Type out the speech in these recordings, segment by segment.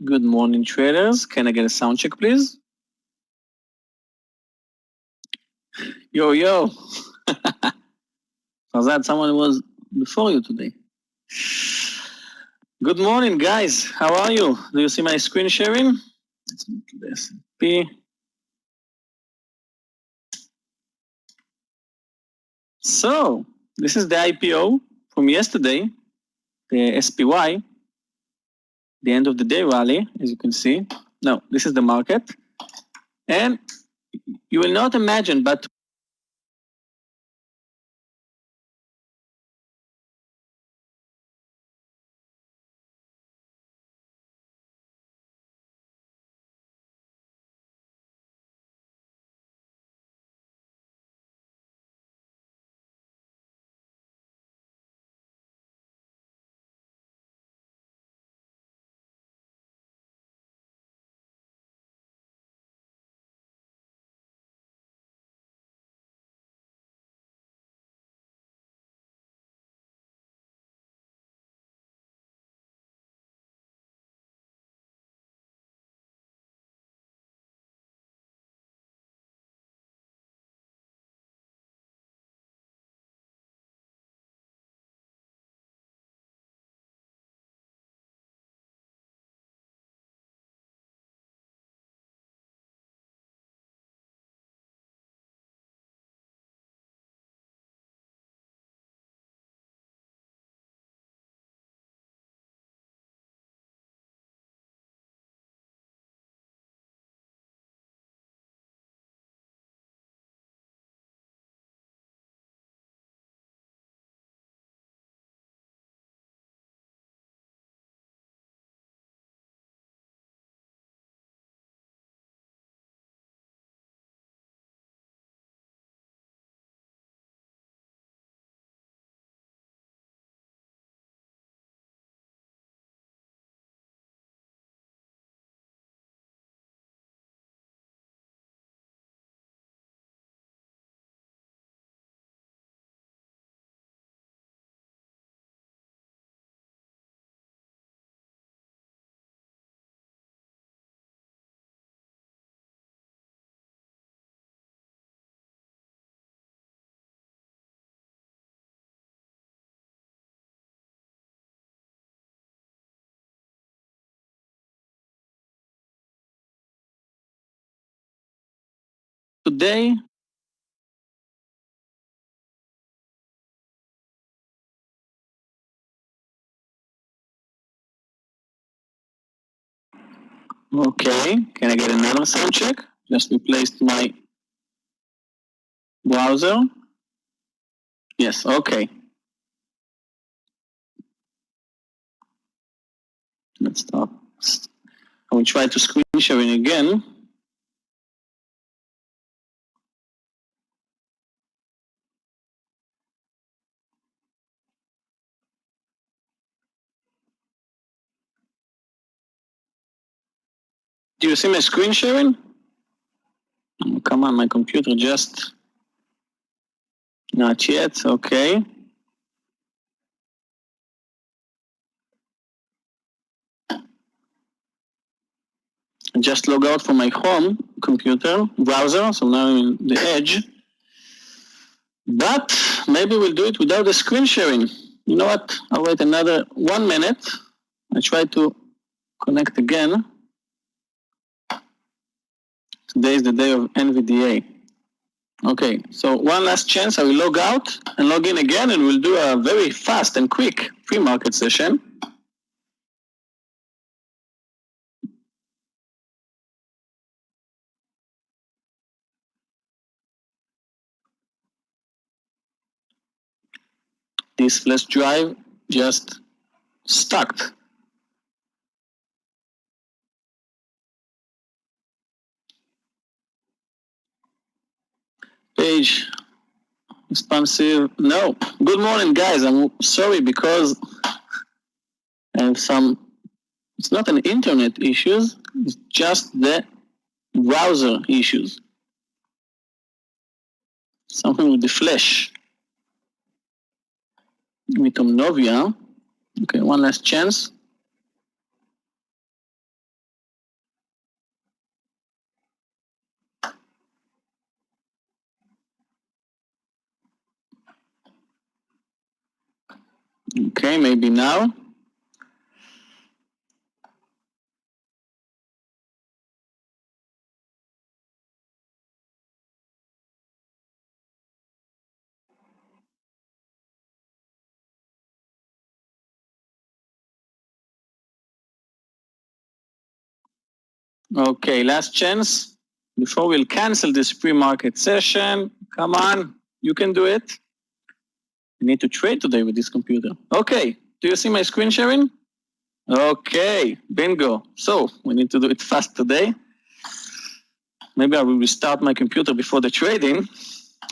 Good morning, traders. Can I get a sound check, please? Yo, yo. Fazad, someone was before you today. Good morning, guys. How are you? Do you see my screen sharing? Let's move to the S&P. So, this is the IPO from yesterday, the SPY, the end of the day rally, as you can see. No, this is the market. And you will not imagine, but today, okay, can I get another sound check? Just replaced my browser. Yes, okay. Let's stop. I will try to screen sharing again. Do you see my screen sharing? Oh, come on, my computer just... Not yet, okay. I just log out from my home computer browser, so now I'm in the Edge. But maybe we'll do it without the screen sharing. You know what? I'll wait another 1 minute. I try to connect again. Today is the day of NVDA. Okay, so one last chance. I will log out and log in again, and we'll do a very fast and quick pre-market session. This flash drive just stuck. Page responsive. No. Good morning, guys. I'm sorry because I have some. It's not an internet issues. It's just the browser issues. Something with the flash. Mitom Novia. Okay, one last chance. Okay, maybe now. Okay, last chance before we'll cancel this pre-market session. Come on, you can do it. I need to trade today with this computer. Okay, do you see my screen sharing? Okay, bingo. So we need to do it fast today. Maybe I will restart my computer before the trading.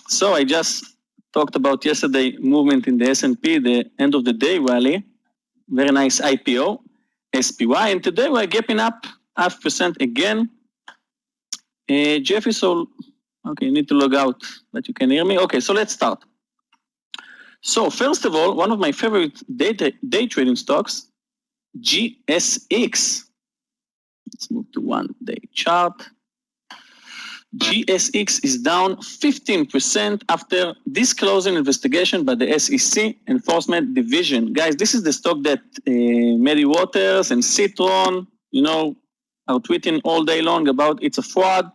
So I just talked about yesterday movement in the S&P, the end of the day rally. Very nice IPO, SPY, and today we're gapping up 0.5% again. Jeff is all, okay, you need to log out, but you can hear me. Okay, so let's start. So first of all, one of my favorite day trading stocks, GSX. Let's move to 1 day chart. GSX is down 15% after disclosing investigation by the SEC Enforcement Division. Guys, this is the stock that Meir Waters and Citron, are tweeting all day long about it's a fraud.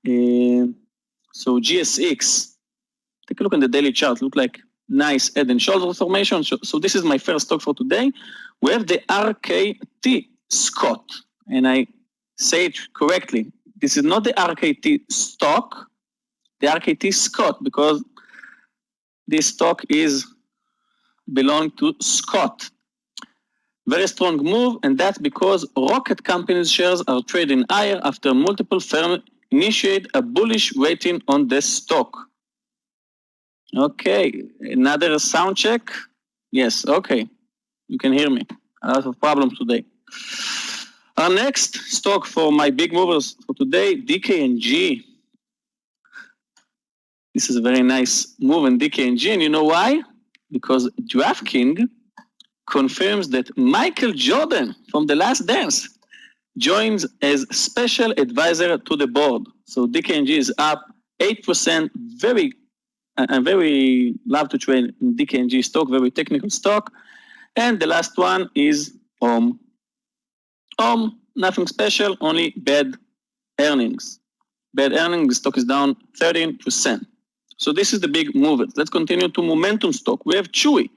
So GSX, take a look on the daily chart, look like nice head and shoulder formation. So this is my first stock for today. We have the RKT Scott, and I say it correctly. This is not the RKT stock, the RKT Scott, because this stock belong to Scott. Very strong move, and that's because rocket companies' shares are trading higher after multiple firms initiate a bullish rating on the stock. Okay, another sound check. Yes, okay, you can hear me. A lot of problems today. Our next stock for my big movers for today, DKNG. This is a very nice move in DKNG, and you know why? Because DraftKings confirms that Michael Jordan from The Last Dance joins as special advisor to the board. So DKNG is up 8%. I very love to trade in DKNG stock, very technical stock. And the last one is nothing special, only bad earnings. Bad earnings, the stock is down 13%. So this is the big movers. Let's continue to momentum stock. We have Chewy.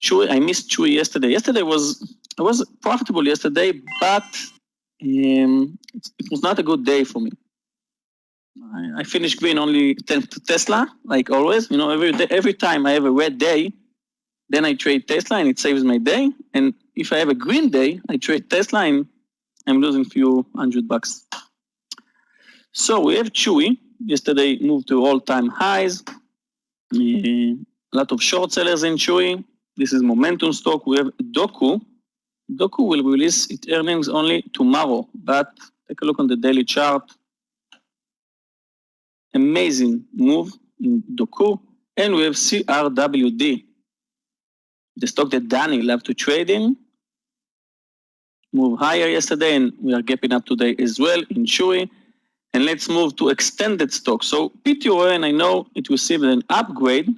I missed Chewy yesterday. Yesterday I was profitable yesterday, but it was not a good day for me. I finished green only to Tesla, like always. Every time I have a red day, then I trade Tesla and it saves my day. And if I have a green day, I trade Tesla and I'm losing a few $100. So we have Chewy. Yesterday moved to all-time highs. A lot of short sellers in Chewy. This is momentum stock. We have Doku. Doku will release its earnings only tomorrow, but take a look on the daily chart. Amazing move in Doku. And we have CRWD, the stock that Danny loved to trade in. Move higher yesterday, and we are gapping up today as well in Chewy. And let's move to extended stock. So PTON, I know it received an upgrade,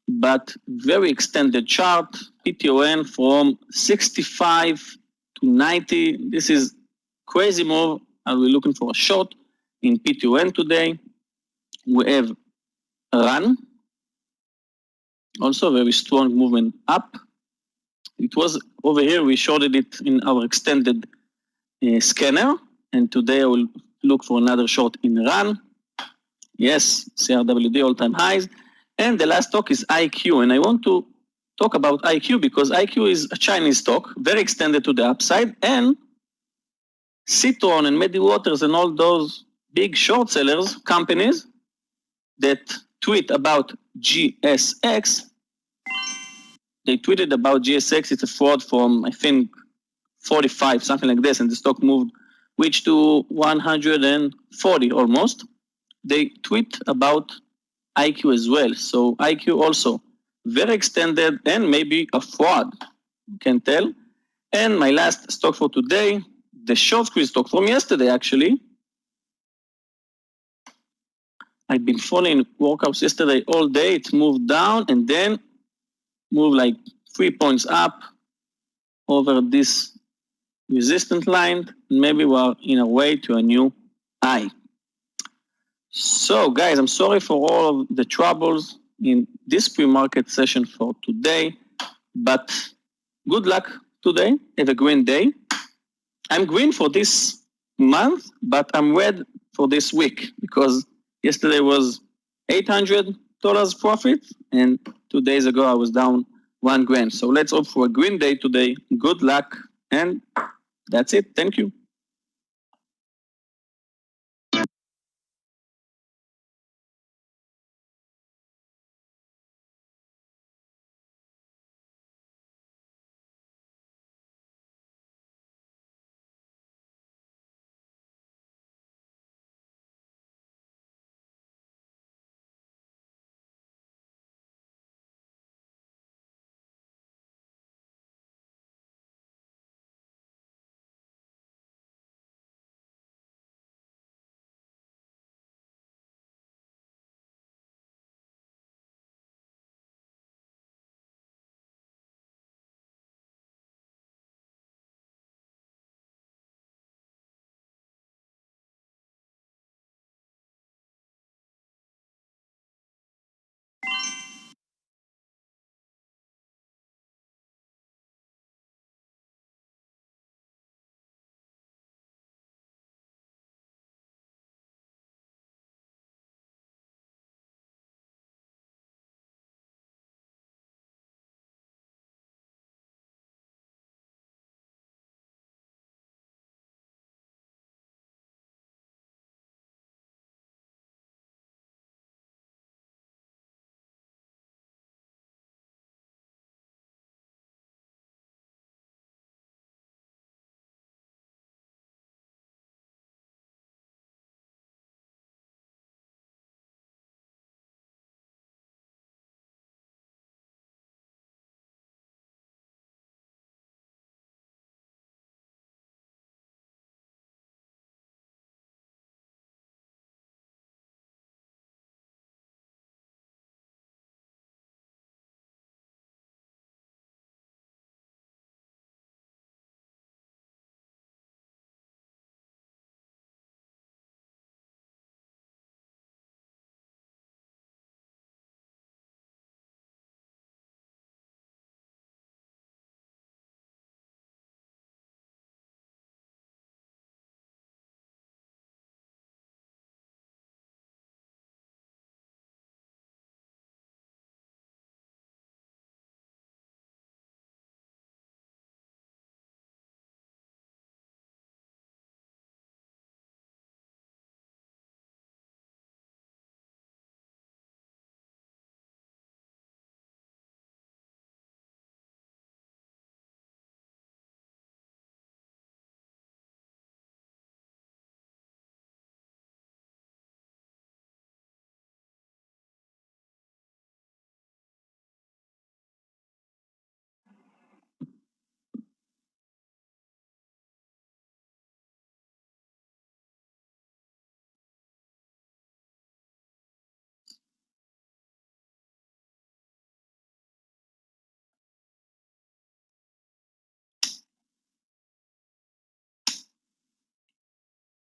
but very extended chart. PTON from 65 to 90. This is crazy move. Are we looking for a short in PTON today? We have Run. Also very strong movement up. It was over here, we shorted it in our extended scanner, and today I will look for another short in Run. Yes, CRWD all-time highs. And the last stock is IQ, and I want to talk about IQ because IQ is a Chinese stock, very extended to the upside, and Citron and Meir Waters and all those big short sellers, companies that tweet about GSX, they tweeted about GSX, it's a fraud from, I think, 45, something like this, and the stock reached to 140 almost. They tweet about IQ as well. So IQ also very extended and maybe a fraud, you can tell. And my last stock for today, the short squeeze stock from yesterday actually, I've been following workouts yesterday all day. It moved down and then moved like 3 points up over this resistance line. Maybe we're in a way to a new high. So guys, I'm sorry for all of the troubles in this pre-market session for today, but good luck today. Have a green day. I'm green for this month, but I'm red for this week because yesterday was $800 profit and 2 days ago I was down $1,000. So let's hope for a green day today. Good luck, and that's it. Thank you.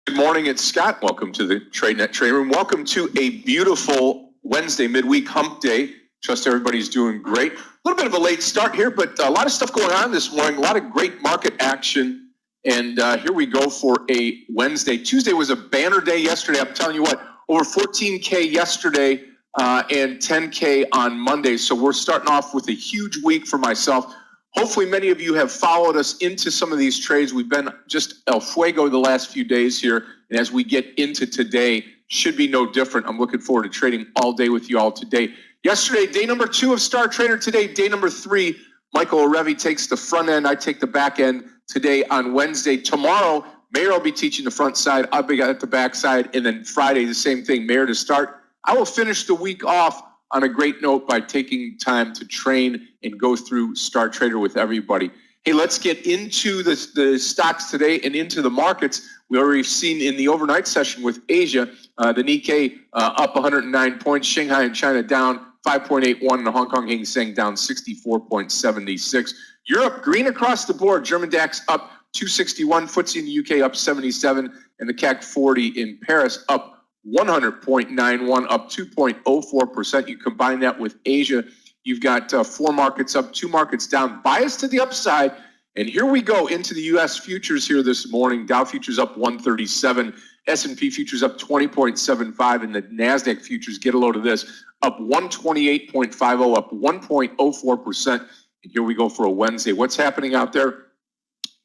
Good morning, it's Scott. Welcome to the Tradenet Trading Room. Welcome to a beautiful Wednesday, midweek hump day. Trust everybody's doing great. A little bit of a late start here, but a lot of stuff going on this morning. A lot of great market action. And here we go for a Wednesday. Tuesday was a banner day yesterday. I'm telling you what, over 14K yesterday and 10K on Monday. So we're starting off with a huge week for myself. Hopefully many of you have followed us into some of these trades. We've been just el fuego the last few days here. And as we get into today, should be no different. I'm looking forward to trading all day with you all today. Yesterday, day number 2 of Star Trader. Today, day number 3, Michael Orevi takes the front end. I take the back end today on Wednesday. Tomorrow, Meir will be teaching the front side. I'll be at the back side. And then Friday, the same thing, Meir to start. I will finish the week off on a great note by taking time to train and go through Star Trader with everybody. Hey, let's get into the stocks today and into the markets. We already seen in the overnight session with Asia, the Nikkei up 109 points, Shanghai and China down 5.81, and the Hong Kong Hang Seng down 64.76. Europe green across the board. German DAX up 261, FTSE in the UK up 77, and the CAC 40 in Paris up 100.91, up 2.04%. You combine that with Asia, you've got 4 markets up, 2 markets down, biased to the upside. And here we go into the U.S. futures here this morning. Dow futures up 137, S&P futures up 20.75, and the NASDAQ futures, get a load of this, up 128.50, up 1.04%. And here we go for a Wednesday. What's happening out there?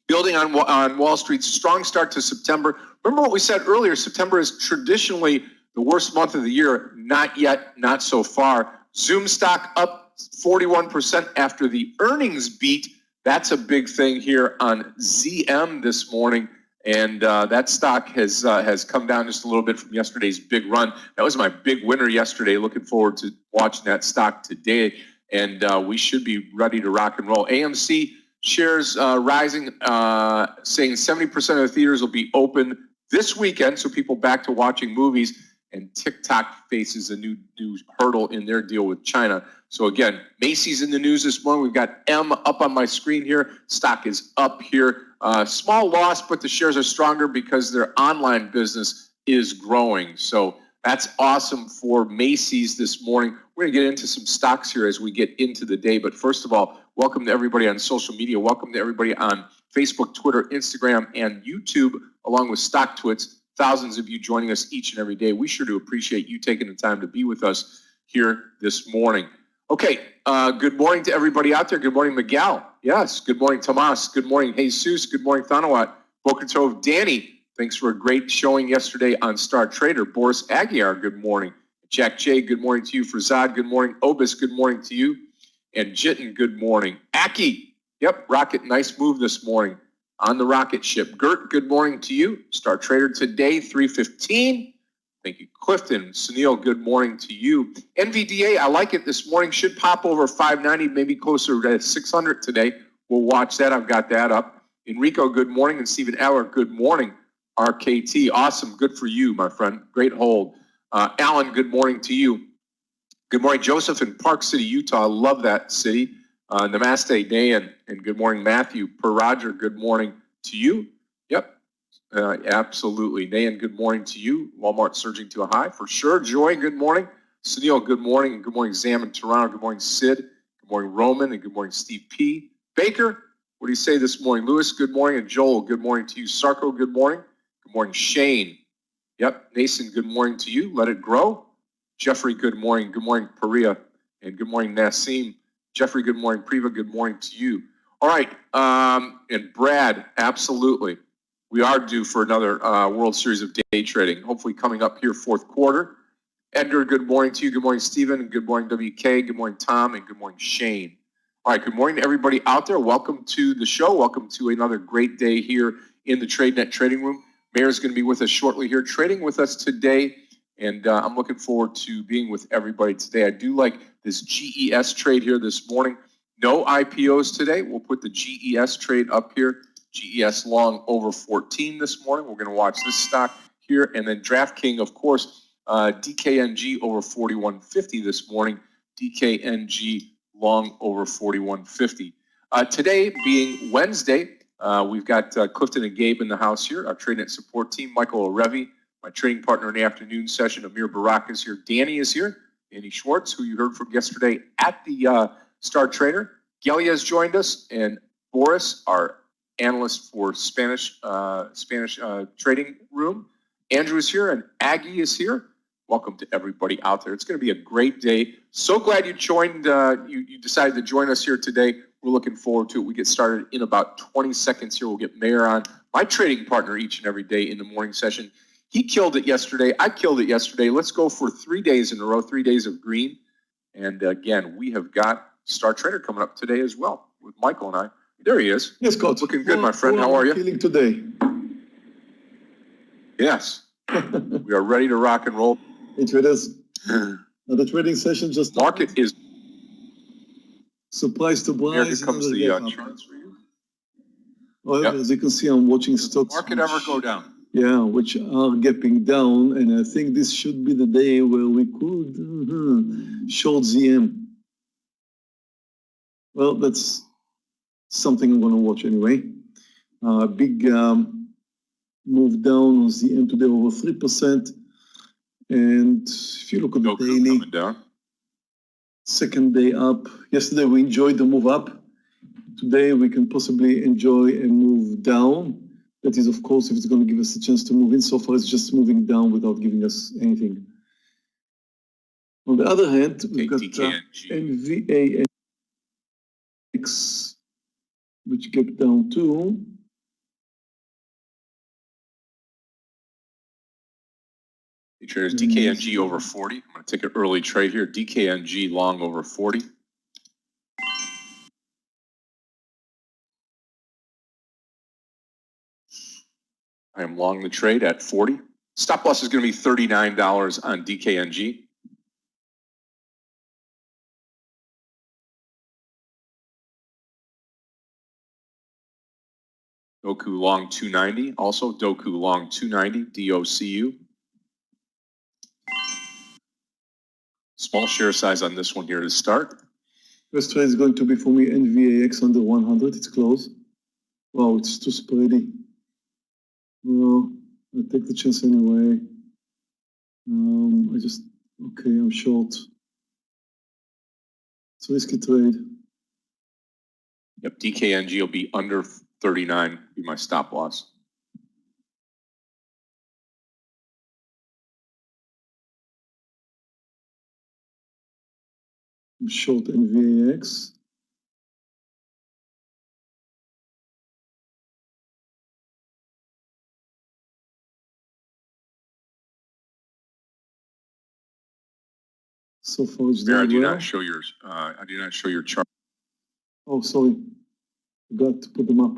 Building on Wall Street, strong start to September. Remember what we said earlier, September is traditionally the worst month of the year. Not yet, not so far. Zoom stock up 41% after the earnings beat. That's a big thing here on ZM this morning. And that stock has come down just a little bit from yesterday's big run. That was my big winner yesterday. Looking forward to watching that stock today. And we should be ready to rock and roll. AMC shares rising, saying 70% of the theaters will be open this weekend, so people back to watching movies. And TikTok faces a new hurdle in their deal with China. So again, Macy's in the news this morning. We've got M up on my screen here. Stock is up here. Small loss, but the shares are stronger because their online business is growing. So that's awesome for Macy's this morning. We're going to get into some stocks here as we get into the day. But first of all, welcome to everybody on social media. Welcome to everybody on Facebook, Twitter, Instagram, and YouTube, along with StockTwits. Thousands of you joining us each and every day. We sure do appreciate you taking the time to be with us here this morning. Okay, good morning to everybody out there. Good morning, Miguel. Yes, good morning, Tomas. Good morning, Jesus. Good morning, Thanawat. Boker Tov, Danny. Thanks for a great showing yesterday on Star Trader. Boris Aguiar, good morning. Jack J, good morning to you. Farzad, good morning. Obis, good morning to you. And Jitten, good morning. Aki, yep, Rocket, nice move this morning on the rocket ship. Gert, good morning to you. Star Trader today, 3:15. Thank you, Clifton. Sunil, good morning to you. NVDA, I like it this morning. Should pop over 590, maybe closer to 600 today. We'll watch that. I've got that up. Enrico, good morning. And Stephen Eller, good morning. RKT, awesome. Good for you, my friend. Great hold. Alan, good morning to you. Good morning, Joseph in Park City, Utah. I love that city. Namaste, Dan, and good morning, Matthew. Per Roger, good morning to you. Yep, absolutely. Dan, good morning to you. Walmart surging to a high for sure. Joy, good morning. Sunil, good morning. And good morning, Zam in Toronto. Good morning, Sid. Good morning, Roman. And good morning, Steve P. Baker, what do you say this morning? Lewis, good morning. And Joel, good morning to you. Sarko, good morning. Good morning, Shane. Yep, Nason, good morning to you. Let it grow. Jeffrey, good morning. Good morning, Paria. And good morning, Nassim. Jeffrey, good morning. Priva, good morning to you. All right, and Brad, absolutely. We are due for another World Series of day trading, hopefully coming up here fourth quarter. Edgar, good morning to you. Good morning, Stephen. Good morning, WK. Good morning, Tom. And good morning, Shane. All right, good morning to everybody out there. Welcome to the show. Welcome to another great day here in the Tradenet trading room. Meir is going to be with us shortly here, trading with us today. And I'm looking forward to being with everybody today. I do like this GES trade here this morning. No IPOs today. We'll put the GES trade up here. GES long over 14 this morning. We're going to watch this stock here. And then DraftKings, of course, DKNG over 41.50 this morning. DKNG long over 41.50. Today being Wednesday, we've got Clifton and Gabe in the house here, our Tradenet support team. Michael Orevi, my trading partner in the afternoon session. Amir Barak is here. Danny is here. Danny Schwartz, who you heard from yesterday at the Star Trader. Gelia has joined us, and Boris, our analyst for Spanish trading room. Andrew is here, and Aggie is here. Welcome to everybody out there. It's going to be a great day. So glad you joined. You decided to join us here today. We're looking forward to it. We get started in about 20 seconds here. We'll get Meir on, my trading partner each and every day in the morning session. He killed it yesterday. I killed it yesterday. Let's go for 3 days in a row, 3 days of green. And again, we have got Star Trader coming up today as well with Michael and I. There he is. Yes, Coach. Looking good, my friend. How are you? Feeling today? Yes. We are ready to rock and roll. Hey, traders. The trading session just market is surprise to buy. Here comes the charts for you. Well, yep. As you can see, I'm watching stocks. Does the market ever go down? Yeah, which are gapping down, and I think this should be the day where we could short ZM. Well, that's something I'm going to watch anyway. Big move down on ZM today over 3%. And if you look at the Goku daily, coming down. second day up. Yesterday we enjoyed the move up. Today we can possibly enjoy a move down. That is, of course, if it's going to give us a chance to move in. So far, it's just moving down without giving us anything. On the other hand, we've got NVAX, which gap down too. Traders, DKNG over 40. I'm going to take an early trade here. DKNG long over 40. I am long the trade at 40. Stop loss is going to be $39 on DKNG. Doku long 290. Also Doku long 290. DOCU. Small share size on this one here to start. First trade is going to be for me NVAX under 100. It's close. Wow, it's too spready. Well, I'll take the chance anyway. Okay, I'm short. It's a risky trade. Yep, DKNG will be under 39, be my stop loss. I'm short NVAX. So far, it's Meir, doing I do well. not show your. I do not show your chart. Oh, sorry. Forgot to put them up.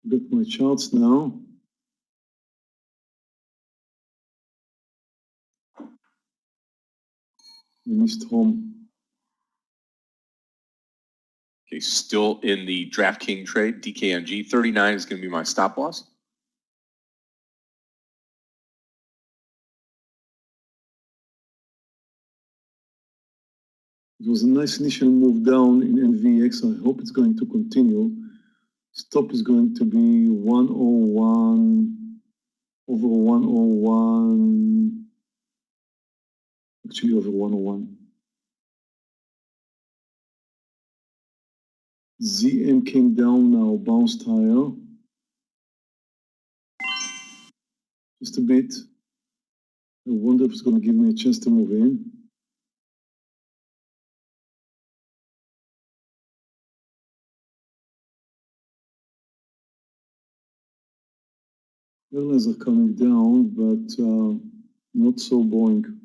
Got my charts now. I missed home. Okay, still in the DraftKings trade. DKNG 39 is going to be my stop loss. It was a nice initial move down in NVX. I hope it's going to continue. Stop is going to be 101 over 101. Actually, over 101. ZM came down now, bounced higher. Just a bit. I wonder if it's going to give me a chance to move in. Airlines are coming down, but not so Boeing.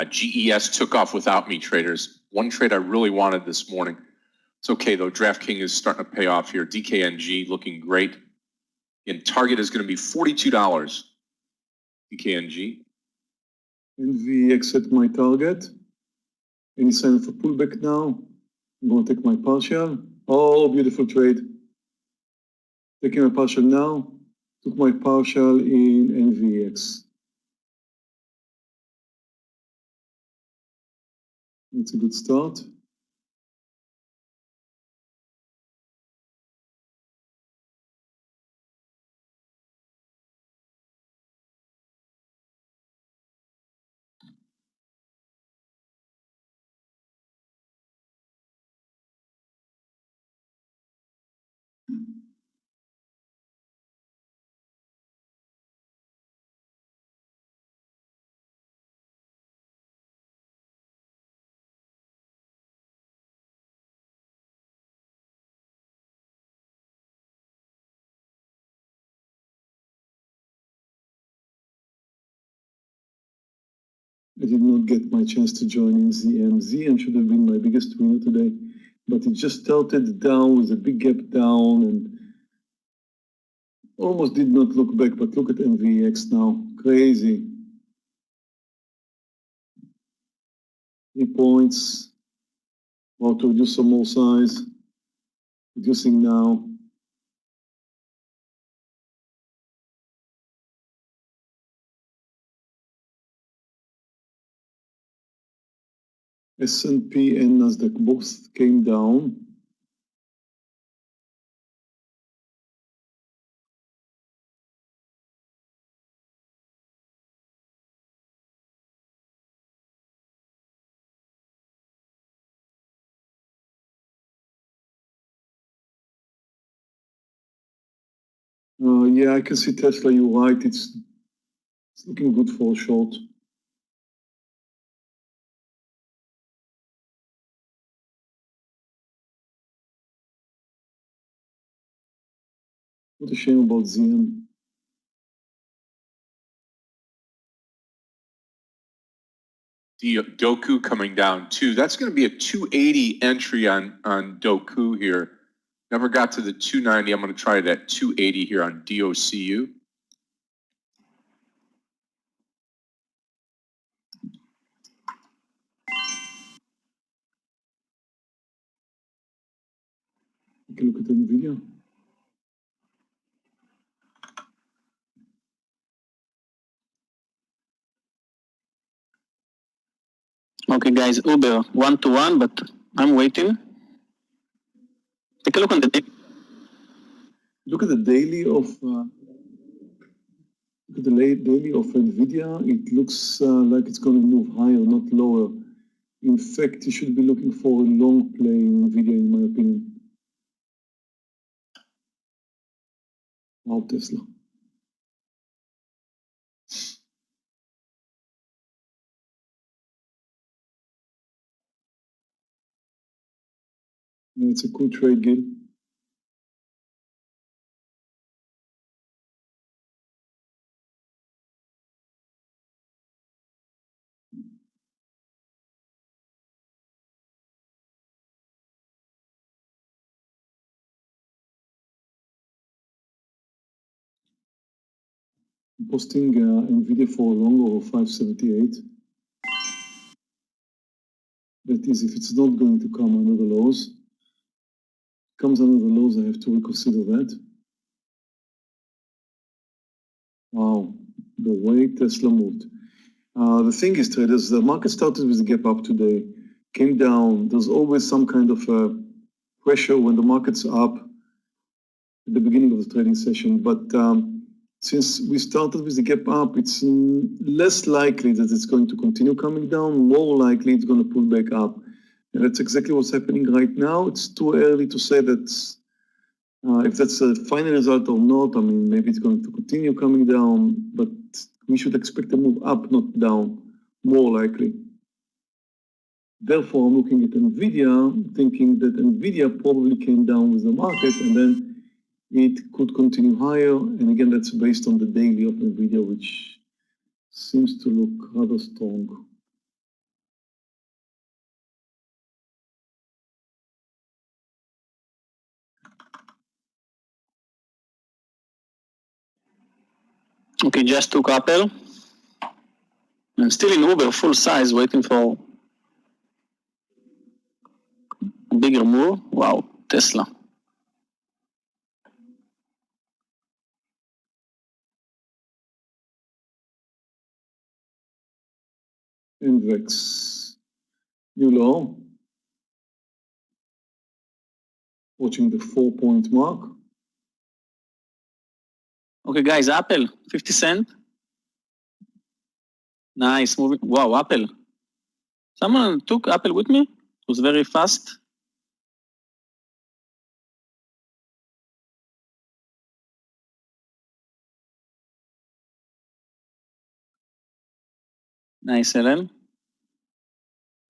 GES took off without me, traders. One trade I really wanted this morning. It's okay, though. DraftKings is starting to pay off here. DKNG looking great. And target is going to be $42. DKNG. NVX at my target. Any sign for pullback now? I'm going to take my partial. Oh, beautiful trade. Taking my partial now. Took my partial in NVX. That's a good start. I did not get my chance to join in ZM. ZM should have been my biggest winner today, but it just started down with a big gap down and almost did not look back, but look at NVX now, crazy. 3 points, about to reduce some more size, reducing now. S&P and Nasdaq both came down. Yeah, I can see Tesla, you're right, it's looking good for a short. What a shame about ZM. Doku coming down too. That's going to be a 280 entry on Doku here. Never got to the 290. I'm going to try it at 280 here on DOCU. You can look at NVIDIA. Okay, guys, Uber 1-to-1, but I'm waiting. Take a look on the day. Look at the daily of daily of NVIDIA. It looks like it's going to move higher, not lower. In fact, you should be looking for a long play in NVIDIA, in my opinion. Wow, Tesla. Yeah, it's a cool trade, Gil. Posting NVIDIA for a longer of 578. That is, if it's not going to come under the lows. Comes under the lows, I have to reconsider that. Wow, the way Tesla moved. The thing is, traders, the market started with a gap up today, came down. There's always some kind of pressure when the market's up at the beginning of the trading session. But since we started with the gap up, it's less likely that it's going to continue coming down. More likely it's going to pull back up. And that's exactly what's happening right now. It's too early to say that if that's a final result or not. I mean, maybe it's going to continue coming down, but we should expect a move up, not down, more likely. Therefore, I'm looking at NVIDIA, thinking that NVIDIA probably came down with the market and then it could continue higher. And again, that's based on the daily of NVIDIA, which seems to look rather strong. Okay, just took Apple. I'm still in Uber, full size, waiting for a bigger move. Wow, Tesla. Index, new low. Watching the 4-point mark. Okay, guys, Apple, 50 cents. Nice moving. Wow, Apple. Someone took Apple with me. It was very fast. Nice, Ellen.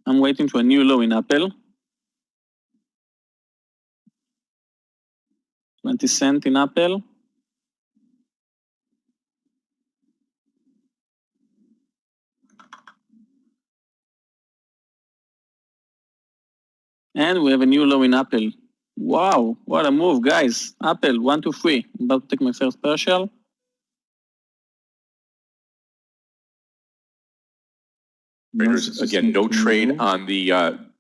I'm waiting for a new low in Apple. 20 cents in Apple. And we have a new low in Apple. Wow, what a move, guys. Apple, 1, 2, 3. I'm about to take my first partial. Traders, again, no trade on the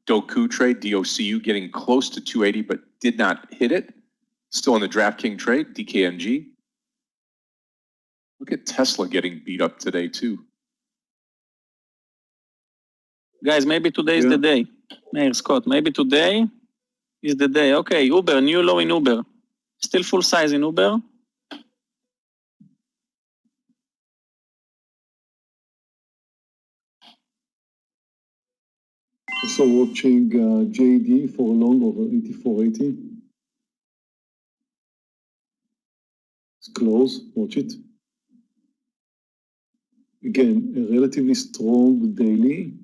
Doku trade, DOCU, getting close to 280, but did not hit it. Still in the DraftKings trade, DKNG. Look at Tesla getting beat up today, too. Guys, maybe today is the day. Meir, Scott, maybe today is the day. Okay, Uber, new low in Uber. Still full size in Uber. Also watching JD for a long over 84.80. It's close, watch it. Again, a relatively strong daily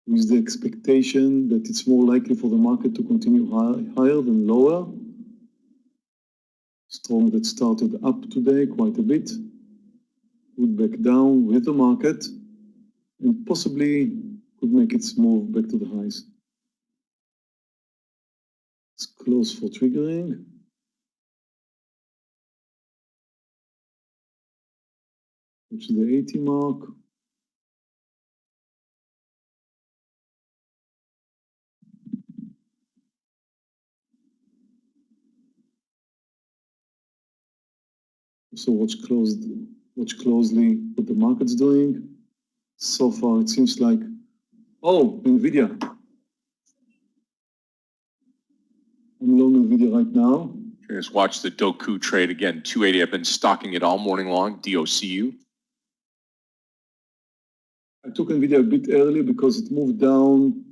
with the expectation that it's more likely for the market to continue higher than lower. Strong that started up today quite a bit, would back down with the market, and possibly could make its move back to the highs. It's close for triggering. Which is the 80 mark. So watch closely what the market's doing. So far, it seems like, oh, NVIDIA. I'm long NVIDIA right now. Just watch the Doku trade again, 280. I've been stocking it all morning long, DOCU. I took NVIDIA a bit early because it moved down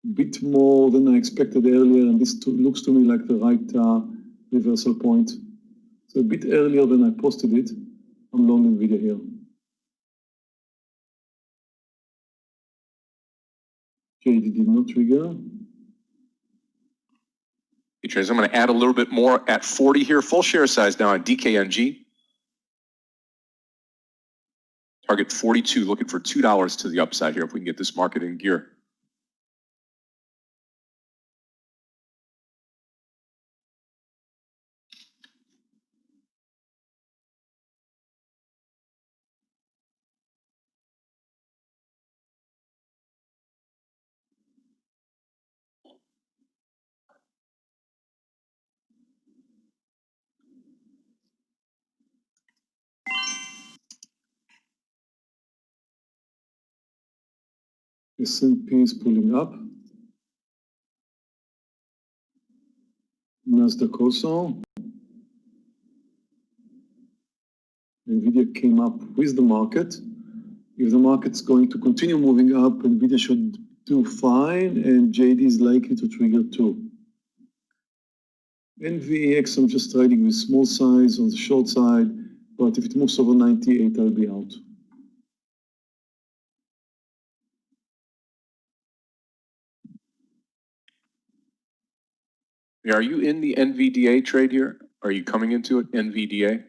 a bit more than I expected earlier, and this looks to me like the right reversal point. So a bit earlier than I posted it. I'm long NVIDIA here. JD did not trigger. I'm going to add a little bit more at 40 here. Full share size now on DKNG. Target 42, looking for $2 to the upside here if we can get this market in gear. S&P is pulling up. Nasdaq also. NVIDIA came up with the market. If the market's going to continue moving up, NVIDIA should do fine, and JD is likely to trigger too. NVX, I'm just trading with small size on the short side, but if it moves over 98, I'll be out. Are you in the NVDA trade here? Are you coming into it, NVDA?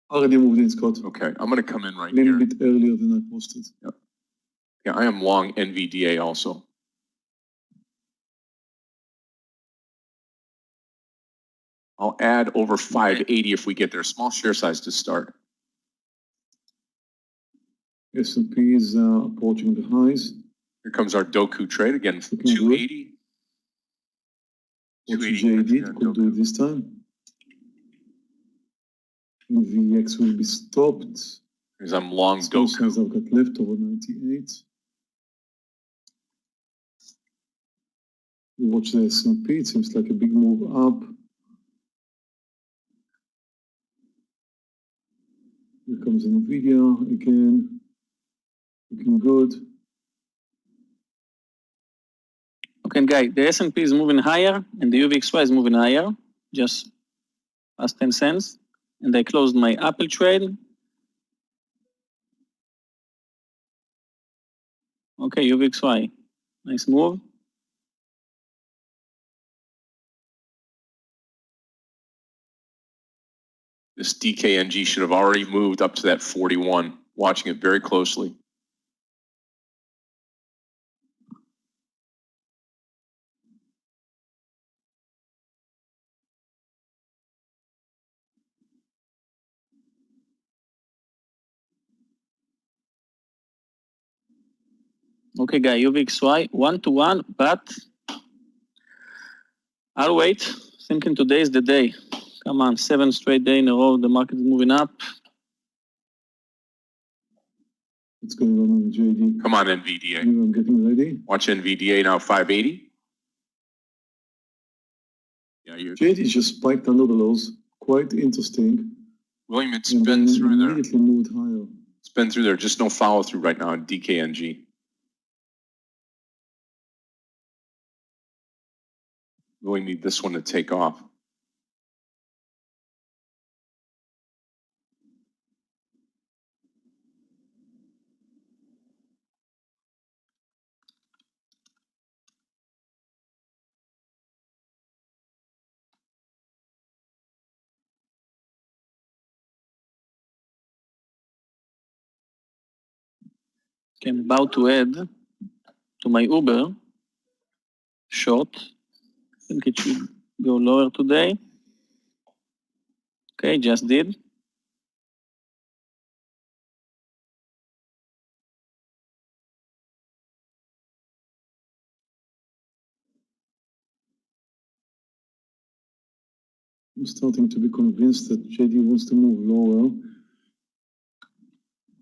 Already moved in, Scott. Okay, I'm going to come in right a little here. bit earlier than I posted. Yep. Yeah, I am long NVDA also. I'll add over 580 if we get there. Small share size to start. S&P is approaching the highs. Here comes our Doku trade again. 280. What JD could do this time. NVX will be stopped. Because I'm long Doku. I've got left over 98. You watch the S&P, it seems like a big move up. Here comes NVIDIA again, looking good. Okay, guys, the S&P is moving higher and the UVXY is moving higher, just past 10 cents. And I closed my Apple trade. Okay, UVXY, nice move. This DKNG should have already moved up to that 41, watching it very closely. Okay, guy, UVXY 1-to-1, but I'll wait. Thinking today is the day. Come on, 7 straight day in a row, the market is moving up. What's going on with JD? Come on, NVDA. I'm getting ready. Watch NVDA now, 580. Yeah, you're JD just spiked under the lows. Quite interesting. William, it's And been then through there. immediately moved higher. It's been through there. Just no follow through right now on DKNG. Really need this one to take off. Okay, I'm about to add to my Uber short. I think it should go lower today. Okay, just did. I'm starting to be convinced that JD wants to move lower.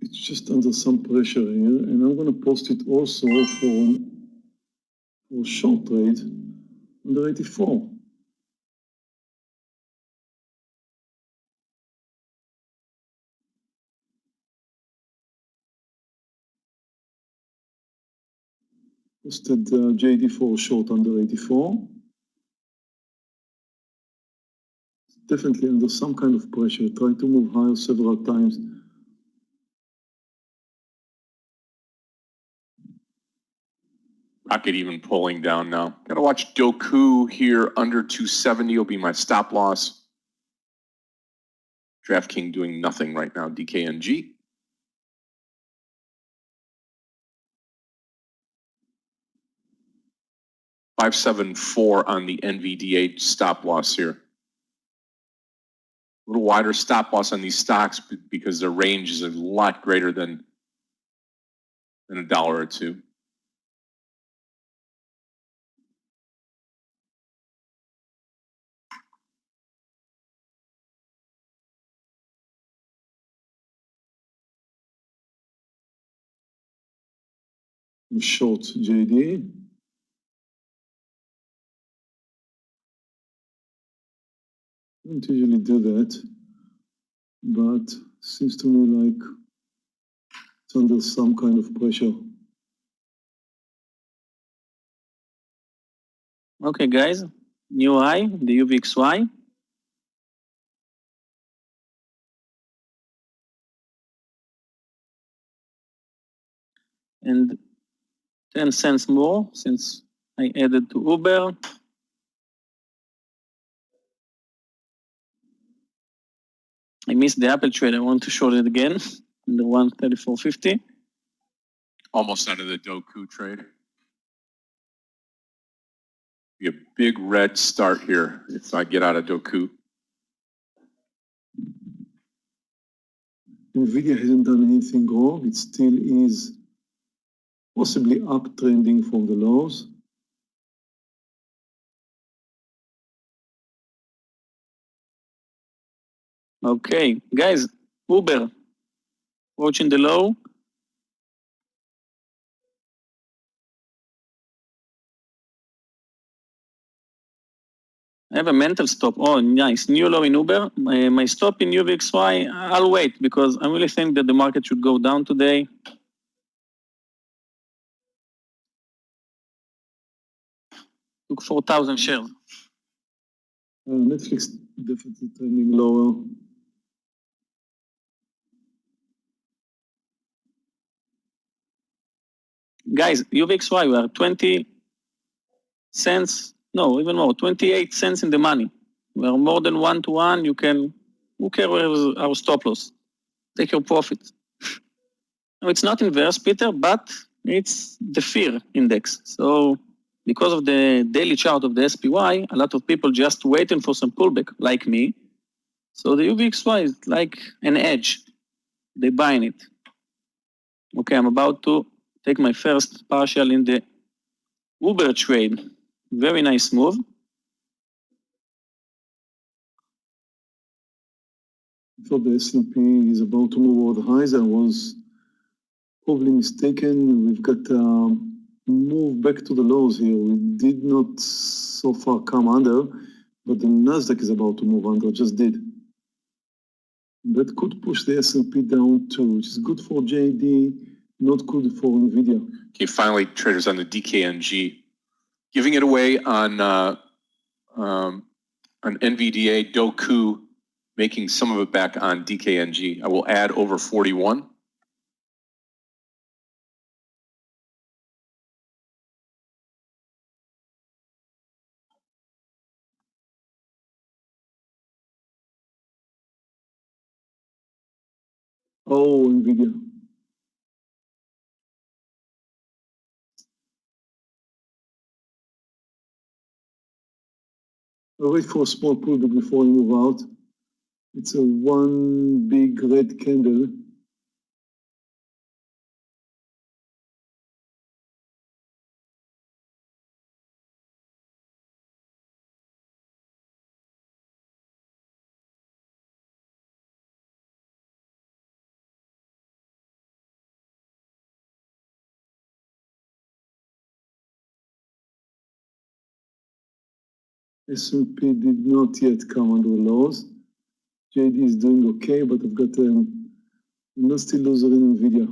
It's just under some pressure here, and I'm going to post it also for short trade under 84. Posted JD for short under 84. Definitely under some kind of pressure. Tried to move higher several times. Rocket even pulling down now. Gotta watch Doku here under 270 will be my stop loss. DraftKings doing nothing right now, DKNG. $574 on the NVDA stop loss here. A little wider stop loss on these stocks because their range is a lot greater than $1 or $2. Short JD. I don't usually do that, but seems to me like it's under some kind of pressure. Okay, guys, new high, the UVXY. And 10 cents more since I added to Uber. I missed the Apple trade. I want to short it again in the 134.50. Almost out of the Doku trade. Be a big red start here if I get out of Doku. NVIDIA hasn't done anything wrong. It still is possibly uptrending from the lows. Okay, guys, Uber, watching the low. I have a mental stop. Oh, nice. New low in Uber. My stop in UVXY, I'll wait because I really think that the market should go down today. Took 4,000 shares. Netflix definitely trending lower. Guys, UVXY, we are 20 cents, no, even more, 28 cents in the money. We are more than 1-to-1. You can, who cares where is our stop loss? Take your profit. No, it's not inverse, Peter, but it's the fear index. So because of the daily chart of the SPY, a lot of people just waiting for some pullback, like me. So the UVXY is like an edge. They buying it. Okay, I'm about to take my first partial in the Uber trade. Very nice move. I thought the S&P is about to move over the highs. I was probably mistaken. We've got move back to the lows here. We did not so far come under, but the Nasdaq is about to move under, just did. That could push the S&P down too, which is good for JD, not good for NVIDIA. Okay, finally, traders on the DKNG. Giving it away on NVDA, Doku, making some of it back on DKNG. I will add over 41. Oh, NVIDIA. I'll wait for a small pullback before I move out. It's a one big red candle. S&P did not yet come under lows. JD is doing okay, but I've got a nasty loser in NVIDIA.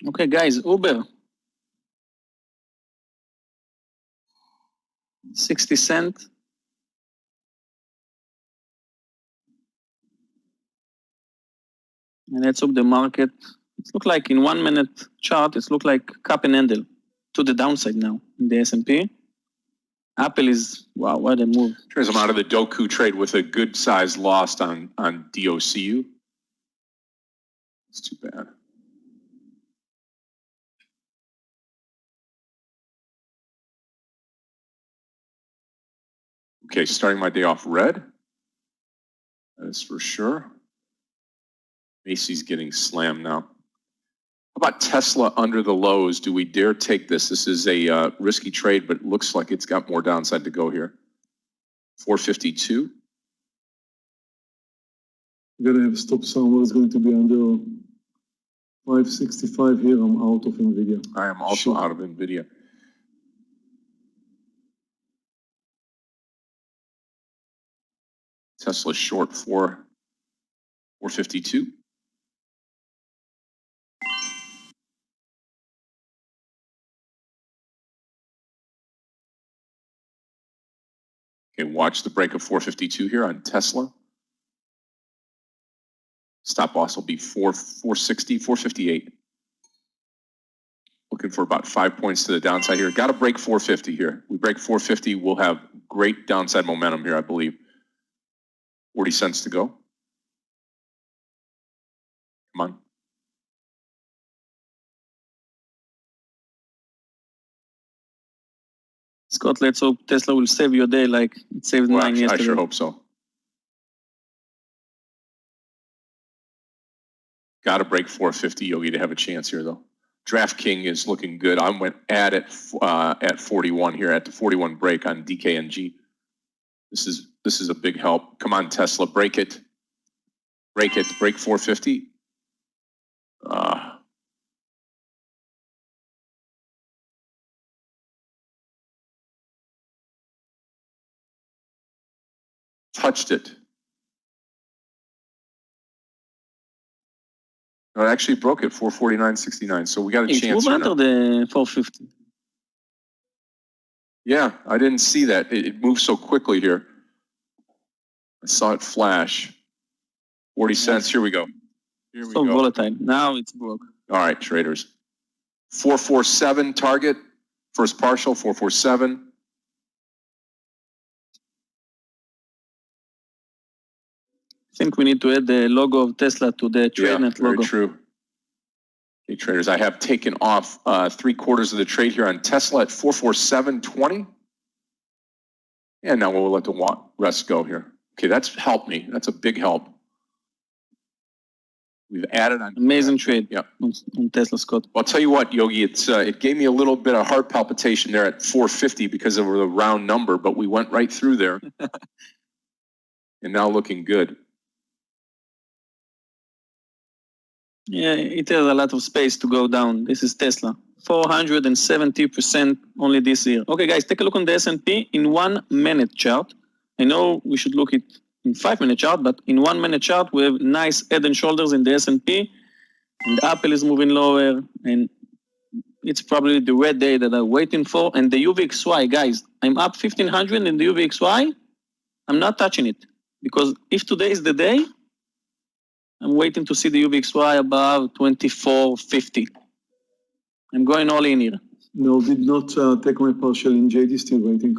Okay, guys, Uber. 60 cents. And let's hope the market, it looks like in 1 minute chart, it looks like cup and handle to the downside now in the S&P. Apple is, wow, what a move. Traders, I'm out of the Doku trade with a good size loss on DOCU. It's too bad. Okay, starting my day off red. That is for sure. Macy's getting slammed now. How about Tesla under the lows? Do we dare take this? This is a risky trade, but it looks like it's got more downside to go here. 452. You gotta have a stop somewhere. It's going to be under 565 here. I'm out of NVIDIA. I am also out of NVIDIA. Tesla short 452. Okay, watch the break of 452 here on Tesla. Stop loss will be 460, 458. Looking for about 5 points to the downside here. Got to break 450 here. We break 450, we'll have great downside momentum here, I believe. 40 cents to go. Come on. Scott, let's hope Tesla will save your day like it saved mine yesterday. I sure hope so. Got to break 450, Yogi, to have a chance here, though. DraftKings is looking good. I went at 41 here, at the 41 break on DKNG. This is a big help. Come on, Tesla, break it. Break it. Break 450. Touched it. No, it actually broke it, 449.69. So we got a chance. It's moved under the 450. Yeah, I didn't see that. It moved so quickly here. I saw it flash. 40 cents. Here we go. Here we so go. Volatile. Now it's broke. All right, traders. 447 target. First partial, 447. I think we need to add the logo of Tesla to the Tradenet logo. Very true. Hey, traders, I have taken off 3/4 of the trade here on Tesla at 447.20. And now we'll let the rest go here. Okay, that's helped me. That's a big help. We've added on. Amazing trade. Yeah. On Tesla, Scott. Well, I'll tell you what, Yogi, it gave me a little bit of heart palpitation there at 450 because of the round number, but we went right through there. And now looking good. Yeah, it has a lot of space to go down. This is Tesla. 470% only this year. Okay, guys, take a look on the S&P in 1 minute chart. I know we should look at in 5 minute chart, but in 1 minute chart, we have nice head and shoulders in the S&P, and Apple is moving lower, and it's probably the red day that I'm waiting for. And the UVXY, guys, I'm up 1500 in the UVXY. I'm not touching it, because if today is the day, I'm waiting to see the UVXY above 2450. I'm going all in here. No, did not take my partial in JD, still waiting.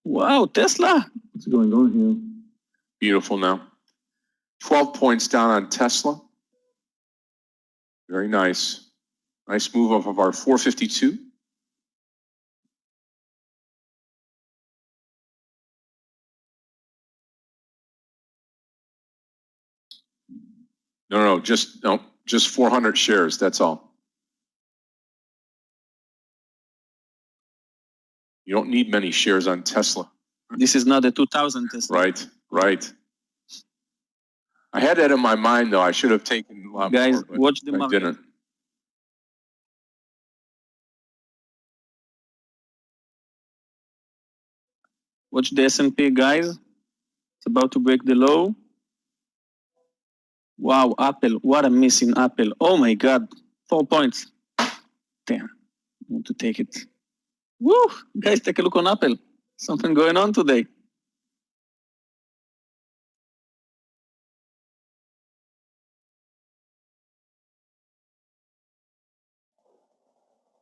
Wow, Tesla. What's going on here? Beautiful now. 12 points down on Tesla. Very nice. Nice move off of our 452. No, just 400 shares. That's all. You don't need many shares on Tesla. This is not a 2000 Tesla. Right. I had that in my mind, though. I should have taken a lot Guys, more, but watch the I market. didn't. Watch the S&P, guys. It's about to break the low. Wow, Apple. What a miss in Apple. Oh my God. 4 points. Damn. I want to take it. Woo! Guys, take a look on Apple. Something going on today.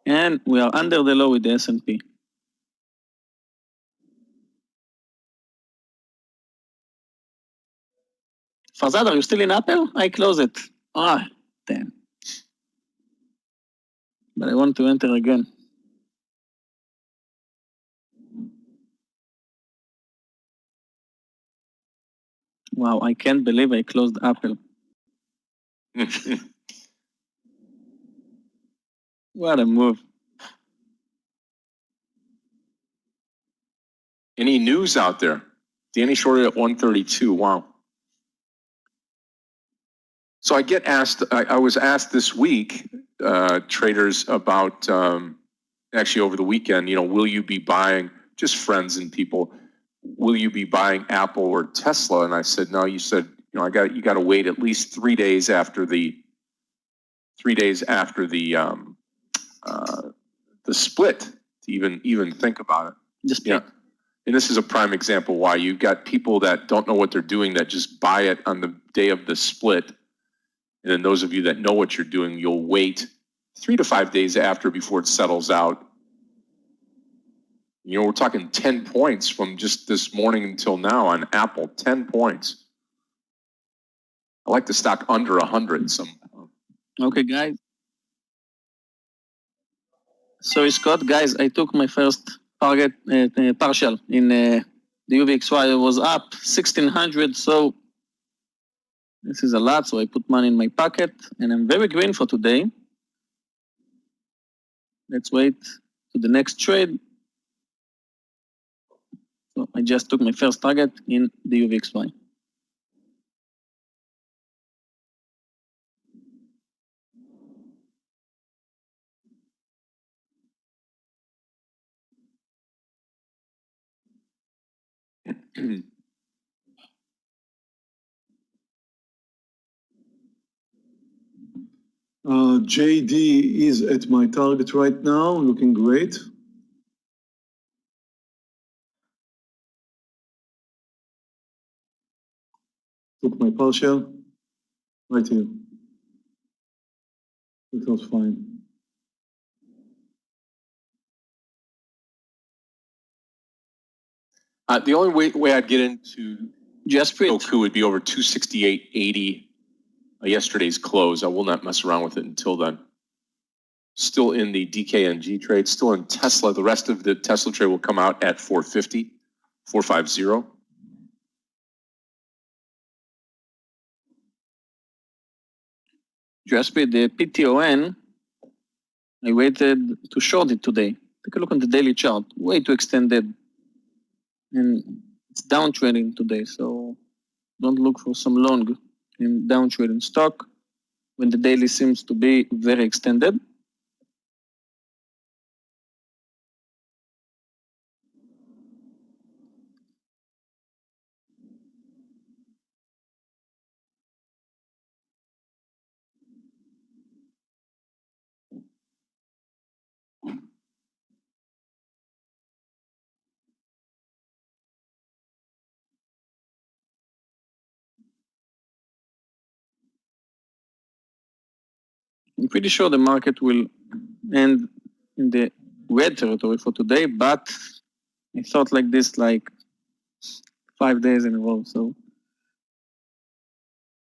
And we are under the low with the S&P. Farzad, are you still in Apple? I close it. Damn. But I want to enter again. Wow, I can't believe I closed Apple. What a move. Any news out there? Danny shorted at 132. Wow. So I get asked, I was asked this week, traders, about actually over the weekend, will you be buying, just friends and people, will you be buying Apple or Tesla? And I said, no, you said, you got to wait at least 3 days after the split to even think about it. Just yeah. And this is a prime example why you've got people that don't know what they're doing that just buy it on the day of the split. And then those of you that know what you're doing, you'll wait 3 to 5 days after before it settles out. We're talking 10 points from just this morning until now on Apple, 10 points. I like the stock under 100. Okay, guys. Sorry, Scott. Guys, I took my first target partial in the UVXY. It was up 1600, so this is a lot, so I put money in my pocket, and I'm very green for today. Let's wait to the next trade. So I just took my first target in the UVXY. JD is at my target right now, looking great. Took my partial right here. It was fine. The only way I'd get into just Goku would be over 268.80. yesterday's close. I will not mess around with it until then. Still in the DKNG trade, still in Tesla. The rest of the Tesla trade will come out at 450, 450. Just with the PTON, I waited to short it today. Take a look on the daily chart, way too extended. And it's down trading today, so don't look for some long in down trading stock when the daily seems to be very extended. I'm pretty sure the market will end in the red territory for today, but I thought like this like 5 days in a row. So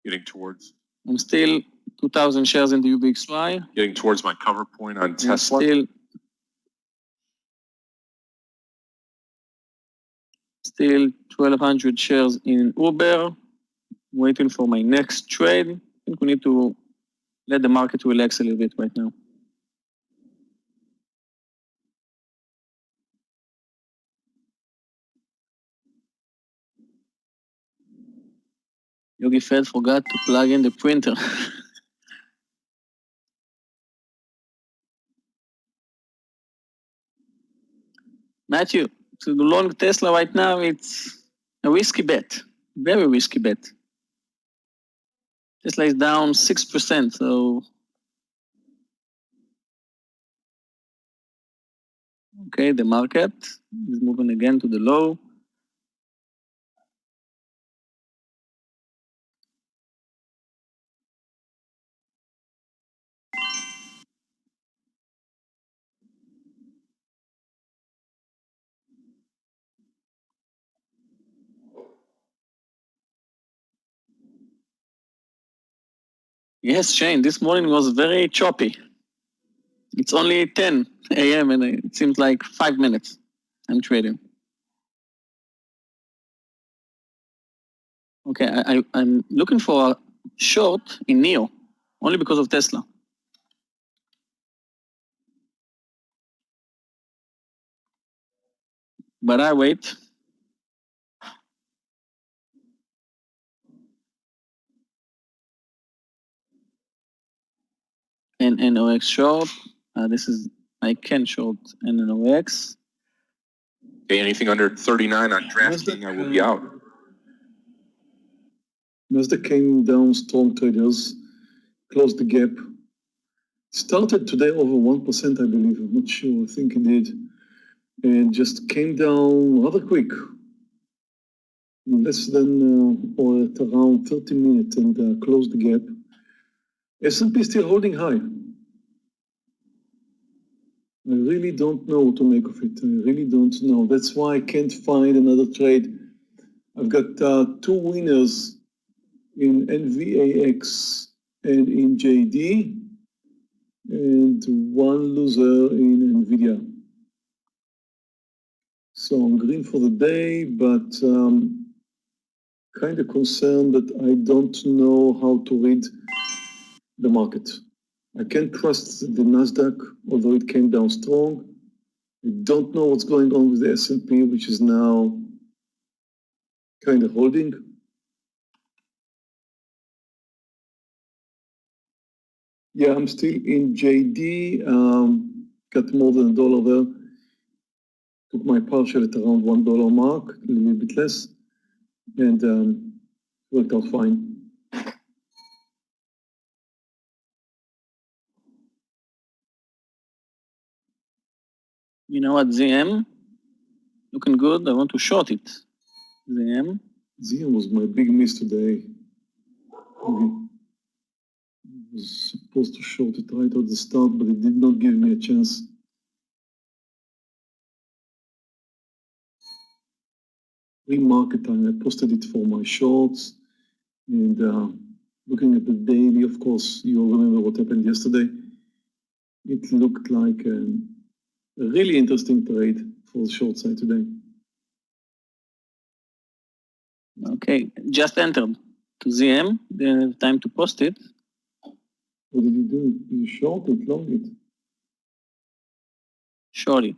Getting towards. I'm still 2,000 shares in the UBXY. Getting towards my cover point on I'm Tesla. Still 1,200 shares in Uber. Waiting for my next trade. I think we need to let the market relax a little bit right now. Yogi Fed forgot to plug in the printer. Matthew, to the long Tesla right now, it's a risky bet, very risky bet. Tesla is down 6%, so okay, the market is moving again to the low. Yes, Shane, this morning was very choppy. It's only 10 a.m. and it seems like 5 minutes I'm trading. Okay, I'm looking for a short in NEO, only because of Tesla. But I wait. And NOX short. This is, I can short NOX. Okay, anything under 39 on DraftKings, I will be out. Nasdaq came down strong, traders, closed the gap. Started today over 1%, I believe. I'm not sure. I think it did. And just came down rather quick. Less than or at around 30 minutes and closed the gap. S&P still holding high. I really don't know what to make of it. I really don't know. That's why I can't find another trade. I've got 2 winners in NVAX and in JD, and 1 loser in NVIDIA. So I'm green for the day, but kind of concerned that I don't know how to read the market. I can't trust the Nasdaq, although it came down strong. I don't know what's going on with the S&P, which is now kind of holding. Yeah, I'm still in JD. Got more than $1 there. Took my partial at around $1 mark, a little bit less, and worked out fine. You know what, ZM? Looking good. I want to short it. ZM. ZM was my big miss today. I was supposed to short it right at the start, but it did not give me a chance. Pre-market time, I posted it for my shorts, and Looking at the daily, of course, you all remember what happened yesterday. It looked like a really interesting trade for the short side today. Okay, just entered to ZM. Didn't have time to post it. What did you do? You short it, long it? Short it.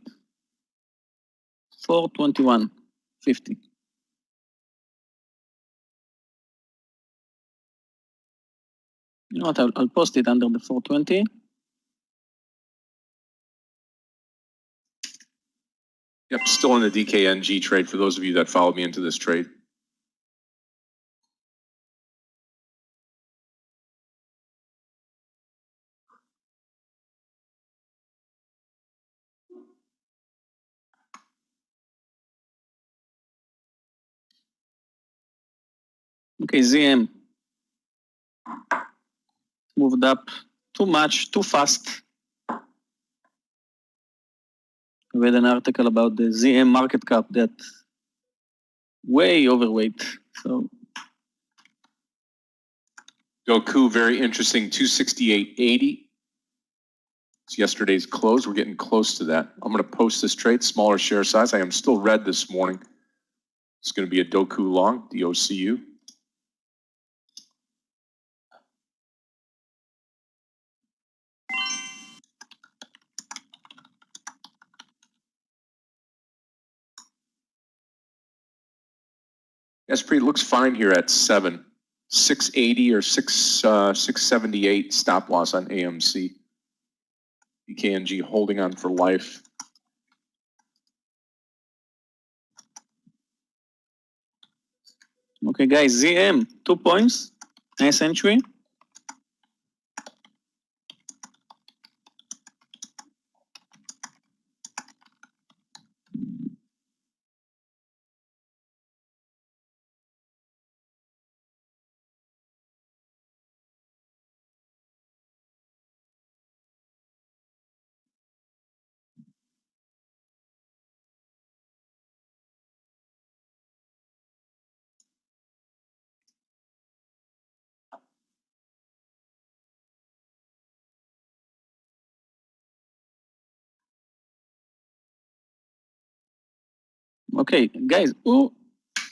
421.50. You know what? I'll post it under the 420. Yep, still in the DKNG trade for those of you that followed me into this trade. Okay, ZM. Moved up too much, too fast. I read an article about the ZM market cap that way overweight. So Goku, very interesting, 268.80. It's yesterday's close. We're getting close to that. I'm going to post this trade, smaller share size. I am still red this morning. It's going to be a Doku long, DOCU. Esprit looks fine here at 7. 680 or 678 stop loss on AMC. DKNG holding on for life. okay, guys, ZM 2 points. Nice entry. Okay, guys, who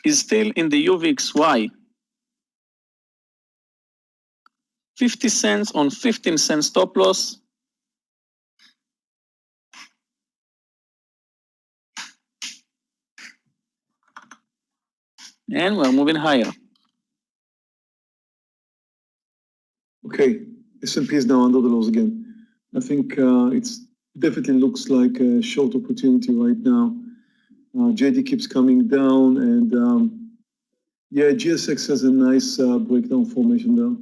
is still in the UVXY? 50 cents on 15 cents stop loss. And we're moving higher. Okay, S&P is now under the lows again. I think it's definitely looks like a short opportunity right now. JD keeps coming down, and yeah, GSX has a nice breakdown formation there.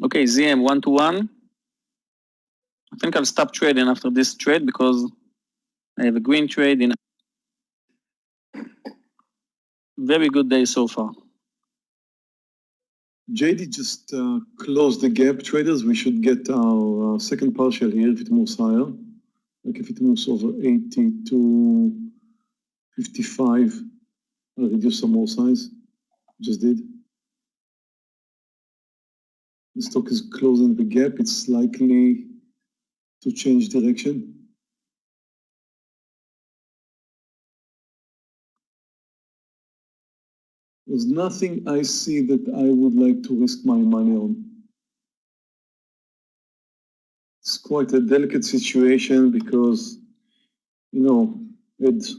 Okay, ZM 1-to-1. I think I'll stop trading after this trade because I have a green trade in very good day so far. JD just closed the gap, traders. We should get our second partial here if it moves higher. Like if it moves over 80 to 55, I'll reduce some more size. Just did. The stock is closing the gap. It's likely to change direction. There's nothing I see that I would like to risk my money on. It's quite a delicate situation because, you know, it's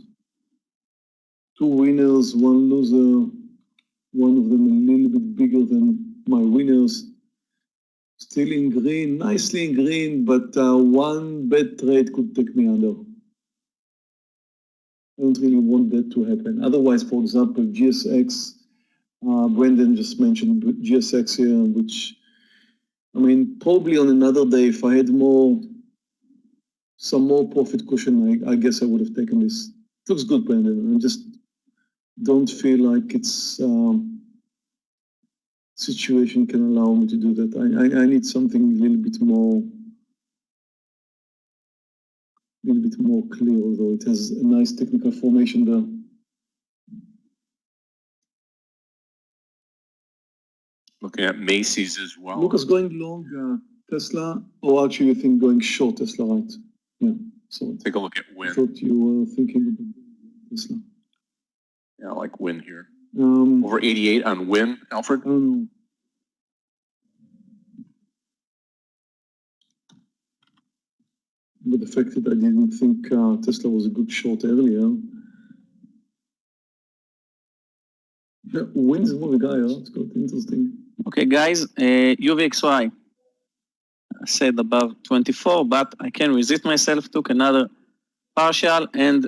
2 winners, 1 loser, one of them a little bit bigger than my winners. Still in green, nicely in green, but one bad trade could take me under. I don't really want that to happen. Otherwise, for example, GSX, Brendan just mentioned GSX here, which, I mean, probably on another day, if I had some more profit cushion, I guess I would have taken this. It looks good, Brendan. I just don't feel like it's situation can allow me to do that. I need something a little bit more little bit more clear, although it has a nice technical formation there. Looking at Macy's as well. Lucas, going long Tesla, or actually you think going short Tesla, right? Yeah, so Take a look at I Win. thought you were thinking about Tesla. Yeah, I like Win here. Um, Over 88 on Win, Alfred. I don't know. But the fact that I didn't think Tesla was a good short earlier. Yeah, Win's moving higher. It's quite interesting. Okay, guys, UVXY said above 24, but I can resist myself, took another partial and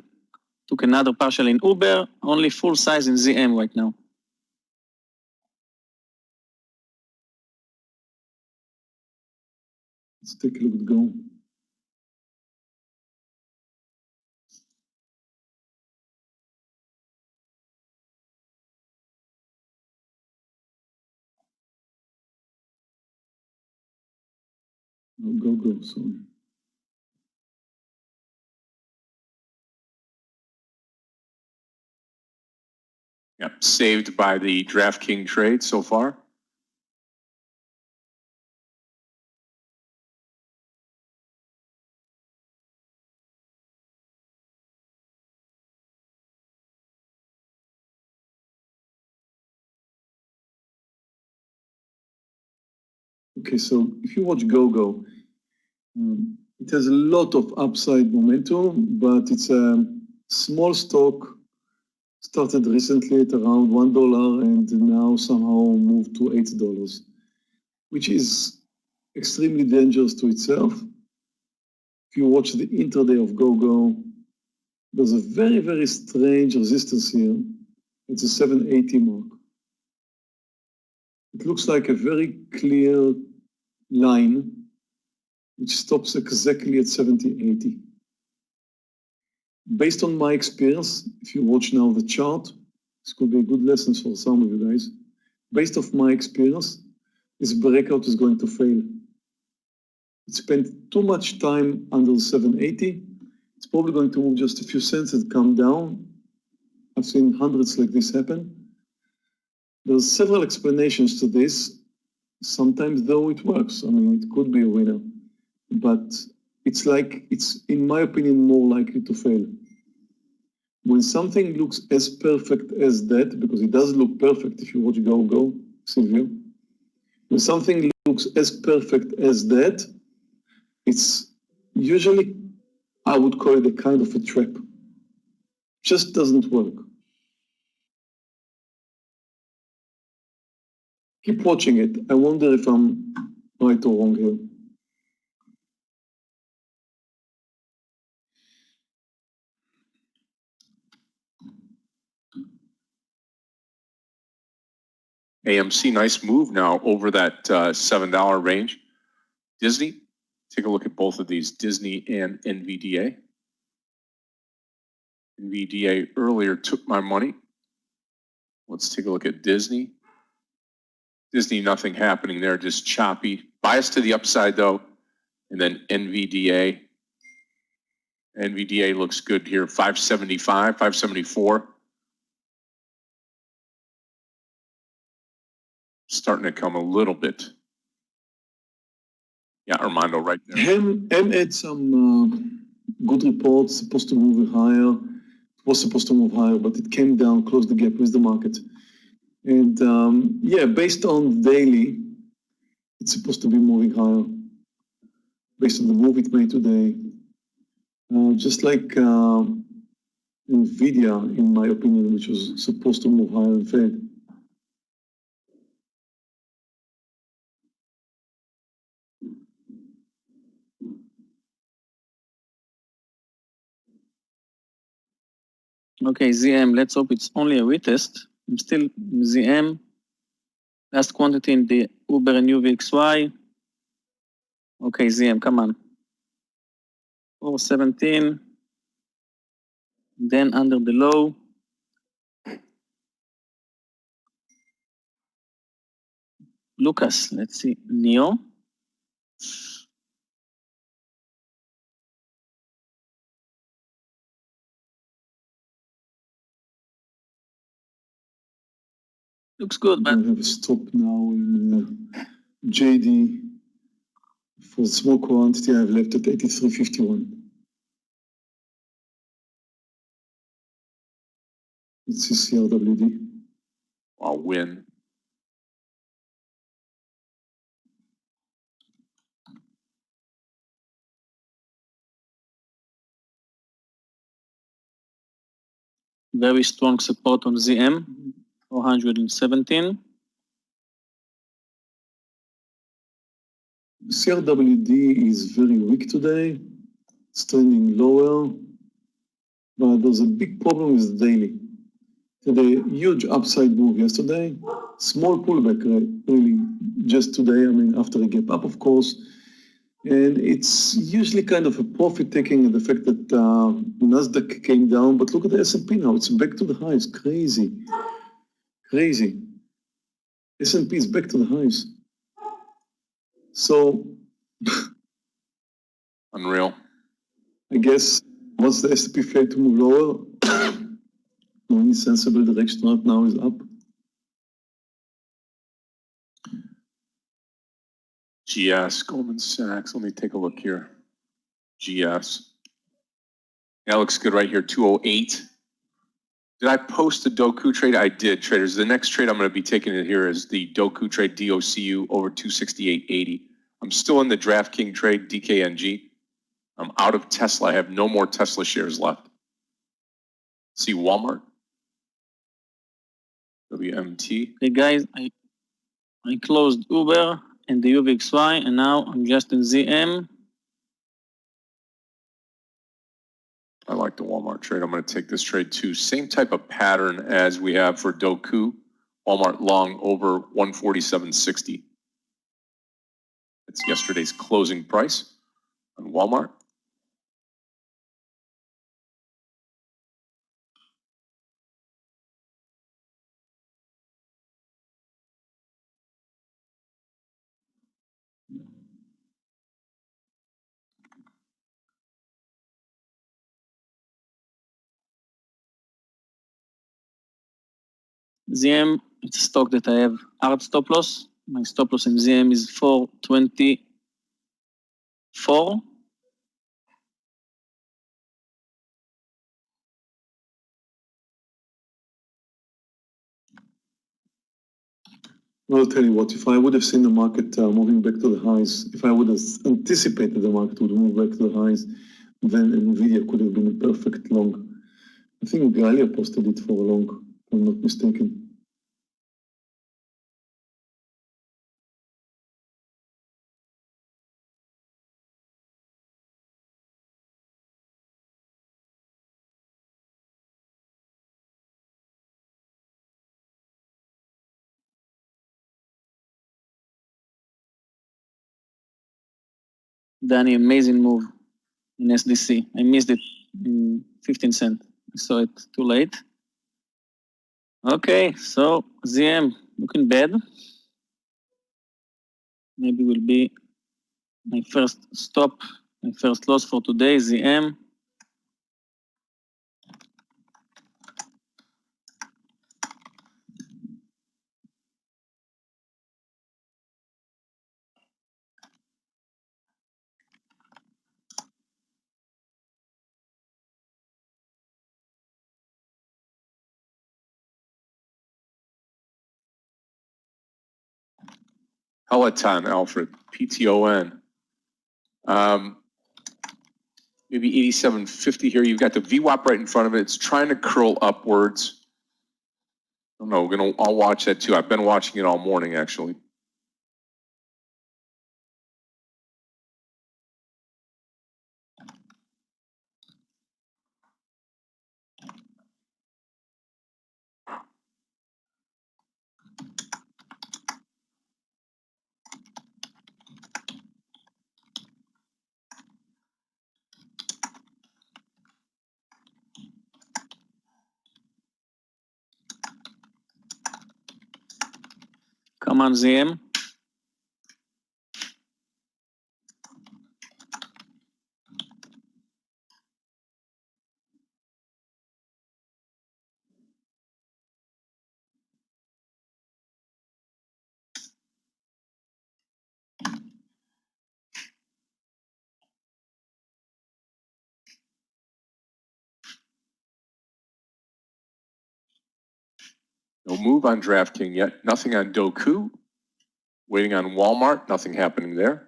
took another partial in Uber, only full size in ZM right now. Let's take a look at Go. Go, sorry. Yep, saved by the DraftKings trade so far. Okay, so if you watch Go, it has a lot of upside momentum, but it's a small stock, started recently at around $1 and now somehow moved to $8, which is extremely dangerous to itself. If you watch the intraday of Go, there's a very, very strange resistance here. It's a 780 mark. It looks like a very clear line which stops exactly at 70.80. Based on my experience, if you watch now the chart, this could be a good lesson for some of you guys. Based off my experience, this breakout is going to fail. It spent too much time under 780. It's probably going to move just a few cents and come down. I've seen hundreds like this happen. There's several explanations to this. Sometimes though it works. I mean, it could be a winner, but it's in my opinion, more likely to fail. When something looks as perfect as that, because it does look perfect if you watch Go, Silvio. When something looks as perfect as that, it's usually, I would call it a kind of a trap. Just doesn't work. Keep watching it. I wonder if I'm right or wrong here. AMC, nice move now over that $7 range. Disney, take a look at both of these, Disney and NVDA. NVDA earlier took my money. Let's take a look at Disney. Disney, nothing happening there, just choppy. Bias to the upside though. And then NVDA. NVDA looks good here, 575, 574. Starting to come a little bit. Yeah, Armando right there. Hem had some good reports, supposed to move higher. It was supposed to move higher, but it came down, closed the gap with the market. And yeah, based on daily, it's supposed to be moving higher. Based on the move it made today. Just like NVIDIA, in my opinion, which was supposed to move higher and fade. Okay, ZM, let's hope it's only a retest. I'm still in ZM. Last quantity in the Uber and UVXY. Okay, ZM, come on. 417. Then under the low. Lucas, let's see, Neo. Looks good, I'm but gonna have a stop now in JD. For small quantity, I have left at 83.51. Let's see CRWD. I'll win. very strong support on ZM, 417. CRWD is very weak today. It's trending lower, but there's a big problem with the daily. Today, huge upside move yesterday, small pullback, really, just today, I mean, after a gap up, of course. And it's usually kind of a profit taking the fact that Nasdaq came down, but look at the S&P now, it's back to the highs, crazy, crazy. S&P is back to the highs. So, Unreal. I guess once the S&P failed to move lower, the only sensible direction right now is up. GS, Goldman Sachs. Let me take a look here. GS. That looks good right here, 208. Did I post the Doku trade? I did, traders. The next trade I'm going to be taking it here is the Doku trade, DOCU, over 268.80. I'm still in the DraftKings trade, DKNG. I'm out of Tesla. I have no more Tesla shares left. See Walmart. WMT. Okay, guys, I closed Uber and the UVXY, and now I'm just in ZM. I like the Walmart trade. I'm going to take this trade too. Same type of pattern as we have for Doku. Walmart long over 147.60. It's yesterday's closing price on Walmart. ZM, it's a stock that I have hard stop loss. My stop loss in ZM is 424. I'll tell you what, if I would have seen the market moving back to the highs, if I would have anticipated the market would move back to the highs, then NVIDIA could have been a perfect long. I think Galia posted it for a long, if I'm not mistaken. Danny, amazing move in SDC. I missed it in 15 cents. I saw it too late. Okay, so ZM looking bad. Maybe will be my first stop, my first loss for today, ZM. Peloton, Alfred, PTON. Maybe 87.50 here. You've got the VWAP right in front of it. It's trying to curl upwards. I don't know. I'll watch that too. I've been watching it all morning, actually. Come on, ZM. No move on DraftKings yet. Nothing on Doku. Waiting on Walmart. Nothing happening there.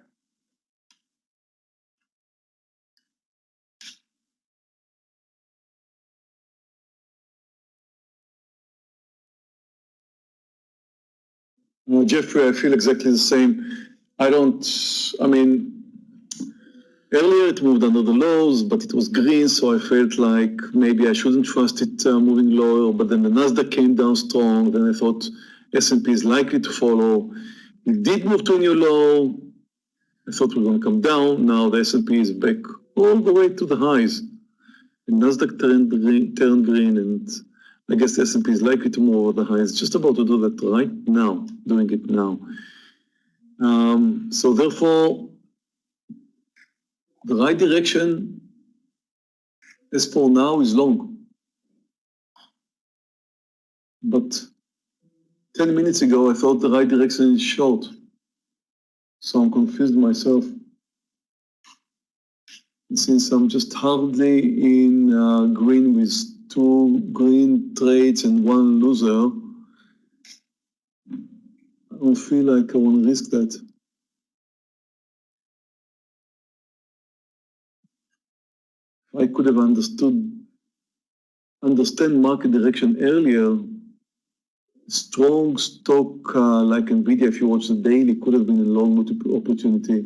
Jeffrey, I feel exactly the same. Earlier it moved under the lows, but it was green, so I felt like maybe I shouldn't trust it moving lower, but then the Nasdaq came down strong, then I thought S&P is likely to follow. It did move to a new low. I thought we were going to come down. Now the S&P is back all the way to the highs. And Nasdaq turned green, and I guess the S&P is likely to move over the highs. Just about to do that right now, doing it now. So therefore, the right direction, as for now, is long. But 10 minutes ago, I thought the right direction is short. So I'm confused myself. And since I'm just hardly in green with 2 green trades and 1 loser, I don't feel like I want to risk that. I could have understand market direction earlier. Strong stock like Nvidia, if you watch the daily, could have been a long opportunity.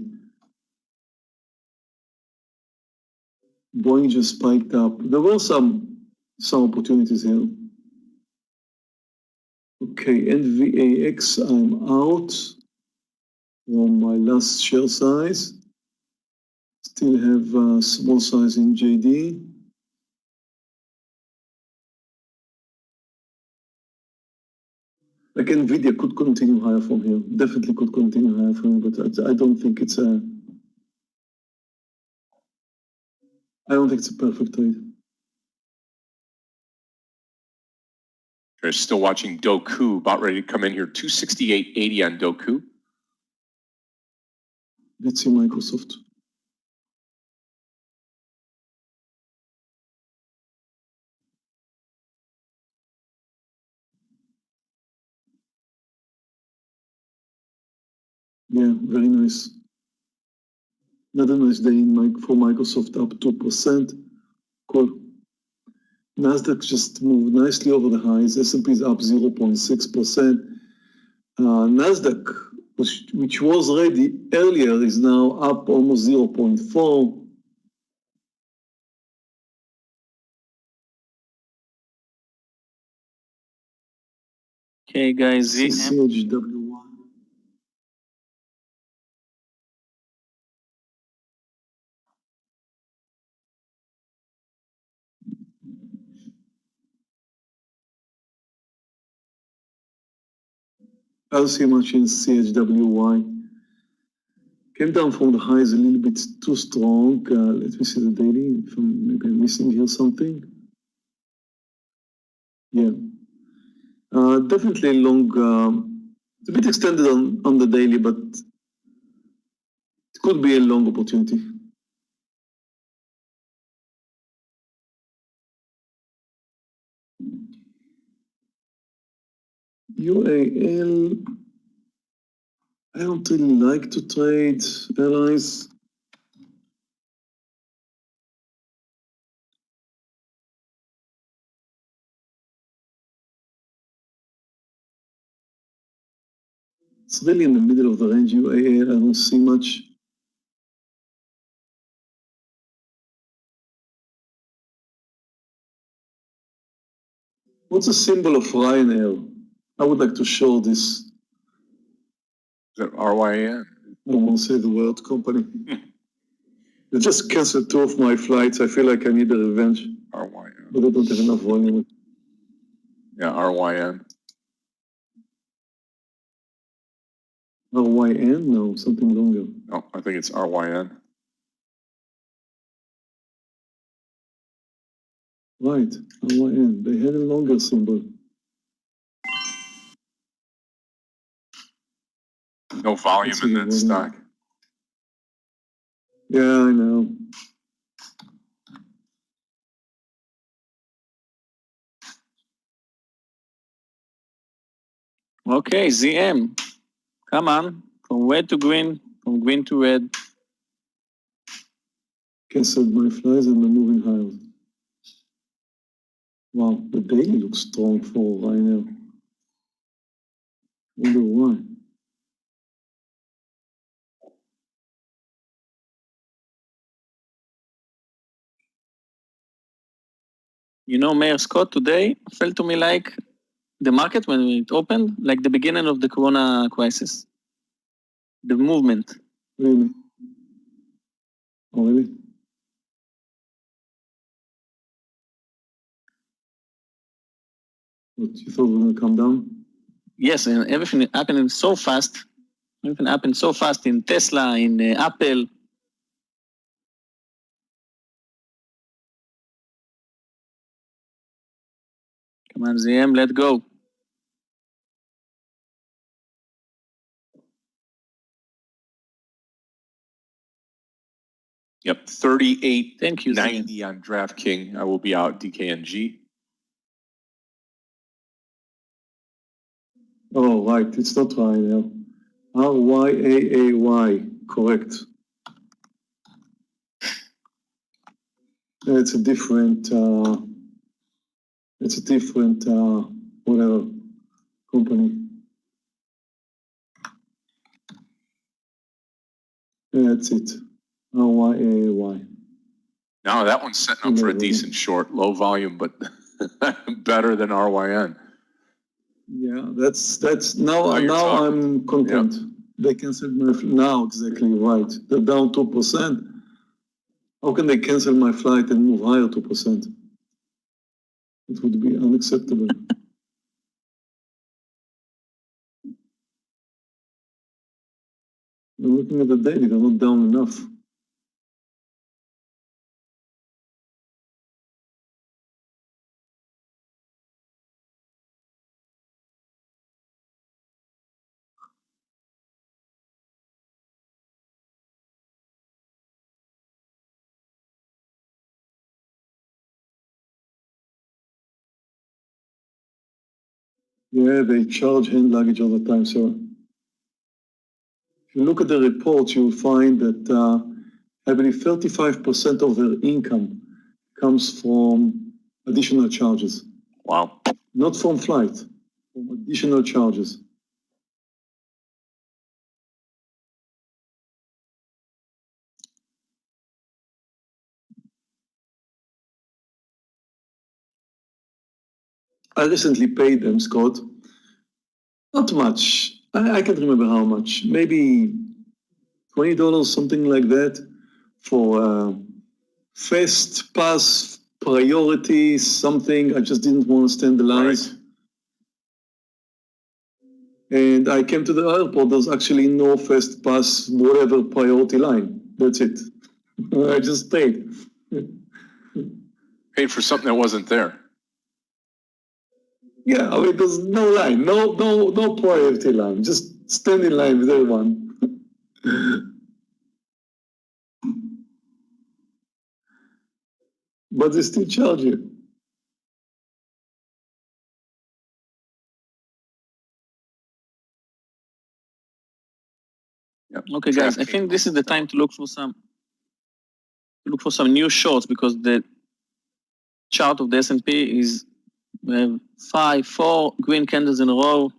Boeing just spiked up. There were some opportunities here. Okay, NVAX, I'm out from my last share size. Still have small size in JD. Like Nvidia could continue higher from here. Definitely could continue higher from here, but I don't think it's a perfect trade. You're still watching Doku, about ready to come in here. 268.80 on Doku. Let's see Microsoft. Yeah, very nice. Another nice day for Microsoft, up 2%. Cool. Nasdaq just moved nicely over the highs. S&P is up 0.6%. Nasdaq, which was ready earlier, is now up almost 0.4. Okay, guys, CHW1. I don't see much in CHWY. Came down from the highs a little bit too strong. Let me see the daily, if maybe I'm missing here something. Yeah. Definitely long, it's a bit extended on the daily, but it could be a long opportunity. UAL, I don't really like to trade airlines. It's really in the middle of the range, UAL, I don't see much. What's the symbol of Ryanair? I would like to show this. Is that RYN? I don't want to say the word company. They just canceled 2 of my flights. I feel like I need a revenge. RYN. But I don't have enough volume. Yeah, RYN. RYN? No, something longer. No, I think it's RYN. Right, RYN. They had a longer symbol. No volume in that stock. Yeah, I know. Okay, ZM. Come on. From red to green, from green to red. Canceled my flies and I'm moving higher. Wow, the daily looks strong for right now. Wonder why. You know, Meir Scott today felt to me like the market when it opened, like the beginning of the Corona crisis. The movement. Really? Oh, really? What, you thought we were gonna come down? Yes, and everything happening so fast. Everything happened so fast in Tesla, in Apple. Come on, ZM, let go. Yep, 38.90 Thank you, ZM. on DraftKings. I will be out DKNG. Oh, right, it's not right now. RYAAY, correct. It's a different, whatever, company. That's it. RYAAY. Now that one's setting up for a decent short, low volume, but better than RYN. Yeah, that's now you're now talking. I'm content. Yep. They canceled my now exactly right. They're down 2%. How can they cancel my flight and move higher 2%? It would be unacceptable. I'm looking at the daily, they're not down enough. Yeah, they charge hand luggage all the time, sir. If you look at the report, you'll find that I believe 35% of their income comes from additional charges. Wow. Not from flight, from additional charges. I recently paid them, Scott. Not much. I can't remember how much. Maybe $20, something like that, for fast pass priority something. I just didn't want to stand the lines. Right. And I came to the airport. There's actually no fast pass, whatever priority line. That's it. I just paid. Paid for something that wasn't there. Yeah, I mean, there's no line, no priority line. Just stand in line with everyone. But they still charge you. Yep. Okay, guys, I think this is the time to look for some new shorts because the chart of the S&P is we have 4 green candles in a row.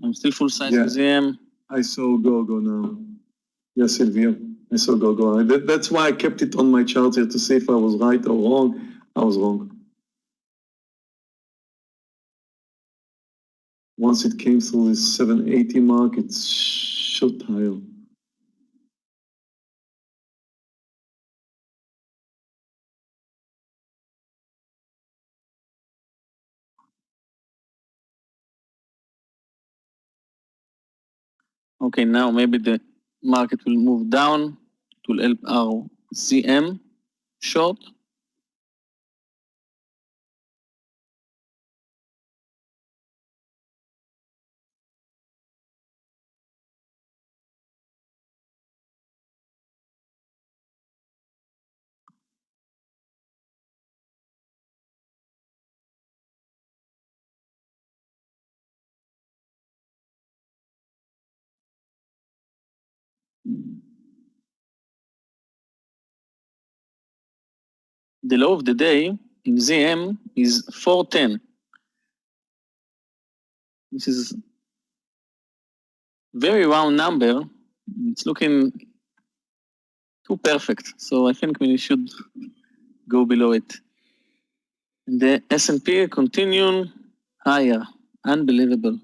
I'm still full size Yeah. museum. I saw go now. Yes, Silvio. I saw go. That's why I kept it on my chart here to see if I was right or wrong. I was wrong. Once it came through this 780 mark, it shot higher. Okay, now maybe the market will move down to help our CM short. The low of the day in ZM is 410. This is very round number. It's looking too perfect. So I think we should go below it. And the S&P continue higher. Unbelievable.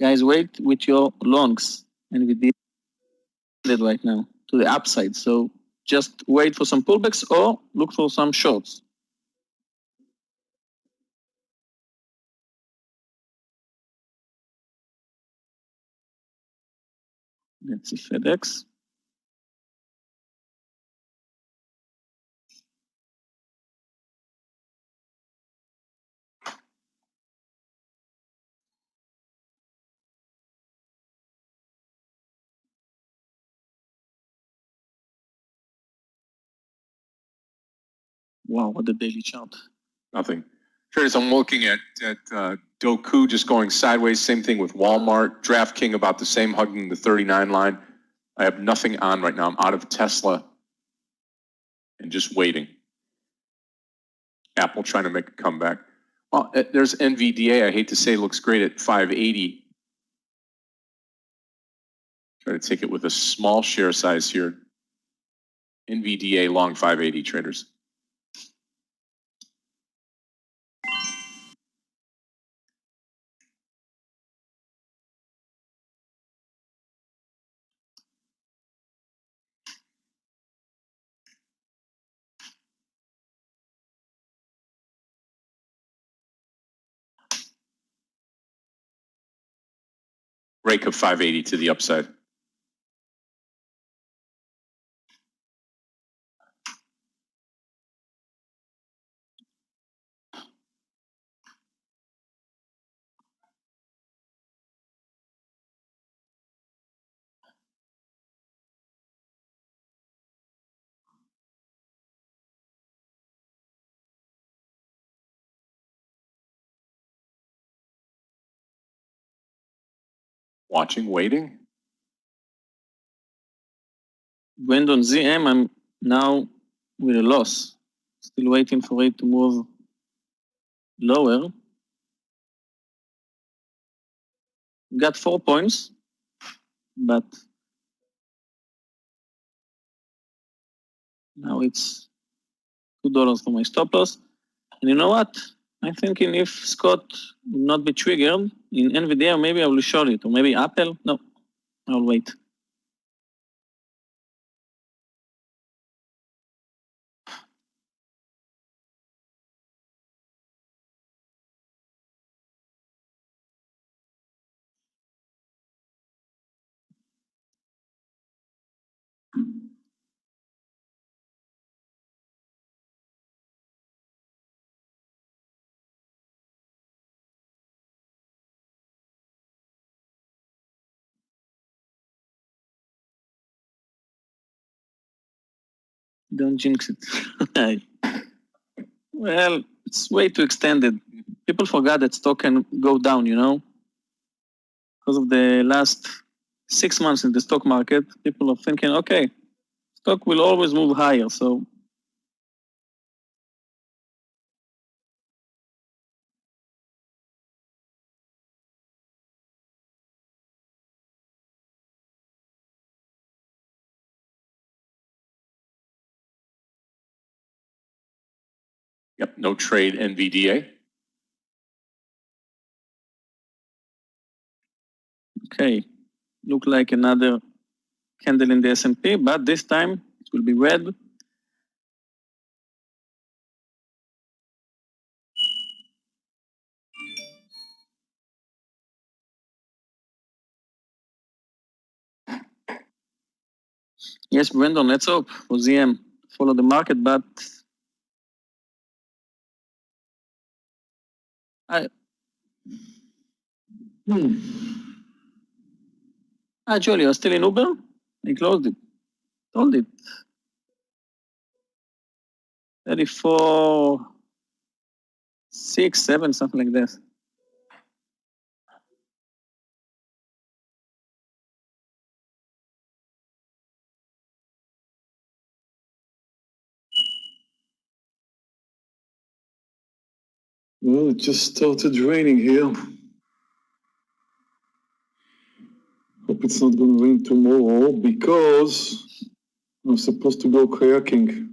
Guys, wait with your longs. And we did it right now to the upside. So just wait for some pullbacks or look for some shorts. Let's see FedEx. Wow, what a daily chart. Nothing. Traders, I'm looking at Doku just going sideways. Same thing with Walmart. DraftKings about the same, hugging the 39 line. I have nothing on right now. I'm out of Tesla and just waiting. Apple trying to make a comeback. Well, there's NVDA. I hate to say, looks great at 580. Try to take it with a small share size here. NVDA long 580 traders. Break of 580 to the upside. Watching, waiting. Went on ZM, I'm now with a loss. Still waiting for it to move lower. Got 4 points, but now it's $2 for my stop loss. And you know what? I'm thinking if Scott will not be triggered in NVIDIA, maybe I will short it, or maybe Apple. No, I'll wait. Don't jinx it. Well, it's way too extended. People forgot that stock can go down, you know? Because of the last 6 months in the stock market, people are thinking, okay, stock will always move higher. So Yep, no trade NVDA. okay, look like another candle in the S&P, but this time it will be red. Yes, Brandon, let's hope for ZM. Follow the market, but Julie, you're still in Uber? I closed it. Told it. 34, 6, 7, something like this. Well, it just started raining here. Hope it's not going to rain tomorrow because I'm supposed to go kayaking.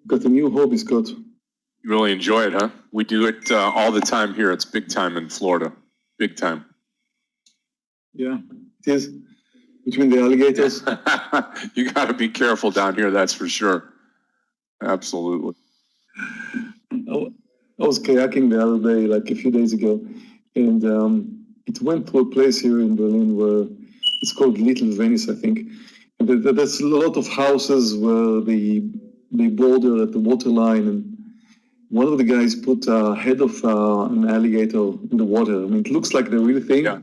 Got a new hobby, Scott. You really enjoy it, huh? We do it all the time here. It's big time in Florida. Big time. Yeah, it is. Between the alligators. You got to be careful down here, that's for sure. Absolutely. I was kayaking the other day, like a few days ago, and it went to a place here in Berlin where it's called Little Venice, I think. And there's a lot of houses where they border at the waterline, and one of the guys put a head of an alligator in the water. I mean, it looks like the real thing. Yeah.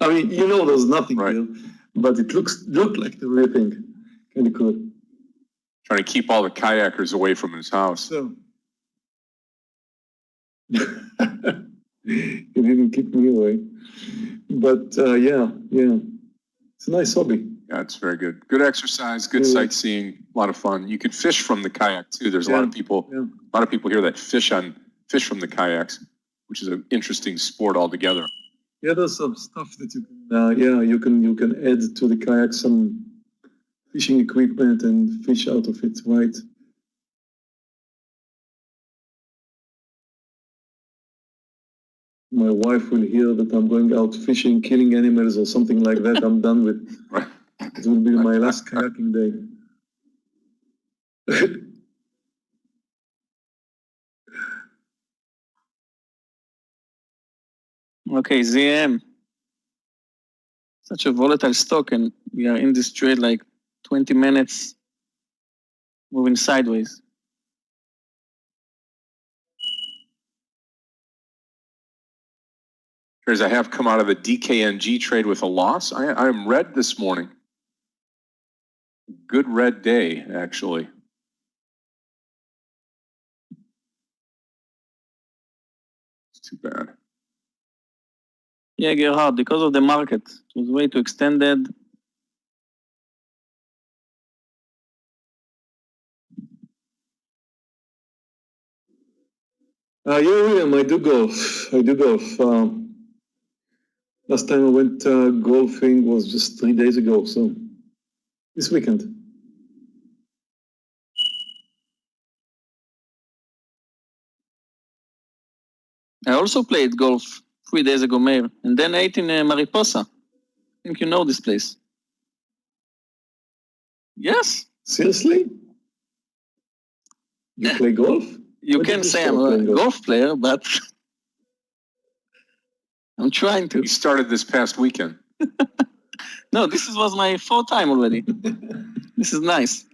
I mean, you know, there's nothing Right. here, but it looked like the real thing. Kind of cool. Trying to keep all the kayakers away from his house. So. It didn't keep me away. But yeah, it's a nice hobby. Yeah, it's very good. Good exercise, good sightseeing, a lot of fun. You could fish from the kayak too. There's a lot of people here that fish from the kayaks, which is an interesting sport altogether. Yeah, there's some stuff that you can add to the kayak, some fishing equipment and fish out of it, right? My wife will hear that I'm going out fishing, killing animals or something like that. I'm done with. Right. It will be my last kayaking day. Okay, ZM. Such a volatile stock, and we are in this trade like 20 minutes moving sideways. As I have come out of the DKNG trade with a loss. I am red this morning. Good red day, actually. It's too bad. Yeah, Gerhard, because of the market, it was way too extended. Yeah, William, I do golf. Last time I went golfing was just 3 days ago, so this weekend. I also played golf 3 days ago, Meir, and then ate in Mariposa. I think you know this place. Yes. Seriously? You play golf? You When can did you say I'm start a playing golf? golf player, but I'm trying to. He started this past weekend. No, this was my 4th time already. This is nice.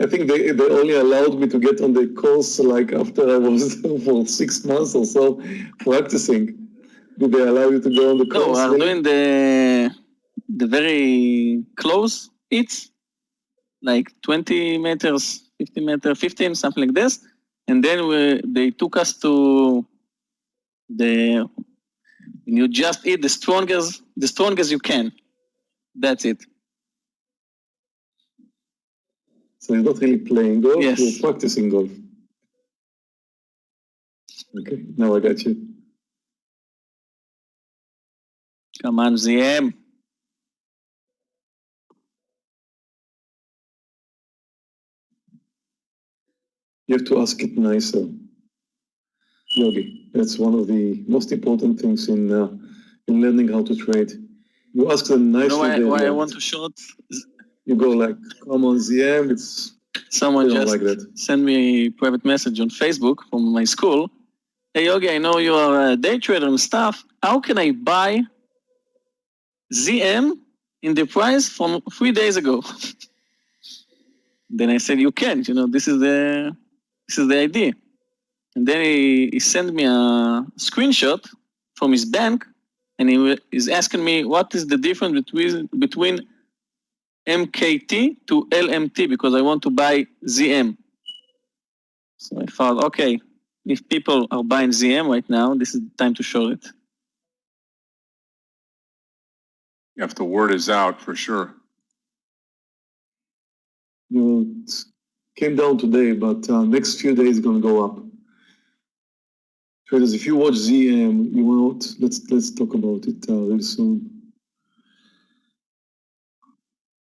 I think they only allowed me to get on the course like after I was for 6 months or so practicing. Did they allow you to go on the No, course? we're doing the very close hits, like 20 meters, 50 meters, 15, something like this. And then they took us to you just hit the strongest you can. That's it. So you're not really playing golf, Yes. you're practicing golf. Okay, now I got you. Come on, ZM. You have to ask it nicer. Yogi, that's one of the most important things in learning how to trade. You ask them You nicely. know why I want to short? You go like, come on, ZM, it's... Someone They don't just like that. sent me a private message on Facebook from my school. Hey, Yogi, I know you are a day trader and stuff. How can I buy ZM in the price from 3 days ago? Then I said, you can't. This is the idea. And then he sent me a screenshot from his bank and is asking me what is the difference between MKT to LMT because I want to buy ZM. So I thought, okay, if people are buying ZM right now, this is the time to short it. If the word is out, for sure. It came down today, but next few days going to go up. Traders, if you watch ZM, you want, let's talk about it really soon.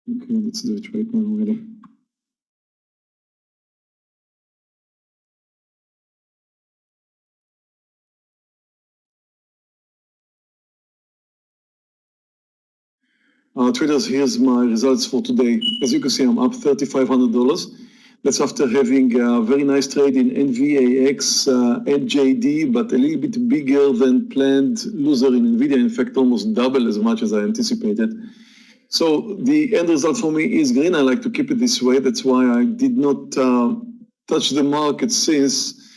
Okay, let's do it right now, really. Traders, here's my results for today. As you can see, I'm up $3,500. That's after having a very nice trade in NVAX and JD, but a little bit bigger than planned loser in NVIDIA. In fact, almost double as much as I anticipated. So the end result for me is green. I like to keep it this way. That's why I did not touch the market since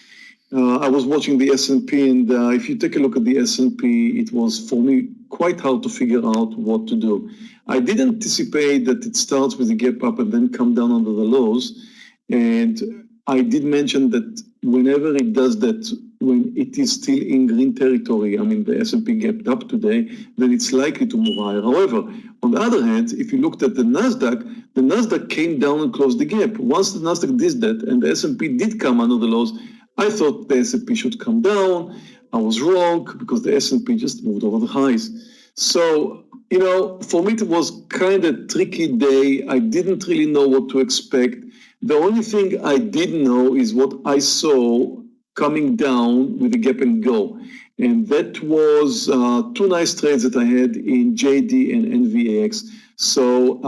I was watching the S&P. And if you take a look at the S&P, it was, for me, quite hard to figure out what to do. I did anticipate that it starts with a gap up and then come down under the lows. And I did mention that whenever it does that, when it is still in green territory, I mean, the S&P gapped up today, then it's likely to move higher. However, on the other hand, if you looked at the NASDAQ came down and closed the gap. Once the NASDAQ did that and the S&P did come under the lows, I thought the S&P should come down. I was wrong because the S&P just moved over the highs. So, you know, for me, it was kind of tricky day. I didn't really know what to expect. The only thing I did know is what I saw coming down with the gap and go. And that was two nice trades that I had in JD and NVAX. So,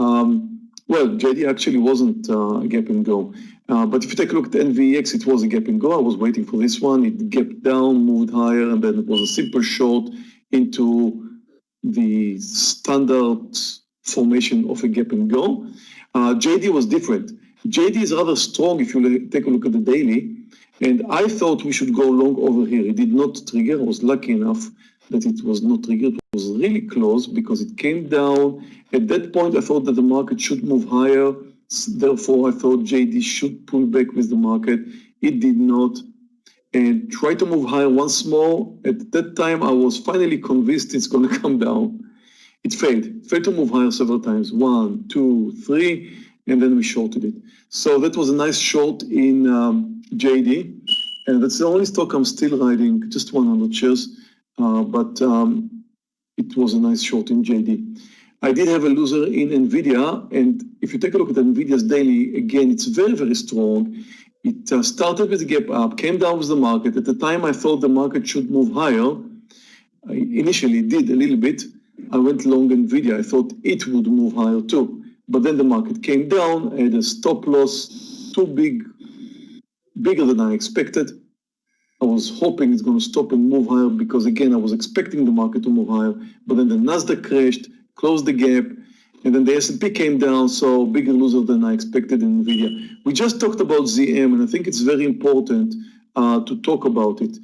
well, JD actually wasn't a gap and go. But if you take a look at NVX, it was a gap and go. I was waiting for this one. It gapped down, moved higher, and then it was a simple short into the standard formation of a gap and go. JD was different. JD is rather strong if you take a look at the daily. And I thought we should go long over here. It did not trigger. I was lucky enough that it was not triggered. It was really close because it came down. At that point, I thought that the market should move higher. Therefore, I thought JD should pull back with the market. It did not. And try to move higher once more. At that time, I was finally convinced it's going to come down. It failed. It failed to move higher several times. 1, 2, 3, and then we shorted it. So that was a nice short in JD. And that's the only stock I'm still riding, just 100 shares. But it was a nice short in JD. I did have a loser in NVIDIA, and if you take a look at NVIDIA's daily, again, it's very, very strong. It started with a gap up, came down with the market. At the time, I thought the market should move higher. I initially did a little bit. I went long NVIDIA. I thought it would move higher too. But then the market came down, I had a stop loss, too big, bigger than I expected. I was hoping it's going to stop and move higher because, again, I was expecting the market to move higher. But then the NASDAQ crashed, closed the gap, and then the S&P came down, so bigger loser than I expected in NVIDIA. We just talked about ZM, and I think it's very important to talk about it.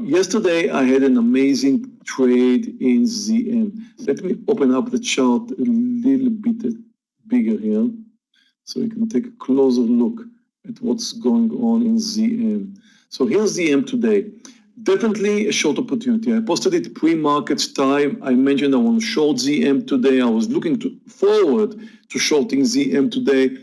Yesterday, I had an amazing trade in ZM. Let me open up the chart a little bit bigger here, so you can take a closer look at what's going on in ZM. So here's ZM today. Definitely a short opportunity. I posted it pre-market time. I mentioned I want to short ZM today. I was looking forward to shorting ZM today.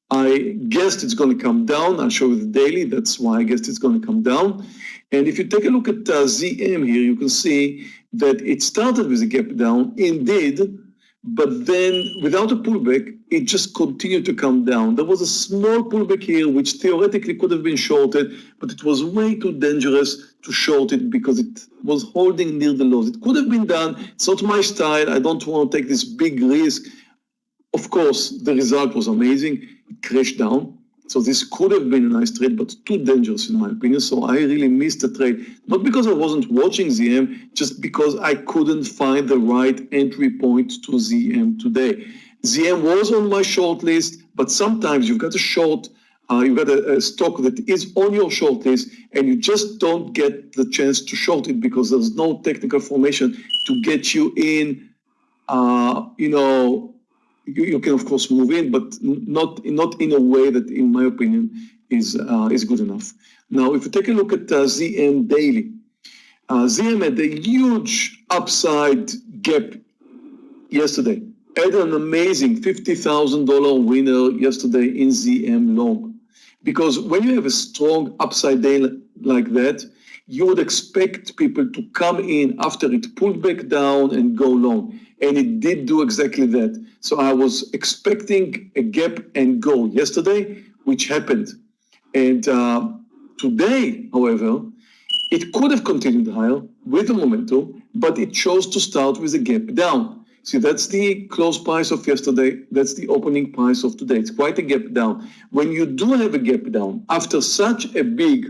I guessed it's going to come down. I'll show you the daily. That's why I guessed it's going to come down. And if you take a look at ZM here, you can see that it started with a gap down, indeed, but then without a pullback, it just continued to come down. There was a small pullback here, which theoretically could have been shorted, but it was way too dangerous to short it because it was holding near the lows. It could have been done. It's not my style. I don't want to take this big risk. Of course, the result was amazing. It crashed down. So this could have been a nice trade, but too dangerous in my opinion. So I really missed the trade, not because I wasn't watching ZM, just because I couldn't find the right entry point to ZM today. ZM was on my short list, but sometimes you've got to short You got a stock that is on your short list, and you just don't get the chance to short it because there's no technical formation to get you in. You can of course move in, but not in a way that, in my opinion, is good enough. Now, if you take a look at ZM daily, ZM had a huge upside gap yesterday. Had an amazing $50,000 winner yesterday in ZM long. Because when you have a strong upside day like that, you would expect people to come in after it pulled back down and go long. And it did do exactly that. So I was expecting a gap and go yesterday, which happened. And today, however, it could have continued higher with the momentum, but it chose to start with a gap down. See, that's the close price of yesterday. That's the opening price of today. It's quite a gap down. When you do have a gap down, after such a big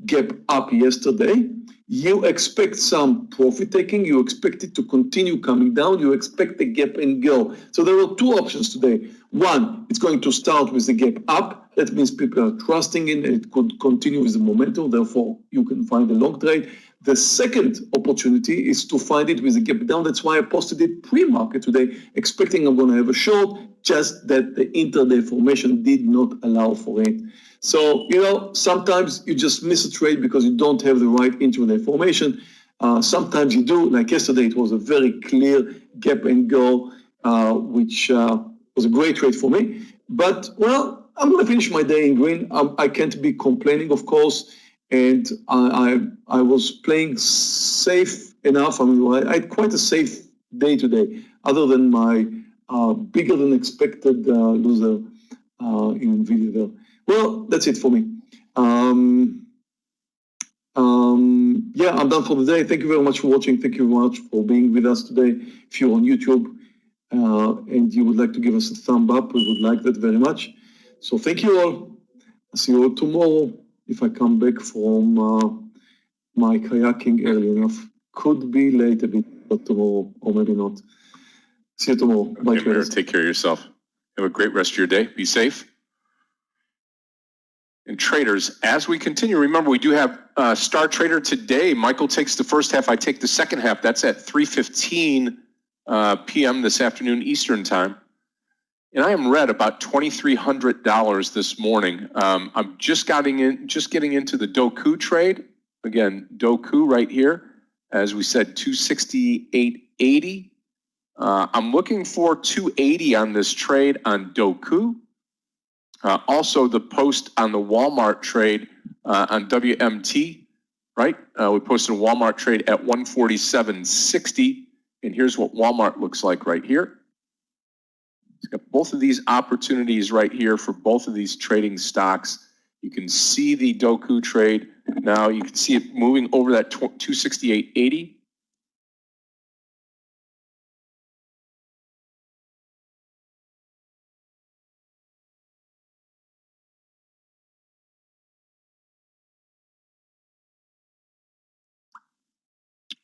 gap up yesterday, you expect some profit taking. You expect it to continue coming down. You expect a gap and go. So there are two options today. One, it's going to start with the gap up. That means people are trusting in it. It could continue with the momentum. Therefore, you can find a long trade. The second opportunity is to find it with a gap down. That's why I posted it pre-market today, expecting I'm going to have a short, just that the intraday formation did not allow for it. So, sometimes you just miss a trade because you don't have the right intraday formation. Sometimes you do. Like yesterday, it was a very clear gap and go, which was a great trade for me. But, well, I'm going to finish my day in green. I can't be complaining, of course. And I was playing safe enough. I mean, I had quite a safe day today, other than my bigger than expected loser in NVIDIA there. Well, that's it for me. Yeah, I'm done for the day. Thank you very much for watching. Thank you very much for being with us today. If you're on YouTube and you would like to give us a thumb up, we would like that very much. So thank you all. I'll see you all tomorrow if I come back from my kayaking early enough. Could be late a bit, but tomorrow, or maybe not. See you tomorrow. Bye, Okay, Meir, take care of yourself. Have a great rest of your day. Be safe. And traders, as we continue, remember we do have Star Trader today. Michael takes the first half. I take the second half. That's at 3:15 p.m. this afternoon Eastern time. And I am red about $2,300 this morning. I'm just getting into the Doku trade. Again, Doku right here, as we said, 268.80. I'm looking for 280 on this trade on Doku. Also, the post on the Walmart trade on WMT, right? We posted a Walmart trade at 147.60, and here's what Walmart looks like right here. It's got both of these opportunities right here for both of these trading stocks. You can see the Doku trade. Now you can see it moving over that 268.80.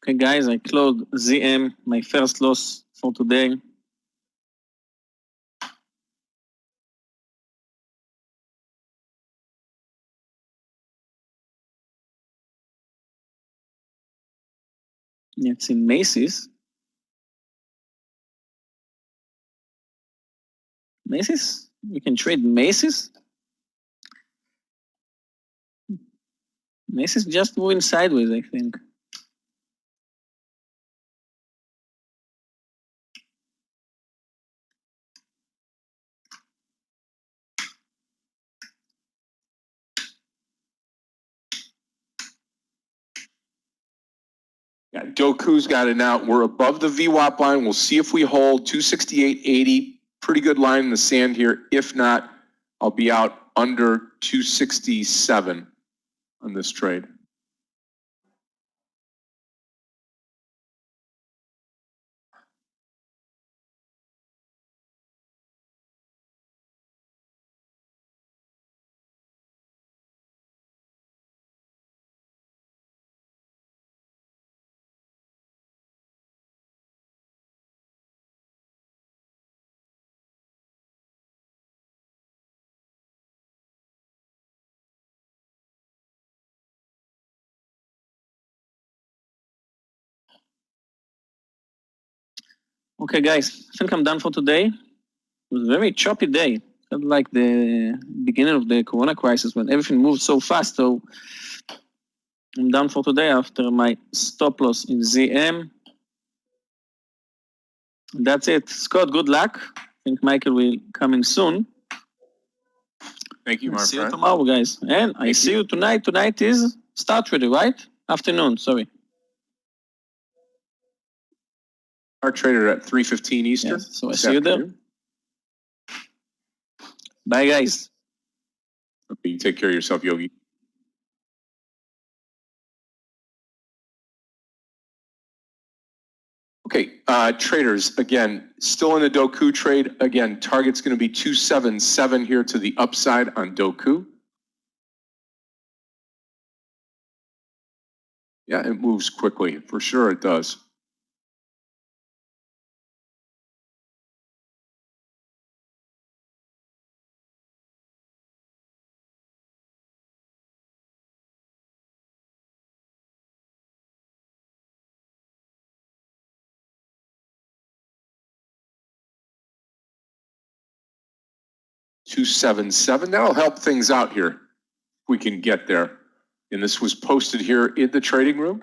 Okay, guys, I closed ZM, my first loss for today. It's in Macy's. Macy's? We can trade Macy's? Macy's just moving sideways, I think. Yeah, Doku's got it now. We're above the VWAP line. We'll see if we hold 268.80. Pretty good line in the sand here. If not, I'll be out under 267 on this trade. Okay, guys, I think I'm done for today. It was a very choppy day. Felt like the beginning of the Corona crisis when everything moved so fast. So I'm done for today after my stop loss in ZM. That's it. Scott, good luck. I think Michael will come in soon. Thank you, my See you friend. tomorrow, guys. And I see you tonight. Tonight is start ready, right? Afternoon, sorry. Our trader at 3:15 Eastern. Yes, so I this see you there. afternoon. Bye, guys. Okay, you take care of yourself, Yogi. Okay, traders, again, still in the Doku trade. Again, target's going to be 277 here to the upside on Doku. Yeah, it moves quickly. For sure it does. $277. That'll help things out here. If we can get there. And this was posted here in the trading room.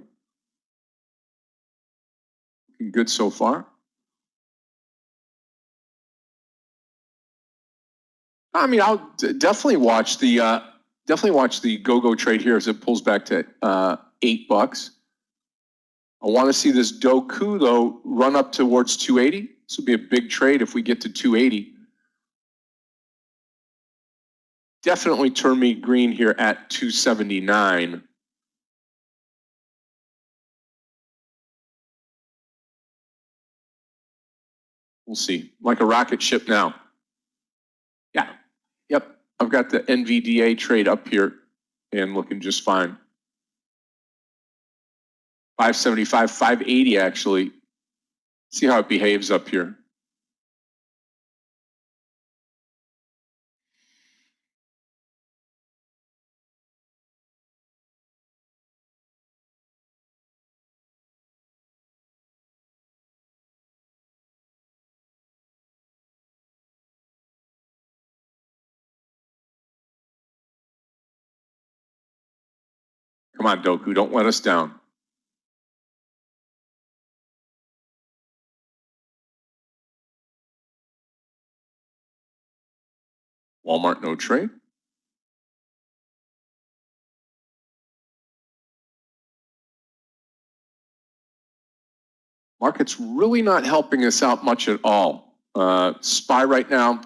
Good so far. I mean, I'll definitely watch the go-go trade here as it pulls back to $8. I want to see this Doku though run up towards 280. This would be a big trade if we get to 280. Definitely turn me green here at 279. We'll see. Like a rocket ship now. Yeah. Yep. I've got the NVDA trade up here and looking just fine. 575, 580 actually. See how it behaves up here. Come on, Doku, don't let us down. Walmart, no trade. Market's really not helping us out much at all. SPY right now,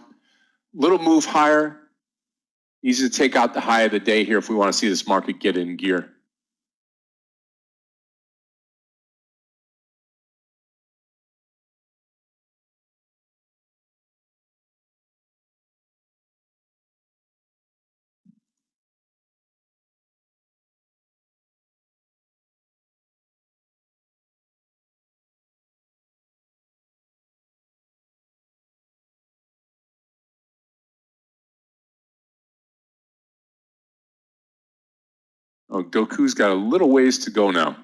little move higher. Easy to take out the high of the day here if we want to see this market get in gear. Oh, Doku's got a little ways to go now.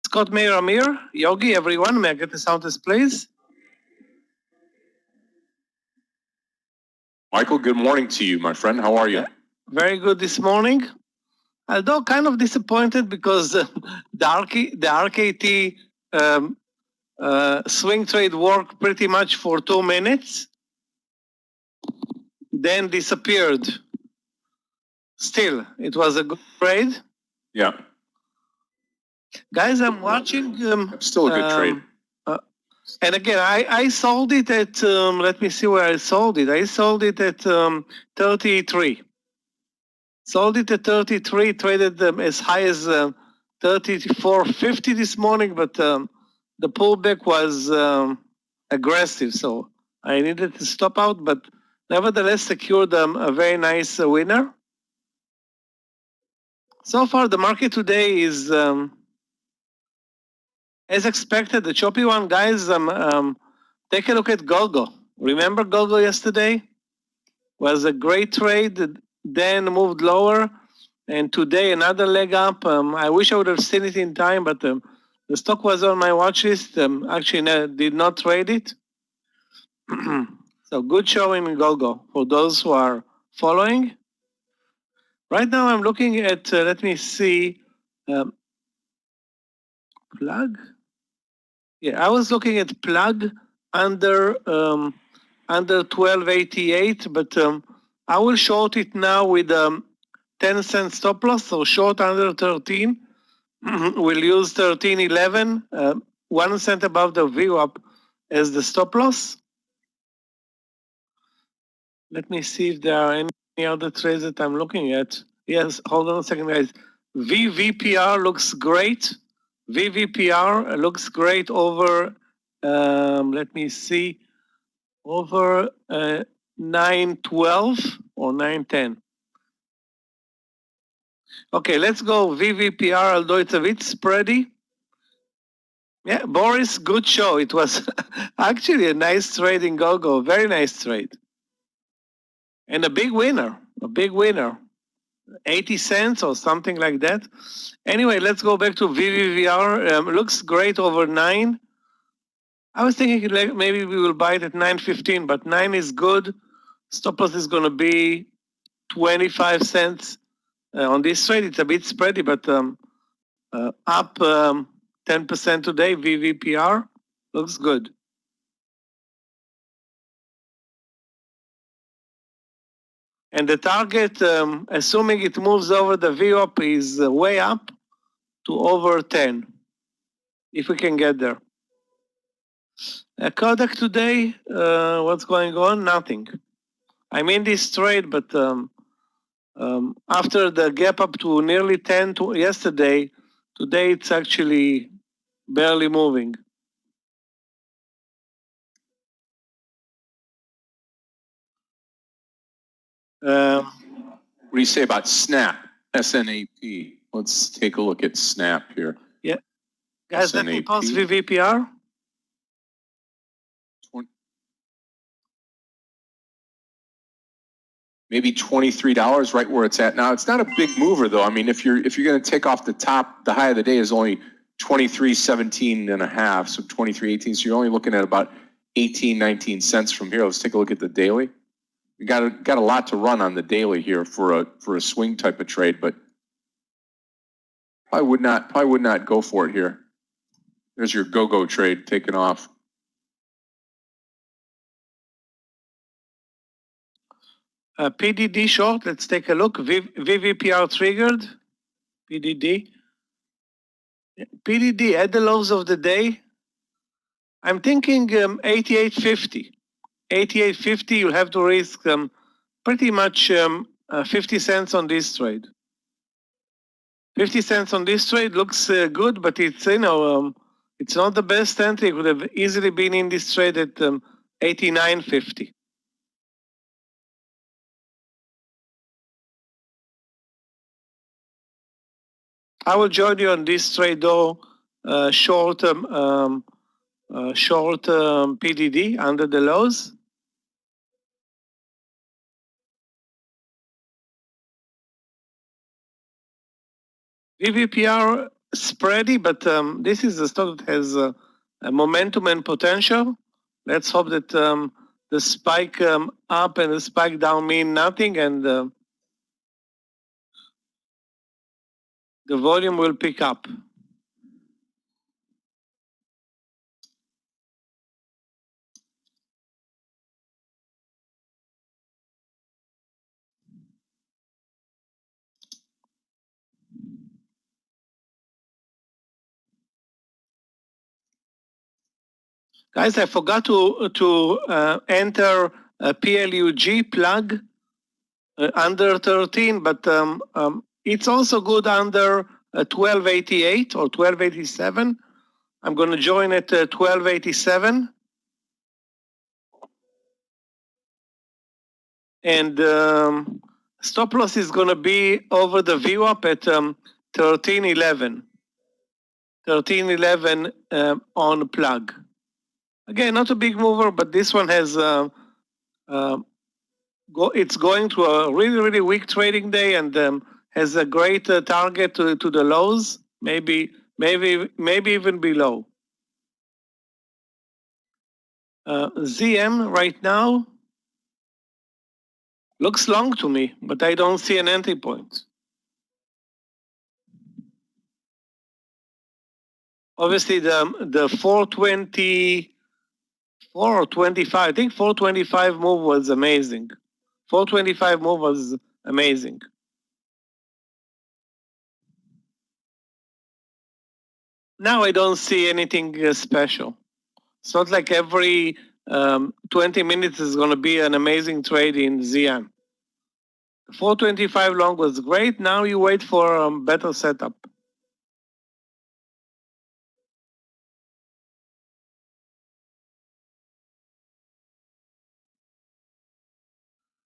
Scott, Meir, Amir, Yogi, everyone, may I get the sound test, please? Michael, good morning to you, my friend. How are you? Very good this morning. Although kind of disappointed because the RKT swing trade worked pretty much for 2 minutes, then disappeared. Still, it was a good trade. Yeah, Guys, I'm watching. still a good trade. And again, I sold it at, let me see where I sold it. I sold it at 33. Sold it at 33, traded as high as 34.50 this morning, but the pullback was aggressive, so I needed to stop out, but nevertheless secured a very nice winner. So far, the market today is, as expected, the choppy one. Guys, take a look at Gogo. Remember Gogo yesterday? Was a great trade, then moved lower, and today another leg up. I wish I would have seen it in time, but the stock was on my watch list. Actually, did not trade it. So good showing in Gogo for those who are following. Right now, I'm looking at, let me see, plug. Yeah, I was looking at plug under 1288, but I will short it now with 10-cent stop loss, so short under 13. We'll use 13.11, 1 cent above the VWAP as the stop loss. Let me see if there are any other trades that I'm looking at. Yes, hold on a second, guys. VVPR looks great. VVPR looks great over, let me see, over 912 or 910. Okay, let's go VVPR, although it's a bit spready. Yeah, Boris, good show. It was actually a nice trade in Gogo, very nice trade. And a big winner, 80 cents or something like that. Anyway, let's go back to VVVR. Looks great over 9. I was thinking like maybe we will buy it at 9.15, but 9 is good. Stop loss is going to be 25 cents. On this trade, it's a bit spready, but up 10% today, VVPR. Looks good. And the target, assuming it moves over the VWAP, is way up to over 10, if we can get there. Kodak today, what's going on? Nothing. I'm in this trade, but after the gap up to nearly 10 yesterday, today it's actually barely moving. What do you say about Snap? SNAP. Let's take a look at Snap here. Yeah. Guys, let me SNAP. pause VVPR. Maybe $23, right where it's at now. It's not a big mover though. I mean, if you're going to take off the top, the high of the day is only 23.17 and a half, so 23.18. So you're only looking at about 18, 19 cents from here. Let's take a look at the daily. We got a lot to run on the daily here for a swing type of trade, but probably would not go for it here. There's your go-go trade taking off. PDD short, let's take a look. VVPR triggered. PDD. PDD at the lows of the day. I'm thinking 88.50. 88.50, you'll have to risk pretty much 50 cents on this trade. 50 cents on this trade looks good, but it's, it's not the best entry. It would have easily been in this trade at 89.50. I will join you on this trade though, short PDD under the lows. VVPR spready, but this is a stock that has a momentum and potential. Let's hope that the spike up and the spike down mean nothing, and the volume will pick up. Guys, I forgot to enter a PLUG plug under 13, but it's also good under 1288 or 1287. I'm going to join at 1287. And stop loss is going to be over the VWAP at 1311. 1311 on plug. Again, not a big mover, but this one has it's going through a really, really weak trading day and has a great target to the lows, maybe even below. ZM right now looks long to me, but I don't see an entry point. Obviously, the 424 or 25, I think 425 move was amazing. 425 move was amazing. Now I don't see anything special. It's not like every 20 minutes is going to be an amazing trade in ZM. 425 long was great. Now you wait for a better setup.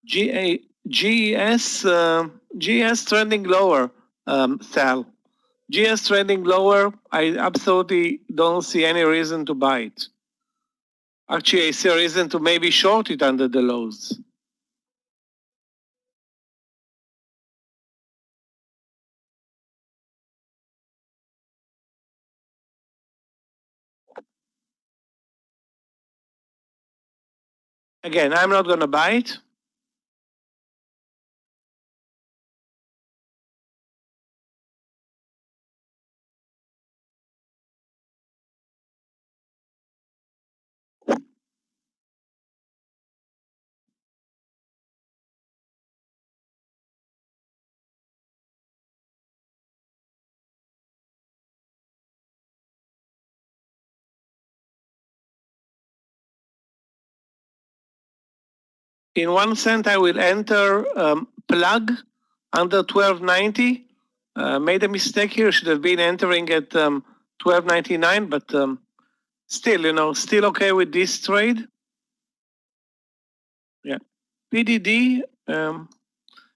GES trending lower, Sal. GS trending lower. I absolutely don't see any reason to buy it. Actually, I see a reason to maybe short it under the lows. Again, I'm not going to buy it. In 1 cent, I will enter plug under 1290. Made a mistake here. Should have been entering at 1299, but still, still okay with this trade. Yeah, PDD. No,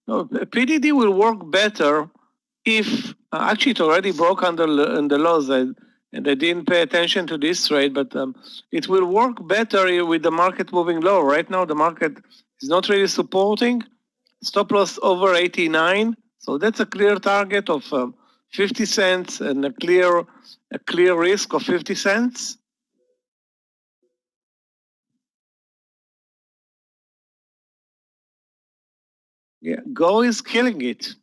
PDD will work better if actually it already broke under the lows. And I didn't pay attention to this trade, but it will work better with the market moving low. Right now, the market is not really supporting. Stop loss over 89. So that's a clear target of 50 cents and a clear risk of 50 cents. Yeah, Go is killing it.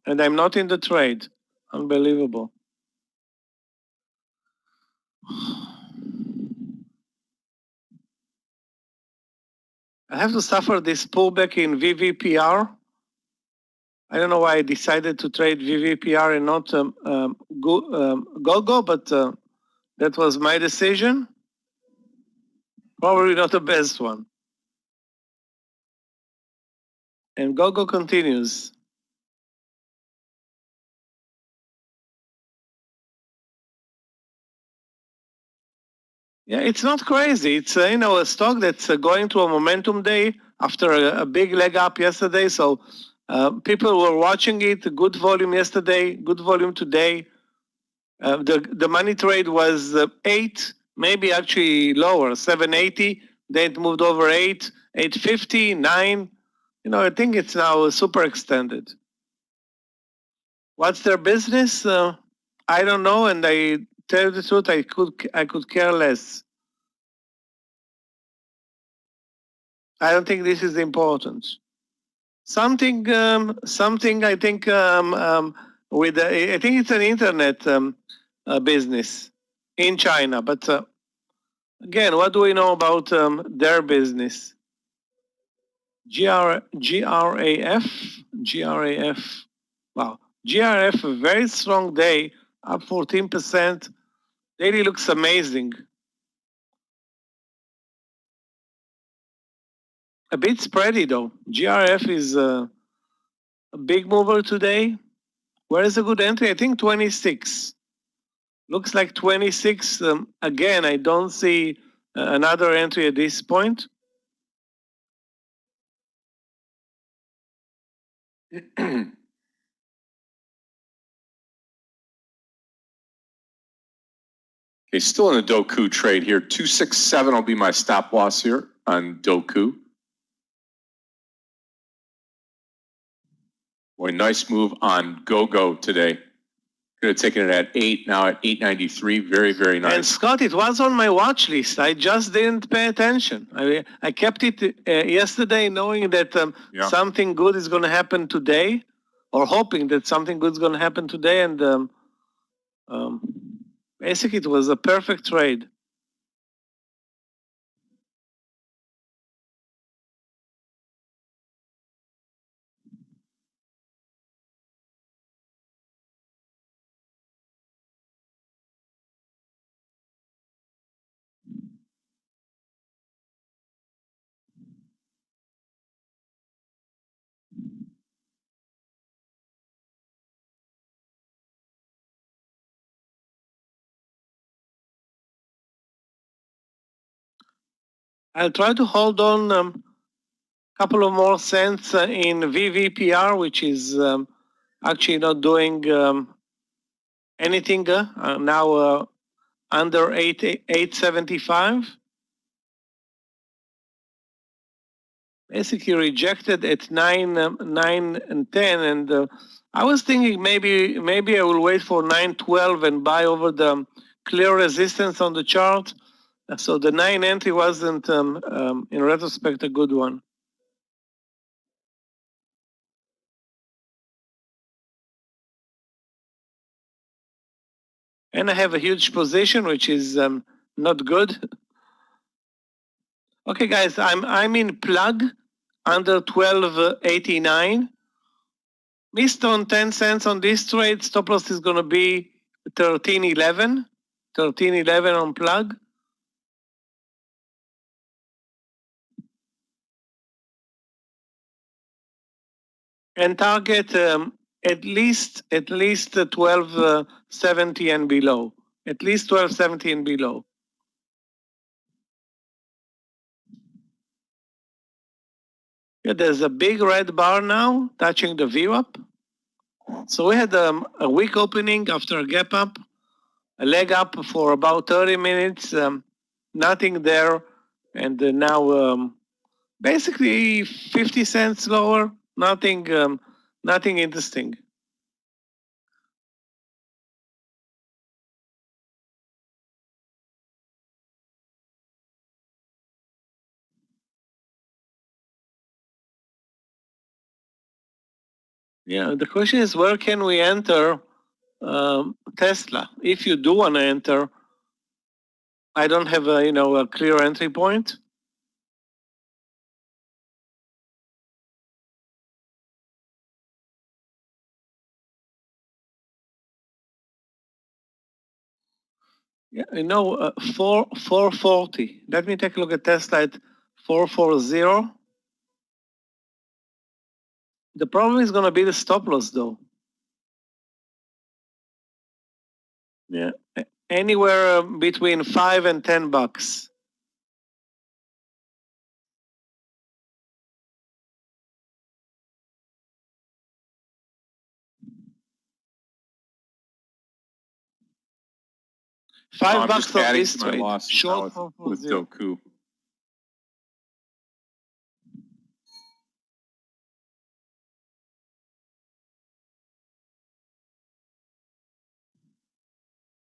And I'm not in the trade. Unbelievable. I have to suffer this pullback in VVPR. I don't know why I decided to trade VVPR and not GoGo, but that was my decision. Probably not the best one. And GoGo continues. Yeah, it's not crazy. It's a stock that's going through a momentum day after a big leg up yesterday. So people were watching it. Good volume yesterday, good volume today. The money trade was 8, maybe actually lower, 780. Then it moved over 8, 850, 9. I think it's now super extended. What's their business? I don't know, and I tell you the truth, I could care less. I don't think this is important. Something I think with I think it's an internet business in China. But again, what do we know about their business? GRAF. Wow, GRF, a very strong day, up 14%. Daily looks amazing. a bit spready though. GRF is a big mover today. Where is a good entry? I think 26. Looks like 26. Again, I don't see another entry at this point. Okay, still in the Doku trade here. 267 will be my stop loss here on Doku. Boy, nice move on GoGo today. Could have taken it at 8, now at 893. Very, very nice. And Scott, it was on my watch list. I just didn't pay attention. I kept it yesterday knowing that something good is going to happen today, or hoping that something good is going to happen today. And basically, it was a perfect trade. I'll try to hold on a couple of more cents in VVPR, which is actually not doing anything now under 875. Basically rejected at 9 and 10, and I was thinking maybe I will wait for 912 and buy over the clear resistance on the chart. So the 9 entry wasn't, in retrospect, a good one. And I have a huge position, which is not good. Okay, guys, I'm in plug under 1289. Missed on 10 cents on this trade. Stop loss is going to be 1311. 1311 on plug. And target at least 1270 and below. At least 1270 and below. Yeah, there's a big red bar now touching the VWAP. So we had a weak opening after a gap up, a leg up for about 30 minutes, nothing there, and now basically 50 cents lower, nothing interesting. Yeah, the question is where can we enter Tesla? If you do want to enter, I don't have a clear entry point. Yeah, 440. Let me take a look at Tesla at 440. The problem is going to be the stop loss, though. Yeah, anywhere between $5 and $10. $5 on this trade. Short with Doku.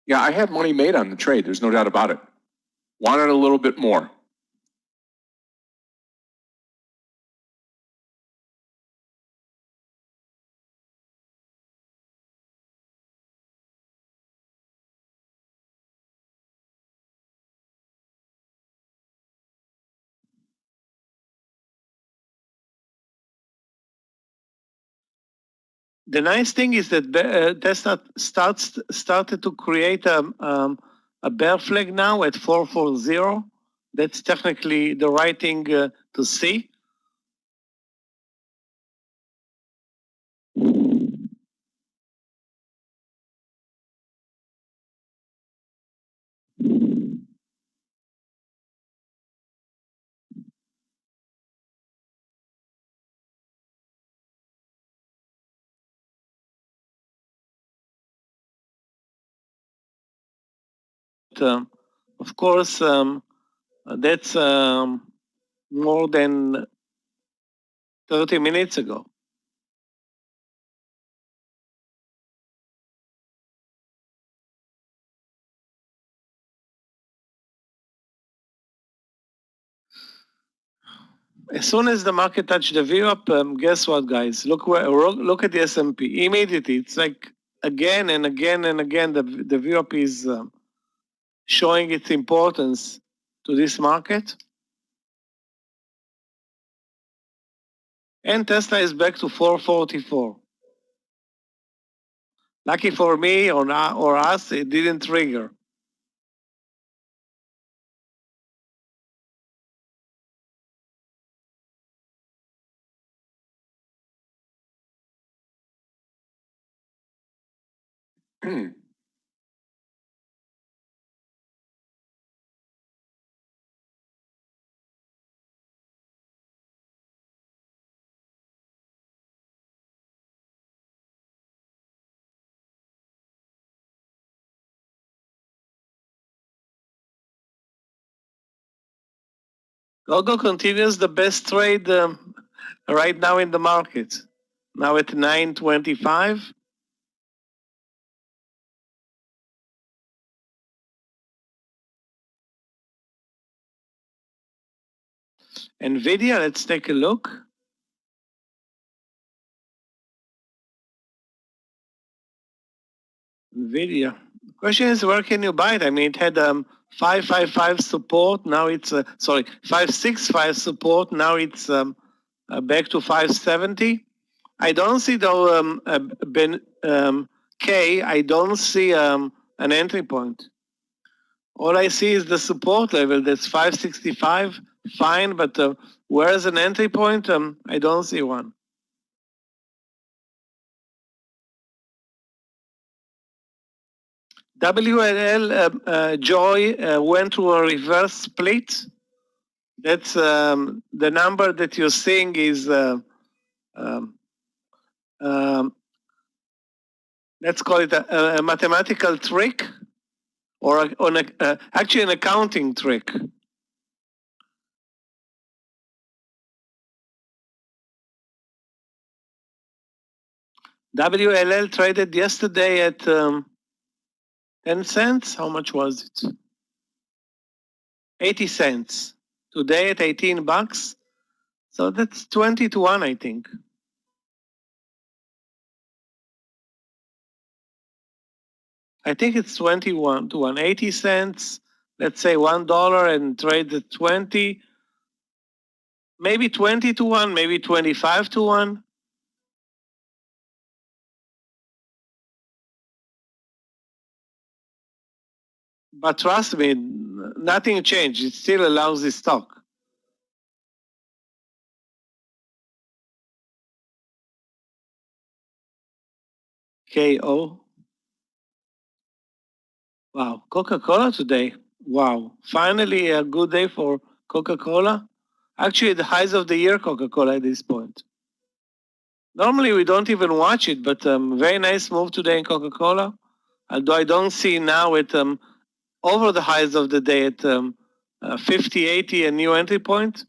Yeah, I had money made on the trade. There's no doubt about it. Wanted a little bit more. The nice thing is that Tesla started to create a bear flag now at 440. That's technically the right thing to see. Of course, that's more than 30 minutes ago. As soon as the market touched the VWAP, guess what, guys? Look at the S&P immediately. It's like again and again and again the VWAP is showing its importance to this market. And Tesla is back to 444. Lucky for me or us, it didn't trigger. Gogo continues the best trade right now in the market. Now at 925. NVIDIA, let's take a look. NVIDIA. The question is, where can you buy it? I mean, it had 555 support. Now it's, 565 support. Now it's back to 570. I don't see though, I don't see an entry point. All I see is the support level. That's 565. Fine, but where's an entry point? I don't see one. WLL Joy went to a reverse split. That's the number that you're seeing is let's call it a mathematical trick, or actually an accounting trick. WLL traded yesterday at 10 cents. How much was it? 80 cents. Today at 18 bucks. So that's 20 to 1, I think. I think it's 21 to 1. 80 cents, let's say $1 and trade at 20. Maybe 20 to 1, maybe 25 to 1. But trust me, nothing changed. It still allows this stock. KO. Wow, Coca-Cola today. Wow, finally a good day for Coca-Cola. Actually, the highs of the year, Coca-Cola at this point. Normally, we don't even watch it, but very nice move today in Coca-Cola. Although I don't see now it over the highs of the day at 50, 80, a new entry point.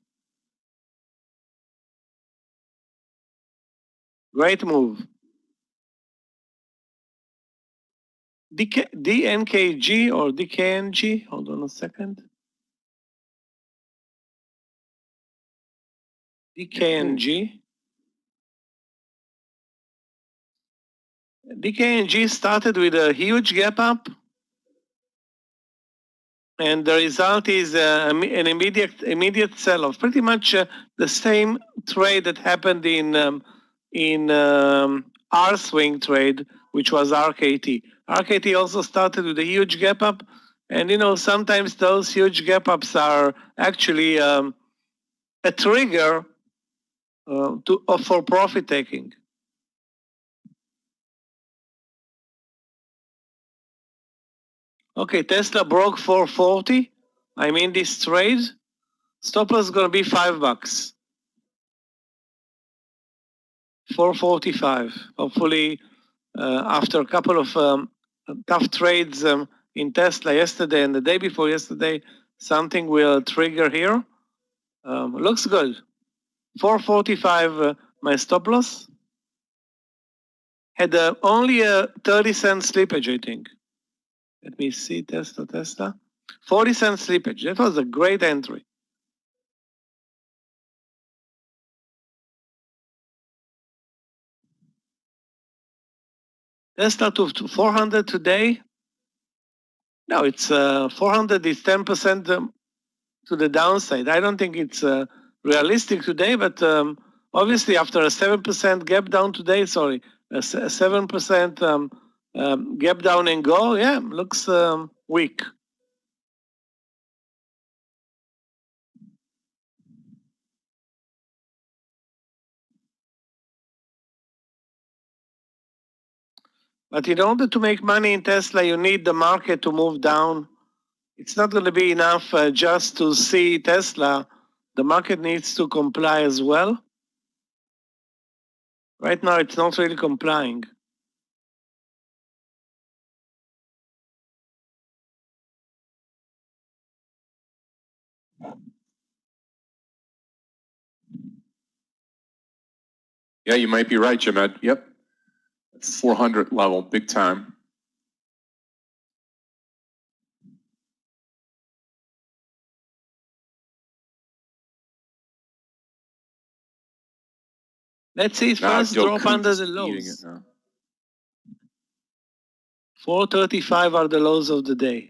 Great move. DNKG or DKNG, hold on a second. DKNG. DKNG started with a huge gap up, and the result is an immediate sell-off. Pretty much the same trade that happened in our swing trade, which was RKT. RKT also started with a huge gap up, and sometimes those huge gap ups are actually a trigger for profit taking. Okay, Tesla broke 440. I'm in this trade. Stop loss is going to be $5. 445. Hopefully, after a couple of tough trades in Tesla yesterday and the day before yesterday, something will trigger here. Looks good. 445, my stop loss. Had only a 30-cent slippage, I think. Let me see, Tesla. 40-cent slippage. That was a great entry. Tesla to 400 today. No, it's 400 is 10% to the downside. I don't think it's realistic today, but obviously after a 7% gap down today, sorry, a 7% gap down and go, yeah, looks weak. But in order to make money in Tesla, you need the market to move down. It's not going to be enough just to see Tesla. The market needs to comply as well. Right now, it's not really complying. Yeah, you might be right, Jamed. Yep. 400 level, big time. Let's see it first drop under the lows. 435 are the lows of the day.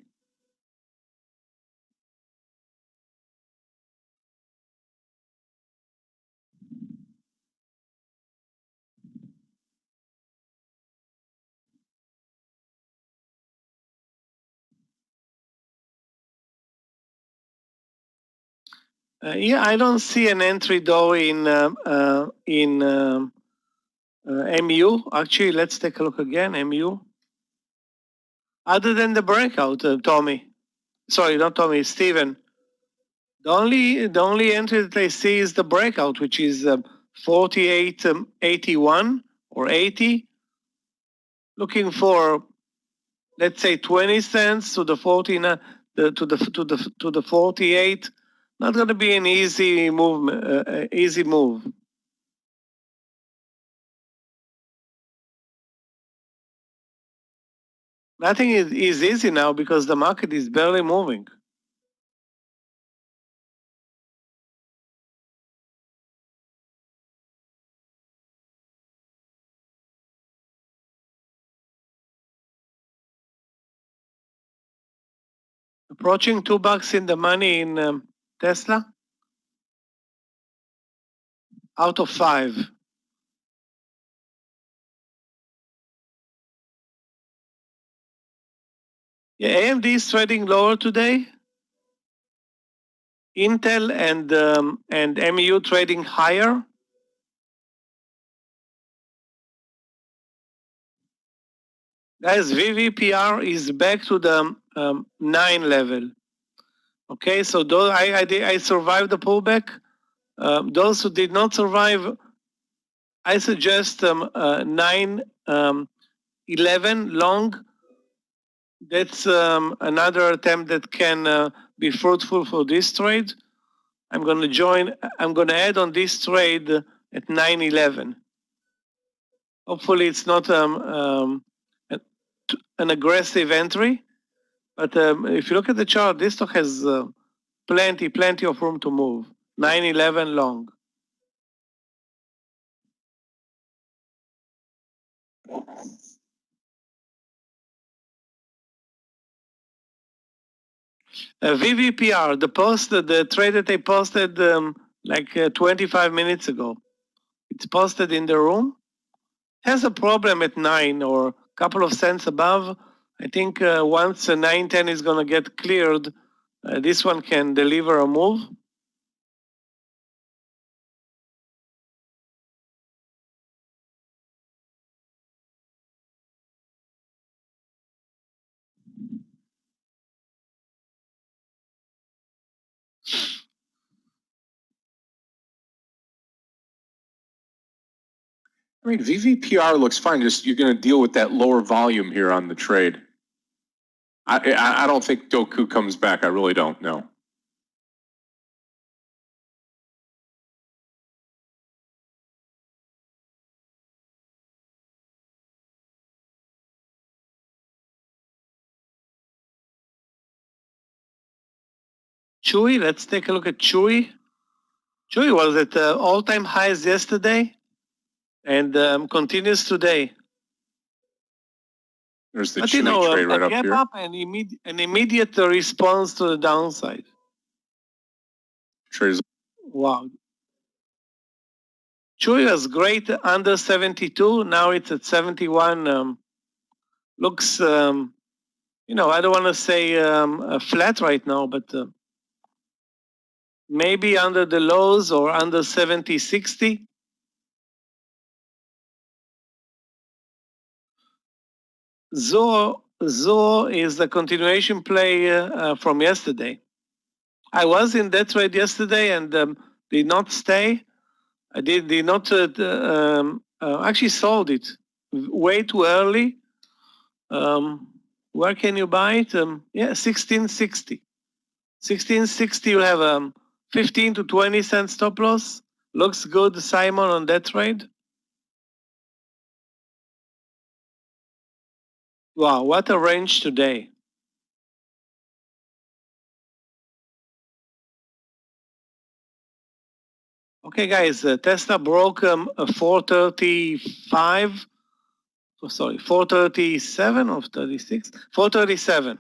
Yeah, I don't see an entry though in MU. Actually, let's take a look again. MU. Other than the breakout, Tommy. Sorry, not Tommy. Steven. The only entry that I see is the breakout, which is 48.81 or 80. Looking for, let's say, 20 cents to the 49, to the 48. Not going to be an easy movement. Easy move. Nothing is easy now because the market is barely moving. Approaching $2 in the money in Tesla. Out of 5. Yeah, AMD is trading lower today. Intel and MU trading higher. Guys, VVPR is back to the 9 level. Okay, so those, I survived the pullback. Those who did not survive, I suggest 9, 11 long. That's another attempt that can be fruitful for this trade. I'm going to add on this trade at 9.11. Hopefully it's not an aggressive entry, but if you look at the chart, this stock has plenty of room to move. 9.11 long. VVPR, the trade that I posted like 25 minutes ago. It's posted in the room. Has a problem at 9 or a couple of cents above. I think once 9.10 is going to get cleared, this one can deliver a move. I mean, VVPR looks fine. Just you're going to deal with that lower volume here on the trade. I don't think Doku comes back. I really don't know. Chewy, let's take a look at Chewy. Chewy was at all-time highs yesterday and continues today. There's the But Chewy trade right a up gap here. up and an immediate response to the downside. Trade is Wow. Chewy was great under 72. Now it's at 71. Looks, I don't want to say flat right now, but maybe under the lows or under 70, 60. Zoho is a continuation play from yesterday. I was in that trade yesterday and did not stay. I did not actually sold it way too early. Where can you buy it? 1660. 1660, you have 15 to 20 cent stop loss. Looks good, Simon, on that trade. Wow, what a range today. Okay, guys, Tesla broke 435. Sorry, 437 or 36? 437.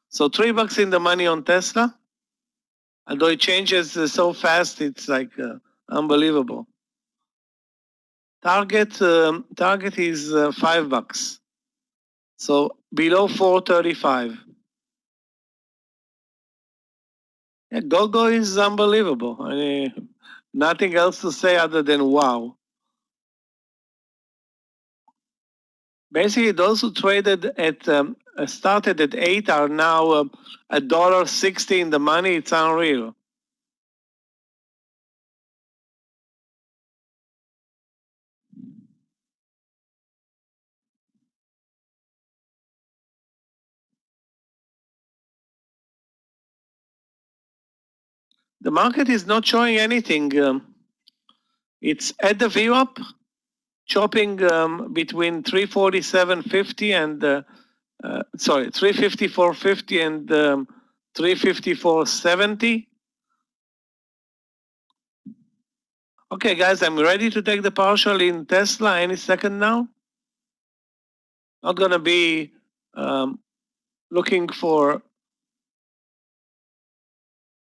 So $3 in the money on Tesla. Although it changes so fast, it's like unbelievable. Target is $5. So below 435. Yeah, Gogo is unbelievable. I mean, nothing else to say other than wow. Basically, those who traded at started at 8 are now $1.60 in the money. It's unreal. The market is not showing anything. It's at the VWAP, chopping between 347.50 and 354.50 and 354.70. Okay, guys, I'm ready to take the partial in Tesla any second now. Not gonna be looking for.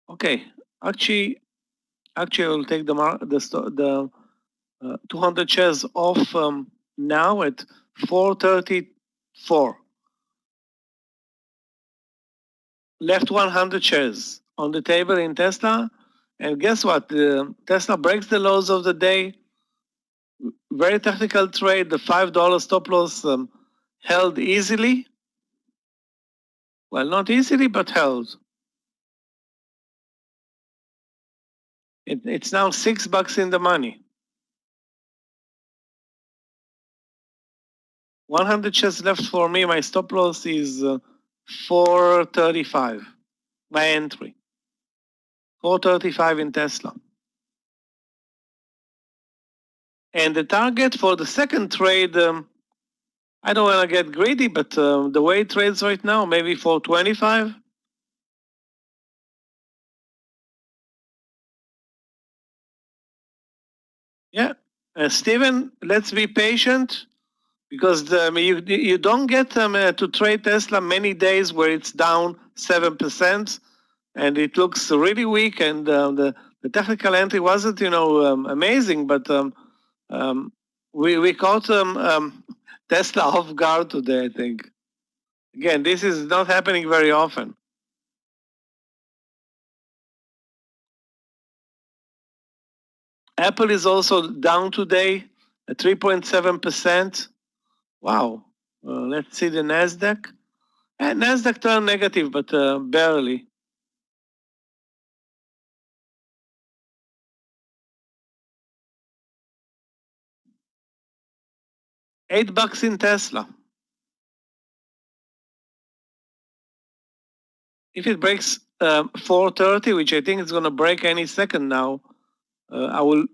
Okay, actually, I will take the 200 shares off now at 434. Left 100 shares on the table in Tesla, and guess what? Tesla breaks the lows of the day. Very technical trade. The $5 stop loss held easily. Well, not easily, but held. It's now $6 in the money. 100 shares left for me. My stop loss is 435. My entry. 435 in Tesla. And the target for the second trade, I don't want to get greedy, but the way it trades right now, maybe 425. Yeah, Steven, let's be patient because you don't get to trade Tesla many days where it's down 7% and it looks really weak, and the technical entry wasn't amazing, but we caught Tesla off guard today, I think. Again, this is not happening very often. Apple is also down today at 3.7%. Wow. Let's see the NASDAQ. And NASDAQ turned negative, but barely. $8 in Tesla. If it breaks 430, which I think is going to break any second now, I will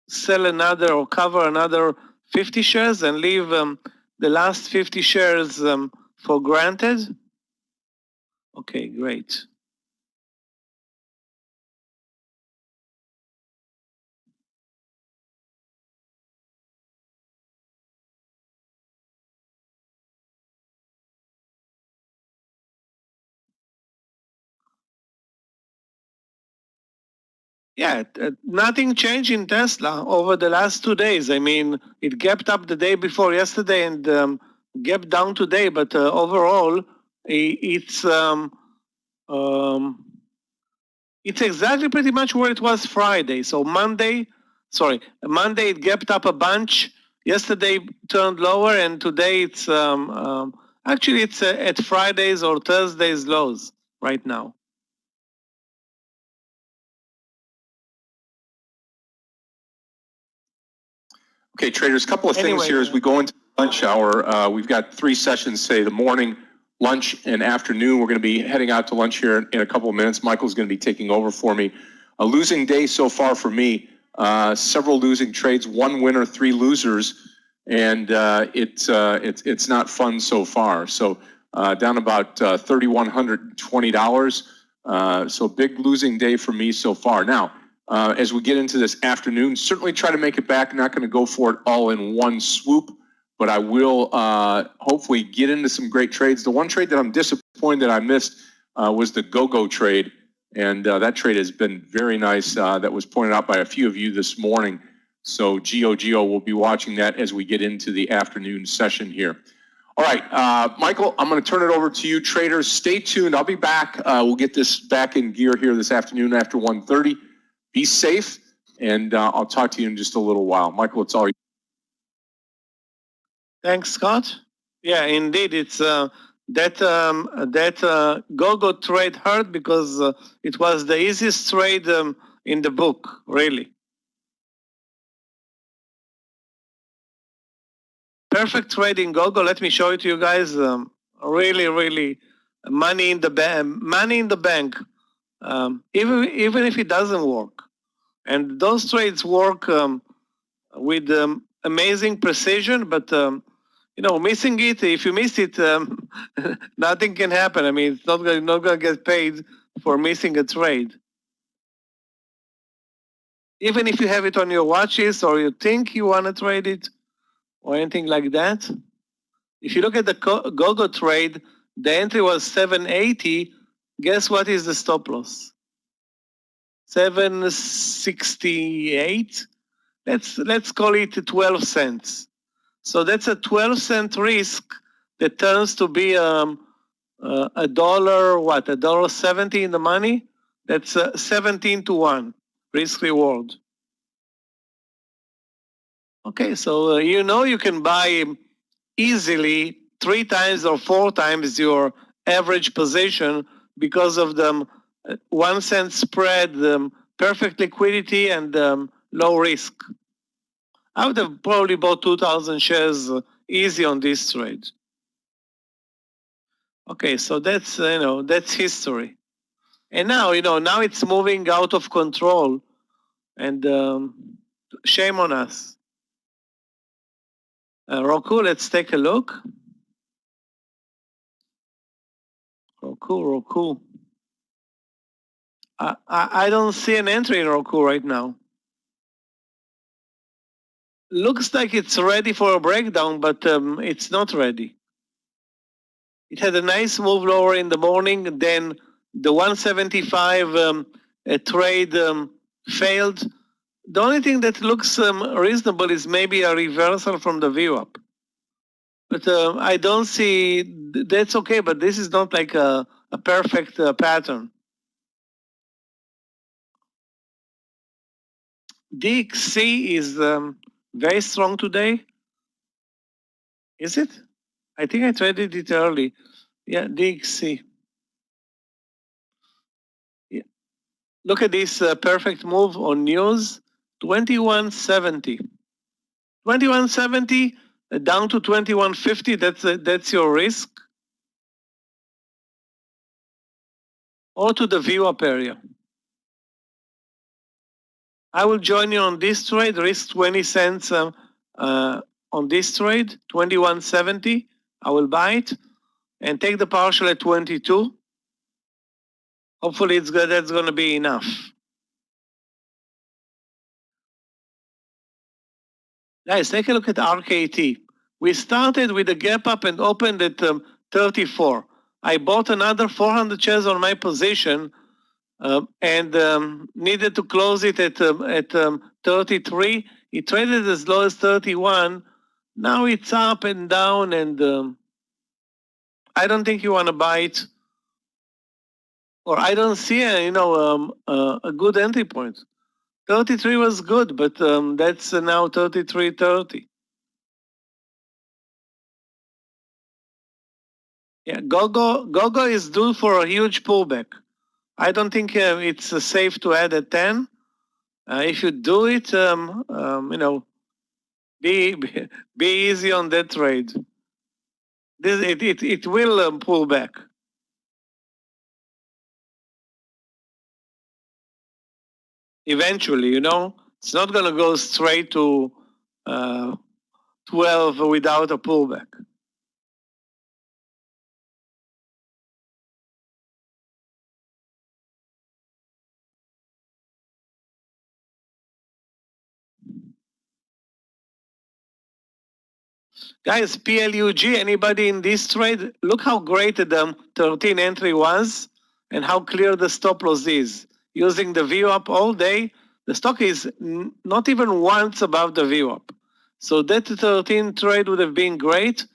sell another or cover another 50 shares and leave the last 50 shares for granted. Okay, great. Yeah, nothing changed in Tesla over the last 2 days. I mean, it gapped up the day before yesterday and gapped down today, but overall, it's exactly pretty much where it was Friday. So Monday it gapped up a bunch. Yesterday turned lower, and today it's actually it's at Fridays or Thursdays lows right now. Okay, traders, a couple of things Anyway, here as we go into lunch hour. We've got 3 sessions today, the morning, lunch, and afternoon. We're going to be heading out to lunch here in a couple of minutes. Michael's going to be taking over for me. A losing day so far for me. Several losing trades, 1 winner, 3 losers, and it's not fun so far. So down about $3,120. So big losing day for me so far. Now, as we get into this afternoon, certainly try to make it back. Not going to go for it all in one swoop, but I will hopefully get into some great trades. The one trade that I'm disappointed that I missed was the go-go trade, and that trade has been very nice. That was pointed out by a few of you this morning. So Geo will be watching that as we get into the afternoon session here. All right, Michael, I'm going to turn it over to you. Traders, stay tuned. I'll be back. We'll get this back in gear here this afternoon after 1:30. Be safe, and I'll talk to you in just a little while. Michael, it's all you. Thanks, Scott. Yeah, indeed, it's that go-go trade hurt because it was the easiest trade in the book, really. Perfect trade in go-go. Let me show it to you guys. Really, money in the bank. Even if it doesn't work, and those trades work with amazing precision, but missing it, if you miss it, nothing can happen. I mean, it's not going to get paid for missing a trade. Even if you have it on your watch list or you think you want to trade it or anything like that. If you look at the go-go trade, the entry was 780. Guess what is the stop loss? 768. Let's call it 12 cents. So that's a 12-cent risk that turns to be $1, $1.70 in the money. That's 17-1 risk reward. Okay, so you can buy easily 3 times or 4 times your average position because of the 1 cent spread, perfect liquidity, and low risk. I would have probably bought 2,000 shares easy on this trade. Okay, so that's that's history, and now now it's moving out of control, and shame on us. Roku, let's take a look. Roku. I don't see an entry in Roku right now. Looks like it's ready for a breakdown, but it's not ready. It had a nice move lower in the morning, then the 175 trade failed. The only thing that looks reasonable is maybe a reversal from the VWAP. But I don't see, that's okay, but this is not like a perfect pattern. DXC is very strong today. Is it? I think I traded it early. Yeah, DXC. Yeah. Look at this perfect move on news, 2170. 2170, down to 2150, that's your risk. Or to the VWAP area. I will join you on this trade, risk 20 cents on this trade, 21.70. I will buy it and take the partial at 22. Hopefully that's going to be enough. Guys, take a look at RKT. We started with a gap up and opened at 34. I bought another 400 shares on my position and needed to close it at 33. It traded as low as 31. Now it's up and down, and I don't think you want to buy it, or I don't see a good entry point. 33 was good, but that's now 33.30. Yeah, Gogo is due for a huge pullback. I don't think it's safe to add a 10. If you do it, be easy on that trade. It will pull back. Eventually, it's not going to go straight to 12 without a pullback. Guys, PLUG, anybody in this trade? Look how great the 13 entry was and how clear the stop loss is. Using the VWAP all day, the stock is not even once above the VWAP. So that 13 trade would have been great.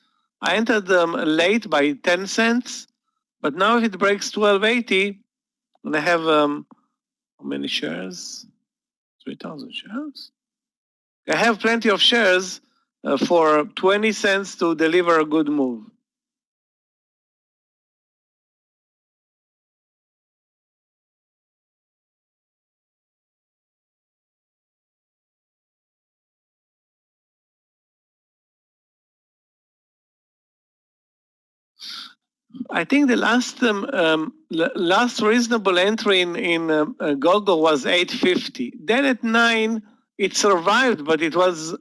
I entered them late by 10 cents, but now if it breaks 1280, and I have how many shares? 3,000 shares? I have plenty of shares for 20 cents to deliver a good move. I think the last reasonable entry in Gogo was 850. Then at 9, it survived, but it was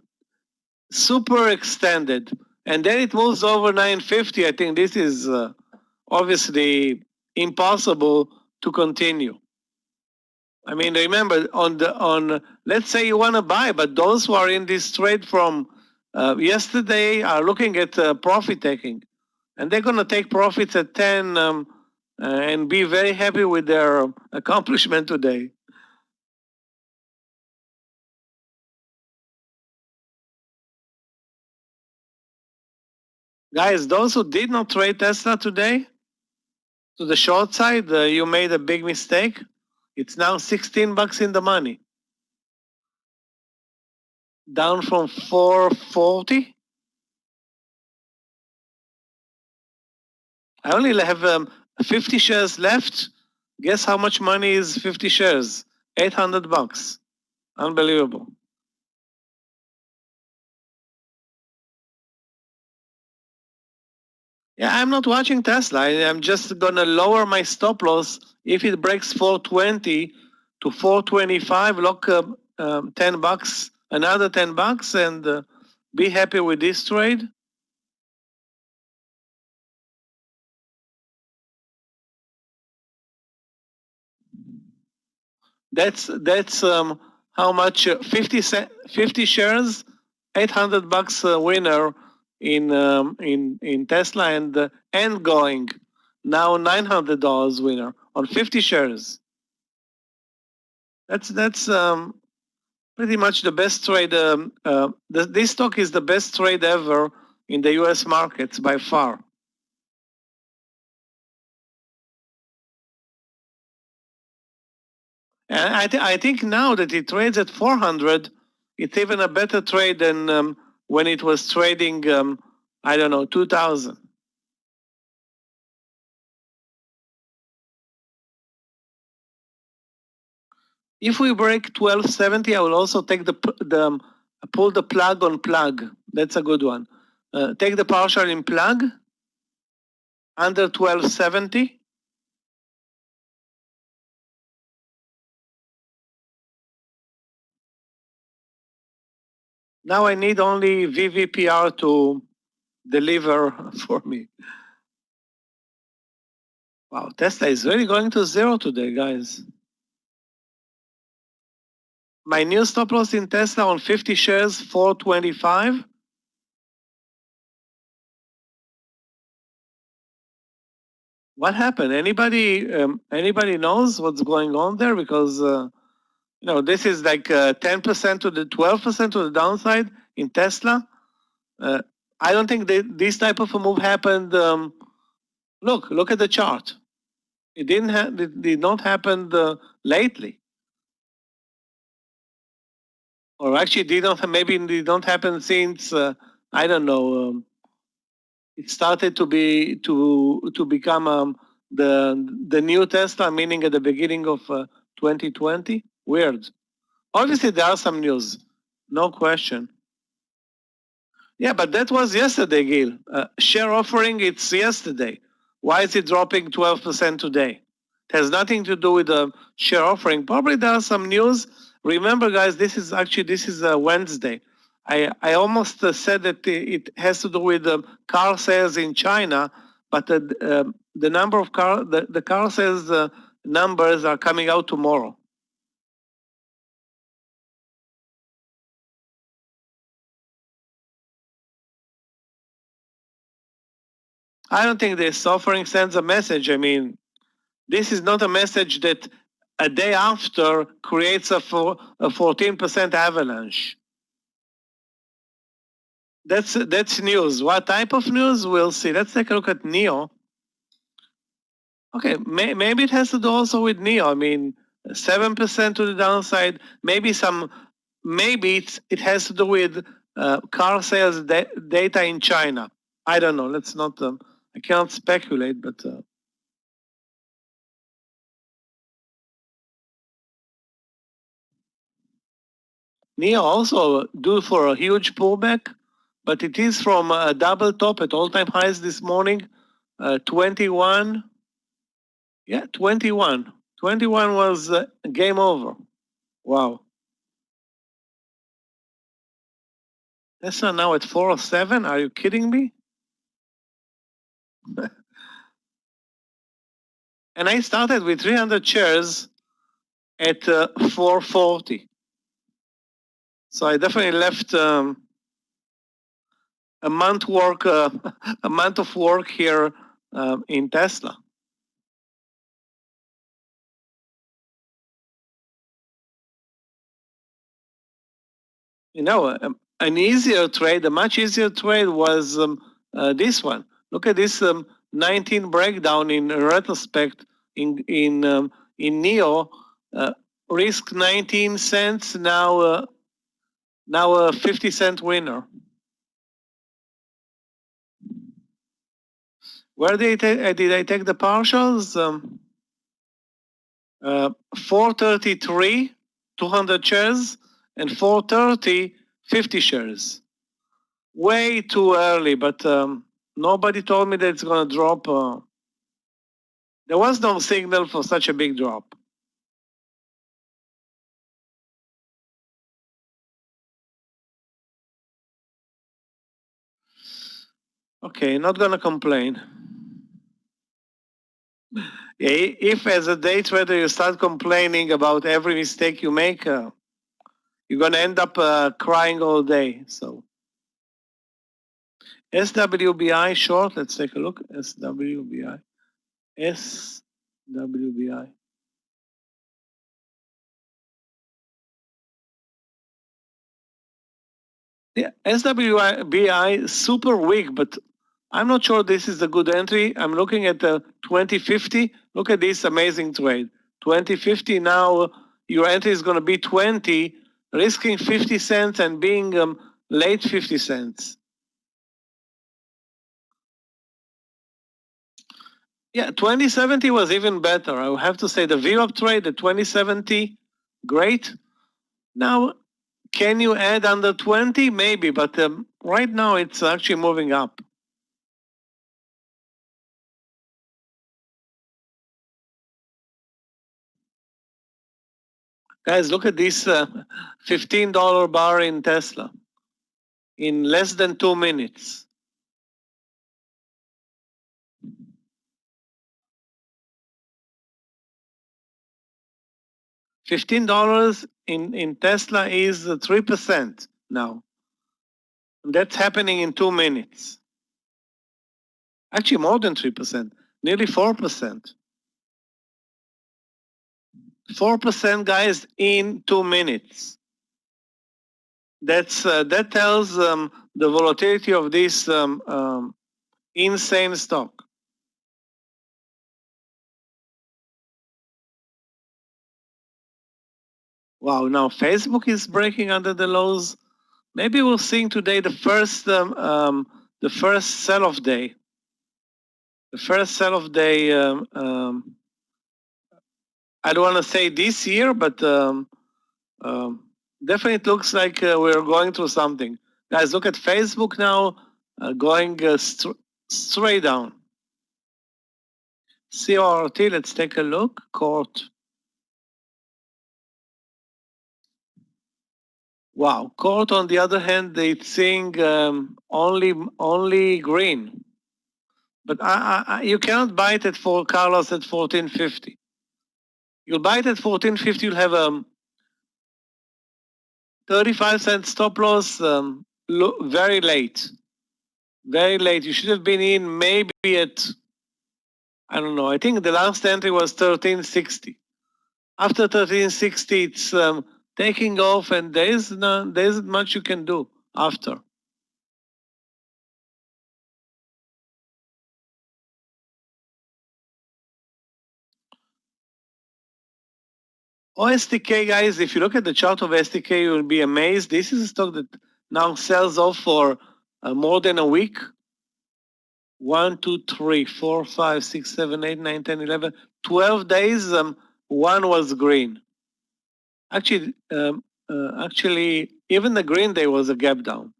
super extended. And then it moves over 950. I think this is obviously impossible to continue. I mean, remember on let's say you want to buy, but those who are in this trade from yesterday are looking at profit taking, and they're going to take profits at 10 and be very happy with their accomplishment today. Guys, those who did not trade Tesla today, to the short side, you made a big mistake. It's now $16 in the money. Down from 440. I only have 50 shares left. Guess how much money is 50 shares? $800. Unbelievable. Yeah, I'm not watching Tesla. I'm just gonna lower my stop loss if it breaks 420 to 425. Lock $10, another $10, and be happy with this trade. That's how much 50 shares, $800 winner in Tesla, and going now $900 winner on 50 shares. That's pretty much the best trade. This stock is the best trade ever in the U.S. markets by far. And I think now that it trades at 400, it's even a better trade than when it was trading, I don't know, 2,000. If we break 1270, I will also take pull the plug on plug. That's a good one. take the partial in plug under 1270. Now I need only VVPR to deliver for me. Wow, Tesla is really going to zero today, guys. My new stop loss in Tesla on 50 shares, 425. What happened? Anybody knows what's going on there? Because this is like 10% to the 12% to the downside in Tesla. I don't think this type of a move happened. Look at the chart. It did not happen lately, or actually maybe it did not happen since I don't know. It started to become the new Tesla, meaning at the beginning of 2020. Weird. Obviously, there are some news, no question. Yeah, but that was yesterday, Gil. Share offering, it's yesterday. Why is it dropping 12% today? It has nothing to do with the share offering. Probably there are some news. Remember, guys, this is Wednesday. I almost said that it has to do with car sales in China, but the number of the car sales numbers are coming out tomorrow. I don't think this offering sends a message. I mean, this is not a message that a day after creates a 14% avalanche. That's news. What type of news? We'll see. Let's take a look at NEO. Okay, maybe it has to do also with NEO. I mean, 7% to the downside. Maybe it has to do with car sales data in China. I don't know. Let's not. I can't speculate, but. NEO also due for a huge pullback, but it is from a double top at all-time highs this morning, 21. Yeah, 21. 21 was game over. Wow. Tesla now at 407. Are you kidding me? And I started with 300 shares at 440. So I definitely left a month of work here in Tesla. You know, an easier trade, a much easier trade was this one. Look at this 19 breakdown in retrospect in NEO. Risk 19 cents, now a 50-cent winner. Where did I take the partials? 433, 200 shares, and 430, 50 shares. Way too early, but nobody told me that it's going to drop. There was no signal for such a big drop. Okay, not going to complain. If as a day trader you start complaining about every mistake you make, you're going to end up crying all day. So SWBI short, let's take a look. SWBI. SWBI. Yeah, SWBI super weak, but I'm not sure this is a good entry. I'm looking at the 2050. Look at this amazing trade. 2050 now, your entry is going to be 20, risking 50 cents and being late 50 cents. Yeah, 2070 was even better. I would have to say the VWAP trade, the 2070, great. Now, can you add under 20? Maybe, but right now it's actually moving up. Guys, look at this $15 bar in Tesla in less than 2 minutes. $15 in Tesla is 3% now. That's happening in 2 minutes. Actually, more than 3%, nearly 4%. 4%, guys, in 2 minutes. That tells the volatility of this insane stock. Wow, now Facebook is breaking under the lows. Maybe we're seeing today the first sell-off day. The first sell-off day. I don't want to say this year, but definitely it looks like we're going through something. Guys, look at Facebook now, going straight down. CORT, let's take a look. Court. Wow, Court on the other hand, it's seeing only green. But you cannot buy it at Carlos at 1450. You'll buy it at 1450, you'll have a 35-cent stop loss very late. Very late. You should have been in maybe at, I don't know, I think the last entry was 1360. After 1360, it's taking off and there isn't much you can do after. OSTK, guys, if you look at the chart of STK, you will be amazed. This is a stock that now sells off for more than a week. 1, 2, 3, 4, 5, 6, 7, 8, 9, 10, 11, 12 days. One was green. Actually, even the green day was a gap down.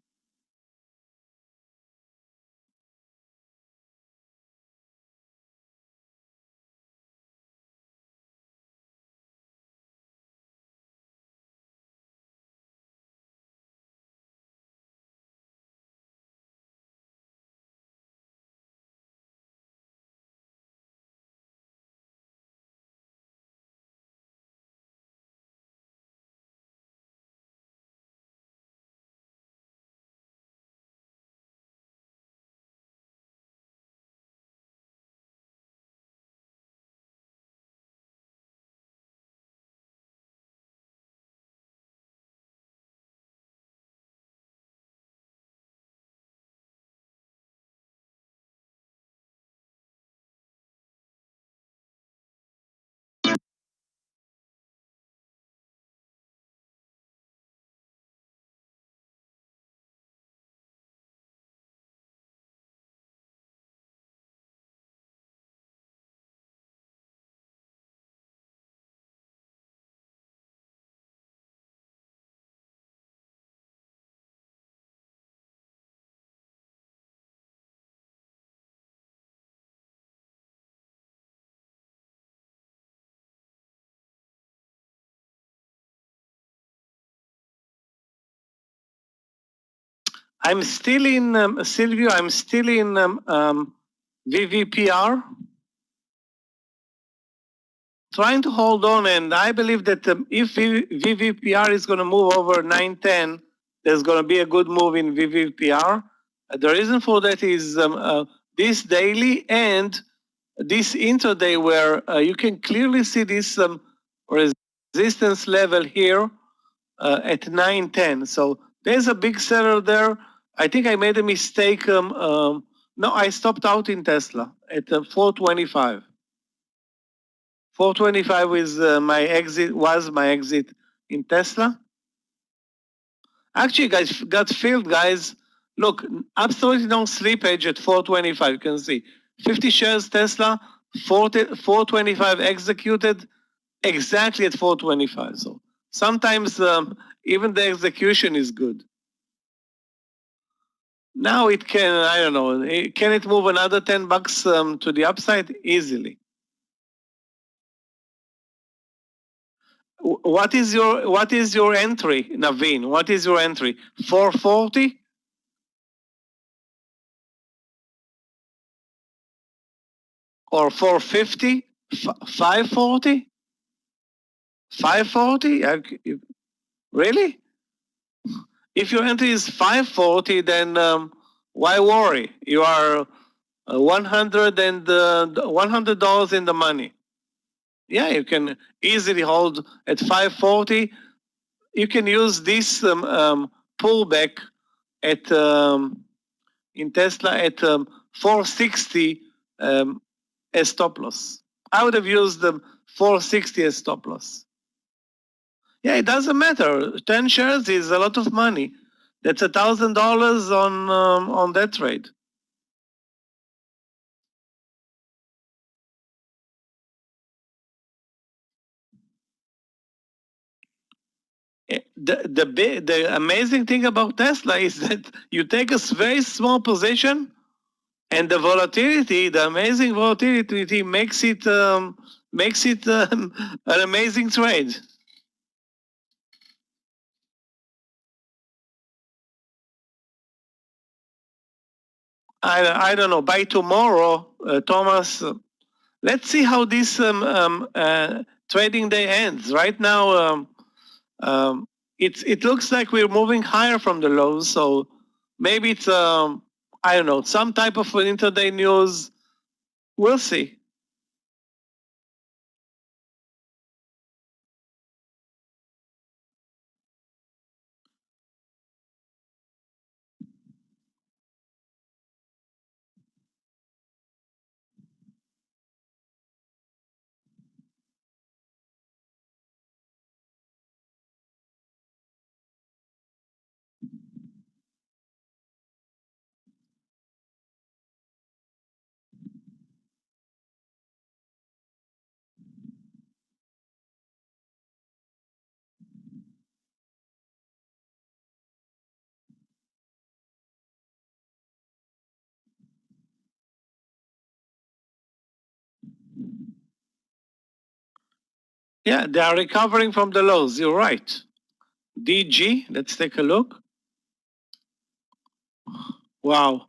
I'm still in, Silvio, I'm still in VVPR. Trying to hold on, and I believe that if VVPR is going to move over 910, there's going to be a good move in VVPR. The reason for that is this daily and this intraday, where you can clearly see this resistance level here at 910. So there's a big seller there. I think I made a mistake. No, I stopped out in Tesla at 425. 425 was my exit in Tesla. Actually, guys, got filled, guys. Look, absolutely no slippage at 425. You can see 50 shares Tesla, 425 executed exactly at 425. So sometimes even the execution is good. Now it can, I don't know, can it move another $10 to the upside? Easily. What is your entry, Naveen? What is your entry? 440? Or 450? 540? 540? Really? If your entry is 540, then why worry? You are $100 in the money. Yeah, you can easily hold at 540. You can use this pullback at in Tesla at 460 as stop loss. I would have used the 460 as stop loss. Yeah, it doesn't matter. 10 shares is a lot of money. That's $1,000 on that trade. The amazing thing about Tesla is that you take a very small position, and the volatility, the amazing volatility, makes it an amazing trade. I don't know. By tomorrow, Thomas, let's see how this trading day ends. Right now, it looks like we're moving higher from the lows. So maybe it's I don't know, some type of an intraday news. We'll see. Yeah, they are recovering from the lows. You're right. DG, let's take a look. Wow.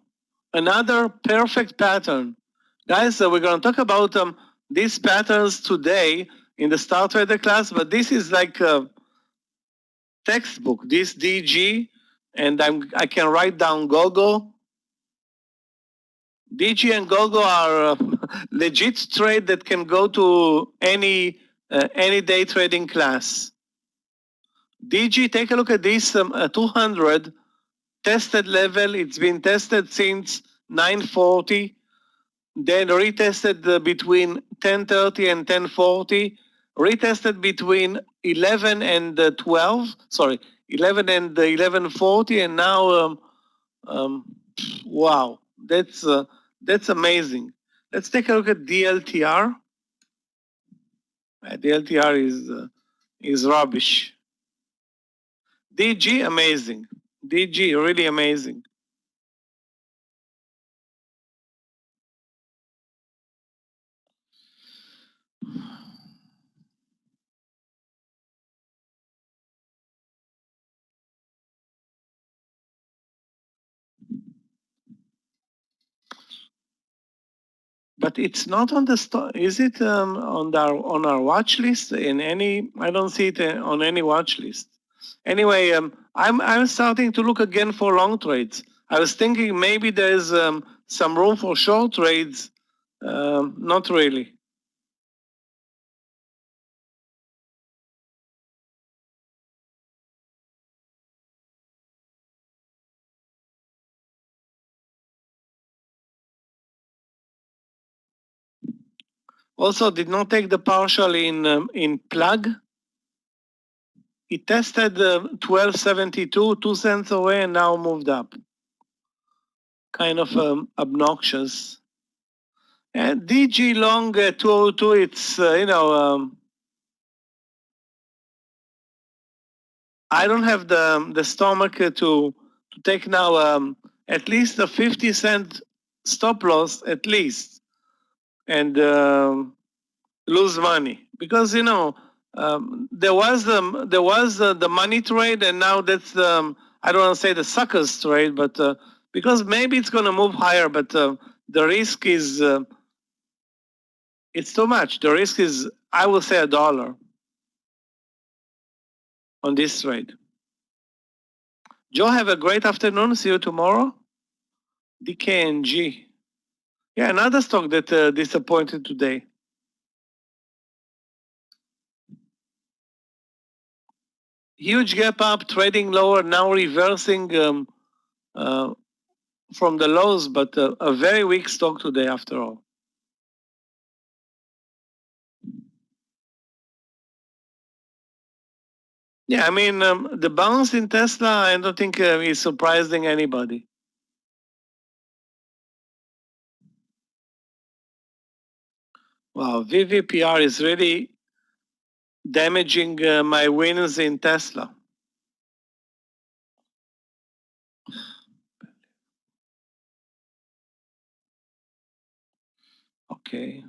Another perfect pattern. Guys, we're going to talk about these patterns today in the Star Trader class, but this is like a textbook. This DG, and I can write down GOGO. DG and GOGO are legit trade that can go to any day trading class. DG, take a look at this 200 tested level. It's been tested since 940, then retested between 1030 and 1040, retested between 11 and 12, sorry, 11 and 1140, and now, wow, that's amazing. Let's take a look at DLTR. DLTR is rubbish. DG, amazing. DG, really amazing. But it's not on the stock. Is it on our watch list in any? I don't see it on any watch list. Anyway, I'm starting to look again for long trades. I was thinking maybe there's some room for short trades. Not really. Also, did not take the partial in plug. It tested 1272, 2 cents away, and now moved up. Kind of obnoxious. And DG long 202, it's, I don't have the stomach to take now at least a 50-cent stop loss at least, and lose money, because there was the money trade, and now that's I don't want to say the suckers trade, but because maybe it's going to move higher, but the risk is it's too much. The risk is, I will say, $1 on this trade. Joe, have a great afternoon. See you tomorrow. DKNG. Yeah, another stock that disappointed today. Huge gap up, trading lower, now reversing from the lows, but a very weak stock today after all. Yeah, I mean, the bounce in Tesla, I don't think is surprising anybody. Wow, VVPR is really damaging my wins in Tesla. Okay.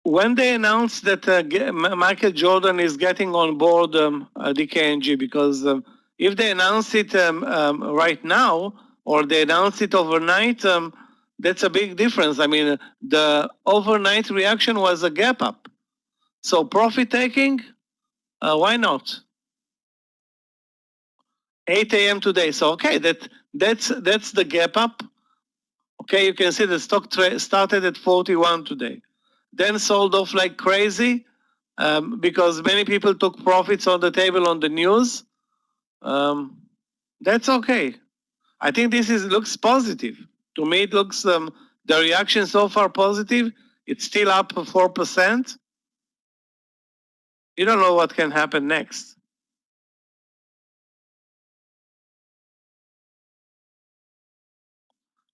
When they announced that Michael Jordan is getting on board DKNG, because if they announce it right now or they announce it overnight, that's a big difference. I mean, the overnight reaction was a gap up. So profit taking, why not? 8 a.m. today. So okay, that's the gap up. Okay, you can see the stock started at 41 today, then sold off like crazy because many people took profits on the table on the news. That's okay. I think this looks positive. To me, it looks the reaction so far positive. It's still up 4%. You don't know what can happen next.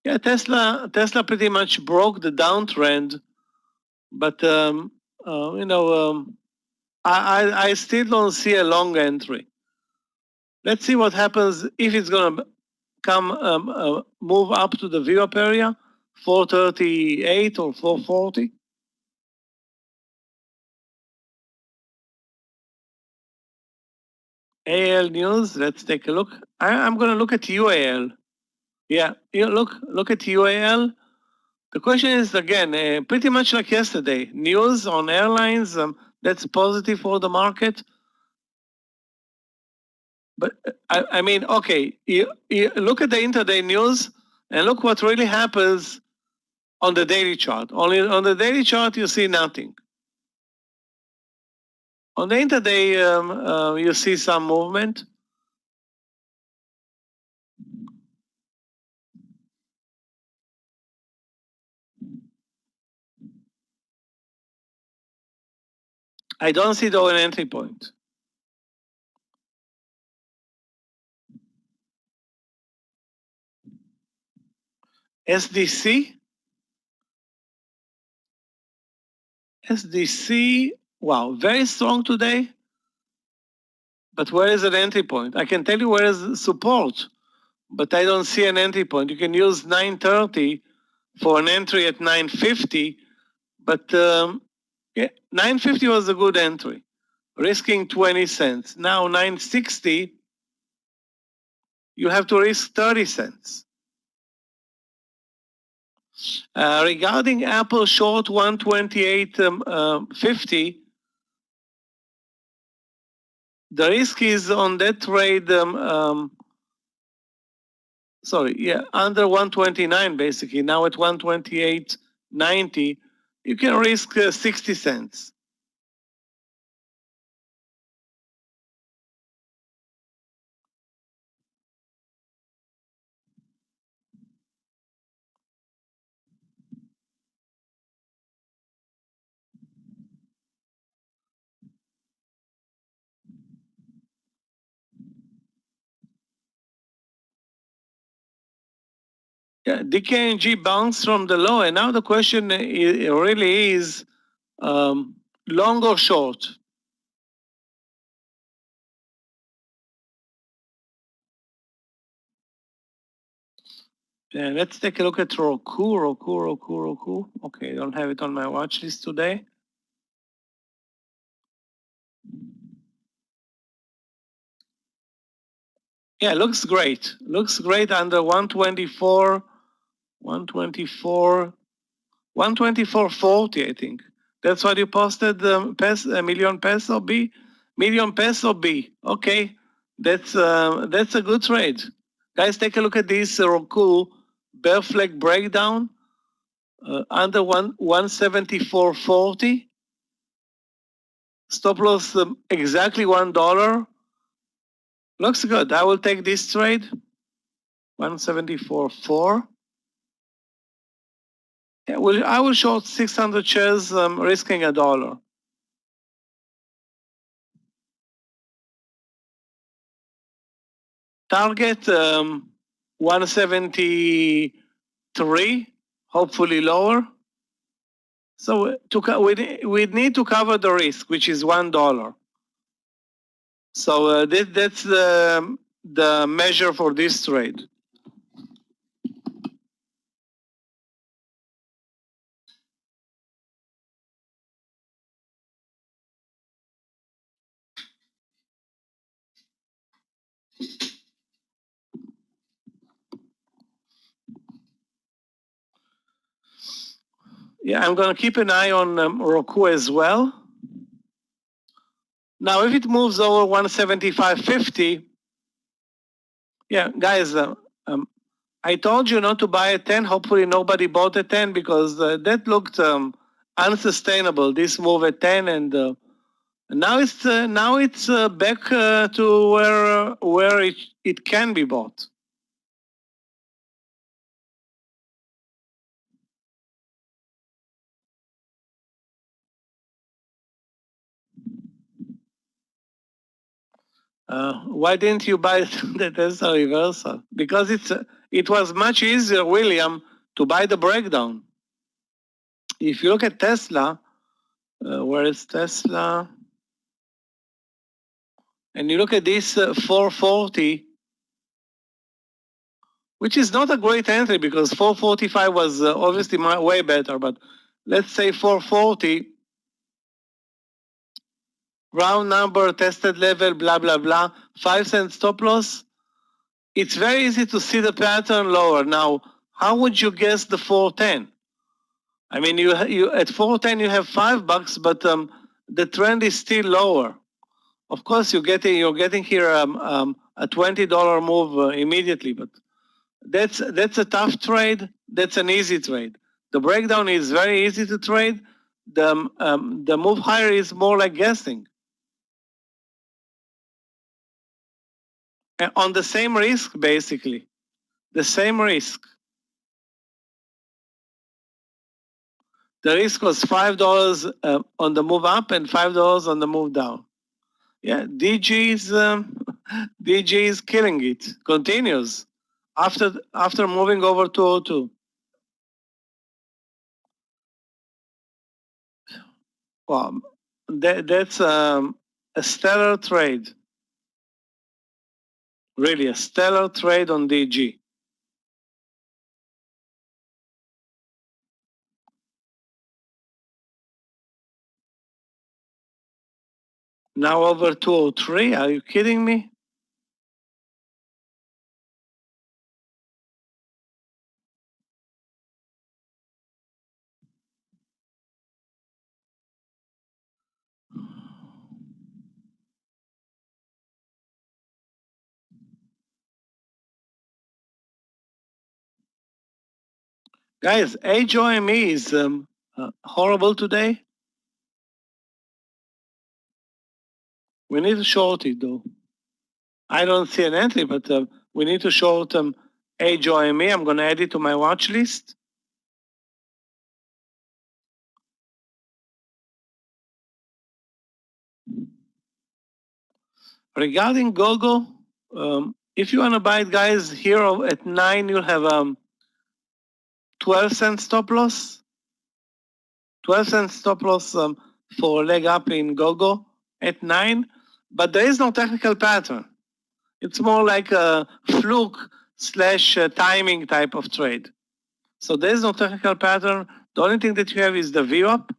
Yeah, Tesla pretty much broke the downtrend, but I still don't see a long entry. Let's see what happens if it's going to come move up to the VWAP area, 438 or 440. AL news. Let's take a look. I'm going to look at UAL. Yeah, look at UAL. The question is again pretty much like yesterday. News on airlines. That's positive for the market. But I mean, okay, you look at the intraday news and look what really happens on the daily chart. Only on the daily chart you see nothing. On the intraday you see some movement. I don't see though an entry point. SDC. SDC, wow, very strong today. But where is an entry point? I can tell you where is support, but I don't see an entry point. You can use 930 for an entry at 950, but yeah, 950 was a good entry, risking 20 cents. Now 960, you have to risk 30 cents. Regarding Apple short 128.50, the risk is on that trade, under 129 basically. Now at 128.90, you can risk 60 cents. Yeah, DKNG bounced from the low, and now the question really is long or short. Yeah, let's take a look at Roku. Okay, don't have it on my watch list today. Yeah, looks great. Looks great under 124, 124.40, I think. That's what you posted, a million peso B? Million peso B. Okay, that's a good trade. Guys, take a look at this Roku bear flag breakdown under 174.40. Stop loss exactly $1. Looks good. I will take this trade. 174.4. Yeah, I will short 600 shares, risking $1. Target 173, hopefully lower. So we need to cover the risk, which is $1. So that's the measure for this trade. Yeah, I'm going to keep an eye on Roku as well. Now, if it moves over 175.50, yeah, guys, I told you not to buy a 10. Hopefully nobody bought a 10 because that looked unsustainable, this move at 10. And now it's back to where it can be bought. Why didn't you buy the Tesla reversal? Because it was much easier, William, to buy the breakdown. If you look at Tesla, where is Tesla? And you look at this 440, which is not a great entry because 445 was obviously way better, but let's say 440, round number, tested level, blah, blah, blah, 5 cent stop loss. It's very easy to see the pattern lower. Now, how would you guess the 410? I mean, you at 410 you have $5, but the trend is still lower. Of course, you're getting here a $20 move immediately, but that's a tough trade. That's an easy trade. The breakdown is very easy to trade. The move higher is more like guessing. On the same risk, basically, the same risk. The risk was $5 on the move up and $5 on the move down. Yeah, DG is killing it. Continues after moving over 202. Well, that's a stellar trade. Really, a stellar trade on DG. Now over 203. Are you kidding me? Guys, HOME is horrible today. We need to short it though. I don't see an entry, but we need to short HOME. I'm going to add it to my watch list. Regarding Gogo, if you want to buy it, guys, here at 9, you'll have 12-cent stop loss. 12-cent stop loss for a leg up in GoGo at 9, but there is no technical pattern. It's more like a fluke slash timing type of trade. So there's no technical pattern. The only thing that you have is the VWAP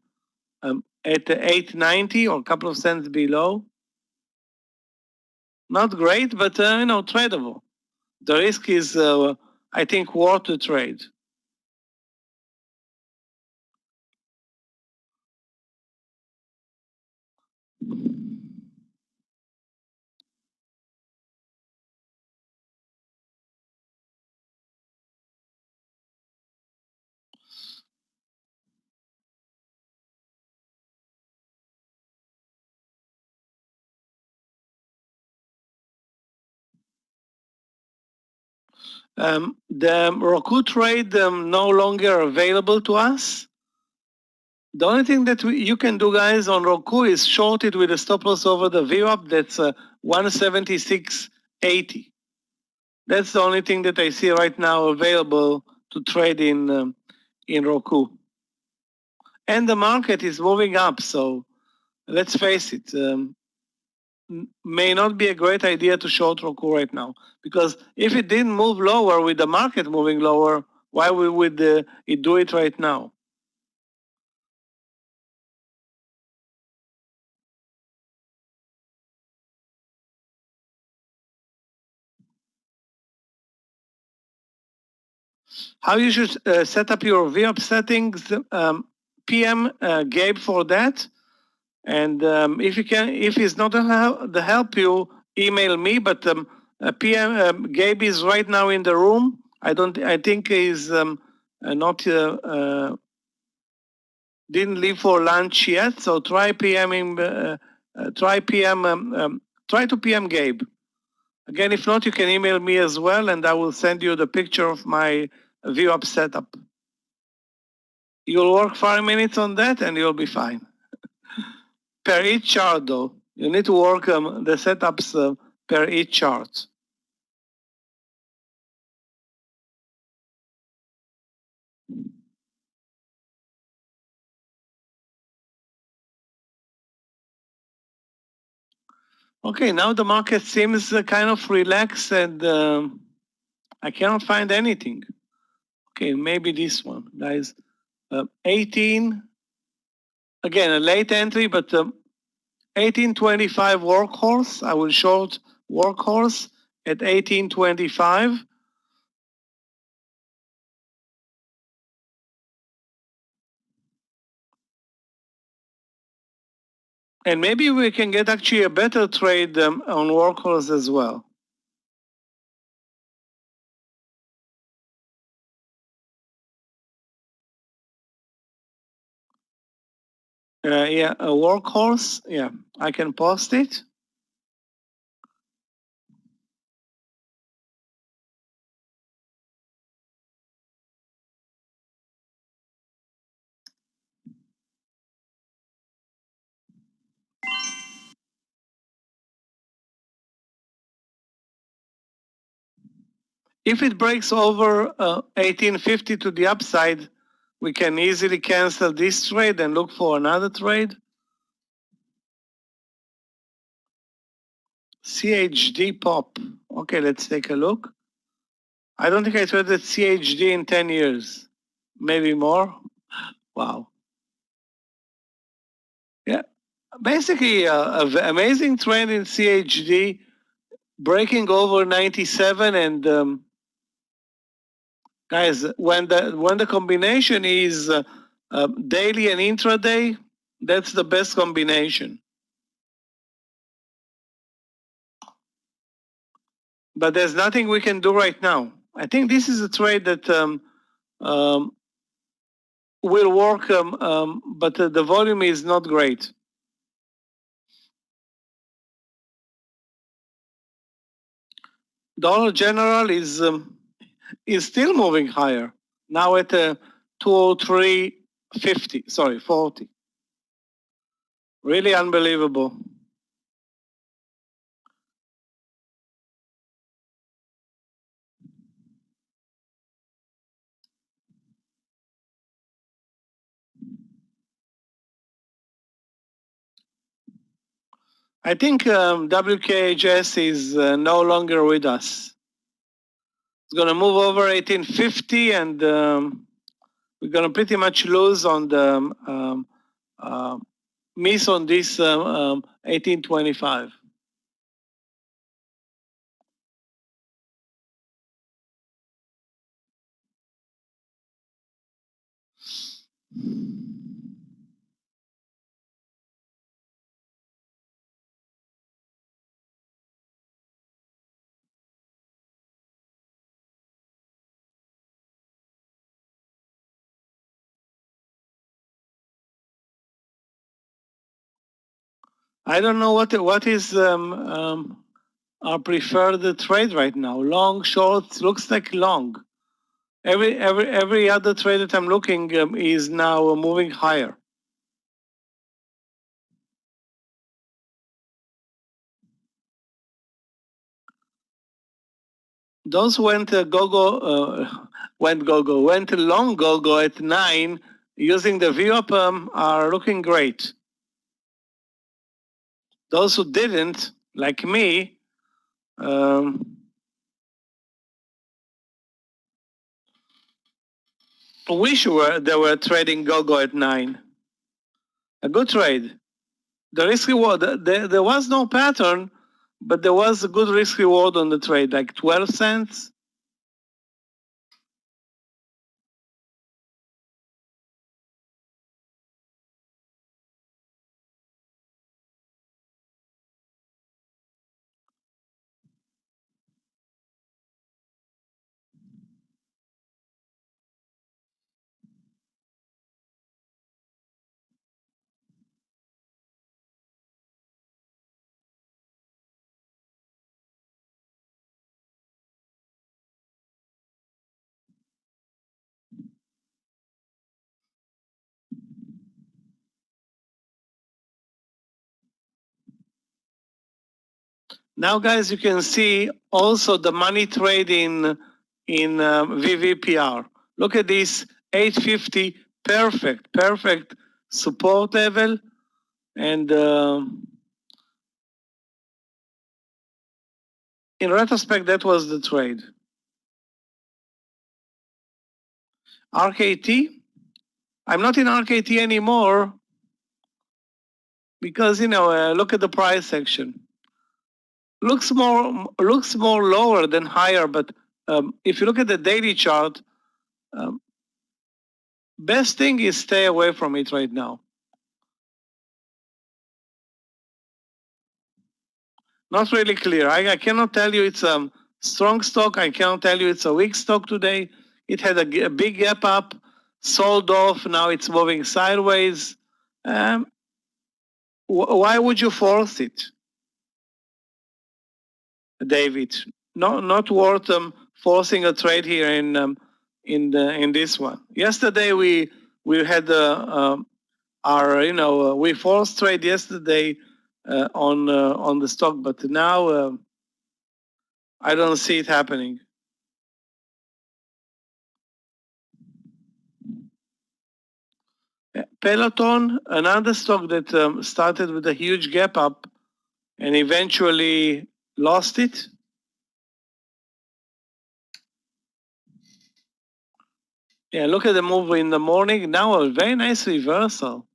at 890 or a couple of cents below. Not great, but tradable. The risk is, I think, worth the trade. The Roku trade no longer available to us. The only thing that you can do, guys, on Roku is short it with a stop loss over the VWAP. That's 176.80. That's the only thing that I see right now available to trade in Roku. And the market is moving up, so let's face it. May not be a great idea to short Roku right now, because if it didn't move lower with the market moving lower, why would it do it right now? How you should set up your VWAP settings? PM Gabe for that, and if you can, if he's not the help you, email me. But PM Gabe is right now in the room. I think he's not didn't leave for lunch yet. So try PMing. Try to PM Gabe. Again, if not, you can email me as well, and I will send you the picture of my VWAP setup. You'll work 5 minutes on that, and you'll be fine. Per each chart, though, you need to work the setups per each chart. Okay, now the market seems kind of relaxed, and I cannot find anything. Okay, maybe this one, guys. 18, again, a late entry, but 1825 workhorse. I will short workhorse at 1825. And maybe we can get actually a better trade on workhorse as well. Yeah, a workhorse. Yeah, I can post it. If it breaks over 1850 to the upside, we can easily cancel this trade and look for another trade. CHD pop. Okay, let's take a look. I don't think I traded CHD in 10 years. Maybe more. Wow. Yeah. Basically, an amazing trend in CHD, breaking over 97, and guys, when the combination is daily and intraday, that's the best combination. But there's nothing we can do right now. I think this is a trade that will work, but the volume is not great. Dollar General is still moving higher, now at 203.50. Sorry, 40. Really unbelievable. I think WKHS is no longer with us. It's going to move over 1850, and we're going to pretty much lose on the miss on this 1825. I don't know what is our preferred trade right now. Long, short, looks like long. Every other trade that I'm looking is now moving higher. Those went went long go at 9 using the VWAP are looking great. Those who didn't, like me, wish they were trading go at 9. A good trade. The risk reward, there was no pattern, but there was a good risk reward on the trade, like 12 cents. Now, guys, you can see also the money trade in VVPR. Look at this 850, perfect support level, and in retrospect, that was the trade. RKT, I'm not in RKT anymore because look at the price section. Looks more lower than higher, but if you look at the daily chart, best thing is stay away from it right now. Not really clear. I cannot tell you it's a strong stock. I cannot tell you it's a weak stock today. It had a big gap up, sold off. Now it's moving sideways. Why would you force it, David? Not worth forcing a trade here in this one. Yesterday we had we forced trade yesterday on the stock, but now I don't see it happening. Peloton, another stock that started with a huge gap up and eventually lost it. Yeah, look at the move in the morning. Now a very nice reversal.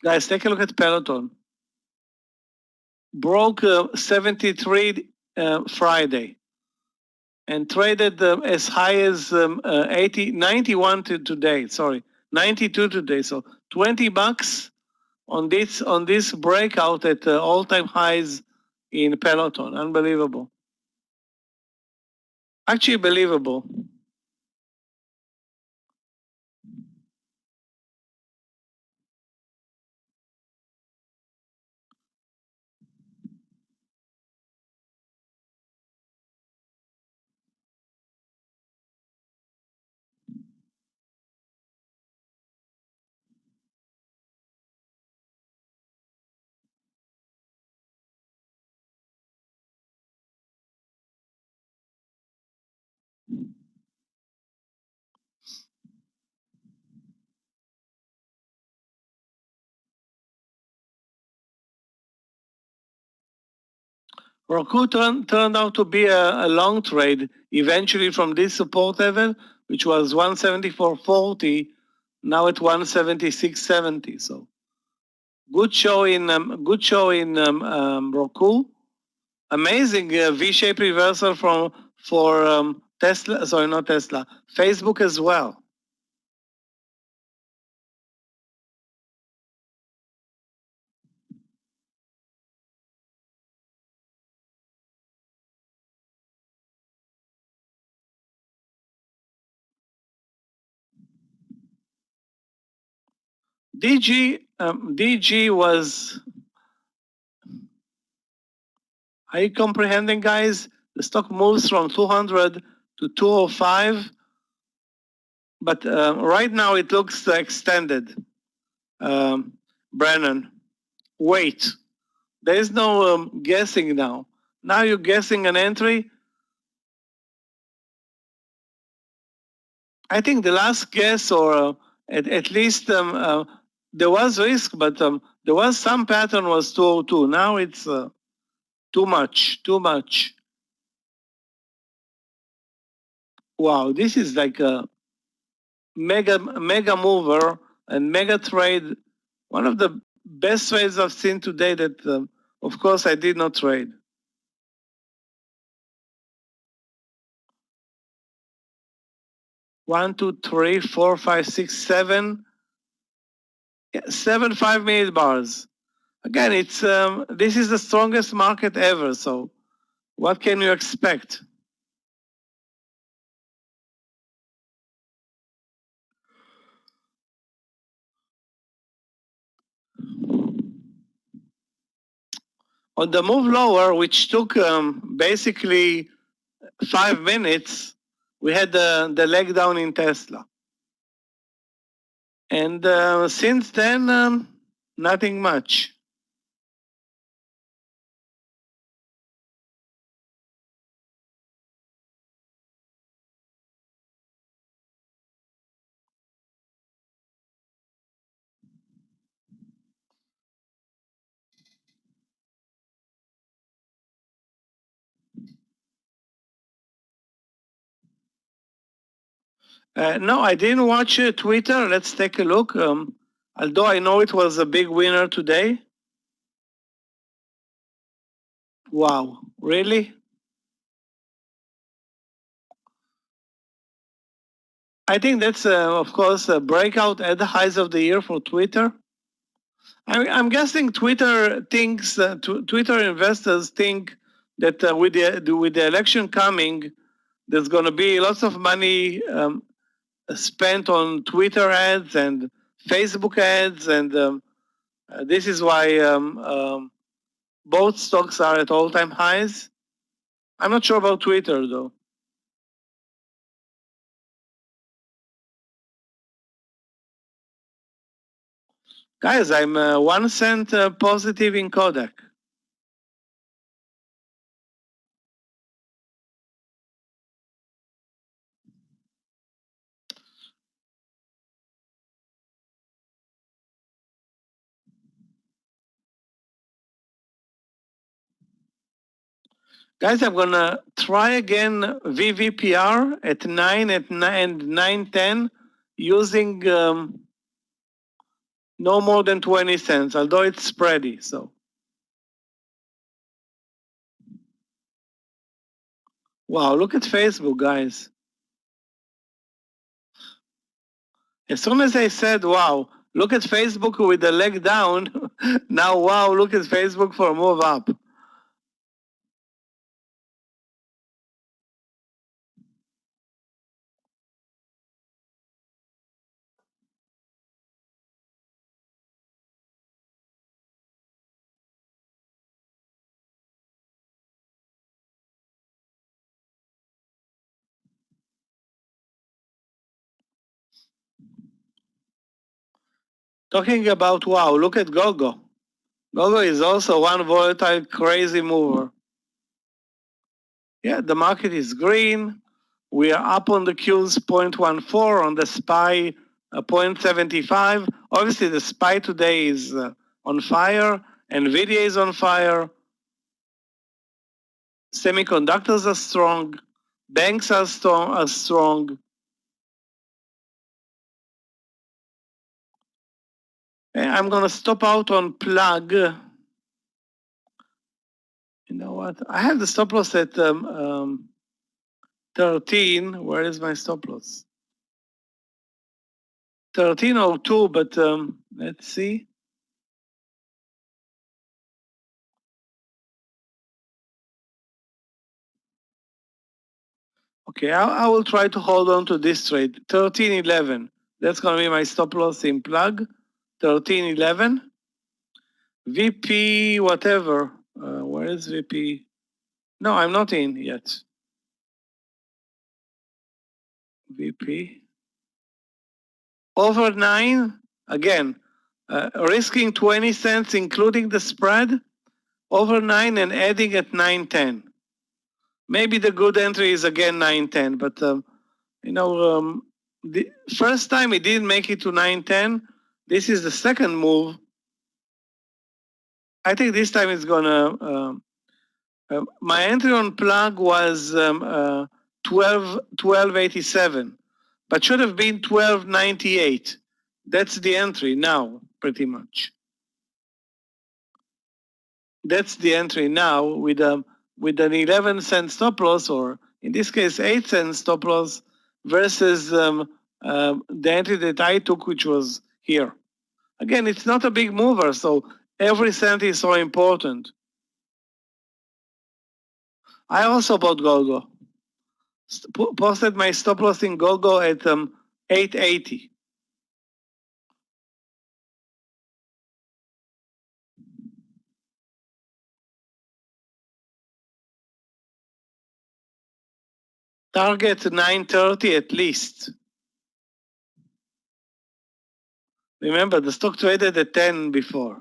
Guys, take a look at Peloton. Broke 73 Friday and traded as high as 91 today. Sorry, 92 today. So $20 on this breakout at all-time highs in Peloton. Unbelievable. Actually believable. Roku turned out to be a long trade, eventually from this support level, which was 174.40, now at 176.70. So good show in Roku. Amazing V-shaped reversal for Tesla. Sorry, not Tesla. Facebook as well. DG was. Are you comprehending, guys? The stock moves from 200 to 205, but right now it looks extended. Brennan, wait. There is no guessing now. Now you're guessing an entry. I think the last guess, or at least there was risk, but there was some pattern was 202. Now it's too much. Wow, this is like a mega mover and mega trade. One of the best trades I've seen today that, of course, I did not trade. One, two, three, four, five, six, seven. Yeah, 7 5-minute bars. Again, it's this is the strongest market ever. So, what can you expect? On the move lower, which took basically 5 minutes, we had the leg down in Tesla. And since then, nothing much. No, I didn't watch Twitter. Let's take a look. Although I know it was a big winner today. Wow, really? I think that's, of course, a breakout at the highs of the year for Twitter. I'm guessing Twitter thinks, Twitter investors think that with the election coming, there's going to be lots of money spent on Twitter ads and Facebook ads, and this is why both stocks are at all-time highs. I'm not sure about Twitter, though. Guys, I'm 1 cent positive in Kodak. Guys, I'm gonna try again VVPR at 9 and 9.10 using no more than 20 cents, although it's spready. So, wow, look at Facebook, guys. As soon as I said, wow, look at Facebook with the leg down, now, wow, look at Facebook for a move up. Talking about, wow, look at Gogo. Gogo is also one volatile, crazy mover. Yeah, the market is green. We are up on the Qs 0.14, on the SPY 0.75. Obviously, the SPY today is on fire. NVIDIA is on fire. Semiconductors are strong. Banks are strong. And I'm going to stop out on plug. You know what? I have the stop loss at 13. Where is my stop loss? 1302, but let's see. Okay, I will try to hold on to this trade. 1311. That's going to be my stop loss in plug. 1311. VP, whatever. Where is VP? No, I'm not in yet. VP. Over 9. Again, risking 20 cents, including the spread. Over 9 and adding at 910. Maybe the good entry is again 910, but the first time it didn't make it to 910. This is the second move. I think this time it's gonna. My entry on plug was 1287, but should have been 1298. That's the entry now, pretty much. That's the entry now with an 11-cent stop loss, or in this case 8-cent stop loss, versus the entry that I took, which was here. Again, it's not a big mover, so every cent is so important. I also bought GoGo. Posted my stop loss in GoGo at 880. Target 930 at least. Remember, the stock traded at 10 before.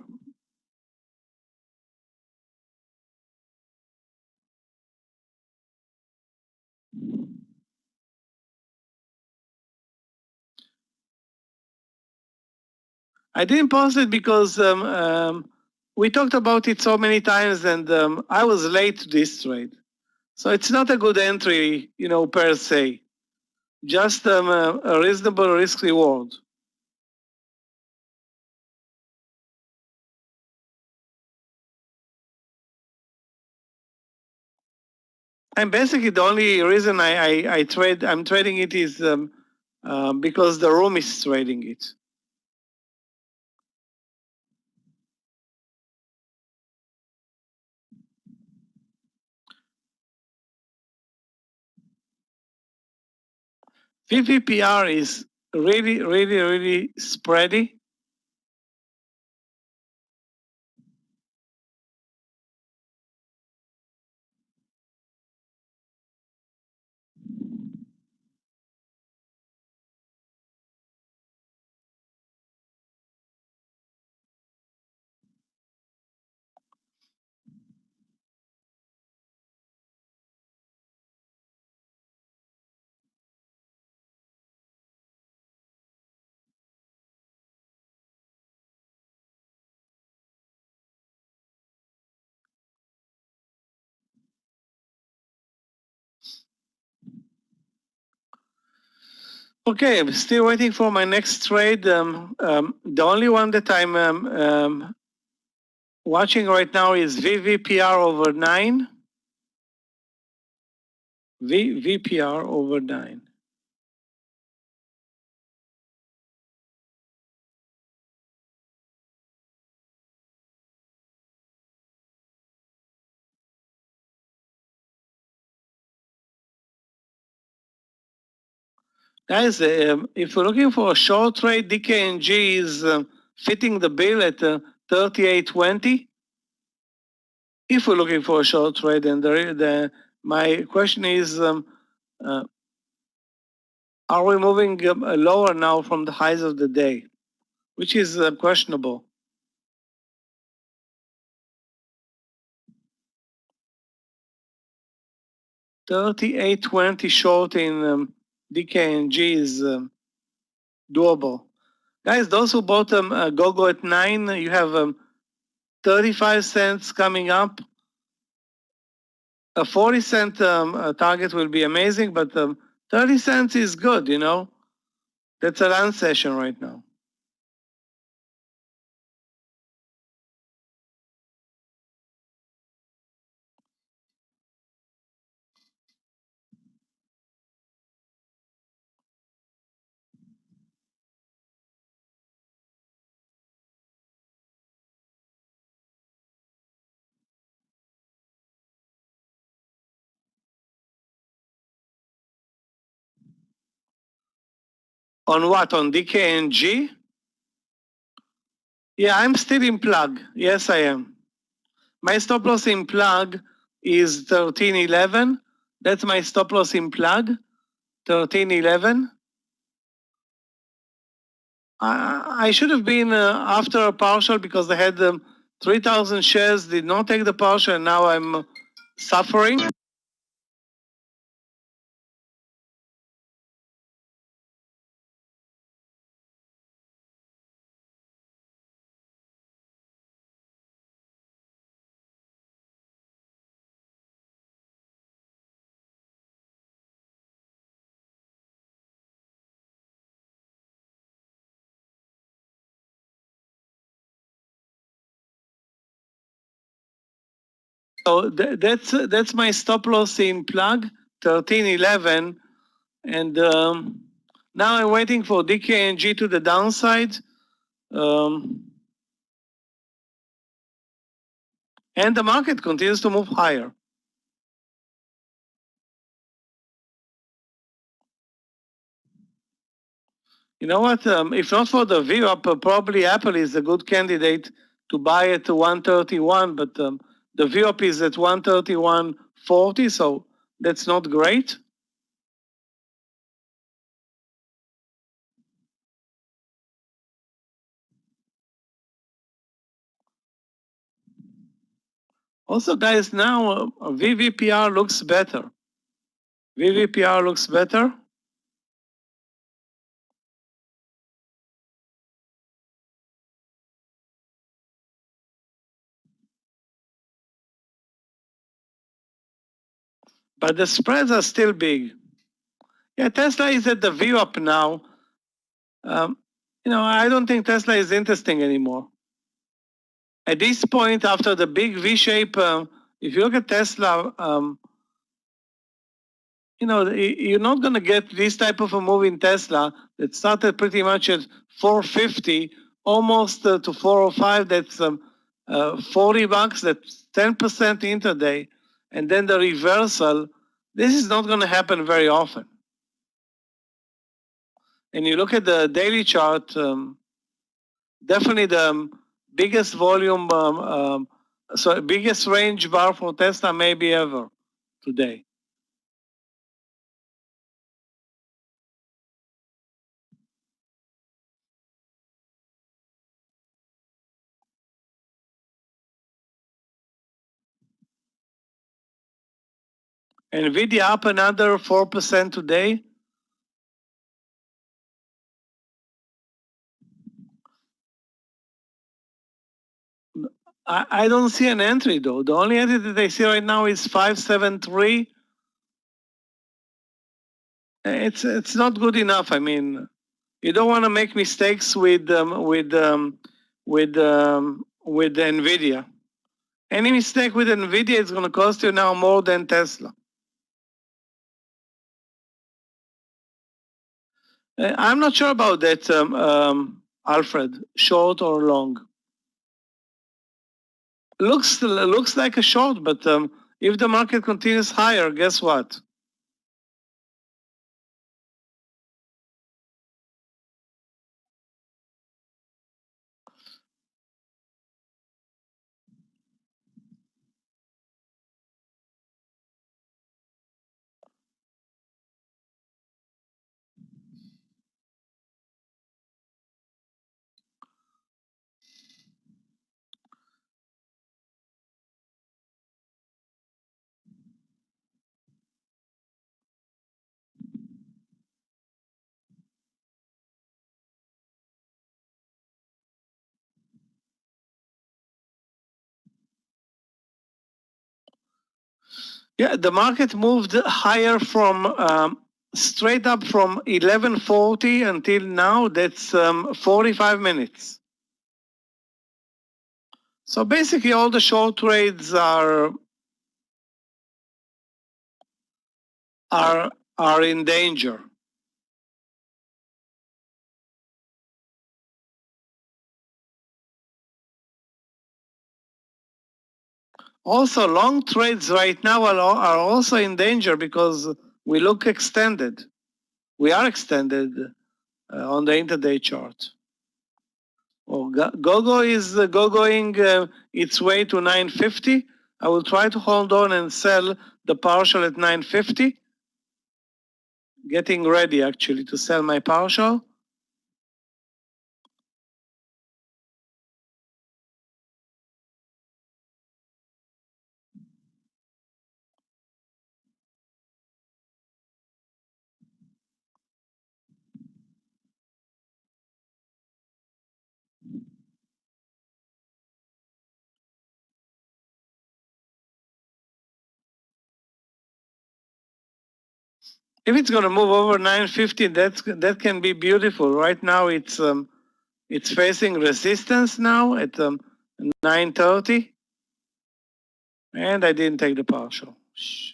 I didn't post it because we talked about it so many times, and I was late to this trade. So it's not a good entry, per se. Just a reasonable risk reward. And basically, the only reason I'm trading it is because the room is trading it. VVPR is really, really, really spready. Okay, I'm still waiting for my next trade. The only one that I'm watching right now is VVPR over 9. VVPR over 9. Guys, if you're looking for a short trade, DKNG is fitting the bill at 38.20. If we're looking for a short trade, and my question is, are we moving lower now from the highs of the day, which is questionable. $38.20 short in DKNG is doable. Guys, those who bought GoGo at 9, you have 35 cents coming up. A 40-cent target will be amazing, but 30 cents is good, you know. That's a run session right now. On what? On DKNG? Yeah, I'm still in plug. Yes, I am. My stop loss in plug is 13.11. That's my stop loss in plug, 13.11. I should have been after a partial because I had 3,000 shares, did not take the partial, and now I'm suffering. So that's my stop loss in plug, 13.11, and now I'm waiting for DKNG to the downside, and the market continues to move higher. You know what? If not for the VWAP, probably Apple is a good candidate to buy at 131, but the VWAP is at 131.40, so that's not great. Also, guys, now VVPR looks better. VVPR looks better. But the spreads are still big. Yeah, Tesla is at the VWAP now. You know, I don't think Tesla is interesting anymore. At this point, after the big V shape, if you look at Tesla, you know, you're not going to get this type of a move in Tesla that started pretty much at 450, almost to 405. That's $40. That's 10% intraday, and then the reversal. This is not going to happen very often. And you look at the daily chart, definitely the biggest volume, so biggest range bar for Tesla maybe ever today. Nvidia up another 4% today. I don't see an entry though. The only entry that I see right now is 573. It's not good enough. I mean, you don't want to make mistakes with Nvidia. Any mistake with Nvidia is going to cost you now more than Tesla. I'm not sure about that, Alfred. Short or long? Looks like a short, but if the market continues higher, guess what? Yeah, the market moved higher from straight up from 1140 until now. That's 45 minutes. So basically, all the short trades are in danger. Also, long trades right now are also in danger because we look extended. We are extended on the intraday chart. Well, Gogo is going its way to 950. I will try to hold on and sell the partial at 950. Getting ready actually to sell my partial. If it's going to move over 950, that can be beautiful. Right now, it's facing resistance now at 930, and I didn't take the partial. Shh.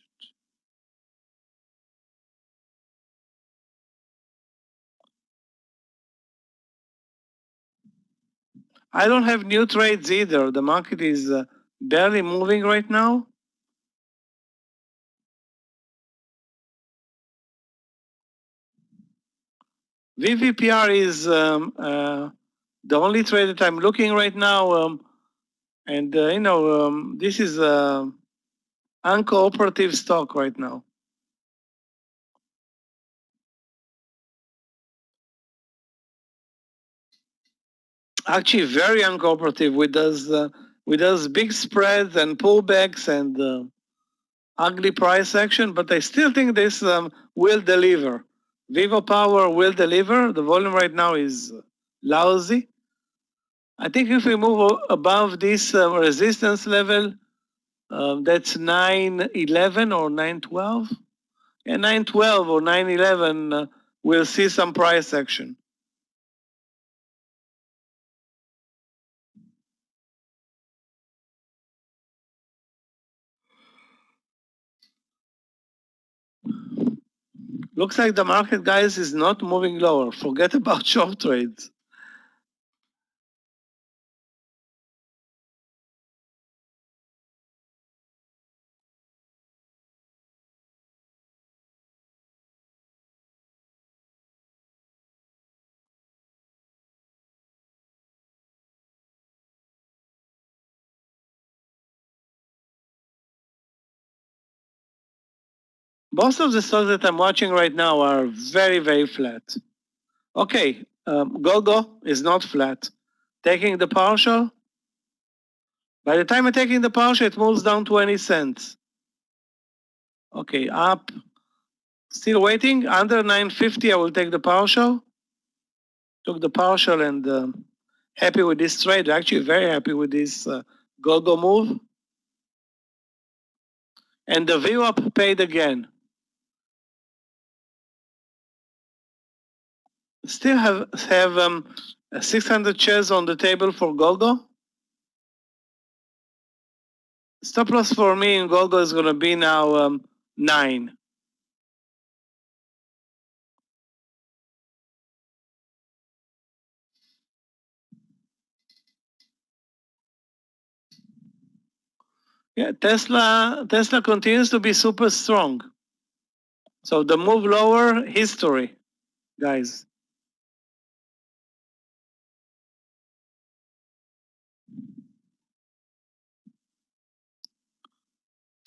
I don't have new trades either. The market is barely moving right now. VVPR is the only trade that I'm looking right now, and this is uncooperative stock right now. Actually, very uncooperative with those big spreads and pullbacks and ugly price action. But I still think this will deliver. Vivo Power will deliver. The volume right now is lousy. I think if we move above this resistance level, that's 911 or 912. And 912 or 911 we'll see some price action. Looks like the market, guys, is not moving lower. Forget about short trades. Most of the stocks that I'm watching right now are very, very flat. Okay, Gogo is not flat. Taking the partial. By the time I'm taking the partial, it moves down 20 cents. Okay, up. Still waiting. Under 950, I will take the partial. Took the partial and happy with this trade. Actually, very happy with this Gogo move. And the VWAP paid again. Still have 600 shares on the table for Gogo. Stop loss for me in Gogo is going to be now 9. Yeah, Tesla continues to be super strong. So the move lower, history, guys.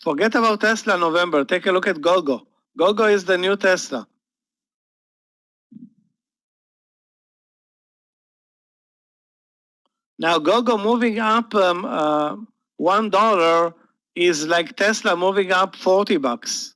Forget about Tesla November. Take a look at Gogo. Gogo is the new Tesla. Now Gogo moving up $1 is like Tesla moving up $40.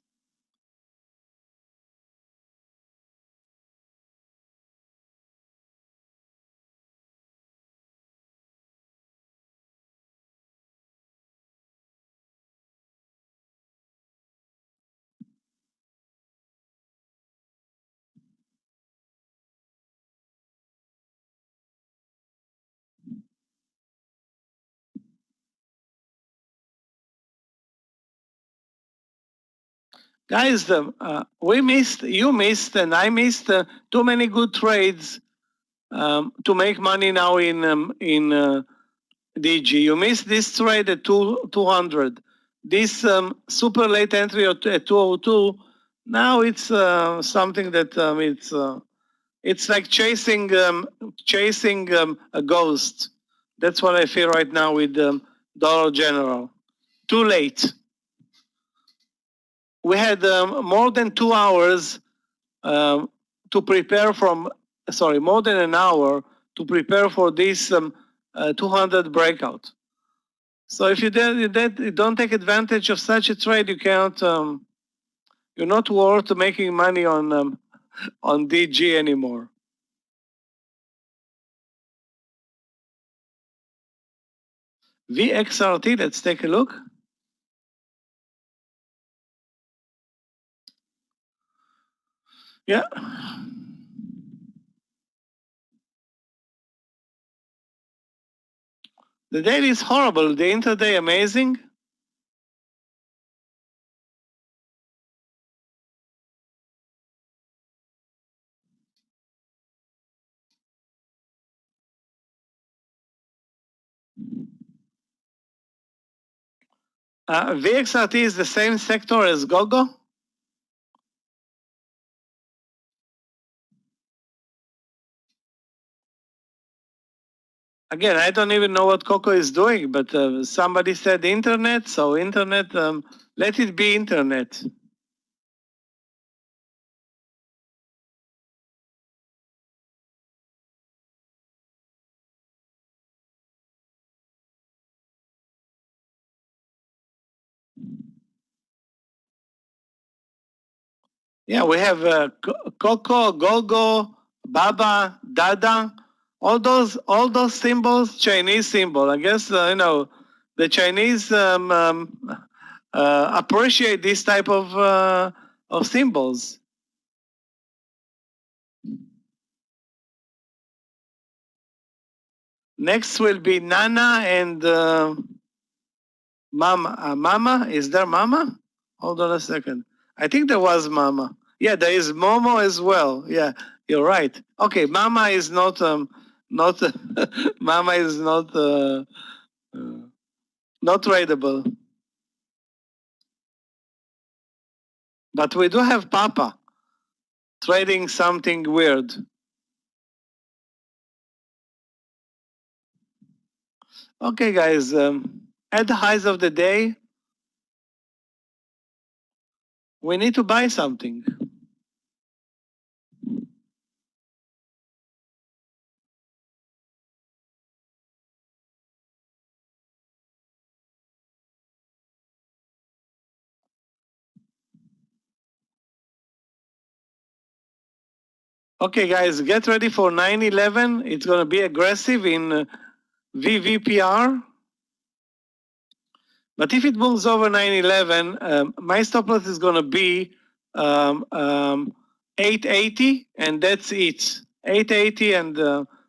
Guys, you missed, and I missed too many good trades to make money now in DG. You missed this trade at 200. This super late entry at 202. Now it's something that it's like chasing a ghost. That's what I feel right now with Dollar General. Too late. We had more than 2 hours to prepare from, sorry, more than an hour to prepare for this 200 breakout. So if you don't take advantage of such a trade, you can't. You're not worth making money on DG anymore. VXRT. Let's take a look. Yeah. The daily is horrible. The intraday amazing. VXRT is the same sector as GOGO. Again, I don't even know what Coco is doing, but somebody said internet, so internet, let it be internet. Yeah, we have Coco, Gogo, Baba, Dada, all those symbols, Chinese symbol. I guess the Chinese appreciate this type of symbols. Next will be Nana and Mama. Mama, is there Mama? Hold on a second. I think there was Mama. Yeah, there is Momo as well. Yeah, you're right. Okay, Mama is not not Mama is not tradable. But we do have Papa trading something weird. Okay, guys, at the highs of the day, we need to buy something. Okay, guys, get ready for 9/11. It's going to be aggressive in VVPR. But if it moves over 9/11, my stop loss is going to be 880, and that's it. 880, and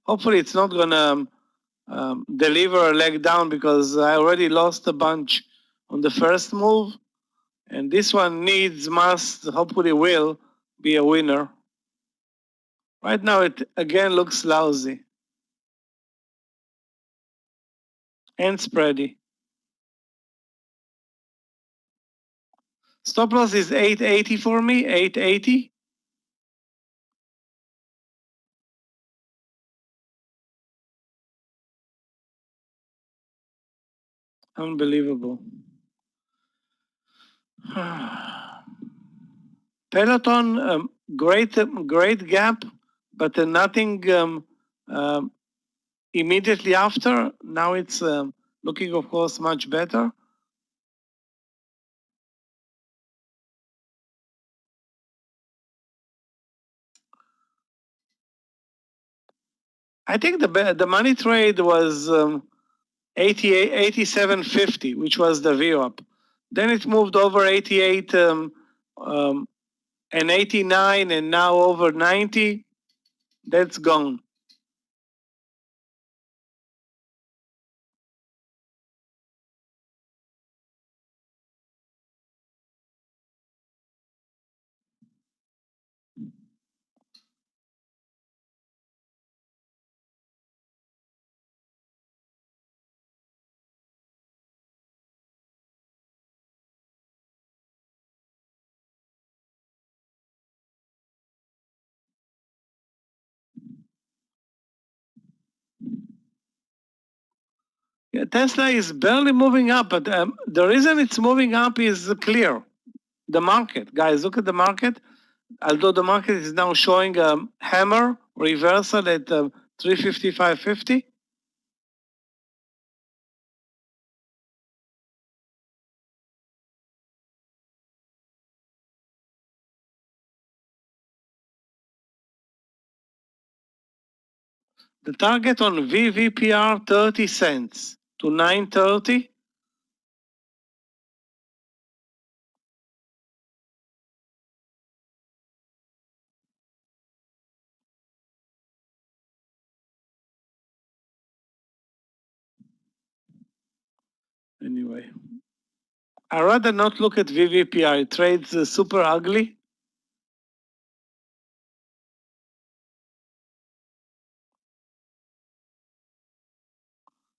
hopefully it's not going to deliver a leg down because I already lost a bunch on the first move. And this one must, hopefully will be a winner. Right now it again looks lousy and spready. Stop loss is 880 for me, 880. Unbelievable. Peloton, great gap, but nothing immediately after. Now it's looking, of course, much better. I think the money trade was 87.50, which was the VWAP. Then it moved over 88 and 89, and now over 90. That's gone. Yeah, Tesla is barely moving up, but the reason it's moving up is clear. The market, guys, look at the market. Although the market is now showing a hammer reversal at 355.50. The target on VVPR 30 cents to 930. Anyway, I'd rather not look at VVPR. It trades super ugly.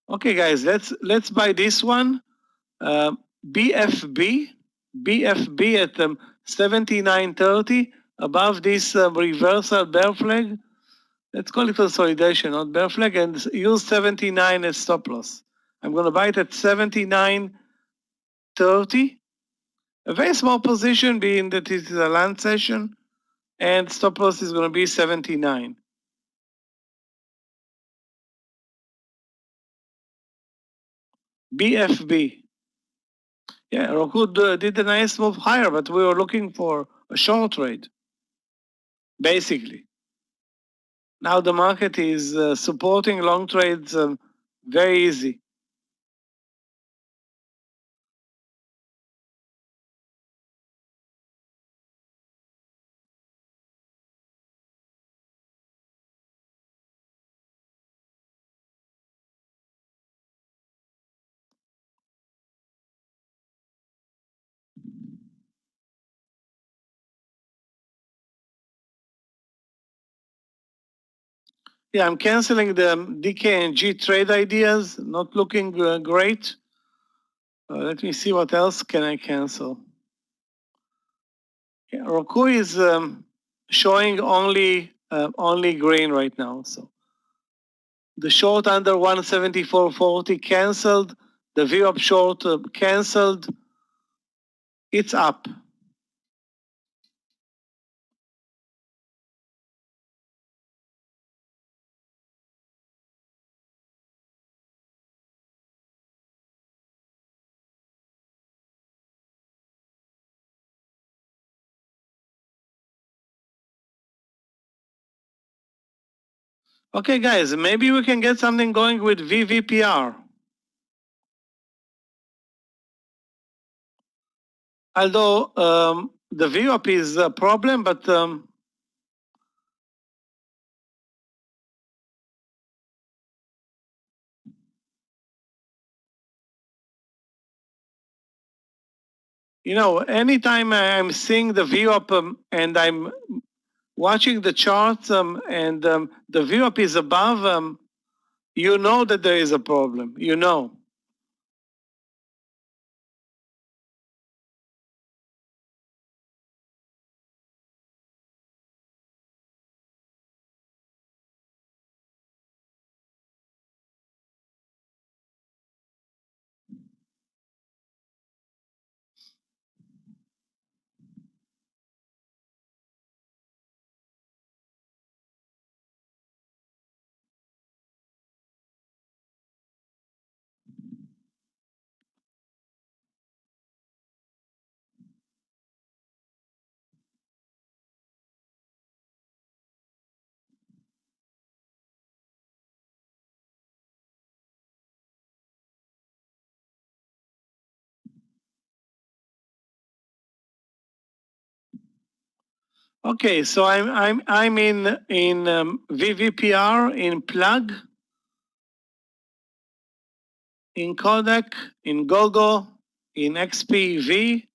Okay, guys, let's buy this one. BFB at 79.30 above this reversal bear flag. Let's call it consolidation, not bear flag, and use 79 as stop loss. I'm going to buy it at 79.30. A very small position, being that it is a land session, and stop loss is going to be 79. BFB. Yeah, Roku did a nice move higher, but we were looking for a short trade, basically. Now the market is supporting long trades very easy. Yeah, I'm canceling the DKNG trade ideas, not looking great. Let me see what else can I cancel. Yeah, Roku is showing only green right now. So the short under 174.40 canceled. The VWAP short canceled. It's up. Okay, guys, maybe we can get something going with VVPR. Although the VWAP is a problem, but you know, anytime I'm seeing the VWAP and I'm watching the charts and the VWAP is above, you know that there is a problem. You know. Okay, so I'm in VVPR, in plug, in Kodak, in Gogo, in XPV.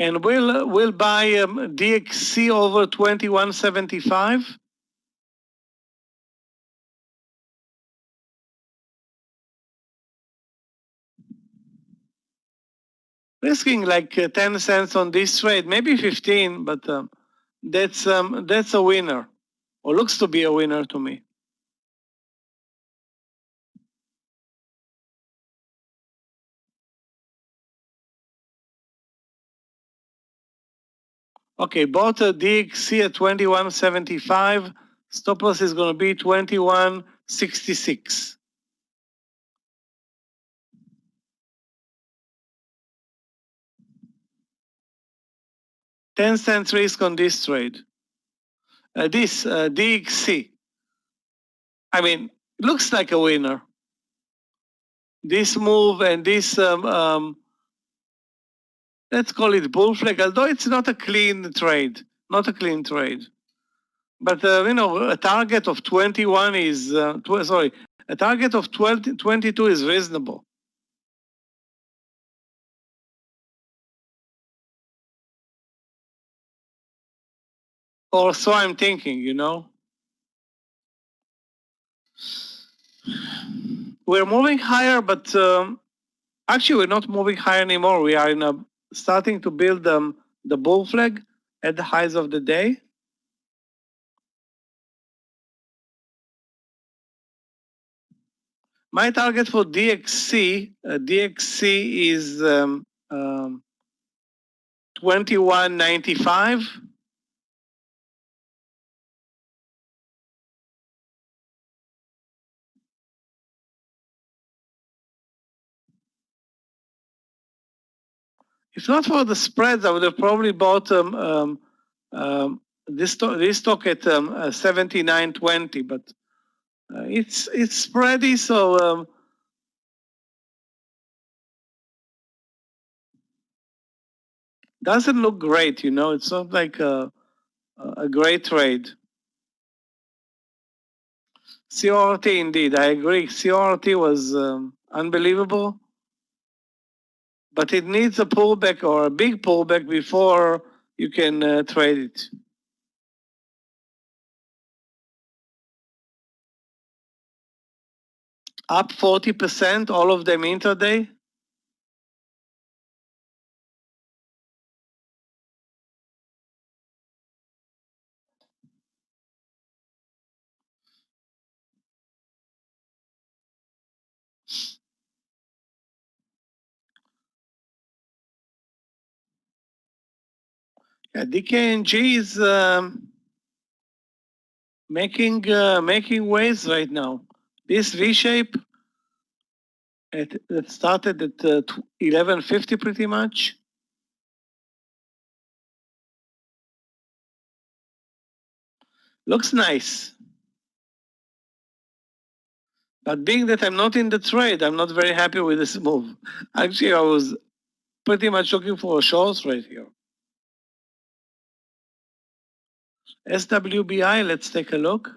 And we'll buy DXC over 2175. Risking like 10 cents on this trade, maybe 15, but that's a winner or looks to be a winner to me. Okay, bought a DXC at 21.75. Stop loss is going to be 21.66. 10-cent risk on this trade. This DXC. I mean, looks like a winner. This move and this, let's call it bull flag, although it's not a clean trade. Not a clean trade. But, a target of 21 is, a target of 22 is reasonable. Or so I'm thinking, We're moving higher, but actually we're not moving higher anymore. We are starting to build the bull flag at the highs of the day. My target for DXC is 21.95. If not for the spreads, I would have probably bought this stock at 79.20, but it's spready, so doesn't look great, It's not like a great trade. CORT indeed, I agree. CORT was unbelievable, but it needs a pullback or a big pullback before you can trade it. Up 40%, all of them intraday. Yeah, DKNG is making waves right now. This V shape, it started at 1150 pretty much. Looks nice. But being that I'm not in the trade, I'm not very happy with this move. Actually, I was pretty much looking for a short right here. SWBI, let's take a look.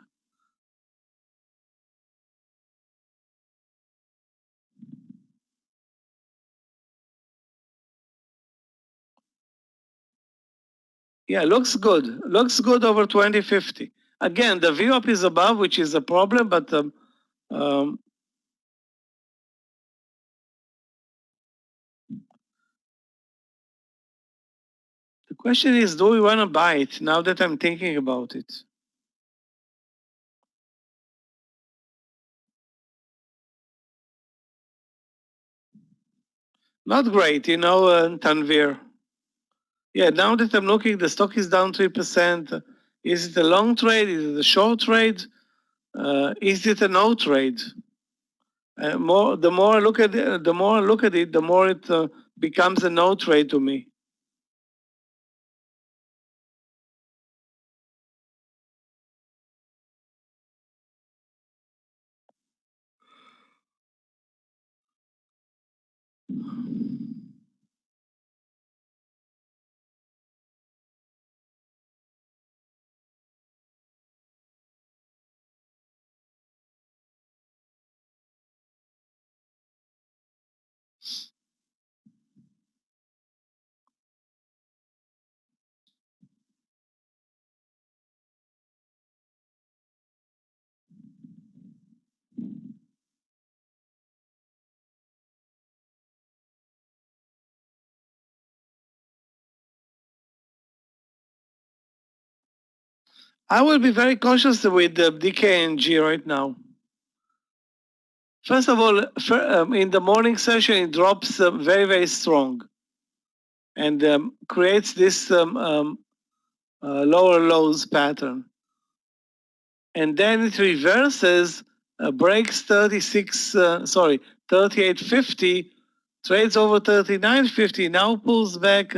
Yeah, looks good. Looks good over 2050. Again, the VWAP is above, which is a problem, but the question is, do we want to buy it now that I'm thinking about it? Not great, Tanvir. Yeah, now that I'm looking, the stock is down 3%. Is it a long trade? Is it a short trade? Is it a no trade? The more I look at it, the more it becomes a no trade to me. I will be very cautious with the DKNG right now. First of all, in the morning session, it drops very, very strong and creates this lower lows pattern. And then it reverses, breaks 38.50, trades over 39.50, now pulls back.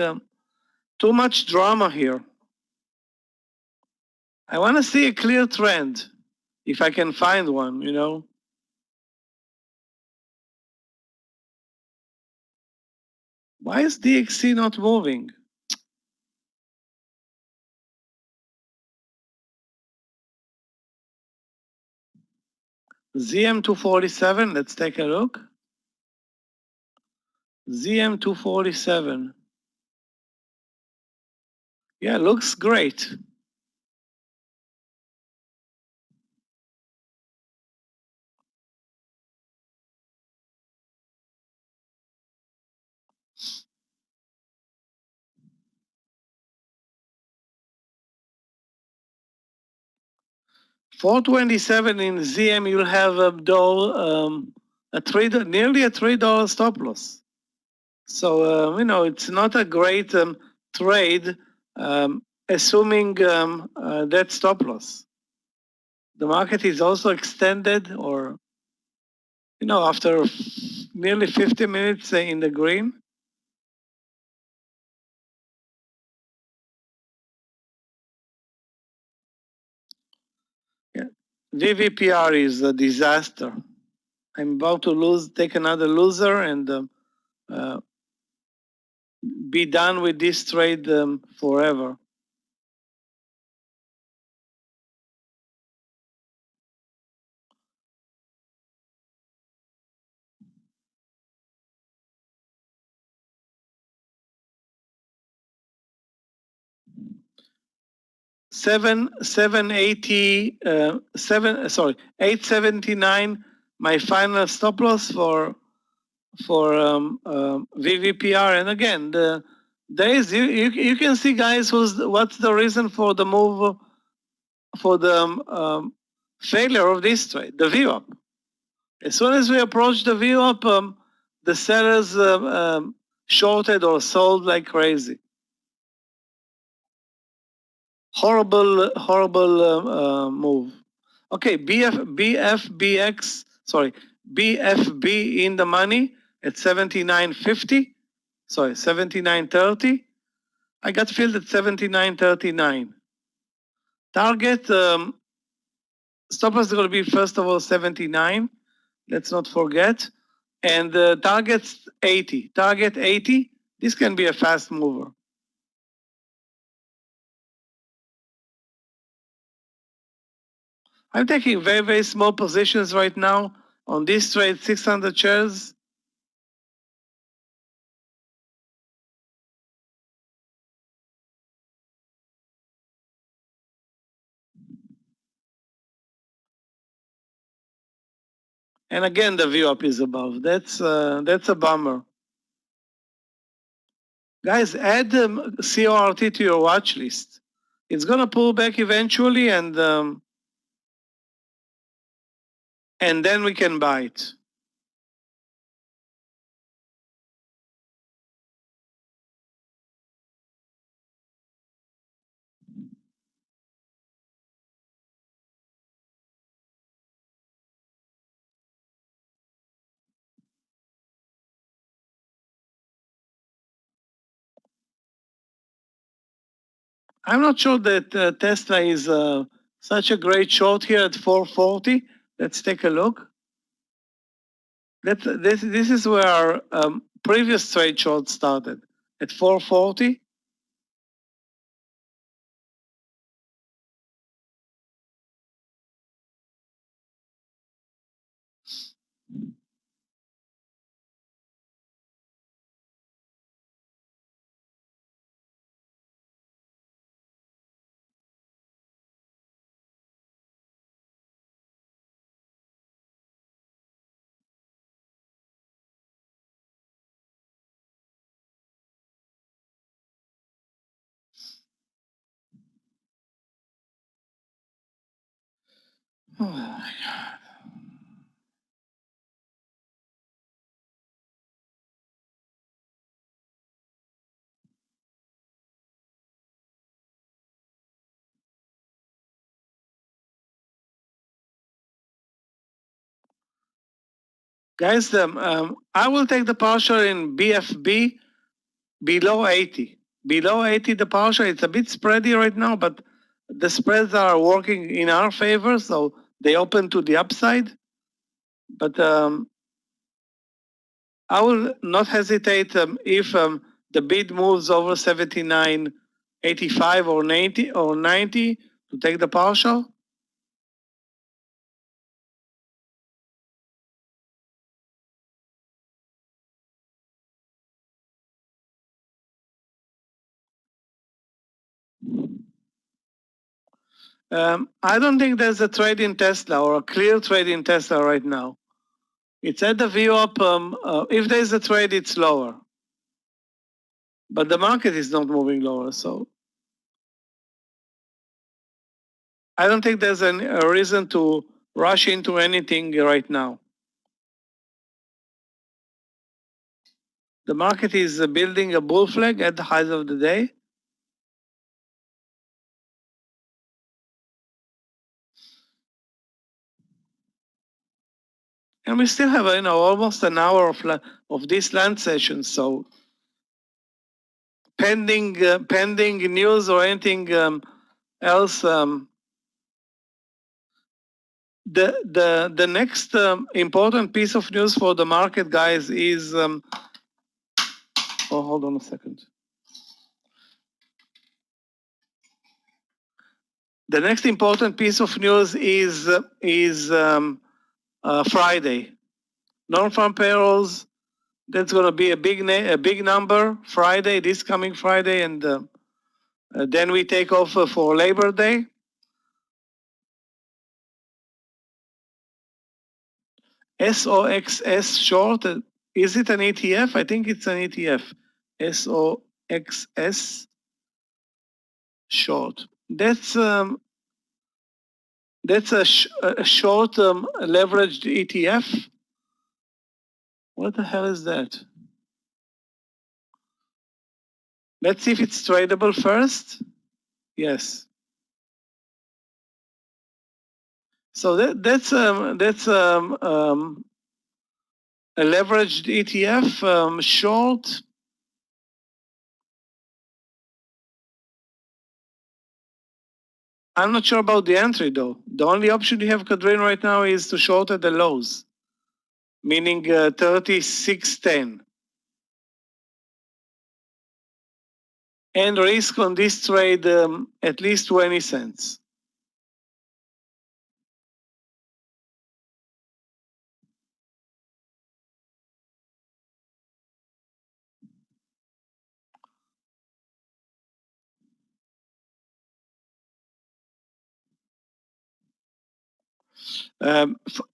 Too much drama here. I want to see a clear trend, if I can find one, you know. Why is DXC not moving? ZM247, let's take a look. ZM247. Yeah, looks great. $427 in ZM, you'll have nearly a $3 stop loss. So, you know, it's not a great trade, assuming that stop loss. The market is also extended, or, you know, after nearly 50 minutes in the green. Yeah. VVPR is a disaster. I'm about to take another loser and be done with this trade forever. $879. My final stop loss for VVPR. And again, you can see, guys, what's the reason for the move, for the failure of this trade, the VWAP. As soon as we approach the VWAP, the sellers shorted or sold like crazy. Horrible move. Okay, BFB in the money at 79.50. Sorry, 79.30. I got filled at 79.39. Target stop loss is going to be, first of all, 79. Let's not forget. And target's 80. Target 80. This can be a fast mover. I'm taking very, very small positions right now on this trade, 600 shares. And again, the VWAP is above. That's a bummer. Guys, add CORT to your watch list. It's gonna pull back eventually, and then we can buy it. I'm not sure that Tesla is such a great short here at 440. Let's take a look. This is where our previous trade short started, at 440. Oh my God. Guys, I will take the partial in BFB below 80. Below 80, the partial, it's a bit spready right now, but the spreads are working in our favor, so they open to the upside. But I will not hesitate if the bid moves over 79.85 or 90 to take the partial. I don't think there's a trade in Tesla or a clear trade in Tesla right now. It's at the view up. If there's a trade, it's lower. But the market is not moving lower, so I don't think there's a reason to rush into anything right now. The market is building a bull flag at the highs of the day. And we still have, almost an hour of this land session. So pending news or anything else, the next important piece of news for the market, guys, is hold on a second. The next important piece of news is Friday. Non-farm payrolls. That's going to be a big number Friday, this coming Friday, and then we take off for Labor Day. SOXS short. Is it an ETF? I think it's an ETF. SOXS short. That's a short leveraged ETF. What the hell is that? Let's see if it's tradable first. Yes. So that's a leveraged ETF short. I'm not sure about the entry though. The only option you have, Kadrin, right now is to short at the lows, meaning 36.10. And risk on this trade at least 20 cents.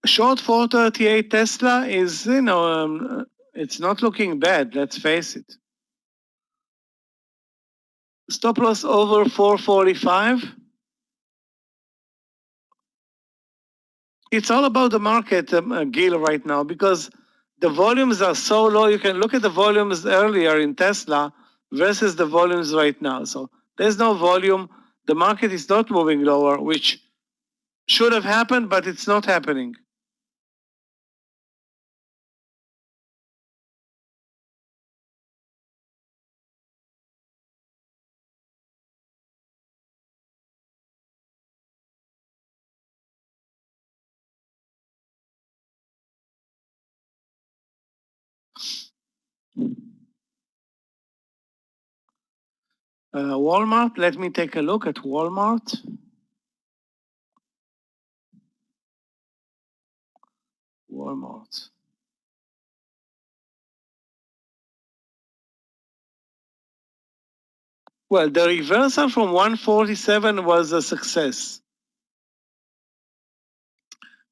Short 438 Tesla is, it's not looking bad, let's face it. Stop loss over 445. It's all about the market, Gil, right now, because the volumes are so low. You can look at the volumes earlier in Tesla versus the volumes right now. So there's no volume. The market is not moving lower, which should have happened, but it's not happening. Walmart, let me take a look at Walmart. Walmart. Well, the reversal from 147 was a success.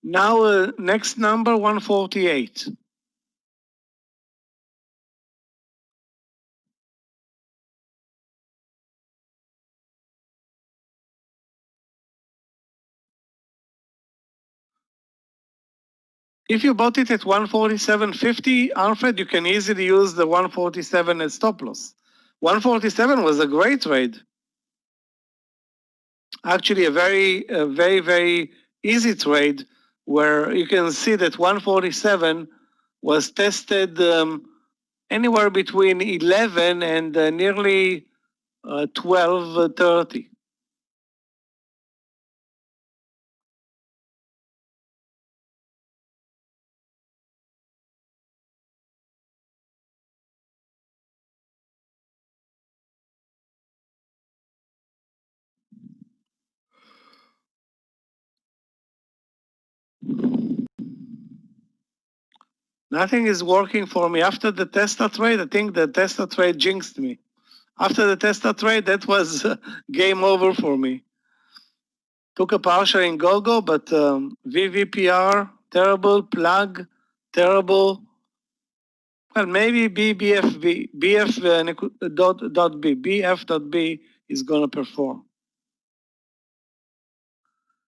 Now, next number, 148. If you bought it at 147.50, Alfred, you can easily use the 147 as stop loss. 147 was a great trade. Actually, a very easy trade where you can see that 147 was tested anywhere between 11 and nearly 12.30. Nothing is working for me. After the Tesla trade, I think the Tesla trade jinxed me. After the Tesla trade, that was game over for me. Took a partial in GoGo, but VVPR, terrible, plug, terrible. Well, maybe BFB, BF.B is going to perform.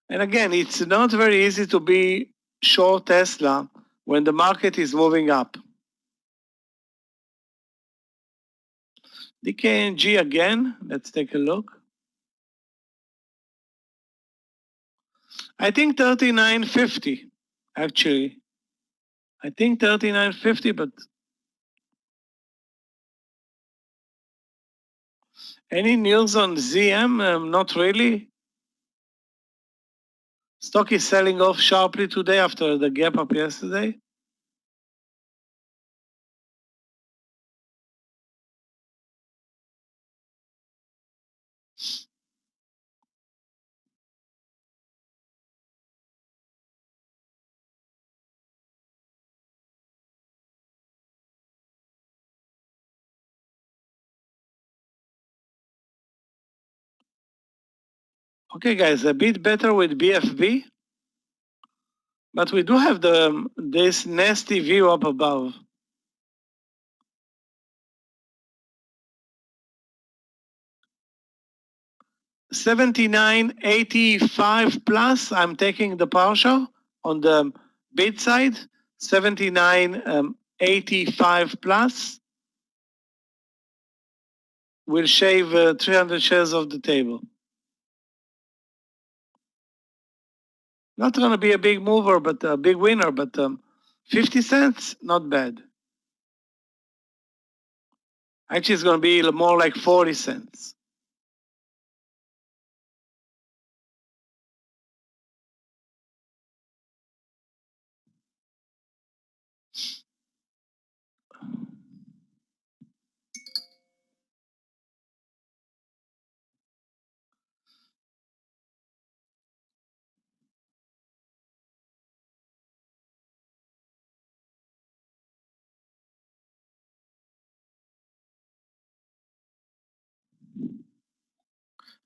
And again, it's not very easy to be short Tesla when the market is moving up. DKNG again, let's take a look. I think 39.50, actually. I think 39.50, but any news on ZM? Not really. Stock is selling off sharply today after the gap up yesterday. Okay, guys, a bit better with BFB, but we do have this nasty view up above. $79.85 plus. I'm taking the partial on the bid side. $79.85 plus will shave 300 shares off the table. Not going to be a big mover, but a big winner, but 50 cents, not bad. Actually, it's going to be more like 40 cents.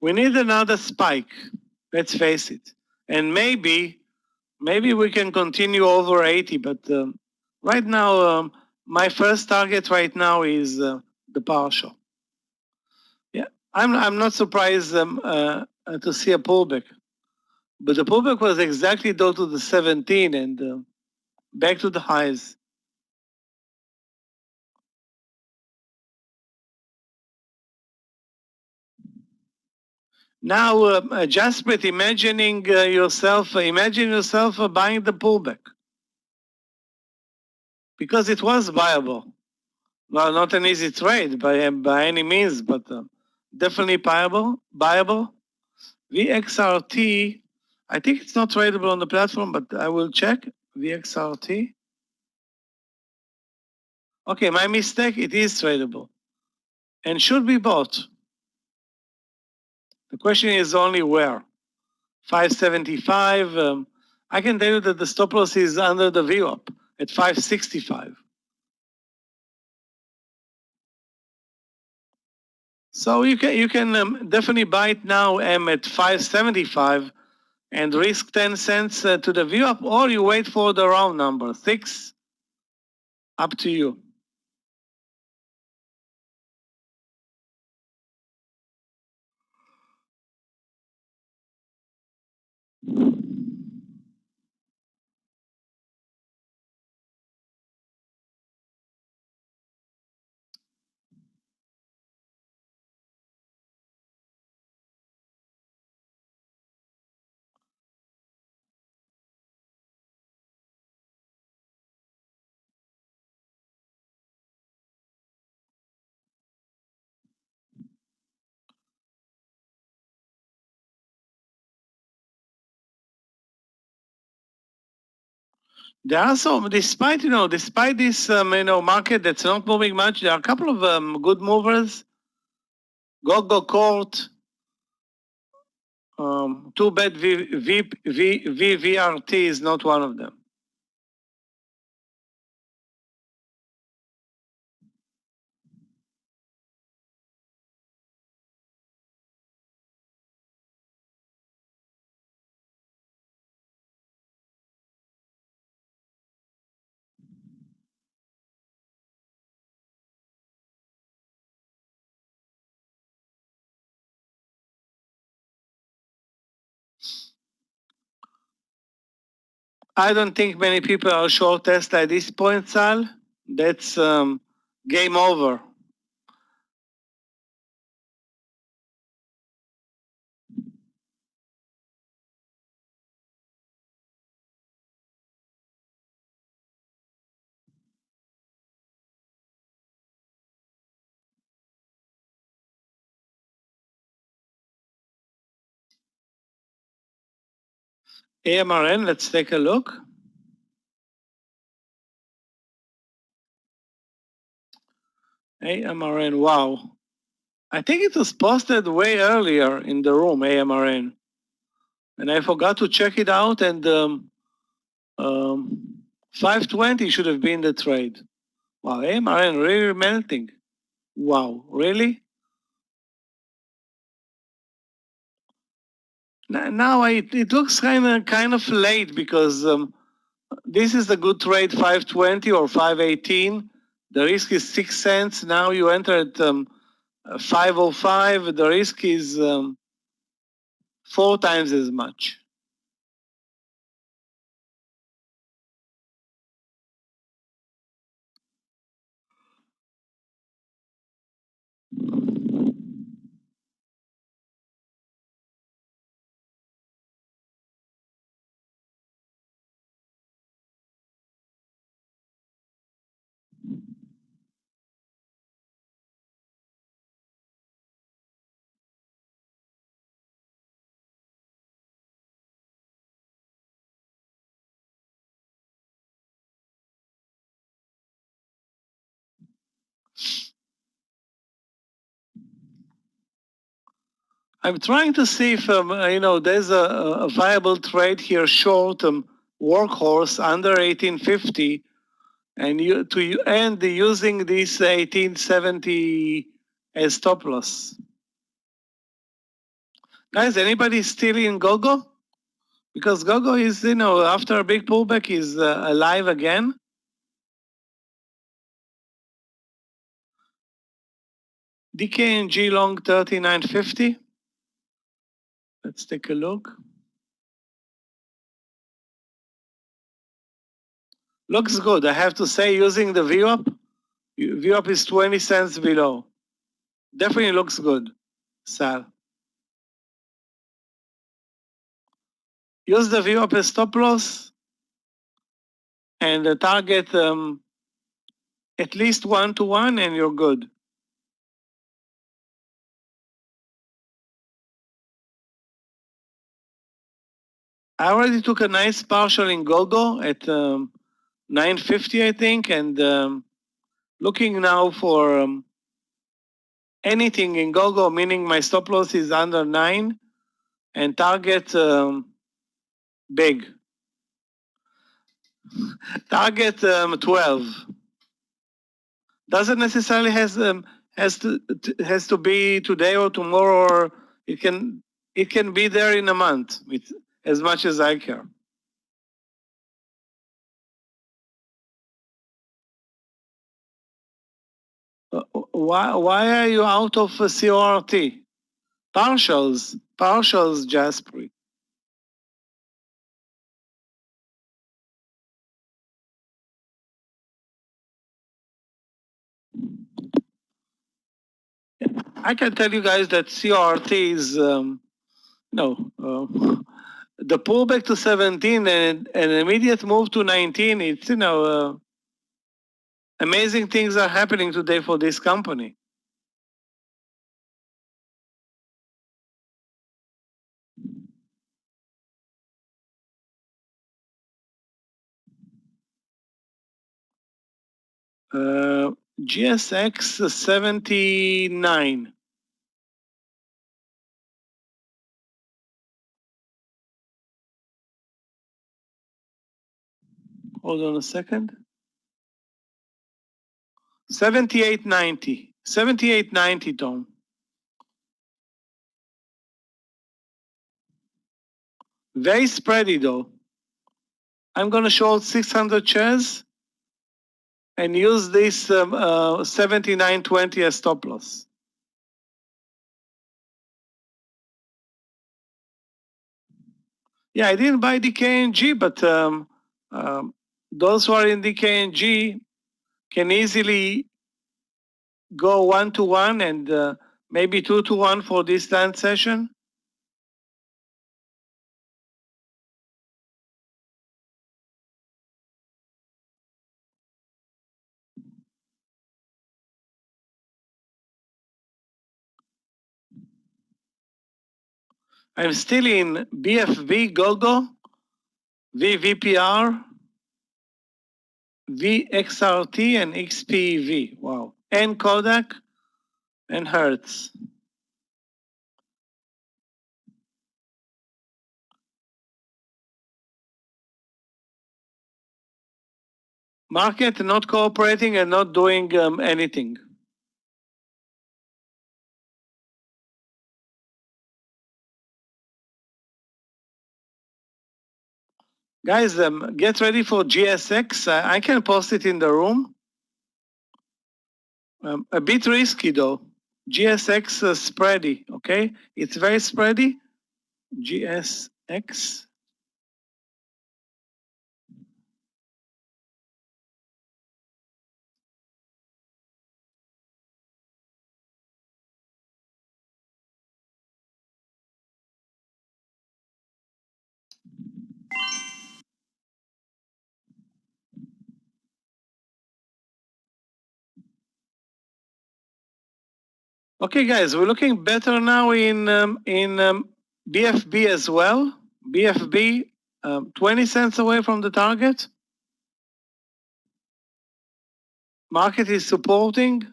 We need another spike, let's face it. And maybe we can continue over 80, but right now, my first target right now is the partial. Yeah, I'm not surprised to see a pullback, but the pullback was exactly though to the 17 and back to the highs. Now, Jaspreet, imagine yourself buying the pullback because it was viable. Well, not an easy trade by any means, but definitely viable. VXRT, I think it's not tradable on the platform, but I will check. VXRT. Okay, my mistake. It is tradable and should be bought. The question is only where. 575. I can tell you that the stop loss is under the VWAP at 565. So you can definitely buy it now at 575 and risk 10 cents to the VWAP, or you wait for the round number 6. Up to you. There are some, despite this market that's not moving much, there are a couple of good movers. Gogo Court, too bad VVRT is not one of them. I don't think many people are short Tesla at this point, Sal. That's game over. AMRN, let's take a look. AMRN, wow. I think it was posted way earlier in the room, AMRN. And I forgot to check it out, and 520 should have been the trade. Wow, AMRN really melting. Wow, really? Now it looks kind of late because this is a good trade, 520 or 518. The risk is 6 cents. Now you enter at 505. The risk is 4 times as much. I'm trying to see if there's a viable trade here, short workhorse under 1850, and to end using this 1870 as stop loss. Guys, anybody still in Gogo? Because Gogo is, after a big pullback, is alive again. DKNG long 3950. Let's take a look. Looks good, I have to say, using the VWAP. VWAP is 20 cents below. Definitely looks good, Sal. Use the VWAP as stop loss and target at least 1-to-1 and you're good. I already took a nice partial in Gogo at 950, I think, and looking now for anything in Gogo, meaning my stop loss is under 9 and target big. Target 12. Doesn't necessarily has to be today or tomorrow, or it can be there in a month, as much as I care. Why are you out of CORT? Partials, Jasperi. I can tell you guys that CORT is, the pullback to 17 and an immediate move to 19. It's, amazing things are happening today for this company. GSX 79. Hold on a second. 78.90. 78.90, Tom. Very spready though. I'm gonna short 600 shares and use this 79.20 as stop loss. Yeah, I didn't buy the KNG, but those who are in the KNG can easily go 1-to-1 and maybe 2-to-1 for this land session. I'm still in BFB, GOGO, VVPR, VXRT, and XPEV. Wow. And Kodak and Hertz. Market not cooperating and not doing anything. Guys, get ready for GSX. I can post it in the room. A bit risky though. GSX spready, okay? It's very spready. GSX. Okay, guys, we're looking better now in BFB as well. BFB, 20 cents away from the target. Market is supporting.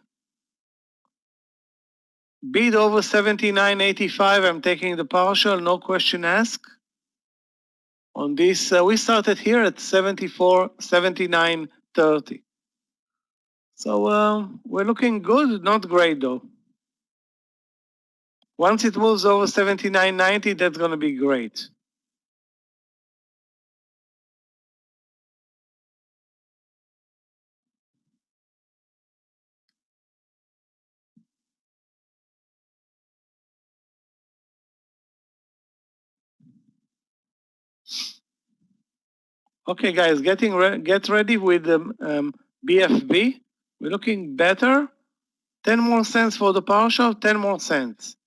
Bid over 79.85. I'm taking the partial, no question asked. On this, we started here at 79.30. So we're looking good, not great though. Once it moves over 79.90, that's going to be great. Okay, guys, get ready with the BFB. We're looking better. 10 more cents for the partial, 10 more cents.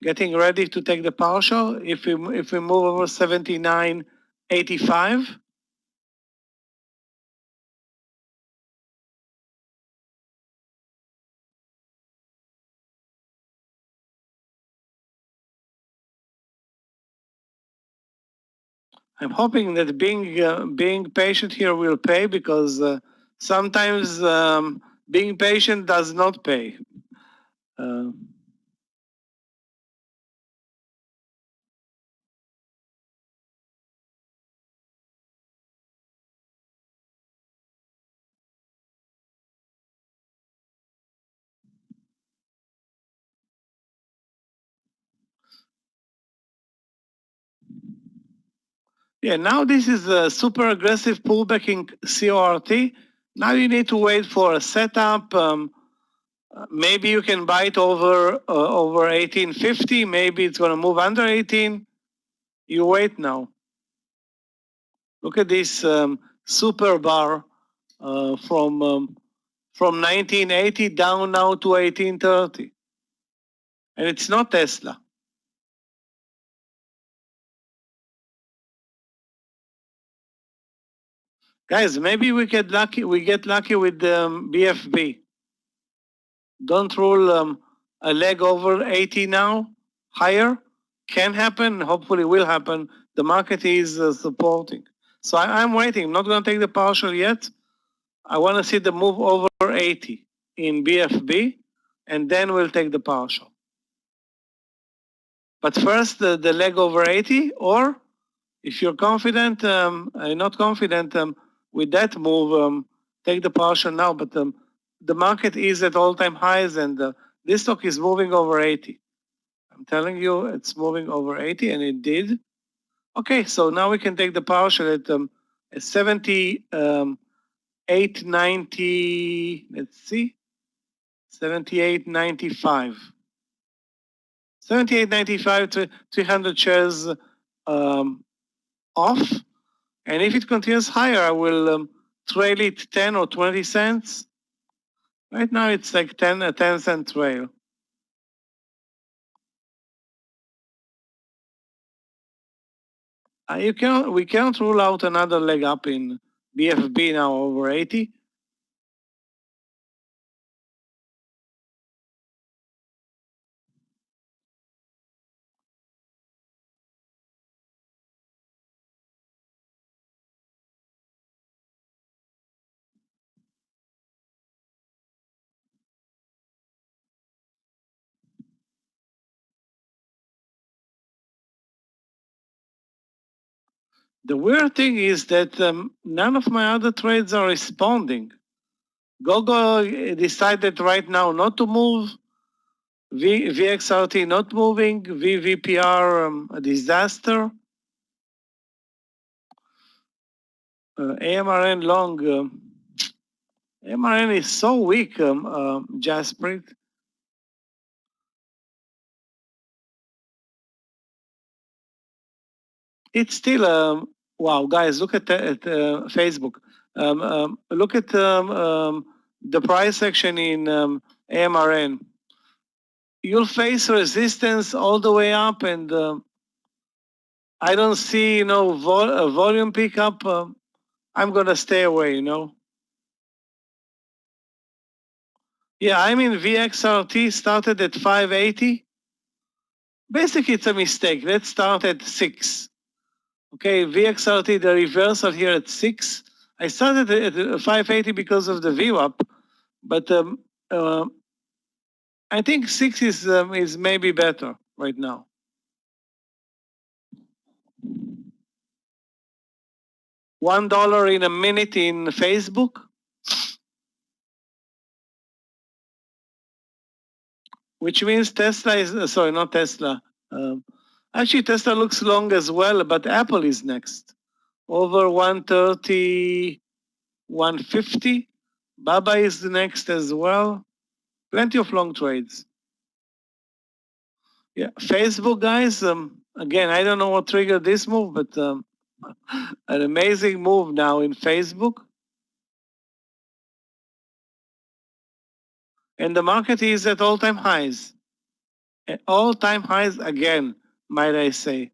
Getting ready to take the partial. If we move over 79.85. I'm hoping that being patient here will pay, because sometimes being patient does not pay. Yeah, now this is a super aggressive pullback in CORT. Now you need to wait for a setup. Maybe you can buy it over 1850. Maybe it's going to move under 18. You wait now. Look at this super bar from 1980 down now to 1830, and it's not Tesla. Guys, maybe we get lucky. We get lucky with BFB. Don't rule a leg over 80 now, higher. Can happen, hopefully will happen. The market is supporting. So I'm waiting. I'm not going to take the partial yet. I want to see the move over 80 in BFB, and then we'll take the partial. But first, the leg over 80, or if you're confident, not confident with that move, take the partial now. But the market is at all-time highs, and this stock is moving over 80. I'm telling you, it's moving over 80, and it did. Okay, so now we can take the partial at 78.90. Let's see, 78.95. 78.95 to 300 shares off. And if it continues higher, I will trail it 10 or 20 cents. Right now it's like a 10 cent trail. We can't rule out another leg up in BFB now over 80. The weird thing is that none of my other trades are responding. Gogo decided right now not to move. VXRT not moving. VVPR a disaster. AMRN long. AMRN is so weak, Jasprit. It's still wow, guys. Look at Facebook. Look at the price action in AMRN. You'll face resistance all the way up, and I don't see volume pickup. I'm gonna stay away. Yeah, I mean VXRT started at 580. Basically, it's a mistake. Let's start at 6. Okay, VXRT, the reversal here at 6. I started at 580 because of the VWAP, but I think 6 is maybe better right now. $1 in a minute in Facebook, which means Tesla is sorry, not Tesla. Actually, Tesla looks long as well, but Apple is next. Over 130, 150. Baba is the next as well. Plenty of long trades. Yeah, Facebook guys. Again, I don't know what triggered this move, but an amazing move now in Facebook. And the market is at all-time highs. At all-time highs again, might I say.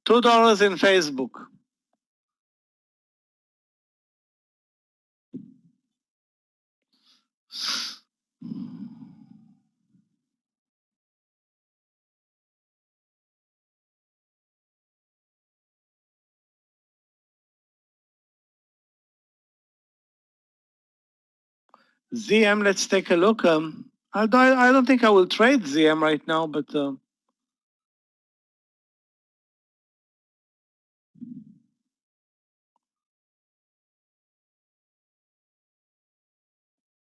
$2 in Facebook. ZM, let's take a look. I don't think I will trade ZM right now, but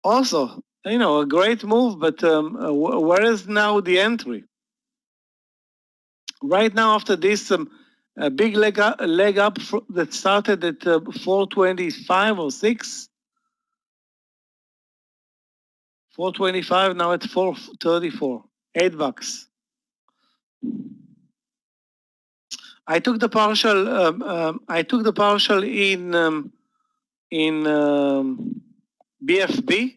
also, a great move, but where is now the entry? Right now, after this a big leg up that started at 425 or 6, 425, now at 434, $8. I took the partial. I took the partial in BFB,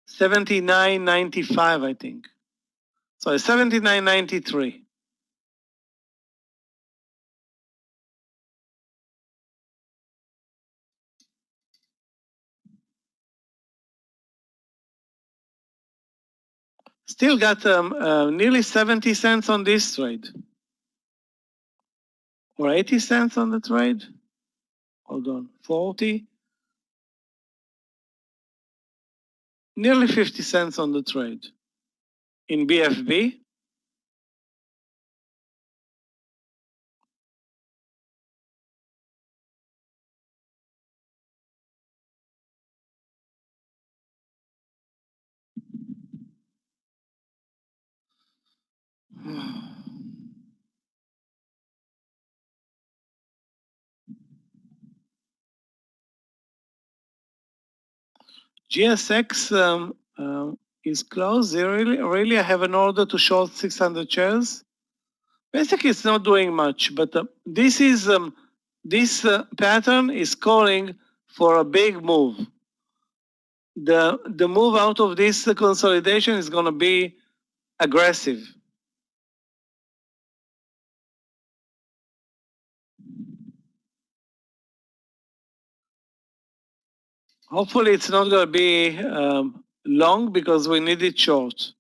79.95, I think. Sorry, 79.93. Still got nearly 70 cents on this trade. Or 80 cents on the trade. Hold on, 40. Nearly 50 cents on the trade. In BFB. GSX is closed. Really, I have an order to short 600 shares. Basically, it's not doing much, but this pattern is calling for a big move. The move out of this consolidation is going to be aggressive. Hopefully, it's not going to be long because we need it short.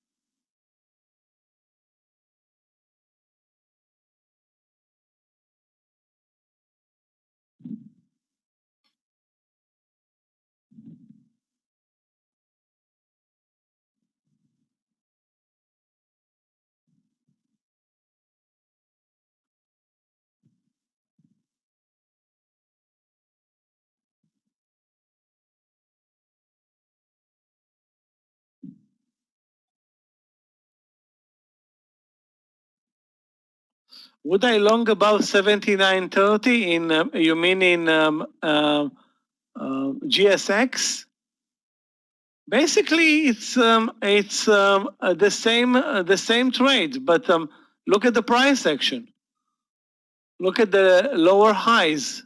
Would I long above 79.30 in, you mean in GSX? Basically, it's the same trade, but look at the price action. Look at the lower highs.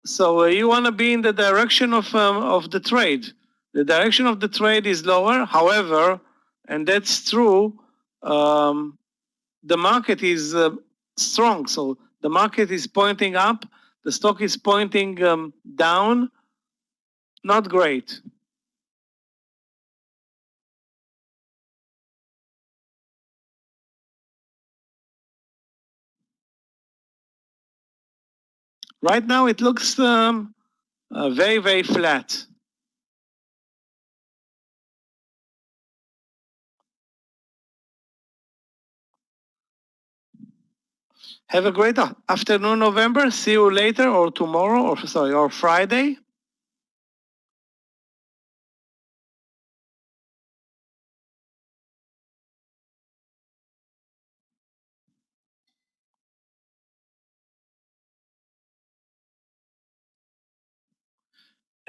So you want to be in the direction of the trade. The direction of the trade is lower. However, and that's true, the market is strong. So the market is pointing up. The stock is pointing down. Not great. Right now, it looks very, very flat. Have a great afternoon, November. See you later or tomorrow or Friday.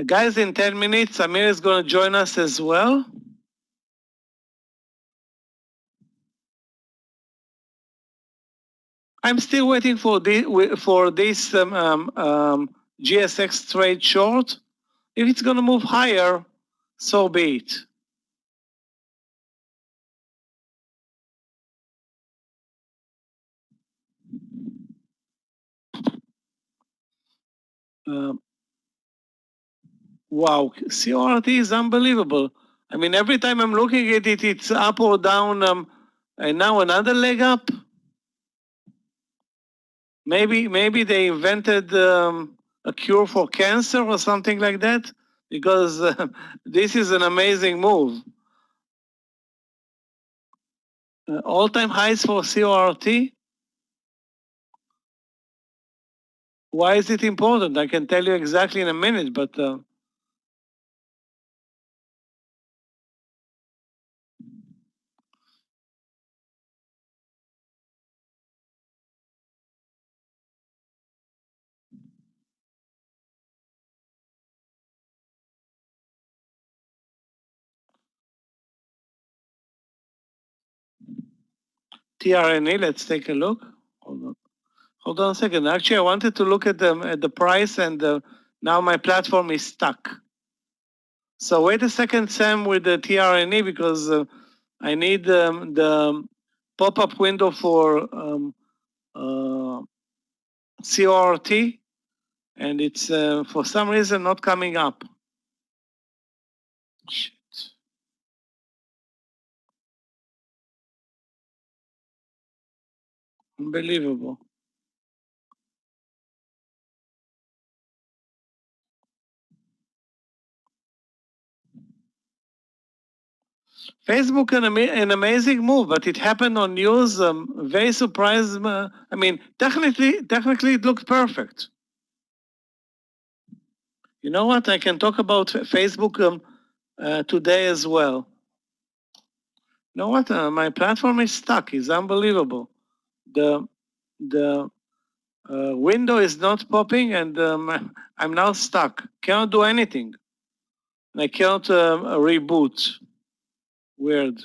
Guys, in 10 minutes, Amir is going to join us as well. I'm still waiting for this GSX trade short. If it's going to move higher, so be it. Wow, CORT is unbelievable. I mean, every time I'm looking at it, it's up or down, and now another leg up. Maybe they invented a cure for cancer or something like that, because this is an amazing move. All-time highs for CORT. Why is it important? I can tell you exactly in a minute, but TRNE, let's take a look. Hold on. Hold on a second. Actually, I wanted to look at the price, and now my platform is stuck. So wait a second, Sam, with the TRNE, because I need the pop-up window for CORT, and it's for some reason not coming up. Shit. Unbelievable. Facebook, an amazing move, but it happened on news. Very surprised. I mean, technically, it looked perfect. You know what? I can talk about Facebook today as well. You know what? My platform is stuck. It's unbelievable. The window is not popping, and I'm now stuck. Cannot do anything. I cannot reboot. Weird.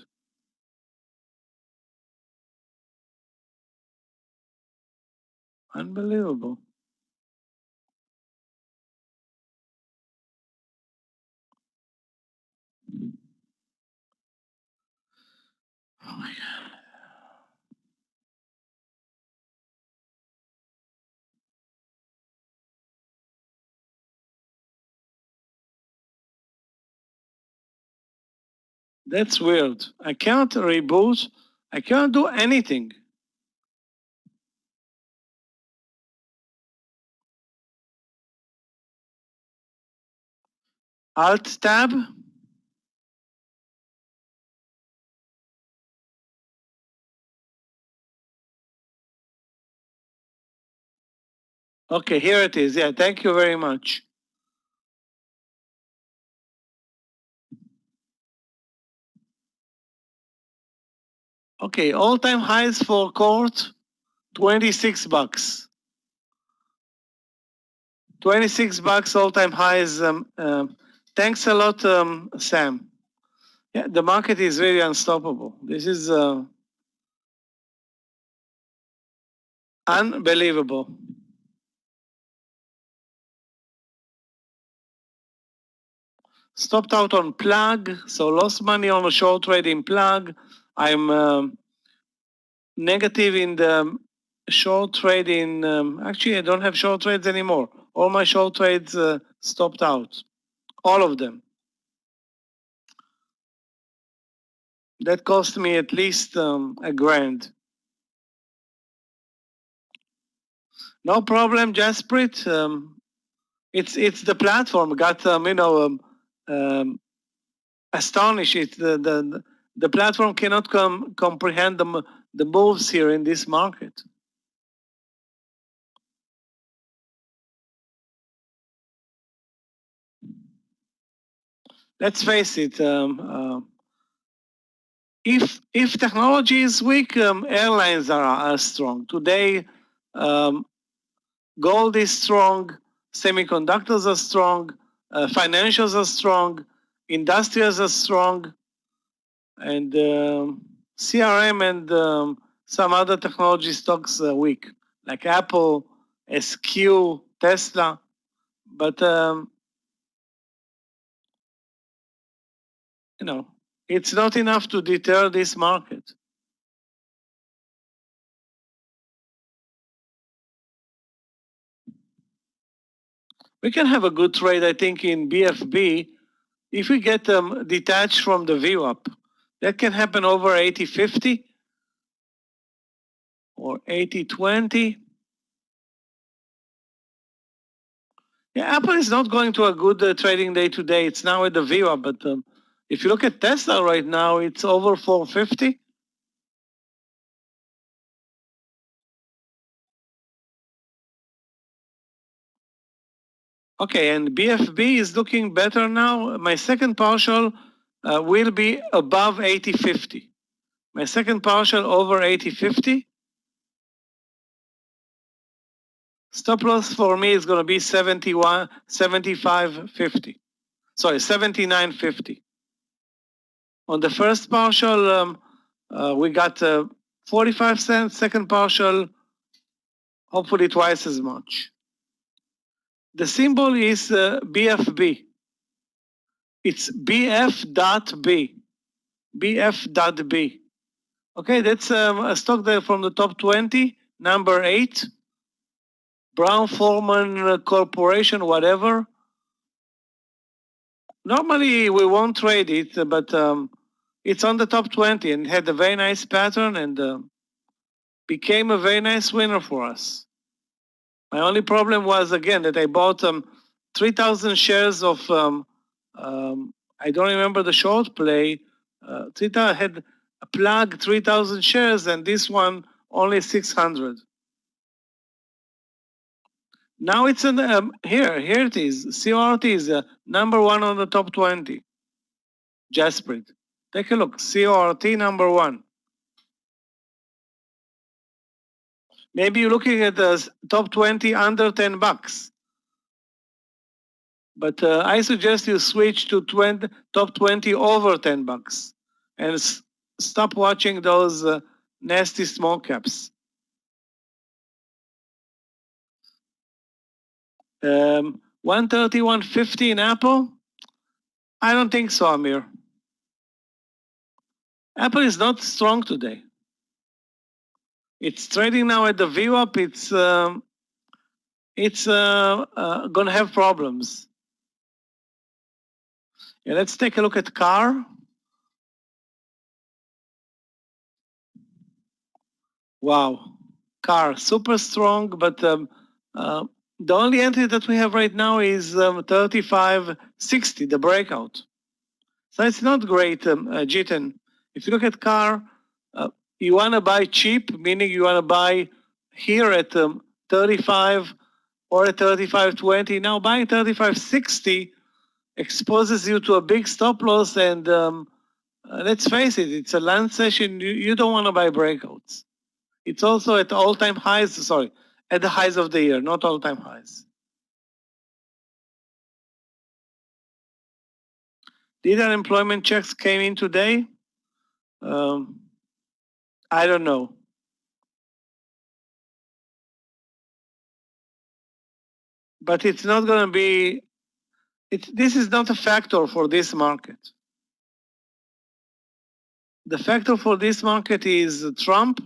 Unbelievable. Oh my God. That's weird. I cannot reboot. I cannot do anything. Alt tab. Okay, here it is. Yeah, thank you very much. Okay, all-time highs for court, $26. $26 all-time highs. Thanks a lot, Sam. Yeah, the market is really unstoppable. This is unbelievable. Stopped out on plug, so lost money on a short trade in plug. I'm negative in the short trade in, actually I don't have short trades anymore. All my short trades stopped out, all of them. That cost me at least $1,000. No problem, Jasprit. It's the platform got astonished. The platform cannot comprehend the moves here in this market. Let's face it. If technology is weak, airlines are strong. Today, gold is strong, semiconductors are strong, financials are strong, industrials are strong, and CRM and some other technology stocks are weak, like Apple, SQ, Tesla. But it's not enough to deter this market. We can have a good trade, I think, in BFB if we get detached from the VWAP. That can happen over 80.50 or 80.20. Yeah, Apple is not going to a good trading day today. It's now at the VWAP, but if you look at Tesla right now, it's over 450. Okay, and BFB is looking better now. My second partial will be above 80.50. My second partial over 80.50. Stop loss for me is going to be 75.50. Sorry, 79.50. On the first partial, we got 45 cents. Second partial, hopefully twice as much. The symbol is BFB. It's BF.B. BF.B. Okay, that's a stock there from the top 20, number 8. Brown Forman Corporation, whatever. Normally we won't trade it, but it's on the top 20 and had a very nice pattern and became a very nice winner for us. My only problem was, again, that I bought 3,000 shares of, I don't remember the short play. Twitter had a plug 3,000 shares and this one only 600. Now it's in here it is. CORT is number 1 on the top 20. Jasprit. Take a look. CORT number 1. Maybe you're looking at the top 20 under $10. But I suggest you switch to top 20 over $10 and stop watching those nasty small caps. 130, 150 in Apple? I don't think so, Amir. Apple is not strong today. It's trading now at the VWAP. It's going to have problems. Yeah, let's take a look at car. Wow, car super strong, but the only entry that we have right now is 35.60, the breakout. So it's not great, Jitin. If you look at car, you want to buy cheap, meaning you want to buy here at 35 or at 35.20. Now buying 35.60 exposes you to a big stop loss, and let's face it, it's a land session. You don't want to buy breakouts. It's also at all-time highs, sorry, at the highs of the year, not all-time highs. Did unemployment checks came in today? I don't know. But it's not going to be, this is not a factor for this market. The factor for this market is Trump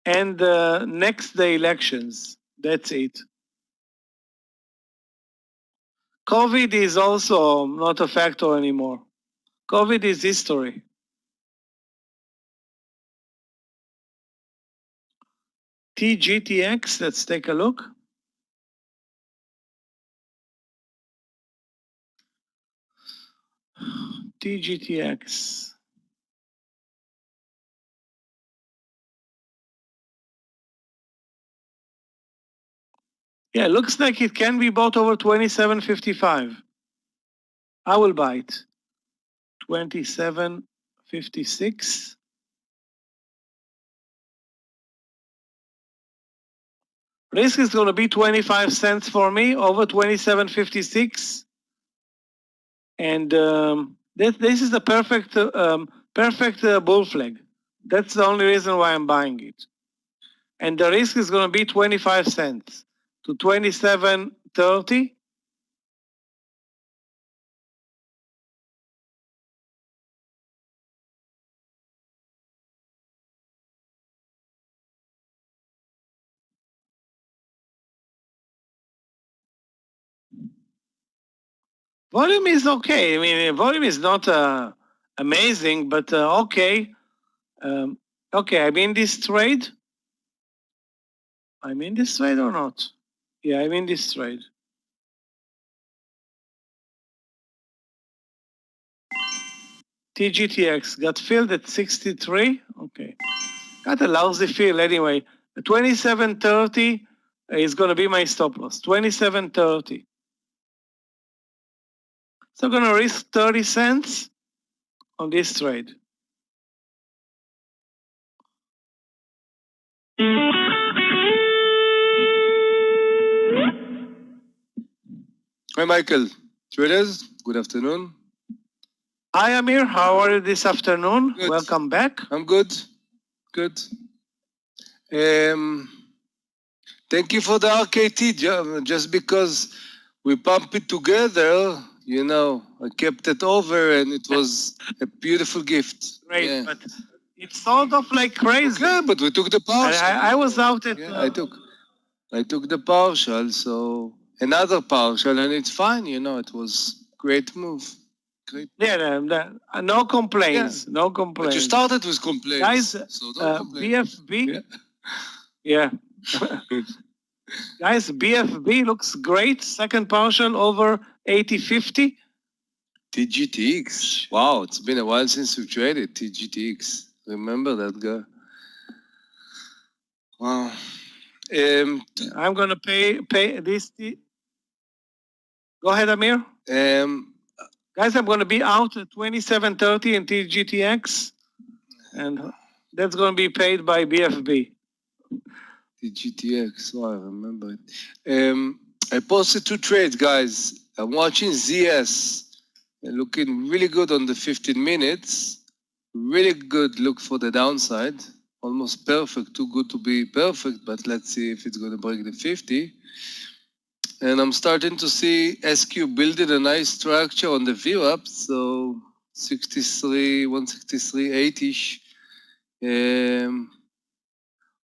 and the next day elections. That's it. COVID is also not a factor anymore. COVID is history. TGTX, let's take a look. TGTX. Yeah, looks like it can be bought over 27.55. I will buy it. 27.56. Risk is going to be 25 cents for me over 27.56. And this is the perfect bull flag. That's the only reason why I'm buying it. And the risk is going to be 25 cents to 27.30. Volume is okay. I mean, volume is not amazing, but okay. Okay, I'm in this trade. I'm in this trade or not? Yeah, I'm in this trade. TGTX got filled at 63. Okay, got a lousy fill anyway. 27.30 is going to be my stop loss. 27.30. So I'm going to risk 30 cents on this trade. Hi, Michael. Traders, good afternoon. Hi, Amir. How are you this afternoon? Good. Welcome back. I'm good. Good. Thank you for the RKT, just because we pump it together, you know, I kept it over and it was a beautiful gift. Great, Yeah. but it's sort of like crazy. Okay, but we took the partial. I was out at. Yeah, I took the partial, so another partial, and it's fine, you know, it was great move. Great. Yeah, no complaints. No But complaints. you started with complaints, Guys, so don't complain. BFB. Yeah. Yeah. Guys, BFB looks great. Second partial over 80.50. TGTX. Wow, it's been a while since we traded TGTX. Remember that guy? Wow. I'm gonna pay this. Go ahead, Amir. Guys, I'm gonna be out at 27.30 in TGTX, and that's gonna be paid by BFB. TGTX. Oh, I remember it. I posted 2 trades, guys. I'm watching ZS. They're looking really good on the 15 minutes. Really good look for the downside. Almost perfect, too good to be perfect, but let's see if it's going to break the 50. And I'm starting to see SQ building a nice structure on the VWAP, so 63, 163, 8-ish.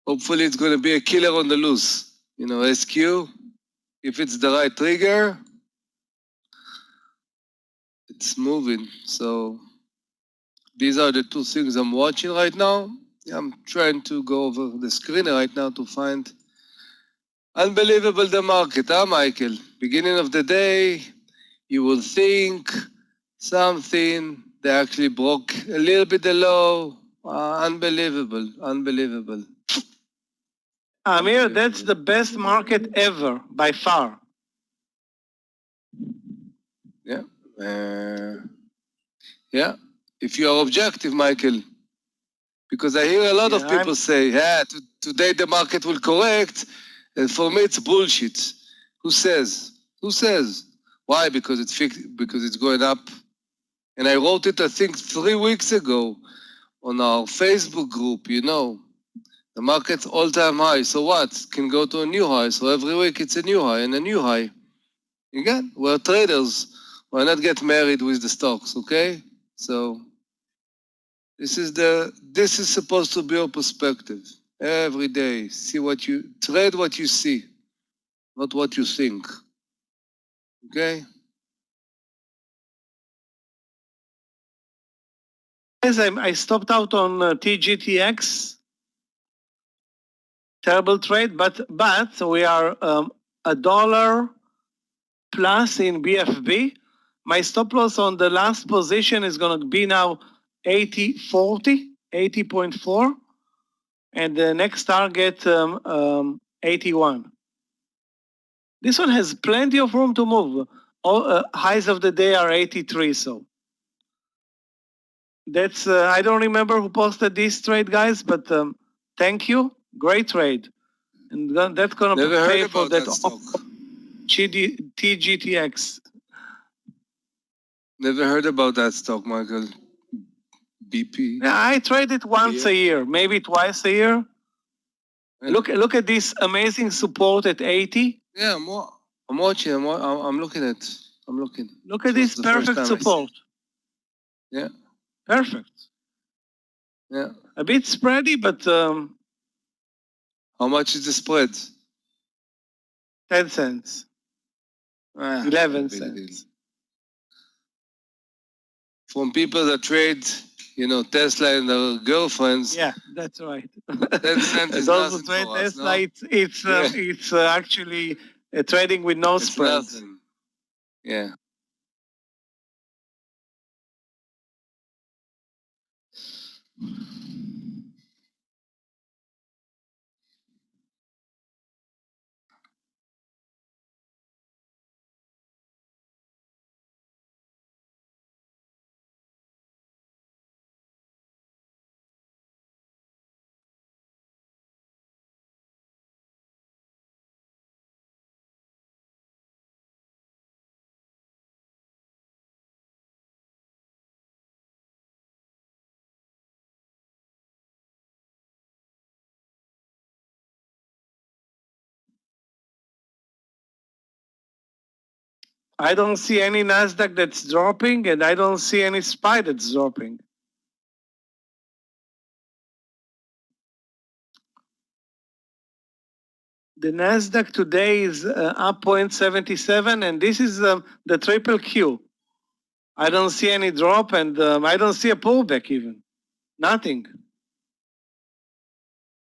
Hopefully it's going to be a killer on the loose. You know, SQ, if it's the right trigger, it's moving. So these are the 2 things I'm watching right now. I'm trying to go over the screen right now to find unbelievable the market, huh, Michael? Beginning of the day, you will think something, they actually broke a little bit the low. Unbelievable, unbelievable. Amir, that's the best market ever, by far. Yeah. Yeah. If you are objective, Michael, because I hear a lot of people say, yeah, today the market will correct. And for me, it's bullshit. Who says? Who says? Why? Because it's fixed, because it's going up. And I wrote it, I think, 3 weeks ago on our Facebook group, you know. The market's all-time high. So what? It can go to a new high. So every week it's a new high and a new high. Again, we're traders. Why not get married with the stocks, okay? So this is supposed to be your perspective. Every day, trade what you see, not what you think. Okay? Guys, I stopped out on TGTX. Terrible trade, but we are $1 plus in BFB. My stop loss on the last position is going to be now 80.40, 80.4, and the next target 81. This one has plenty of room to move. All highs of the day are 83, so that's I don't remember who posted this trade, guys, but thank you, great trade, and that's gonna pay for that TGTX. Never heard about that stock, Michael. BP. Yeah, I trade it once a year, maybe twice a year. Look at this amazing support at 80. Yeah, I'm watching. I'm looking at. I'm looking. Look at this perfect support. Yeah. Perfect. Yeah. A bit spready, but how much is the spread? 10 cents. 11 cents. From people that trade, you know, Tesla and their girlfriends. Yeah, that's right. 10 cents is those who nothing trade for us, Tesla, no? it's actually trading with no spread. Yeah. I don't see any Nasdaq that's dropping, and I don't see any SPY that's dropping. The Nasdaq today is up 0.77, and this is the triple Q. I don't see any drop, and I don't see a pullback even. Nothing.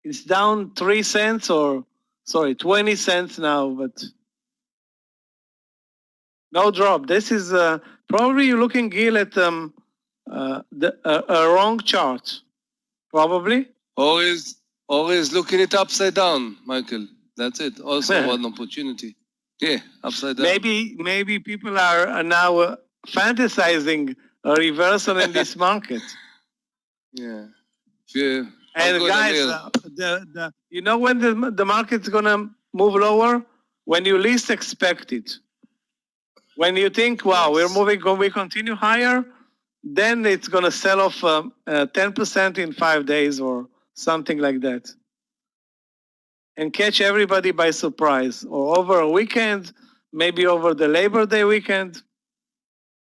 It's down 3 cents, or sorry, 20 cents now, but no drop. This is probably you're looking, Gil, at a wrong chart. Probably. Or is looking it upside down, Michael. That's it. Also one opportunity. Yeah, upside down. Maybe people are now fantasizing a reversal in this market. Yeah. Yeah. And guys, you know when the market's gonna move lower? When you least expect it. When you think, wow, we're moving, we continue higher, then it's gonna sell off 10% in 5 days or something like that, and catch everybody by surprise, or over a weekend, maybe over the Labor Day weekend.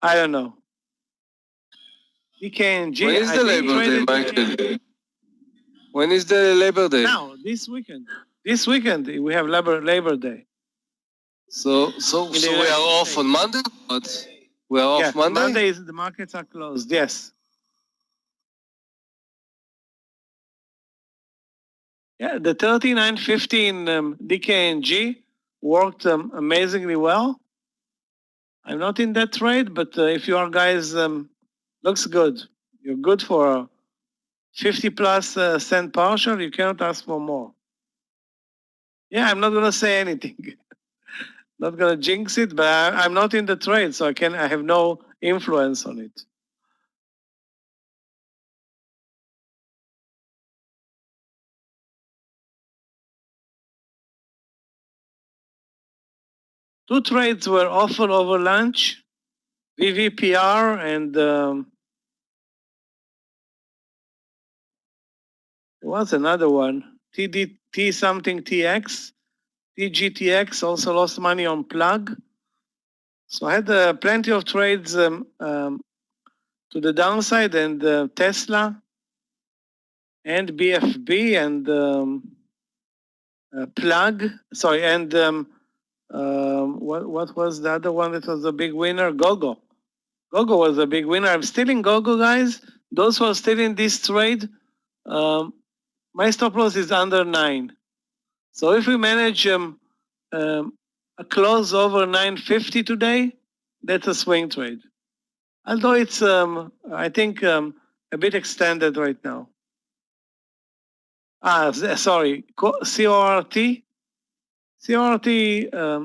I don't know. DKNG. When is the Labor Day, Michael? When is the Labor Day? Now, this weekend. This weekend we have Labor Day. So we are off on Monday? What? We are off Monday? Mondays the markets are closed, yes. Yeah, the 39.15 DKNG worked amazingly well. I'm not in that trade, but if you are guys, looks good. You're good for a 50 plus cent partial. You cannot ask for more. Yeah, I'm not gonna say anything. Not gonna jinx it, but I'm not in the trade, so I have no influence on it. Two trades were offered over lunch, VVPR and there was another one, TDT something TX, TGTX also lost money on plug. So I had plenty of trades to the downside, and Tesla and BFB and plug, sorry, and what was the other one that was a big winner? Gogo. Gogo was a big winner. I'm still in Gogo, guys. Those who are still in this trade, my stop loss is under 9. So if we manage a close over 950 today, that's a swing trade. Although it's, I think, a bit extended right now. Sorry, CORT. CORT,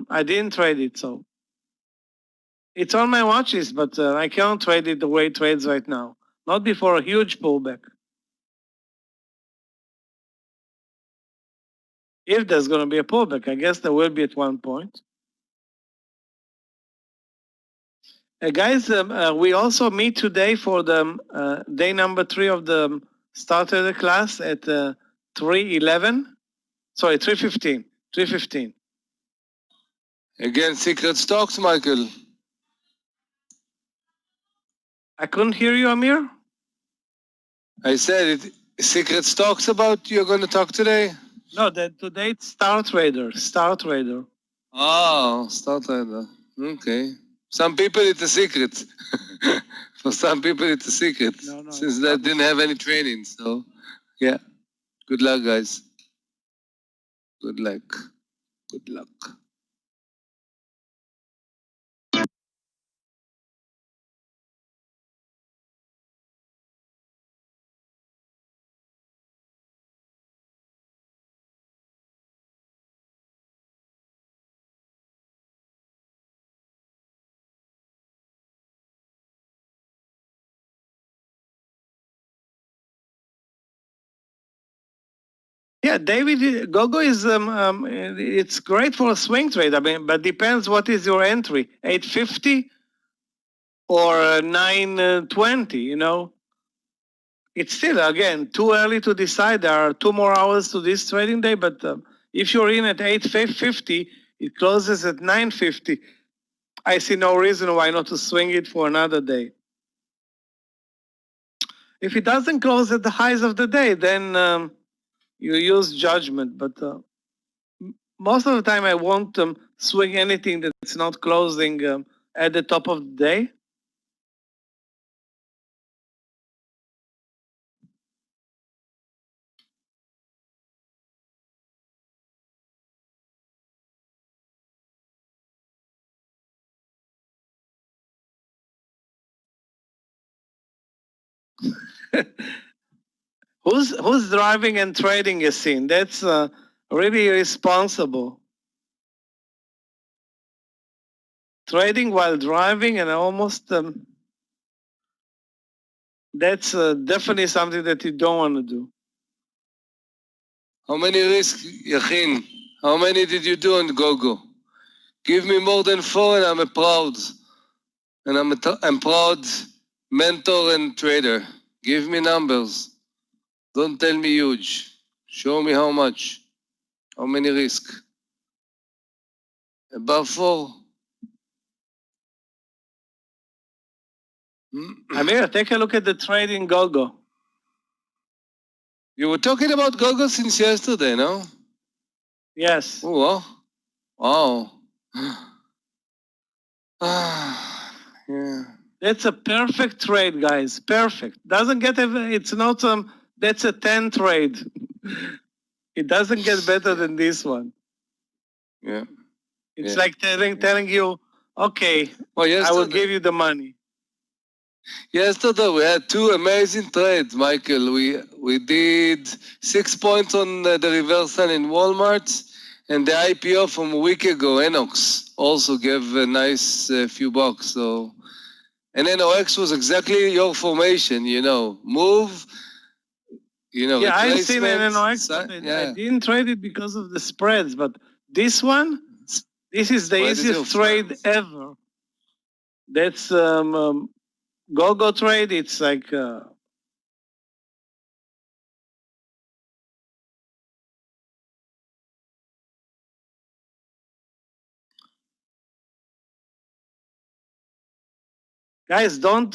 I didn't trade it, so it's on my watch list, but I can't trade it the way it trades right now. Not before a huge pullback. If there's going to be a pullback, I guess there will be at one point. Guys, we also meet today for the day number 3 of the starter class at 3:11. Sorry, 3:15. 3:15. Again, secret stocks, Michael. I couldn't hear you, Amir. I said it. Secret stocks about you're going to talk today? No, today it's Star Trader. Star Trader. Oh, Star Trader. Okay. Some people it's a secret. For some people it's a secret. No, since they didn't have any training. So, yeah. Good luck, guys. Good luck. Good luck. Yeah, David, Gogo is it's great for a swing trade. I mean, but depends what is your entry, 850 or 920. You know, it's still again too early to decide. There are 2 more hours to this trading day, but if you're in at 850, it closes at 950. I see no reason why not to swing it for another day. If it doesn't close at the highs of the day, then you use judgment. But most of the time, I won't swing anything that's not closing at the top of the day. Who's driving and trading a scene? That's really irresponsible. Trading while driving and almost that's definitely something that you don't want to do. How many risks, Yachin? How many did you do on GoGo? Give me more than 4 and I'm I'm proud mentor and trader. Give me numbers. Don't tell me huge. Show me how much. How many risk? Above 4. Amir, take a look at the trade in GoGo. You were talking about GoGo since yesterday, no? Yes. Oh, wow. Yeah. That's a perfect trade, guys. Perfect. Doesn't get it's not that's a 10 trade. It doesn't get better than this one. Yeah. It's like telling you, okay, I will give you the money. Yesterday we had 2 amazing trades, Michael. We did 6 points on the reversal in Walmart, and the IPO from a week ago, Enox, also gave a nice few bucks. So, and NOX was exactly your formation, move. Yeah, I've seen an NOX, but I didn't trade it because of the spreads. But this one, this is the easiest trade ever. That's GoGo trade. It's like guys, don't.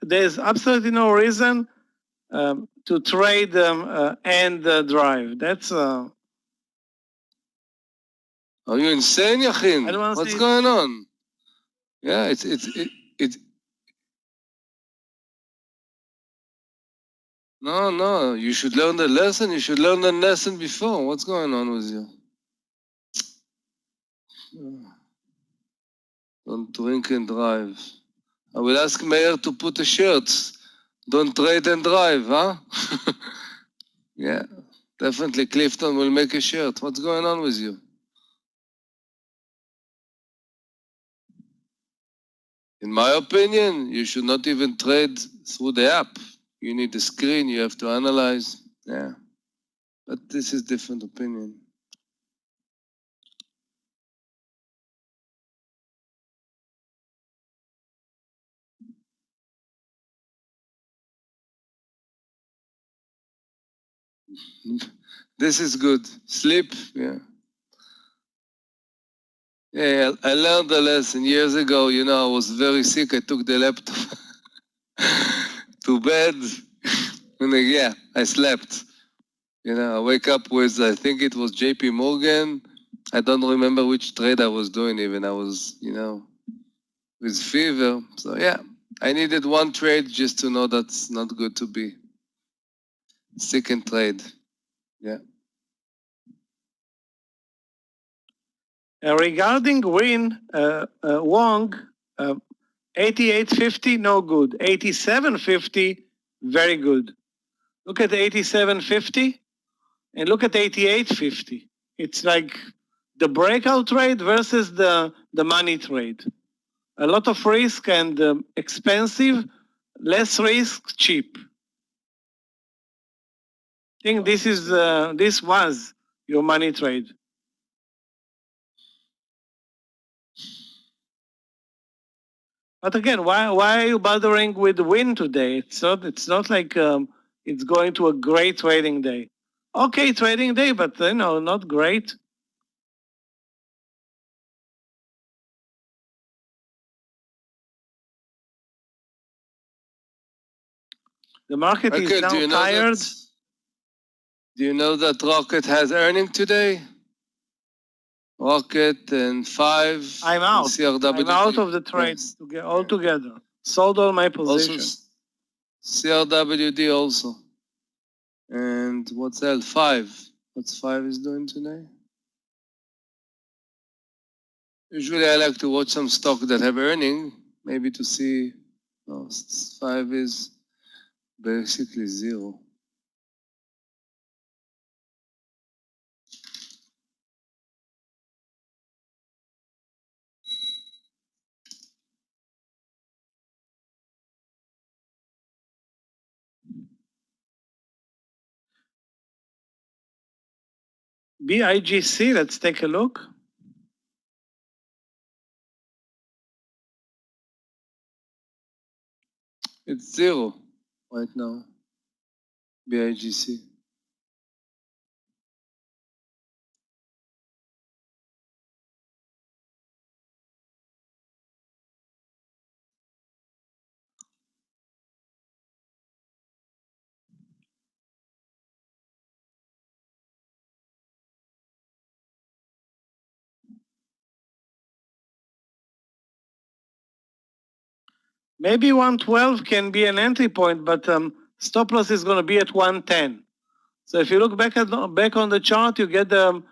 There's absolutely no reason to trade and drive. That's. Are you insane, Yachin? What's going on? Yeah, it's. No. You should learn the lesson. You should learn the lesson before. What's going on with you? Don't drink and drive. I will ask Meir to put a shirt. Don't trade and drive, huh? Yeah, definitely Clifton will make a shirt. What's going on with you? In my opinion, you should not even trade through the app. You need a screen, you have to analyze. Yeah, but this is different opinion. This is good. Sleep, yeah. Yeah, I learned the lesson years ago. I was very sick. I took the laptop to bed. And I slept. I wake up with, I think it was JP Morgan. I don't remember which trade I was doing even. I was, with fever. So I needed one trade just to know that's not good to be sick and trade. Yeah. Regarding Win, Wong, 88.50, no good. 87.50, very good. Look at 87.50 and look at 88.50. It's like the breakout trade versus the money trade. A lot of risk and expensive, less risk, cheap. I think this was your money trade. But again, why are you bothering with Win today? It's not like it's going to a great trading day. Okay, trading day, but not great. The market is Michael, now do you know tired. do you know that Rocket has earning today? Rocket and 5. I'm out. CRWD. I'm out of the trade Yes. altogether. Sold all my Also, positions. CRWD also. And what's else? 5. What's 5 is doing today? Usually I like to watch some stock that have earning, maybe to see. Oh, 5 is basically 0. BIGC, let's take a look. It's 0 right now. BIGC. Maybe 112 can be an entry point, but stop loss is going to be at 110. So if you look back on the chart, you get the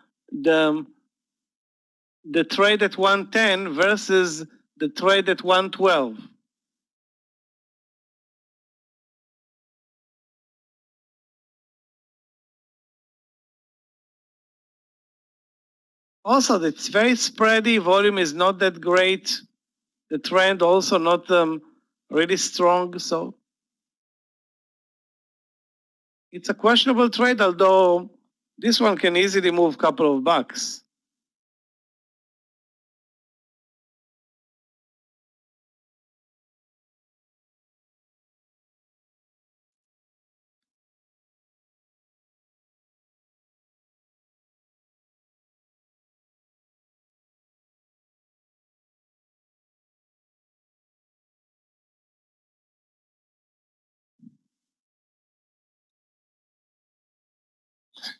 trade at 110 versus the trade at 112. Also, it's very spready. Volume is not that great. The trend also not really strong. So it's a questionable trade, although this one can easily move a couple of bucks.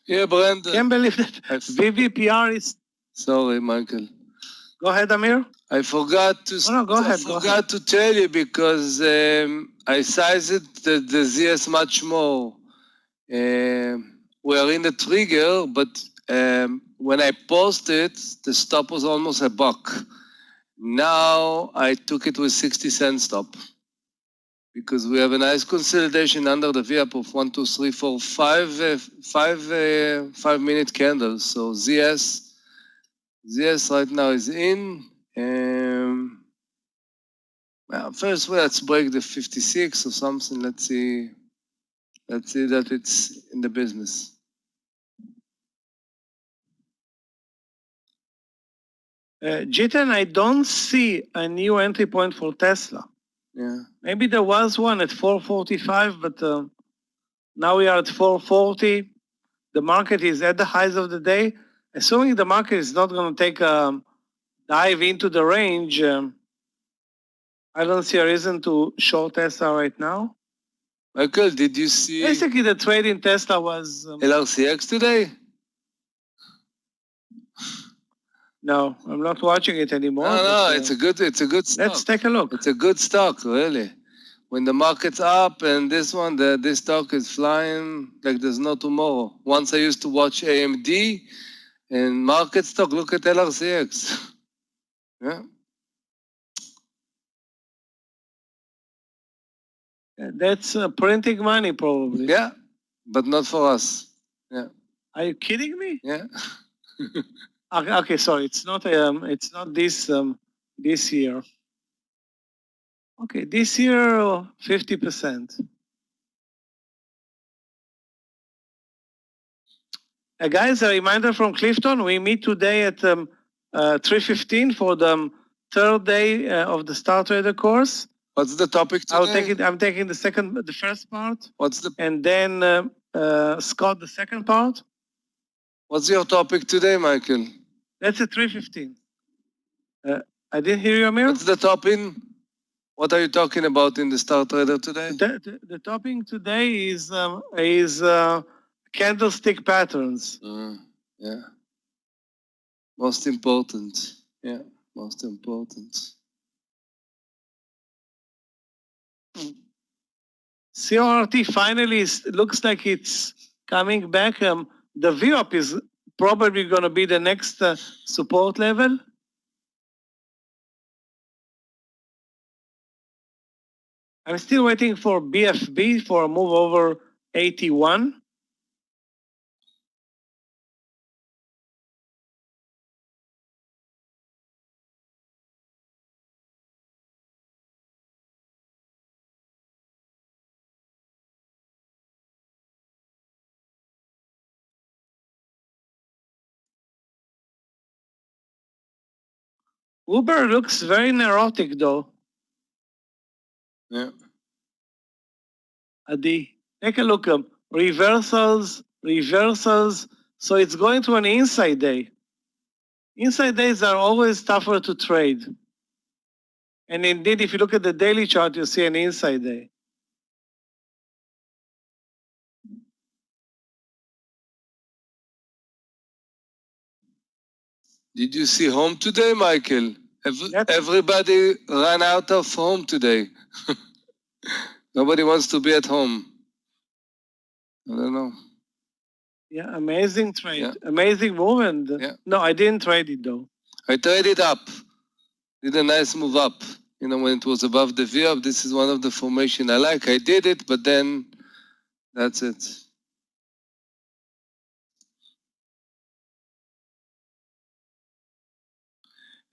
Yeah, Brandon. Can't believe that VVPR is. Sorry, Michael. Go ahead, Amir. I forgot to. No, go ahead. I forgot to tell you because I sized the ZS much more. We are in the trigger, but when I posted, the stop was almost $1. Now I took it with 60-cent stop because we have a nice consolidation under the VWAP of 1, 2, 3, 4, 5-minute candles. So ZS right now is in. Well, first, let's break the 56 or something. Let's see that it's in the business. Jitan, I don't see a new entry point for Tesla. Yeah. Maybe there was one at 445, but now we are at 440. The market is at the highs of the day. Assuming the market is not going to take a dive into the range, I don't see a reason to short Tesla right now. Michael, did you see Basically, the trade in Tesla was... LRCX today? No, I'm not watching it anymore. No, it's a good stock. Let's take a look. It's a good stock, really. When the market's up and this stock is flying like there's no tomorrow. Once I used to watch AMD and market stock, look at LRCX. Yeah. That's printing money, probably. Yeah, but not for us. Yeah. Are you kidding me? Yeah. Okay, sorry. It's not this year. Okay, this year 50%. Guys, a reminder from Clifton. We meet today at 3:15 for the third day of the Star Trader course. What's the topic today? I'm taking the first part. What's and then Scott the second part. What's your topic today, Michael? That's at 3:15. I didn't hear you, Amir. What's the topic? What are you talking about in the Star Trader today? The topic today is candlestick patterns. Yeah. Most important. Yeah, most important. CRT finally looks like it's coming back. The VWAP is probably going to be the next support level. I'm still waiting for BFB for a move over 81. Uber looks very neurotic though. Yeah. Adi, take a look. Reversals. So it's going to an inside day. Inside days are always tougher to trade. And indeed, if you look at the daily chart, you see an inside day. Did you see home today, Michael? Everybody ran out of home today. Nobody wants to be at home. I don't know. Yeah, amazing trade. Yeah. Amazing movement. Yeah. No, I didn't trade it though. I traded up. Did a nice move up. You know, when it was above the VWAP, this is one of the formation I like. I did it, but then that's it.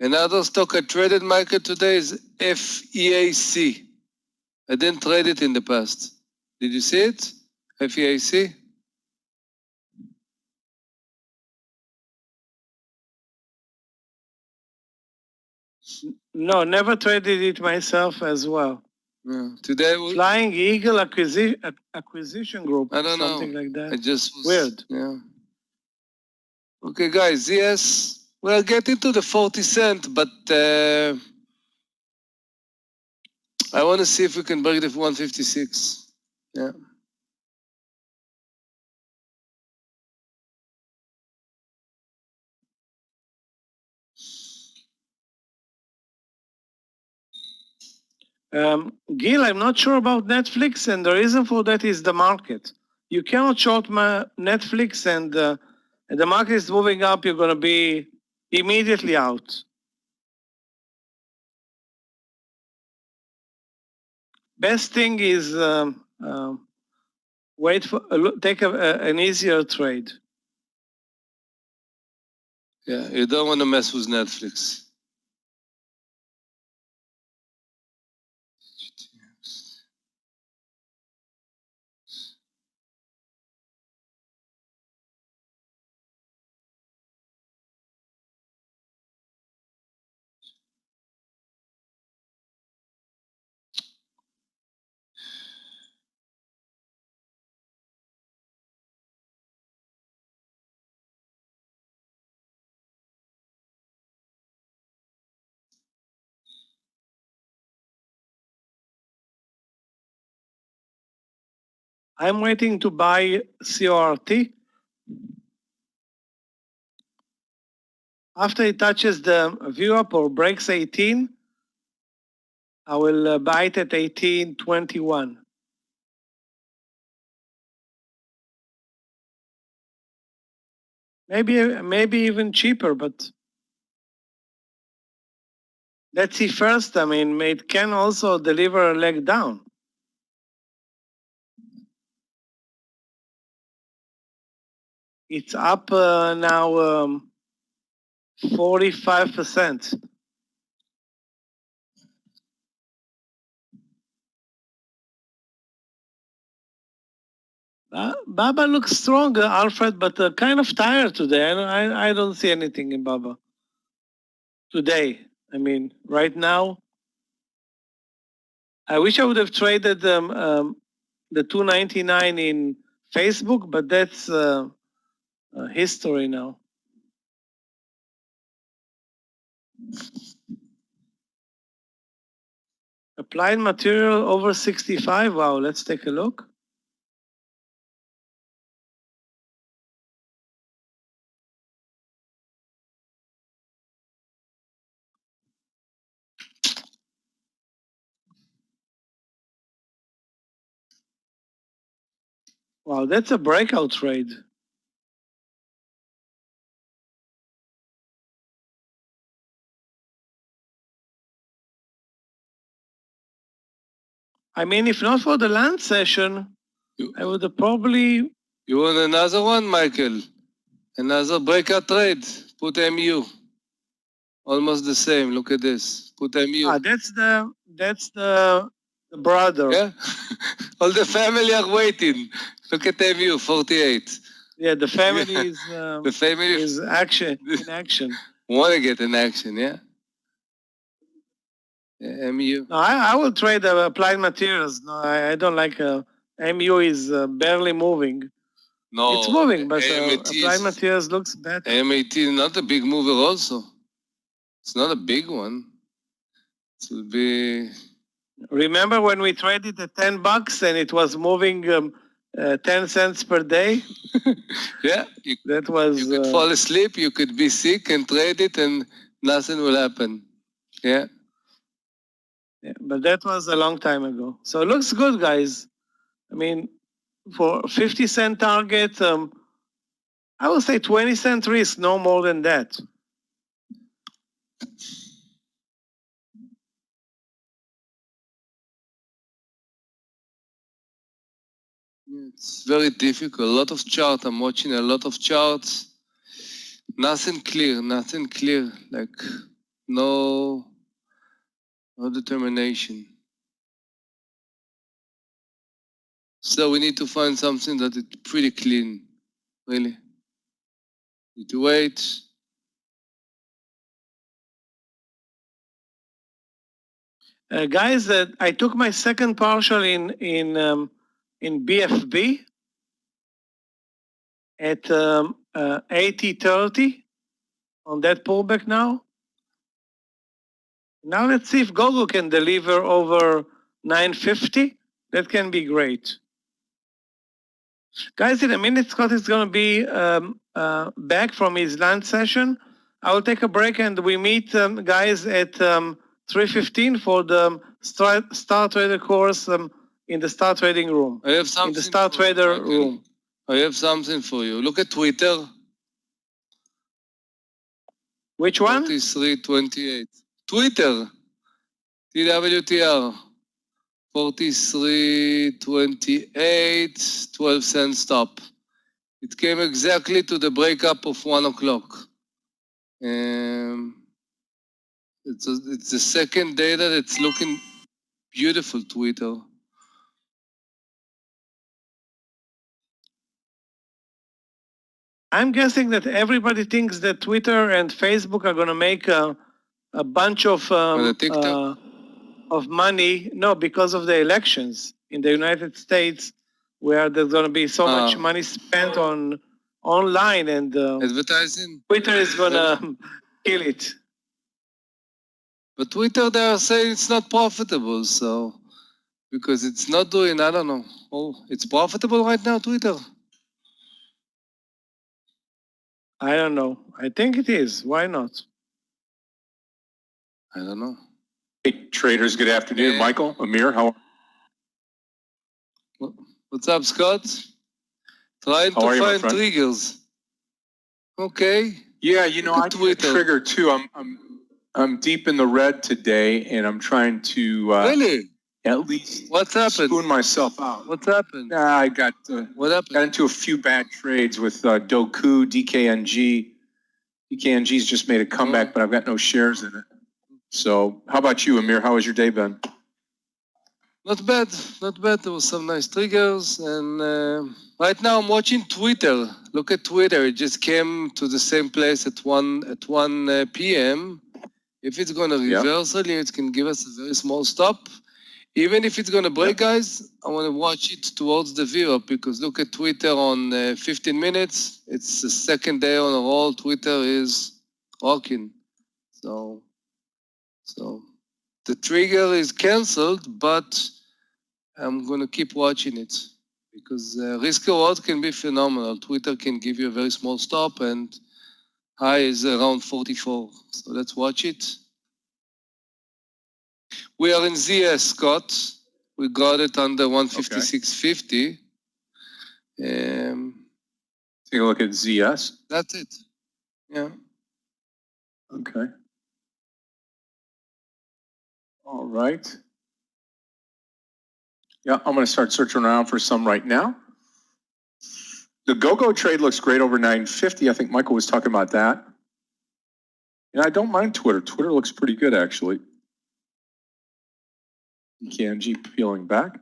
Another stock I traded, Michael, today is FEAC. I didn't trade it in the past. Did you see it? FEAC? No, never traded it myself as well. Yeah. Today Flying Eagle Acquisition Group. I don't something know. Like that. I just was, weird. Yeah. Okay, guys. Yes, we are getting to the 40 cent, but I want to see if we can break the 156. Yeah. Gil, I'm not sure about Netflix, and the reason for that is the market. You cannot short Netflix, and the market is moving up. You're going to be immediately out. Best thing is wait for take an easier trade. Yeah, you don't want to mess with Netflix. I'm waiting to buy CORT. After it touches the VWAP or breaks 18, I will buy it at 18.21. Maybe even cheaper, but let's see first. I mean, it can also deliver a leg down. It's up now 45%. Baba looks stronger, Alfred, but kind of tired today. I don't see anything in Baba today. I mean, right now, I wish I would have traded the 299 in Facebook, but that's history now. Applied material over 65. Wow, let's take a look. Wow, that's a breakout trade. I mean, if not for the land session, I would have probably... You want another one, Michael? Another breakout trade. Put MU. Almost the same. Look at this. Put MU. Ah, that's the brother. Yeah? All the family are waiting. Look at MU, 48. Yeah, the family is The family is action in action. want to get in action, yeah? MU. No, I will trade applied materials. No, I don't like MU is barely moving. No, It's moving, but AMAT applied is, materials looks better. AMAT is not a big mover also. It's not a big one. It will be... Remember when we traded at $10 and it was moving 10 cents per day? Yeah, That was... you could fall asleep, you could be sick and trade it and nothing will happen. Yeah. Yeah, but that was a long time ago. So it looks good, guys. I mean, for 50-cent target, I would say 20-cent risk, no more than that. It's very difficult. A lot of charts. I'm watching a lot of charts. Nothing clear. Nothing clear. Like no determination. So we need to find something that is pretty clean. Really. Need to wait. Guys, I took my second partial in BFB at 80.30 on that pullback now. Now let's see if Gogo can deliver over 950. That can be great. Guys, in a minute, Scott is going to be back from his lunch session. I will take a break and we meet guys at 3:15 for the Star Trader course in the Star Trading room. I have something in the Star Trader room. I have something for you. Look at Twitter. Which one? 43.28. Twitter. TWTR. 43.28. 12 cent stop. It came exactly to the breakup of 1 o'clock. It's the second data that's looking beautiful, Twitter. I'm guessing that everybody thinks that Twitter and Facebook are going to make a bunch of money. No, because of the elections in the United States, where there's going to be so much money spent on online, and advertising. Twitter is going to kill it. But Twitter, they are saying it's not profitable, so because it's not doing, I don't know. Oh, it's profitable right now, Twitter. I don't know. I think it is. Why not? I don't know. Hey, traders, good afternoon. Hey. Michael, Amir, how What's up, Scott? Trying How are to you, my find friend? triggers. Okay. Yeah, you know, I need a Twitter. trigger too. I'm deep in the red today, and I'm trying to Really? at least What's happened? spoon myself out. What's happened? I got What happened? got into a few bad trades with Doku, DKNG. DKNG's just made a comeback, but I've got no shares in it. So, how about you, Amir? How has your day been? Not bad, not bad. There was some nice triggers, and right now I'm watching Twitter. Look at Twitter. It just came to the same place at 1 p.m. If it's going to reverse earlier, it can give us a very small stop. Even if it's going to break, guys, I want to watch it towards the VWAP, because look at Twitter on 15 minutes. It's the second day on a roll. Twitter is rocking. So The trigger is canceled, but I'm going to keep watching it because risk reward can be phenomenal. Twitter can give you a very small stop and high is around 44. So let's watch it. We are in ZS, Scott. We got it under 156.50. Take a look at ZS. That's it. Yeah. Okay. All right. Yeah, I'm going to start searching around for some right now. The go-go trade looks great over 950. I think Michael was talking about that. Yeah, I don't mind Twitter. Twitter looks pretty good, actually. Kanji peeling back.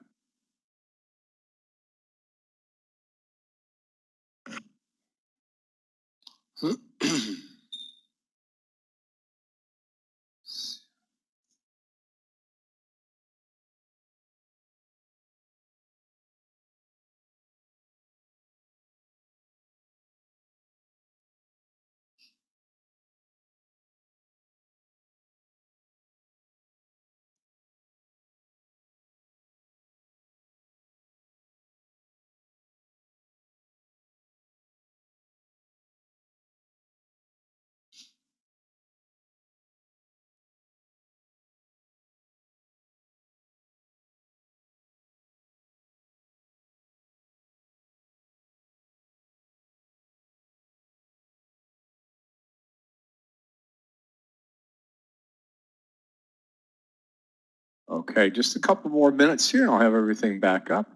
Okay, just a couple more minutes here and I'll have everything back up.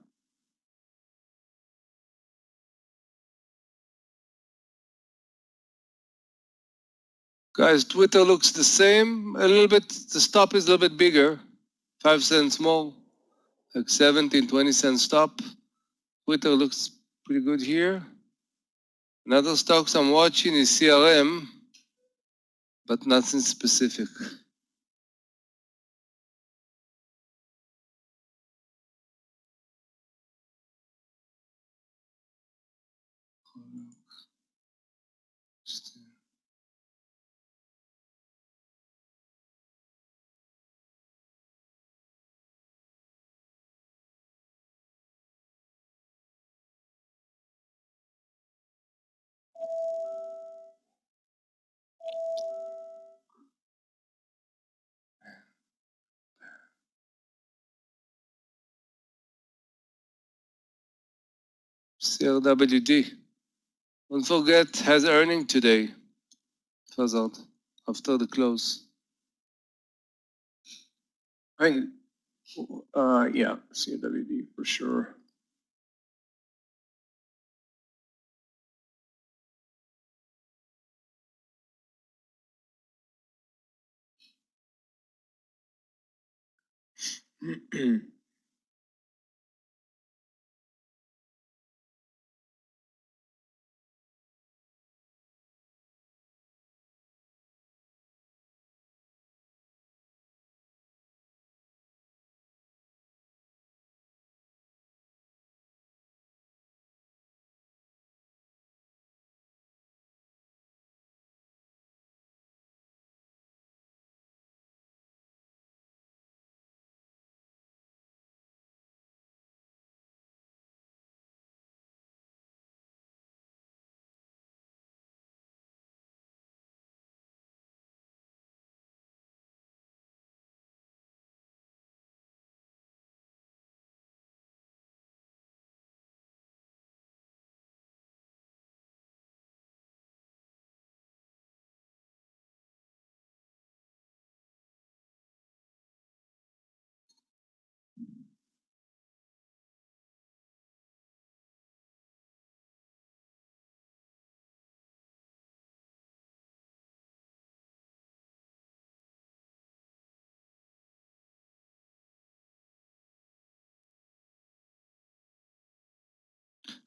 Guys, Twitter looks the same. A little bit, the stop is a little bit bigger. 5 cents more, like 17, 20 cent stop. Twitter looks pretty good here. Another stocks I'm watching is CRM, but nothing specific. CRWD. Don't forget, has earning today. Fazard, after the close. I think, yeah, CWD for sure.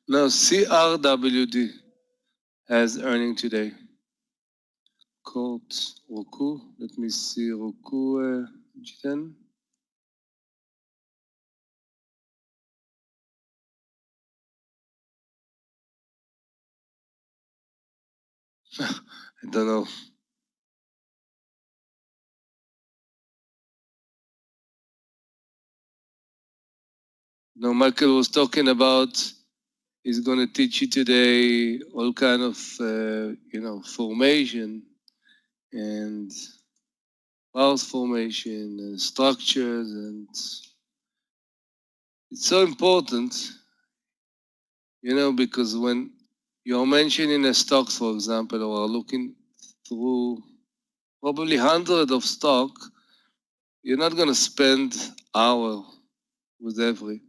Now, CRWD has earning today. Called Roku. Let me see Roku G10. I don't know. No, Michael was talking about, he's going to teach you today all kind of, formation and house formation and structures, and it's so important, because when you're mentioning a stocks, for example, or are looking through probably hundreds of stock, you're not going to spend hour with every.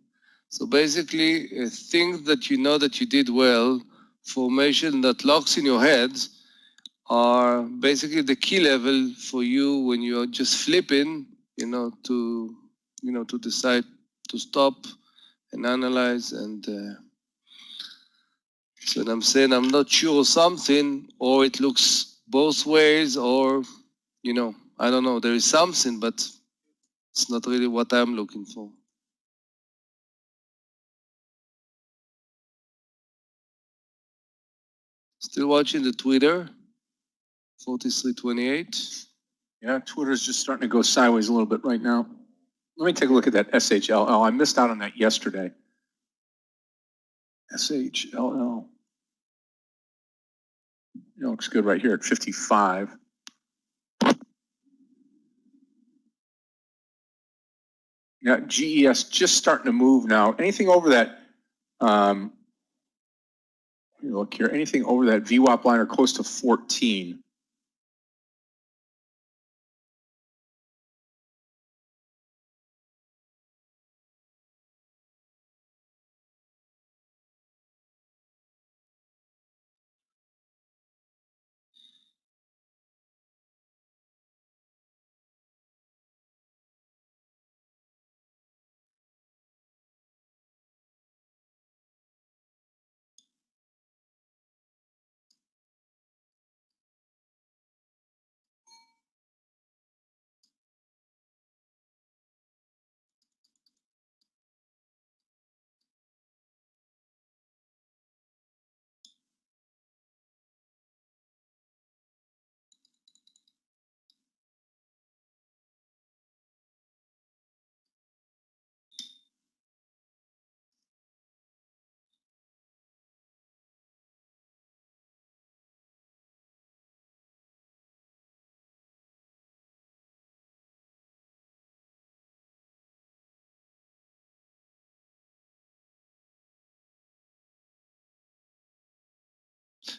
So basically, things that you know that you did well, formation that locks in your head, are basically the key level for you when you're just flipping, to decide to stop and analyze. And so when I'm saying I'm not sure of something, or it looks both ways, or, I don't know, there is something, but it's not really what I'm looking for. Still watching the Twitter, 4328. Yeah, Twitter's just starting to go sideways a little bit right now. Let me take a look at that SHLL. I missed out on that yesterday. SHLL. It looks good right here at 55. Yeah, GES just starting to move now. Anything over that, let me look here, anything over that VWAP line or close to 14.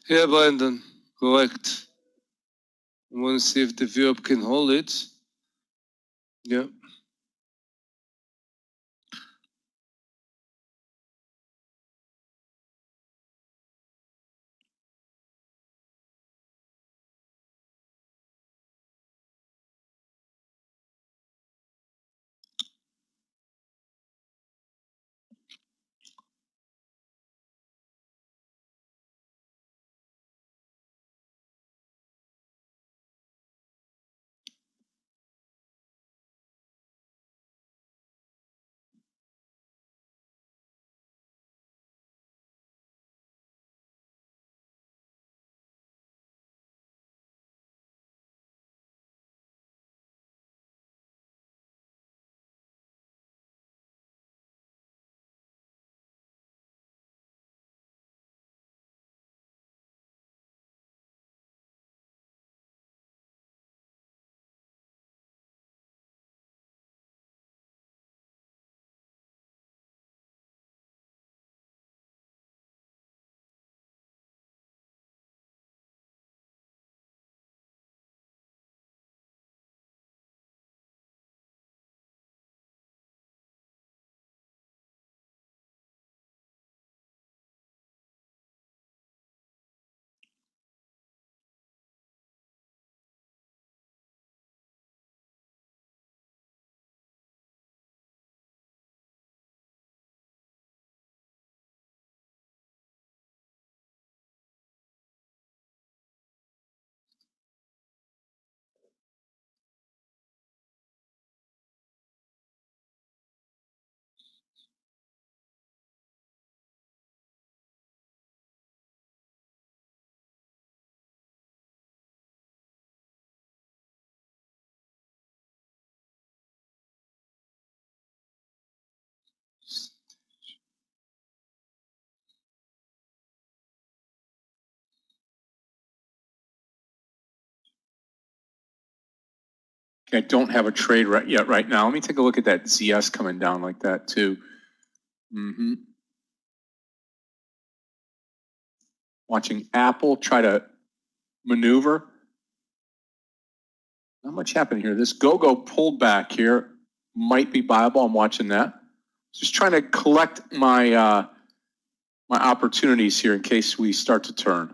Yeah, Brandon, correct. I want to see if the VWAP can hold it. Yeah. I don't have a trade yet right now. Let me take a look at that ZS coming down like that too. Watching Apple try to maneuver. Not much happened here. This go-go pulled back here might be viable. I'm watching that. Just trying to collect my my opportunities here in case we start to turn.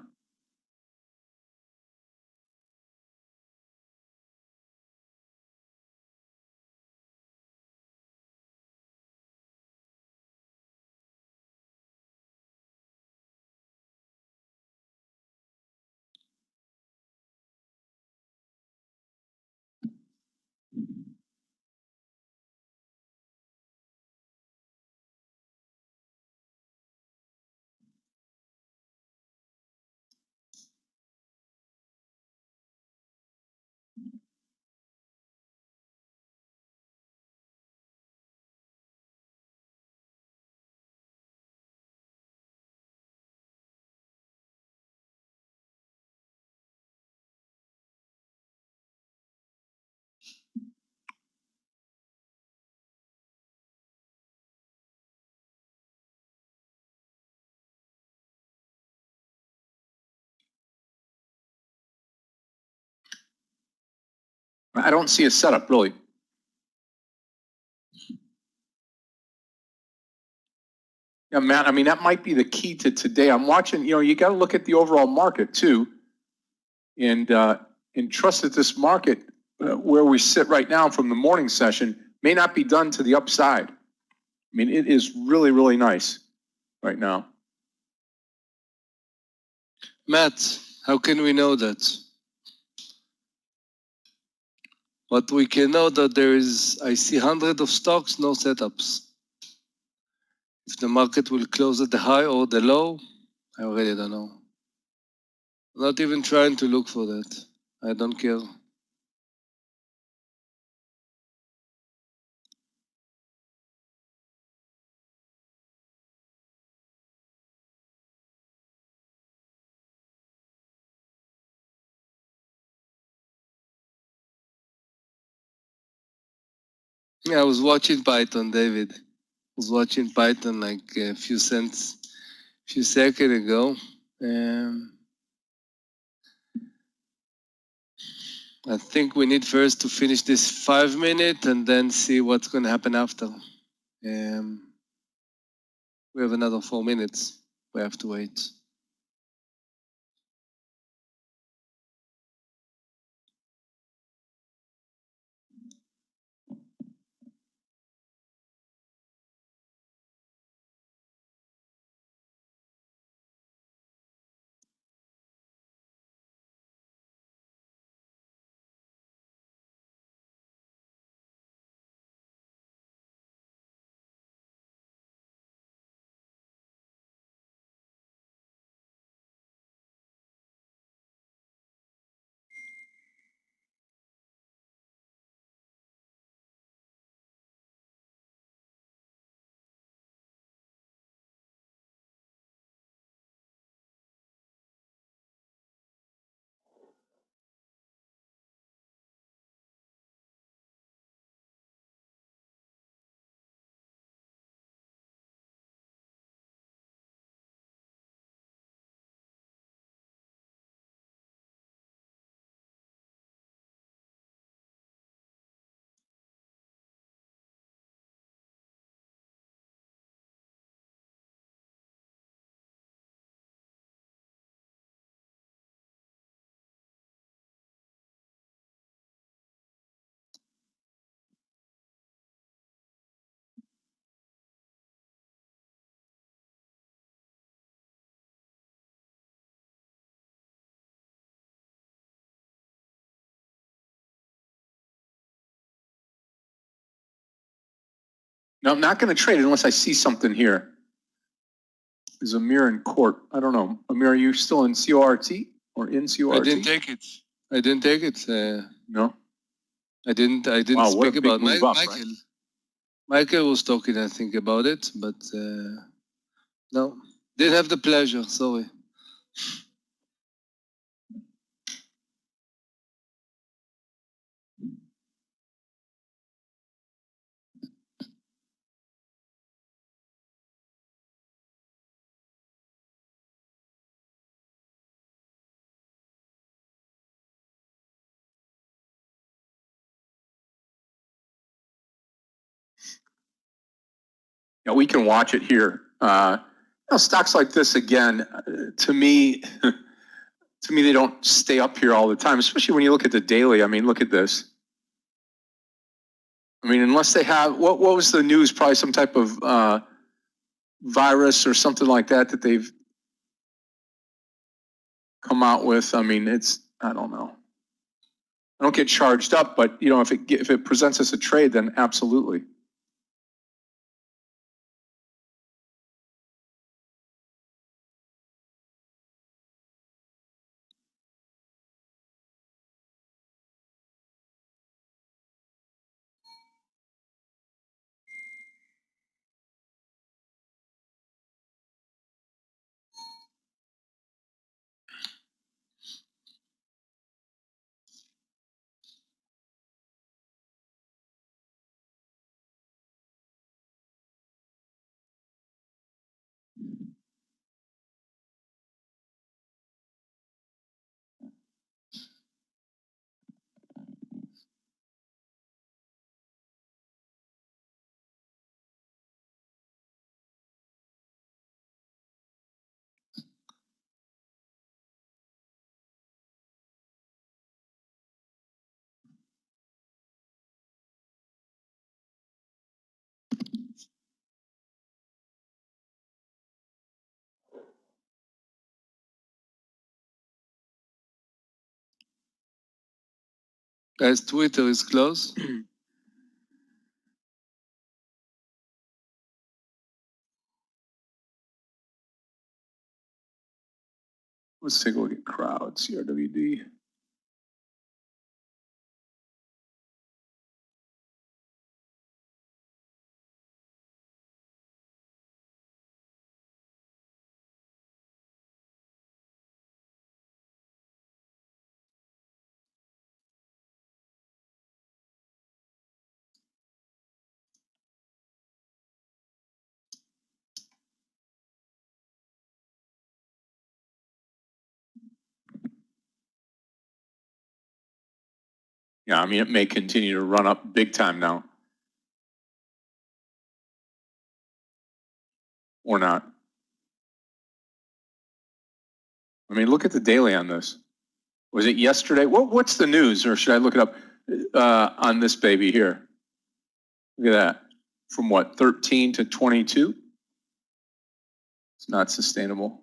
I don't see a setup really. Yeah, Matt, I mean, that might be the key to today. I'm watching, you got to look at the overall market too. And trust that this market, where we sit right now from the morning session, may not be done to the upside. I mean, it is really, really nice right now. Matt, how can we know that? But we can know that I see hundreds of stocks, no setups. If the market will close at the high or the low, I really don't know. I'm not even trying to look for that. I don't care. Yeah, I was watching Python, David. I was watching Python like a few seconds ago. I think we need first to finish this 5 minutes and then see what's going to happen after. We have another 4 minutes. We have to wait. Now, I'm not going to trade unless I see something here. Is Amir in court? I don't know. Amir, are you still in CORT or in CORT? I didn't take it. No. I didn't Wow, what a speak big about move up, Michael. right? Michael was talking, I think, about it, but no, didn't have the pleasure. Sorry. Yeah, we can watch it here. Stocks like this, again, to me, they don't stay up here all the time, especially when you look at the daily. I mean, look at this. I mean, unless they have, what was the news? Probably some type of virus or something like that they've come out with. I mean, I don't know. I don't get charged up, but if it presents us a trade, then absolutely. Guys, Twitter is closed. Let's take a look at crowd, CRWD. Yeah, I mean, it may continue to run up big time now. Or not. I mean, look at the daily on this. Was it yesterday? What's the news? Or should I look it up on this baby here? Look at that. From what, 13 to 22? It's not sustainable.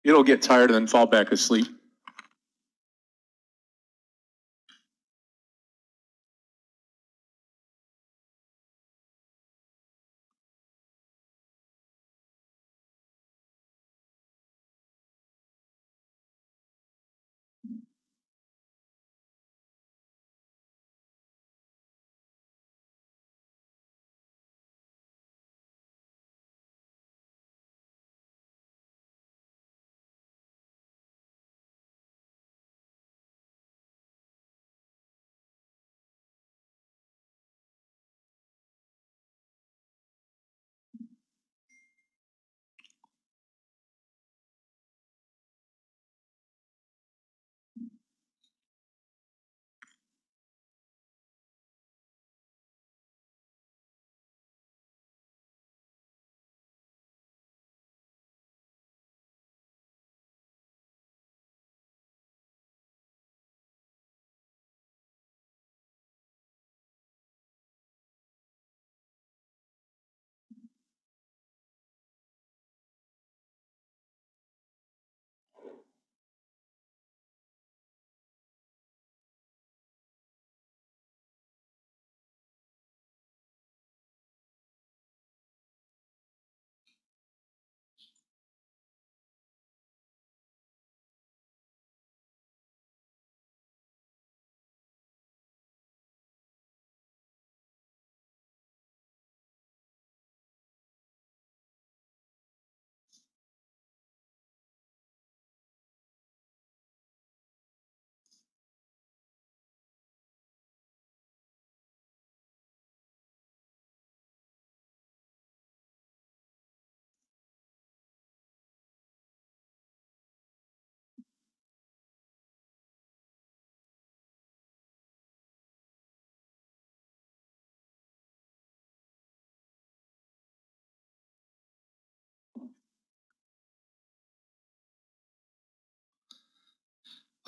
It'll get tired and then fall back asleep.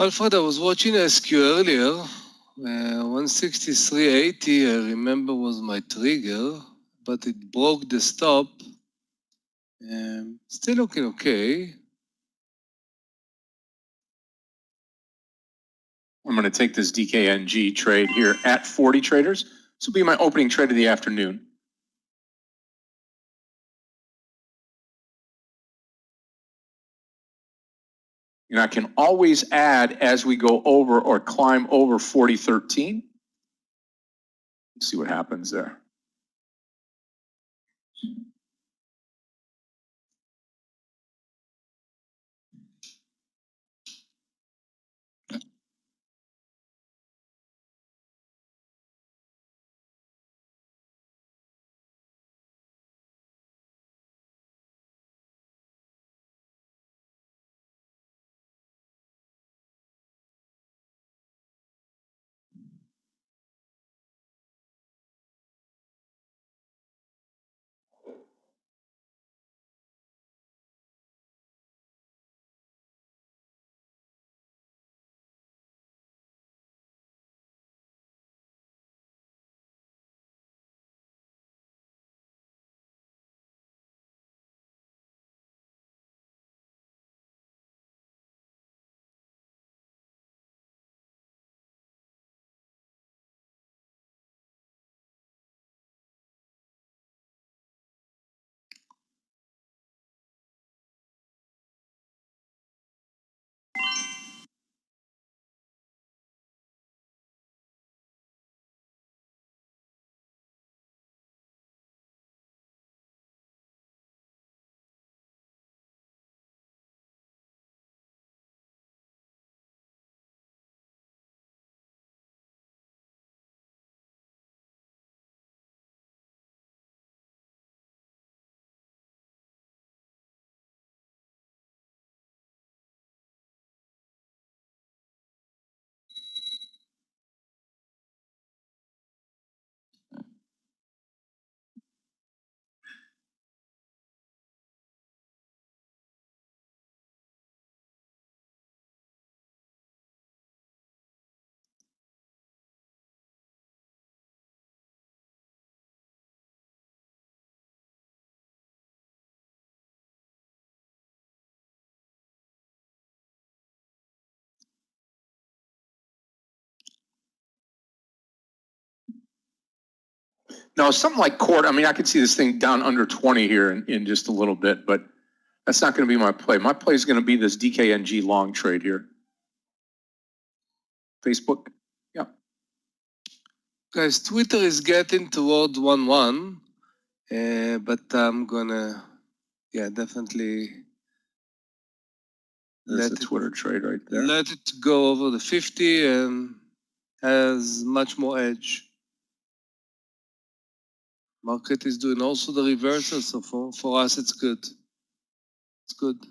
Alfred, I was watching SQ earlier. 163.80, I remember, was my trigger, but it broke the stop. Still looking okay. I'm going to take this DKNG trade here at 40 traders. This will be my opening trade of the afternoon. And I can always add as we go over or climb over 40.13. Let's see what happens there. Now, something like Court, I mean, I can see this thing down under 20 here in just a little bit, but that's not going to be my play. My play is going to be this DKNG long trade here. Facebook, yeah. Guys, Twitter is getting toward 1-1, but I'm gonna, definitely There's the Twitter trade right there. let it go over the 50 and has much more edge. Market is doing also the reversal, so for us it's good. It's good.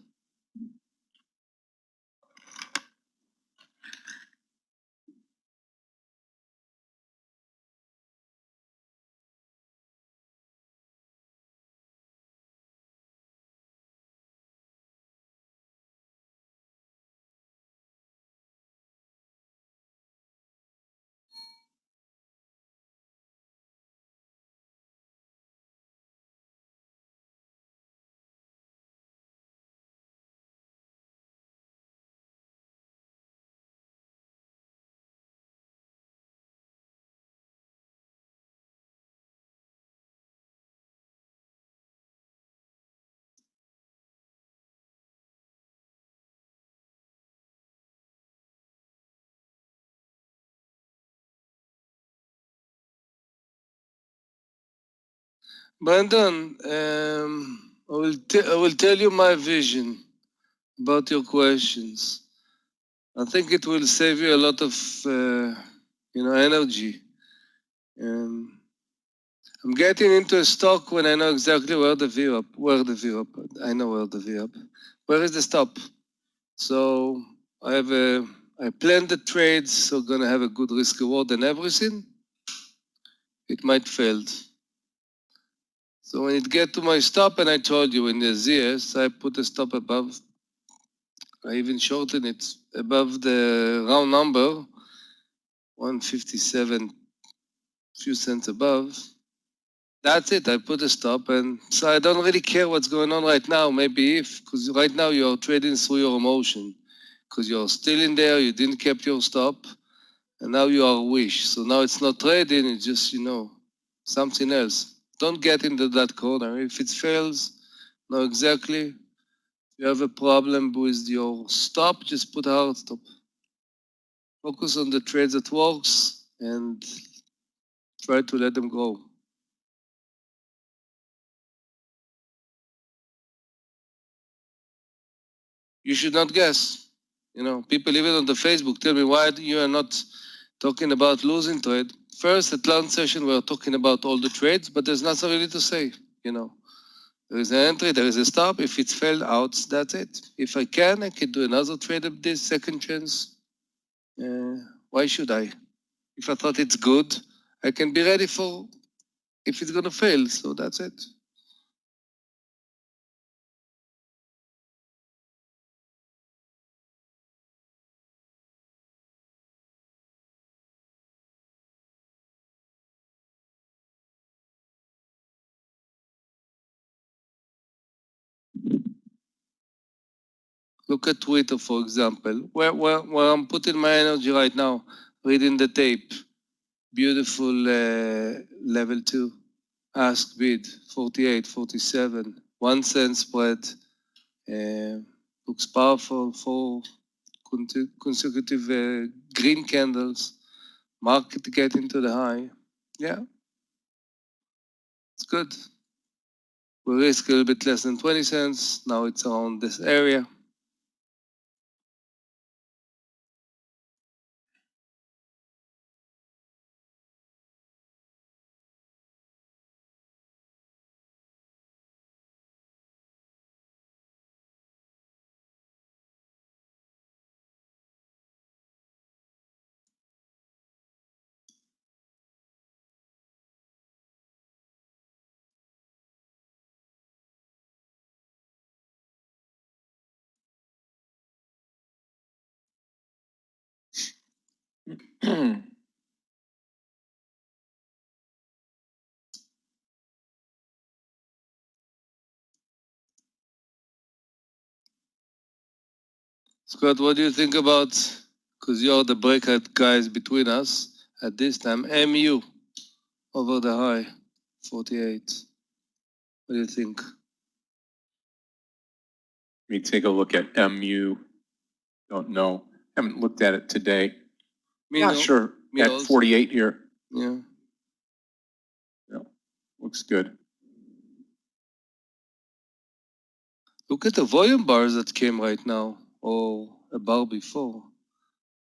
Brandon, I will tell you my vision about your questions. I think it will save you a lot of energy. I'm getting into a stock when I know exactly where the V up. I know where the V up. Where is the stop? So I planned the trades, so gonna have a good risk reward and everything. It might fail. So when it get to my stop, and I told you in the ZS, I put a stop above I even shorten it above the round number, 157, few cents above. That's it. I put a stop, and so I don't really care what's going on right now. Maybe because right now you're trading through your emotion, because you're still in there, you didn't keep your stop, and now you are wish. So now it's not trading, it's just, something else. Don't get into that corner. If it fails, know exactly. If you have a problem with your stop, just put a hard stop. Focus on the trades that works and try to let them go. You should not guess. People even on the Facebook tell me, why you are not talking about losing trade? First, at lunch session, we are talking about all the trades, but there's nothing really to say. There is an entry, there is a stop. If it's failed out, that's it. If I can do another trade of this second chance. Why should I? If I thought it's good, I can be ready for if it's gonna fail. So that's it. Look at Twitter, for example, where I'm putting my energy right now, reading the tape. Beautiful level 2. Ask bid, 48, 47. 1 cent spread. Looks powerful. 4 consecutive green candles. Market getting to the high. Yeah, it's good. We risk a little bit less than 20 cents. Now it's around this area. Scott, what do you think about, because you're the breakout guys between us at this time, MU over the high, 48. What do you think? Let me take a look at MU. Don't know. Haven't looked at it today. Sure. Me At also. 48 here. Yeah. Looks good. Look at the volume bars that came right now, or a bar before.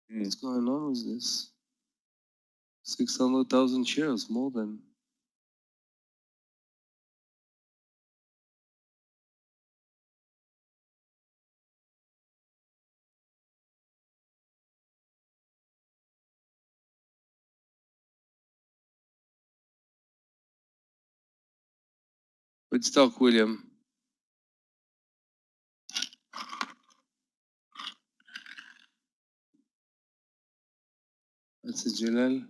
What's going on with this? 600,000 shares, more than. Which stock, William? That's a Jalal.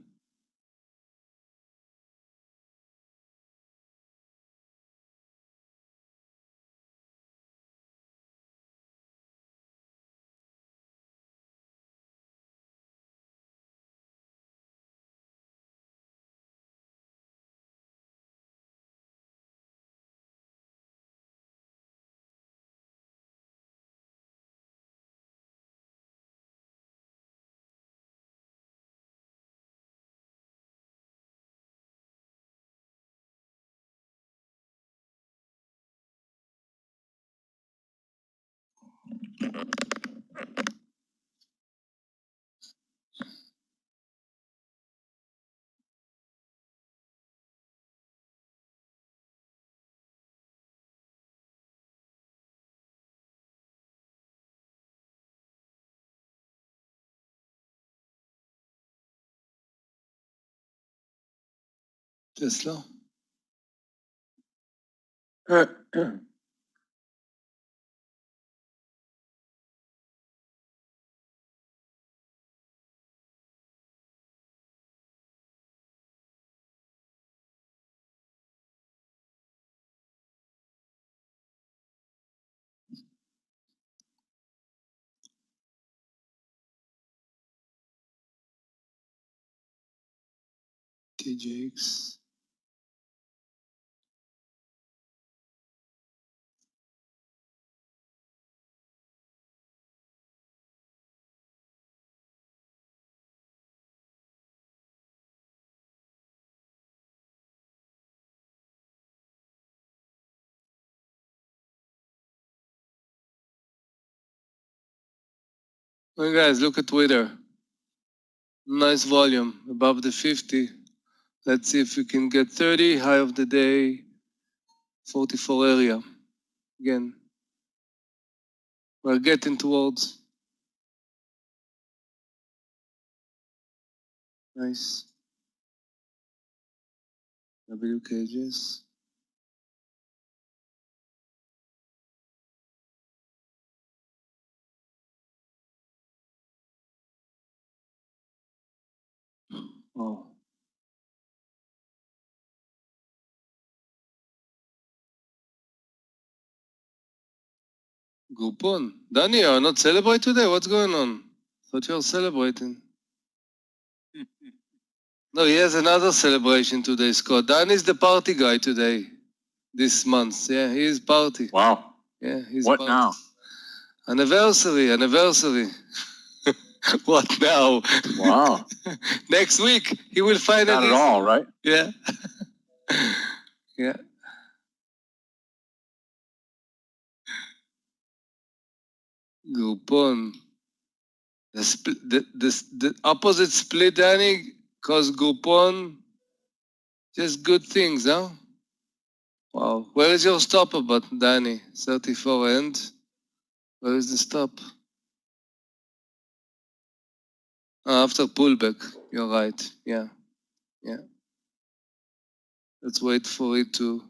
Tesla. TJX. Well, guys, look at Twitter. Nice volume, above the 50. Let's see if we can get 30, high of the day, 44 area. Again, we're getting towards. Nice. WKGs. Oh. Groupon. Danny, you're not celebrating today? What's going on? Thought you're celebrating. No, he has another celebration today, Scott. Danny's the party guy today, this month. Yeah, he is party. Wow. Yeah, he's What party. now? Anniversary. What now? Wow. Next week, he will find Not it. at all, right? Yeah. Yeah. Groupon. The opposite split, Danny, cause Groupon, just good things, huh? Wow. Where is your stopper button, Danny? 34 and? Where is the stop? After pullback. You're right. Yeah. Yeah. Let's wait for it to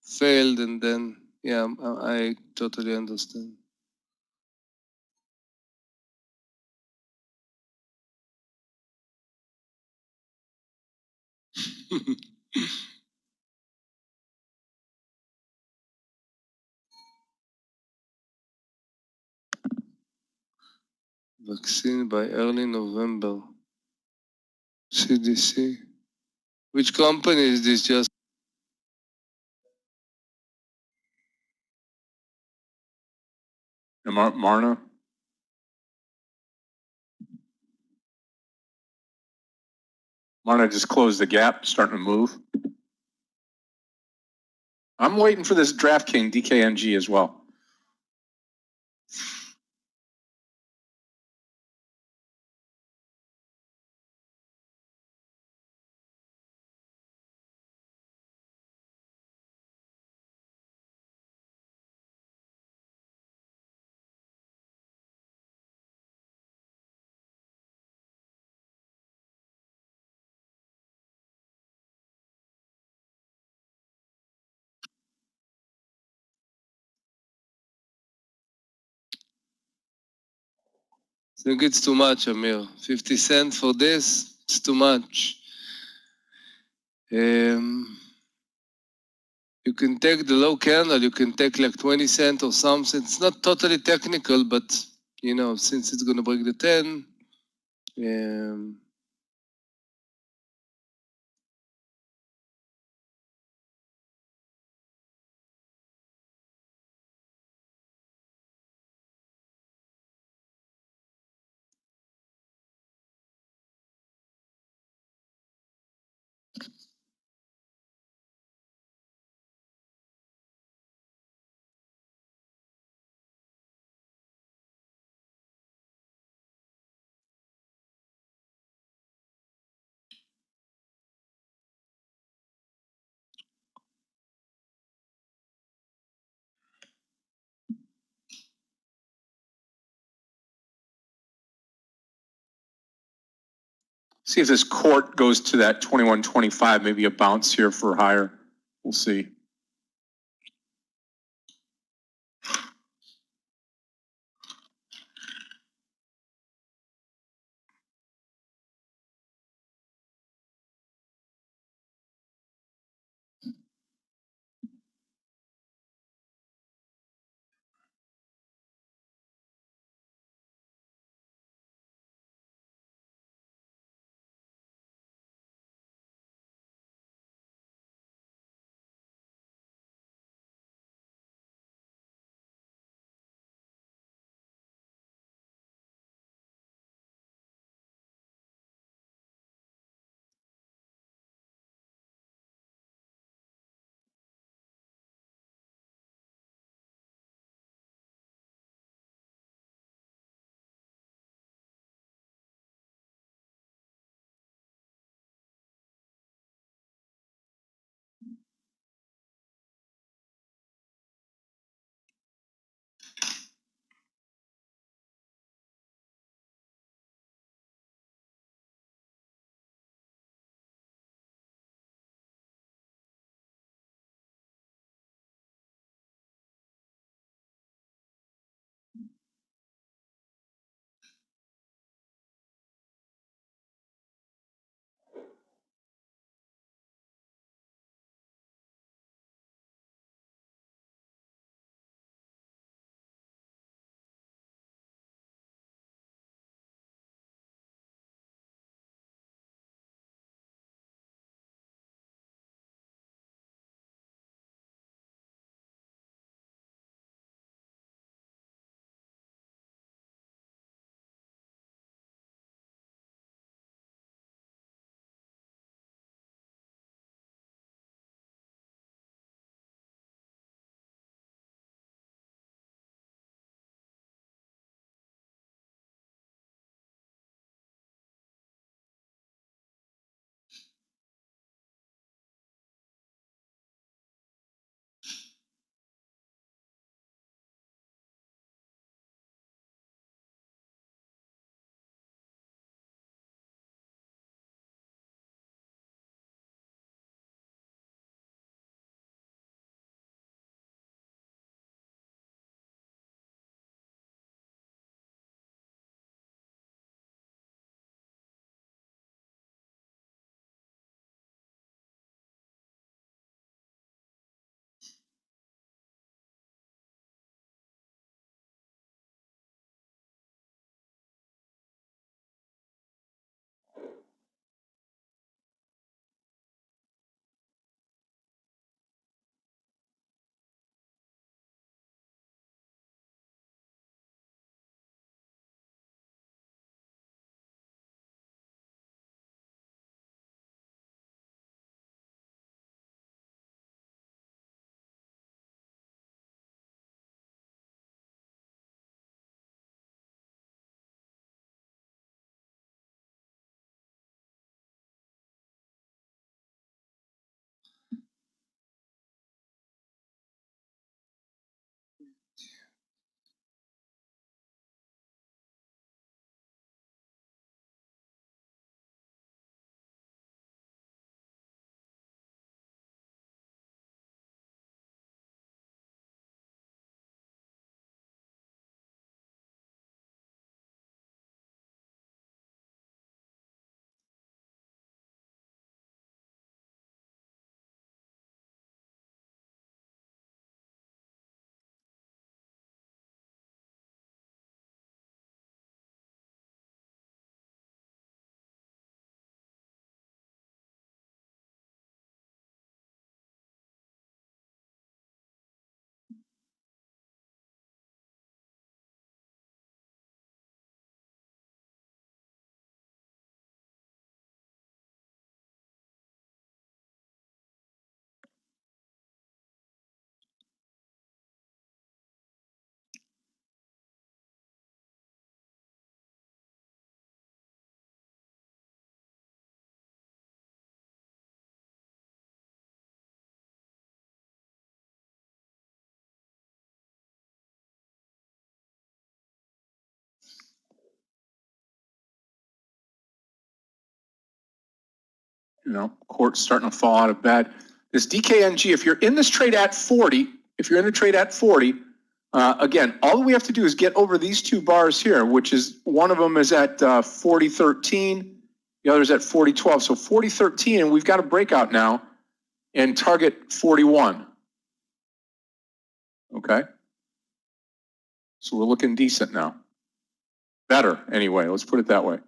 fail and then, yeah, I totally understand. Vaccine by early November. CDC. Which company is this? Just Marna? Marna just closed the gap, starting to move. I'm waiting for this DraftKings DKNG as well. I think it's too much, Amir. 50 cents for this, it's too much. You can take the low candle, you can take like 20 cents or something. It's not totally technical, but you know, since it's gonna break the 10, See if this court goes to that 21.25, maybe a bounce here for higher. We'll see. You know, court's starting to fall out of bed. This DKNG, if you're in this trade at 40, again, all we have to do is get over these two bars here, which is one of them is at 40.13, the other's at 40.12. So 40.13, and we've got a breakout now and target 41. Okay. So we're looking decent now. Better, anyway, let's put it that way.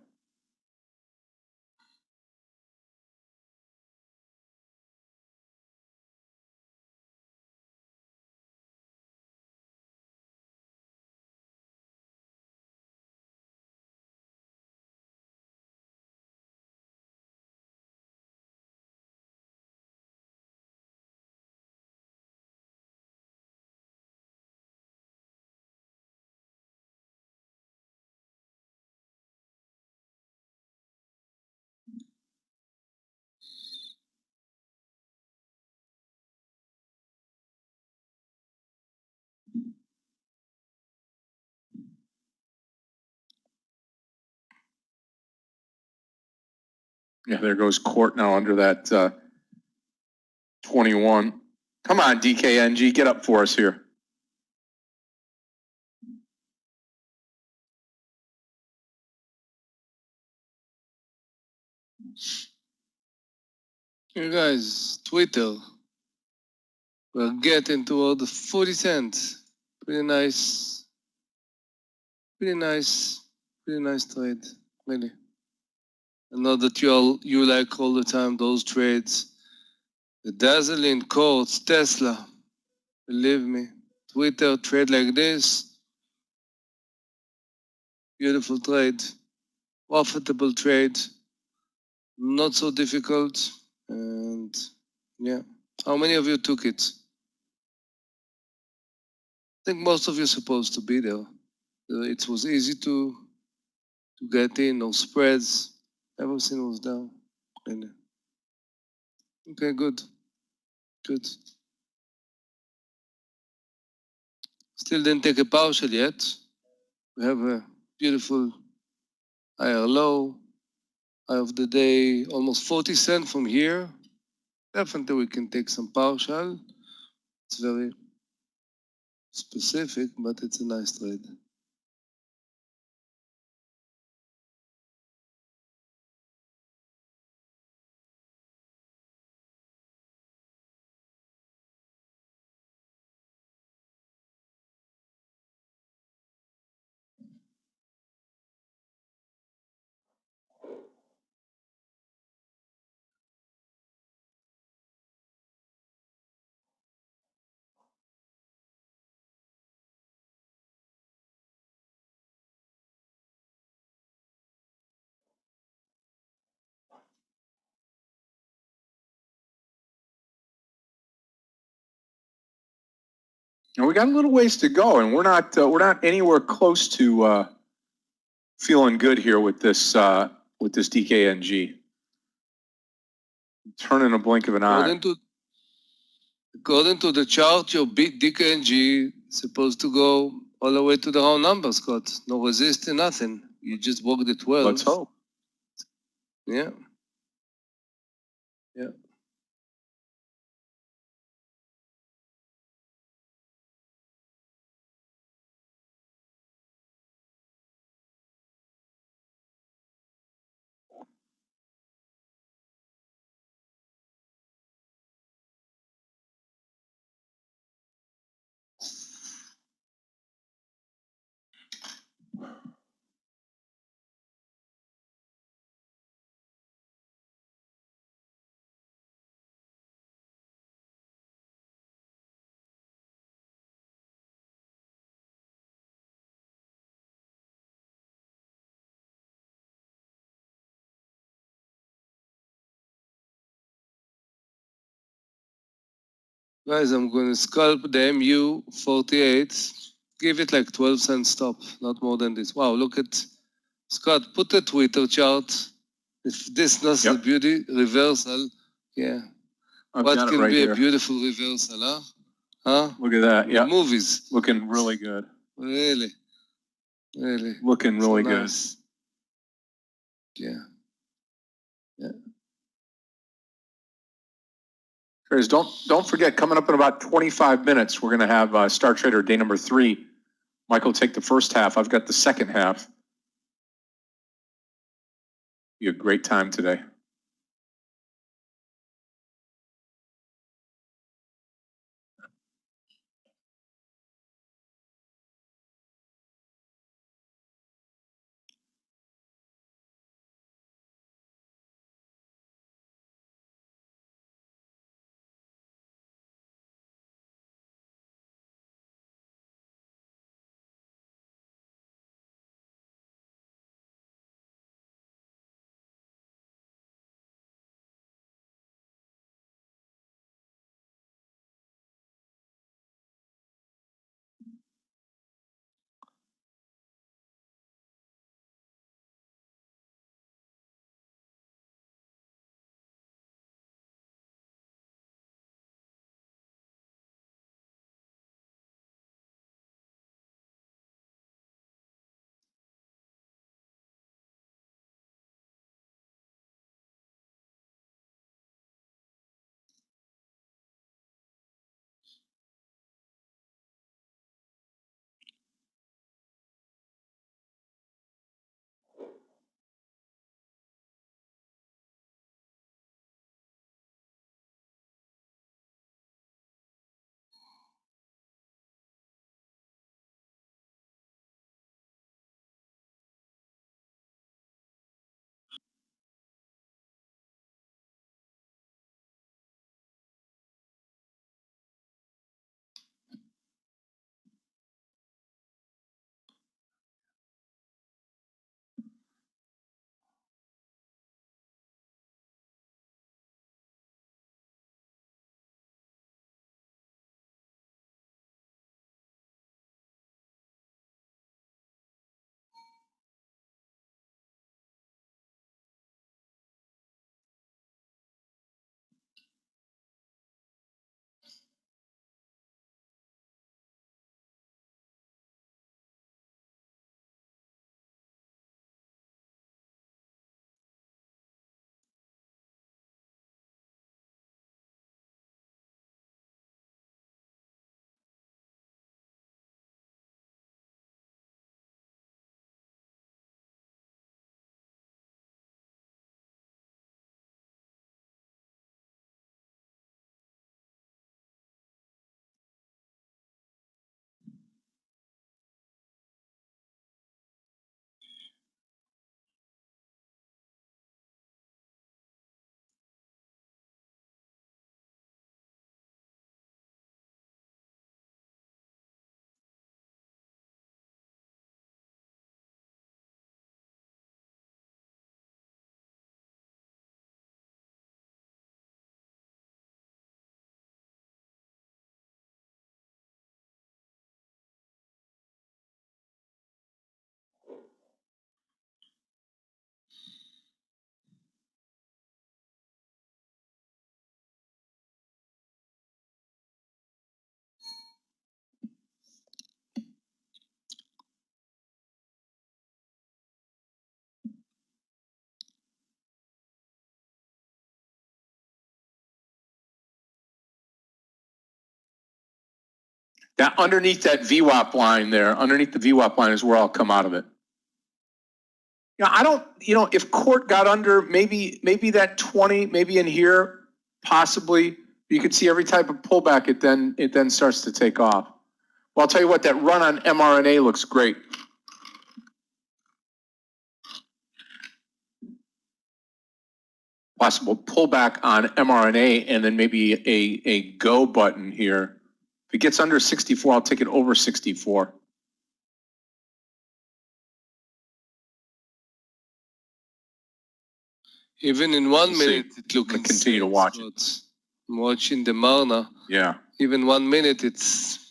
Yeah, there goes court now under that 21. Come on, DKNG, get up for us here. You guys, Twitter, we're getting toward the 40 cents. Pretty nice trade, really. I know that you like all the time those trades. The dazzling courts, Tesla, believe me, Twitter trade like this, beautiful trade, profitable trade, not so difficult, and yeah. How many of you took it? I think most of you are supposed to be there. It was easy to get in, no spreads, everything was down. Really. Okay, good. Still didn't take a partial yet. We have a beautiful higher low, high of the day, almost 40 cents from here. Definitely we can take some partial. It's very specific, but it's a nice trade. And we got a little ways to go, and we're not anywhere close to feeling good here with this DKNG. Turn in a blink of an eye. According to the chart, your big DKNG is supposed to go all the way to the round number, Scott. No resistance, nothing. You just walked the 12. Let's hope. Yeah. Guys, I'm going to scalp the MU48. Give it like 12 cent stop, not more than this. Wow, look at, Scott, put the Twitter chart. If this not the beauty reversal, yeah. What can be here. A beautiful reversal, huh? Huh? Look at that, yeah. Movies. Looking really good. Really. Looking really nice. good. Yeah. Traders, don't forget, coming up in about 25 minutes, we're going to have Star Trader day number 3. Michael will take the first half. I've got the second half. Be a great time today. Now, underneath that VWAP line there, underneath the VWAP line is where I'll come out of it. I don't, if court got under maybe that 20, maybe in here, possibly, you could see every type of pullback, it then starts to take off. Well, I'll tell you what, that run on mRNA looks great. Possible pullback on mRNA and then maybe a go button here. If it gets under 64, I'll take it over 64. Even in 1 minute, it looks. Continue to watch it. I'm watching the Marna. Yeah. Even 1 minute, it's.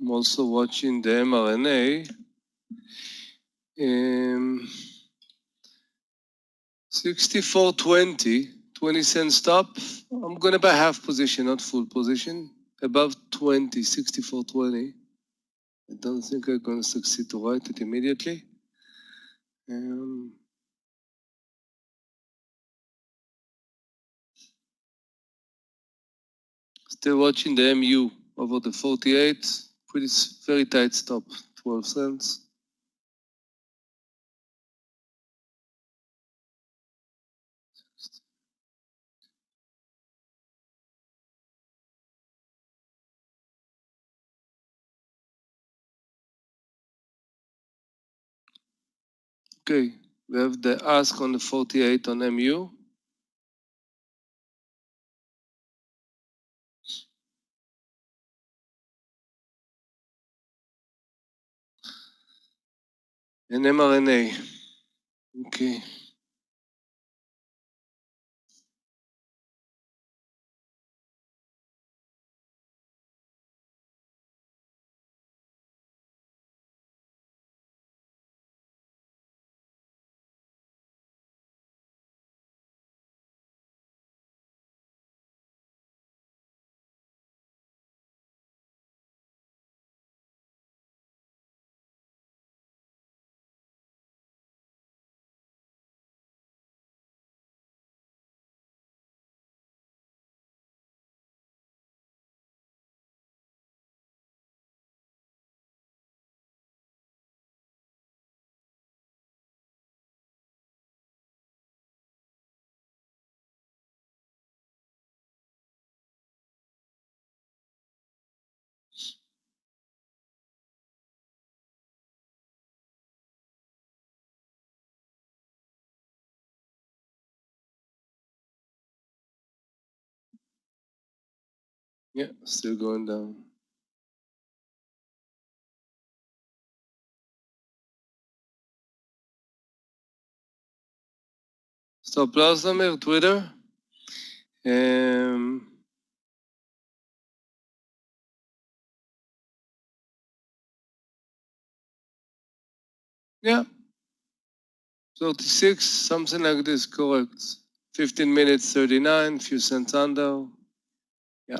I'm also watching the mRNA. 64.20, 20 cent stop. I'm gonna buy half position, not full position. Above 20, 64.20. I don't think I'm gonna succeed to write it immediately. Still watching the MU over the 48. Pretty very tight stop, 12 cents. Okay, we have the ask on the 48 on MU. And mRNA. Okay. Yeah, still going down. Stop loss number, Twitter. Yeah, 36, something like this, correct. 15 minutes, 39, few cents under. Yeah.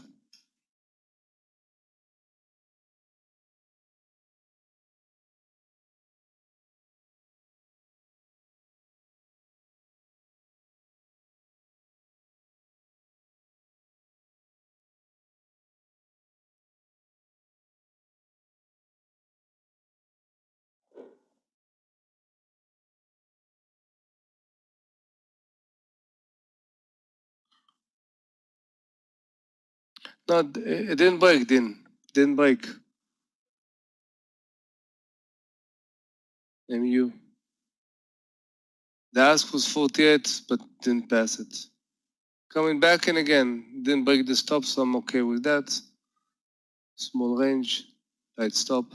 No, it didn't break, didn't break. MU. The ask was 48, but didn't pass it. Coming back in again, didn't break the stop, so I'm okay with that. Small range, tight stop.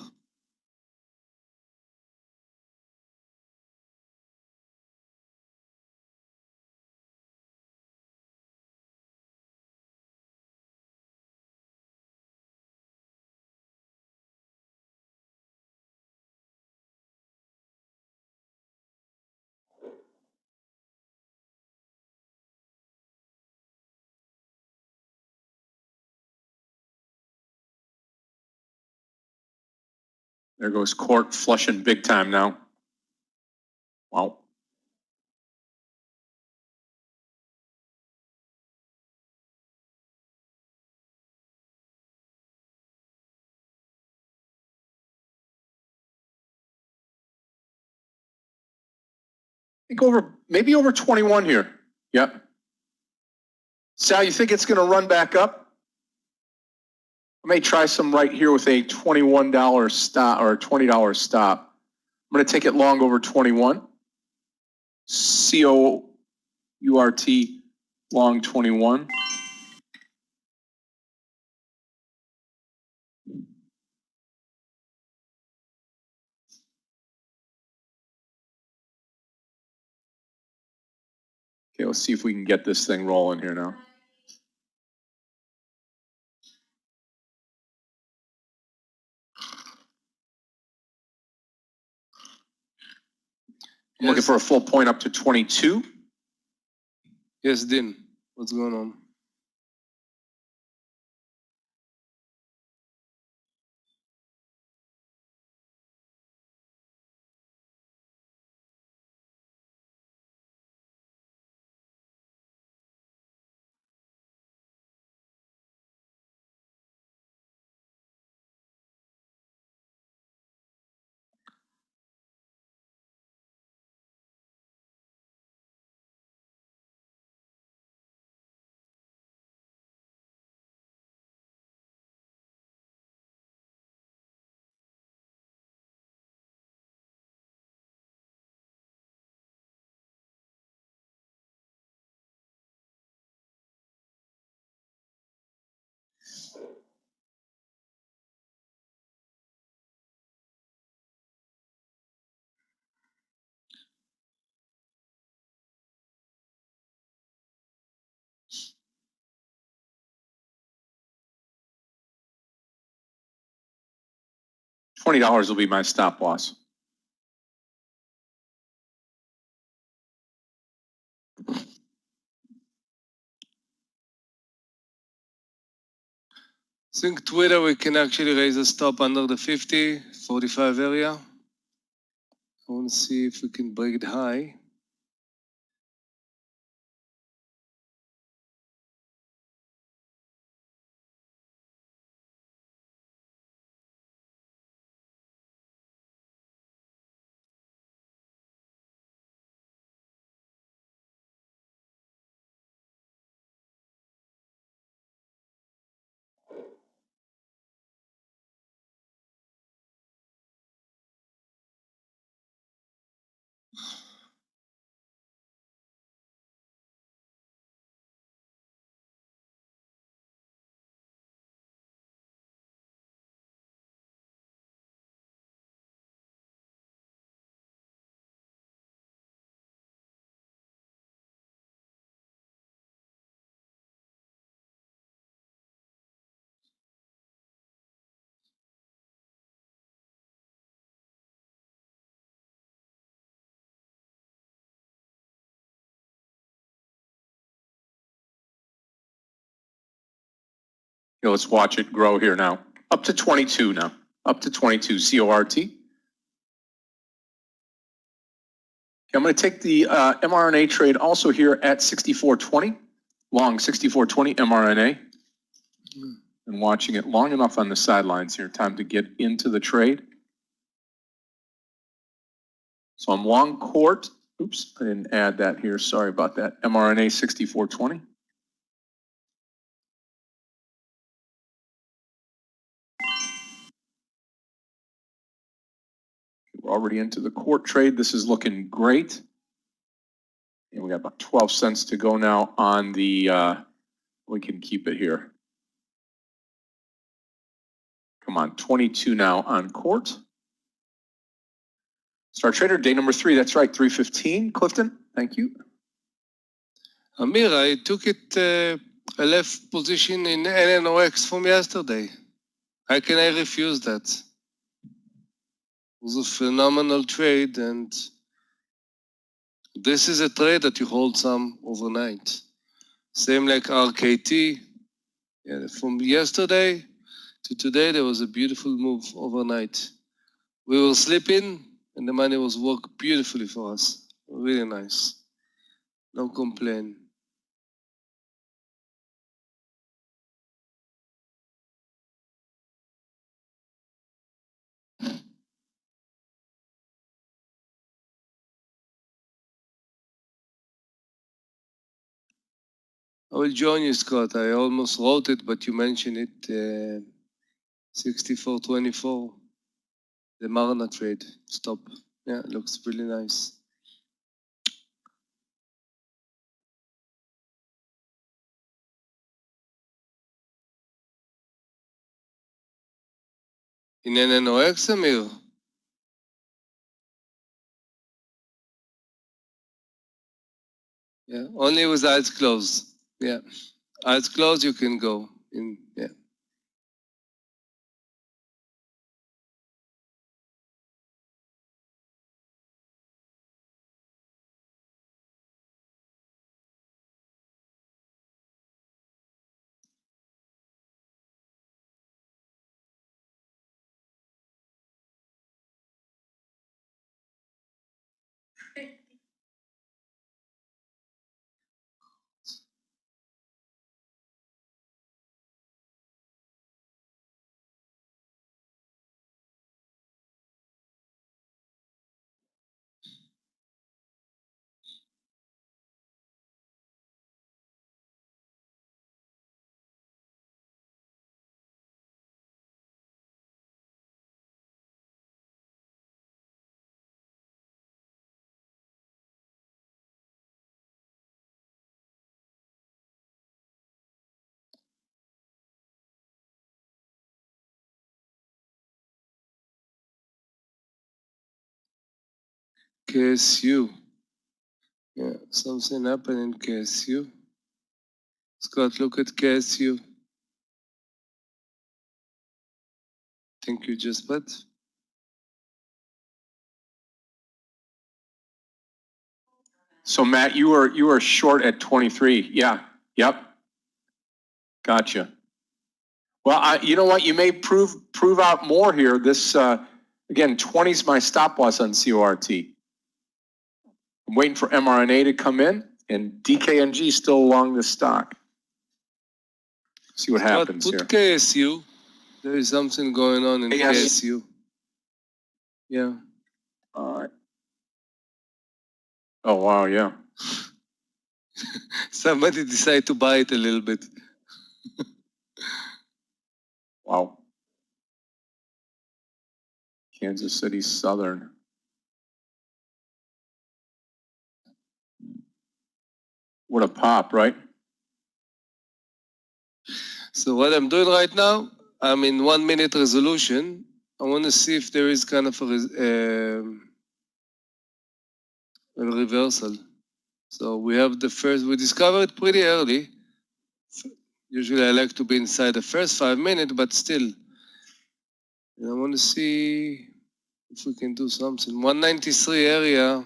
There goes court flushing big time now. Wow. I think maybe over 21 here. Yep. Sal, you think it's going to run back up? I may try some right here with a $21 stop or a $20 stop. I'm going to take it long over 21. COURT long 21. Okay, let's see if we can get this thing rolling here now. I'm looking for a full point up to 22. Yes, Dean. What's going on? $20 will be my stop loss. I think Twitter, we can actually raise a stop under the 50, 45 area. I want to see if we can break it high. Here, let's watch it grow here now. Up to 22 now. Up to 22, CORT. Okay, I'm going to take the mRNA trade also here at 64.20. Long 64.20 mRNA. And watching it long enough on the sidelines here. Time to get into the trade. So I'm long court. Oops, I didn't add that here. Sorry about that. mRNA 64.20. We're already into the court trade. This is looking great. And we got about 12 cents to go now on the, we can keep it here. Come on, 22 now on court. Star Trader, day number 3. That's right, 3:15. Clifton, thank you. Amir, I took it a left position in NNOX from yesterday. How can I refuse that? It was a phenomenal trade, and this is a trade that you hold some overnight. Same like RKT. Yeah, from yesterday to today, there was a beautiful move overnight. We were sleeping, and the money was worked beautifully for us. Really nice. No complaint. I will join you, Scott. I almost wrote it, but you mentioned it. 64.24. The Marna trade. Stop. Yeah, looks really nice. In NNOX, Amir? Yeah, only with eyes closed. Yeah, eyes closed, you can go in. Yeah. KSU. Yeah, something happened in KSU. Scott, look at KSU. Think you just bet? So Matt, you are short at 23. Yeah. Yep. Gotcha. Well, you know what? You may prove out more here. This again, 20 is my stop loss on CORT. I'm waiting for mRNA to come in, and DKNG still along the stock. See what happens Put here. KSU. There is something going on in KSU. Yeah. All right. Oh wow, yeah. Somebody decided to buy it a little bit. Wow. Kansas City Southern. What a pop, right? So what I'm doing right now, I'm in 1 minute resolution. I want to see if there is kind of a reversal. So we have the first, we discovered it pretty early. Usually I like to be inside the first 5 minutes, but still. And I want to see if we can do something. 193 area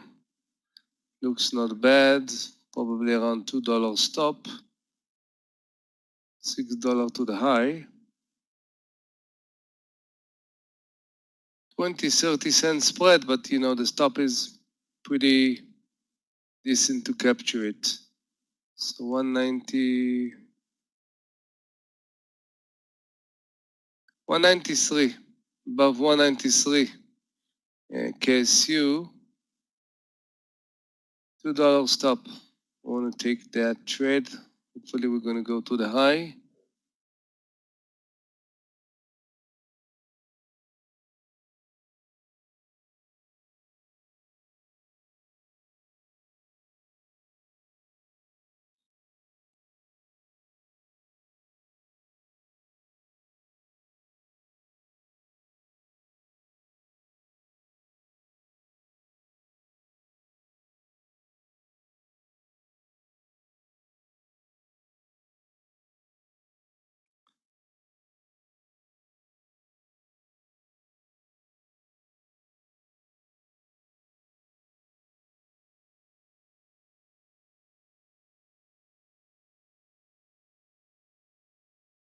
looks not bad. Probably around $2 stop. $6 to the high. 20-30 cent spread, but you know, the stop is pretty decent to capture it. So 190, 193, above 193. KSU, $2 stop. I want to take that trade. Hopefully we're going to go to the high.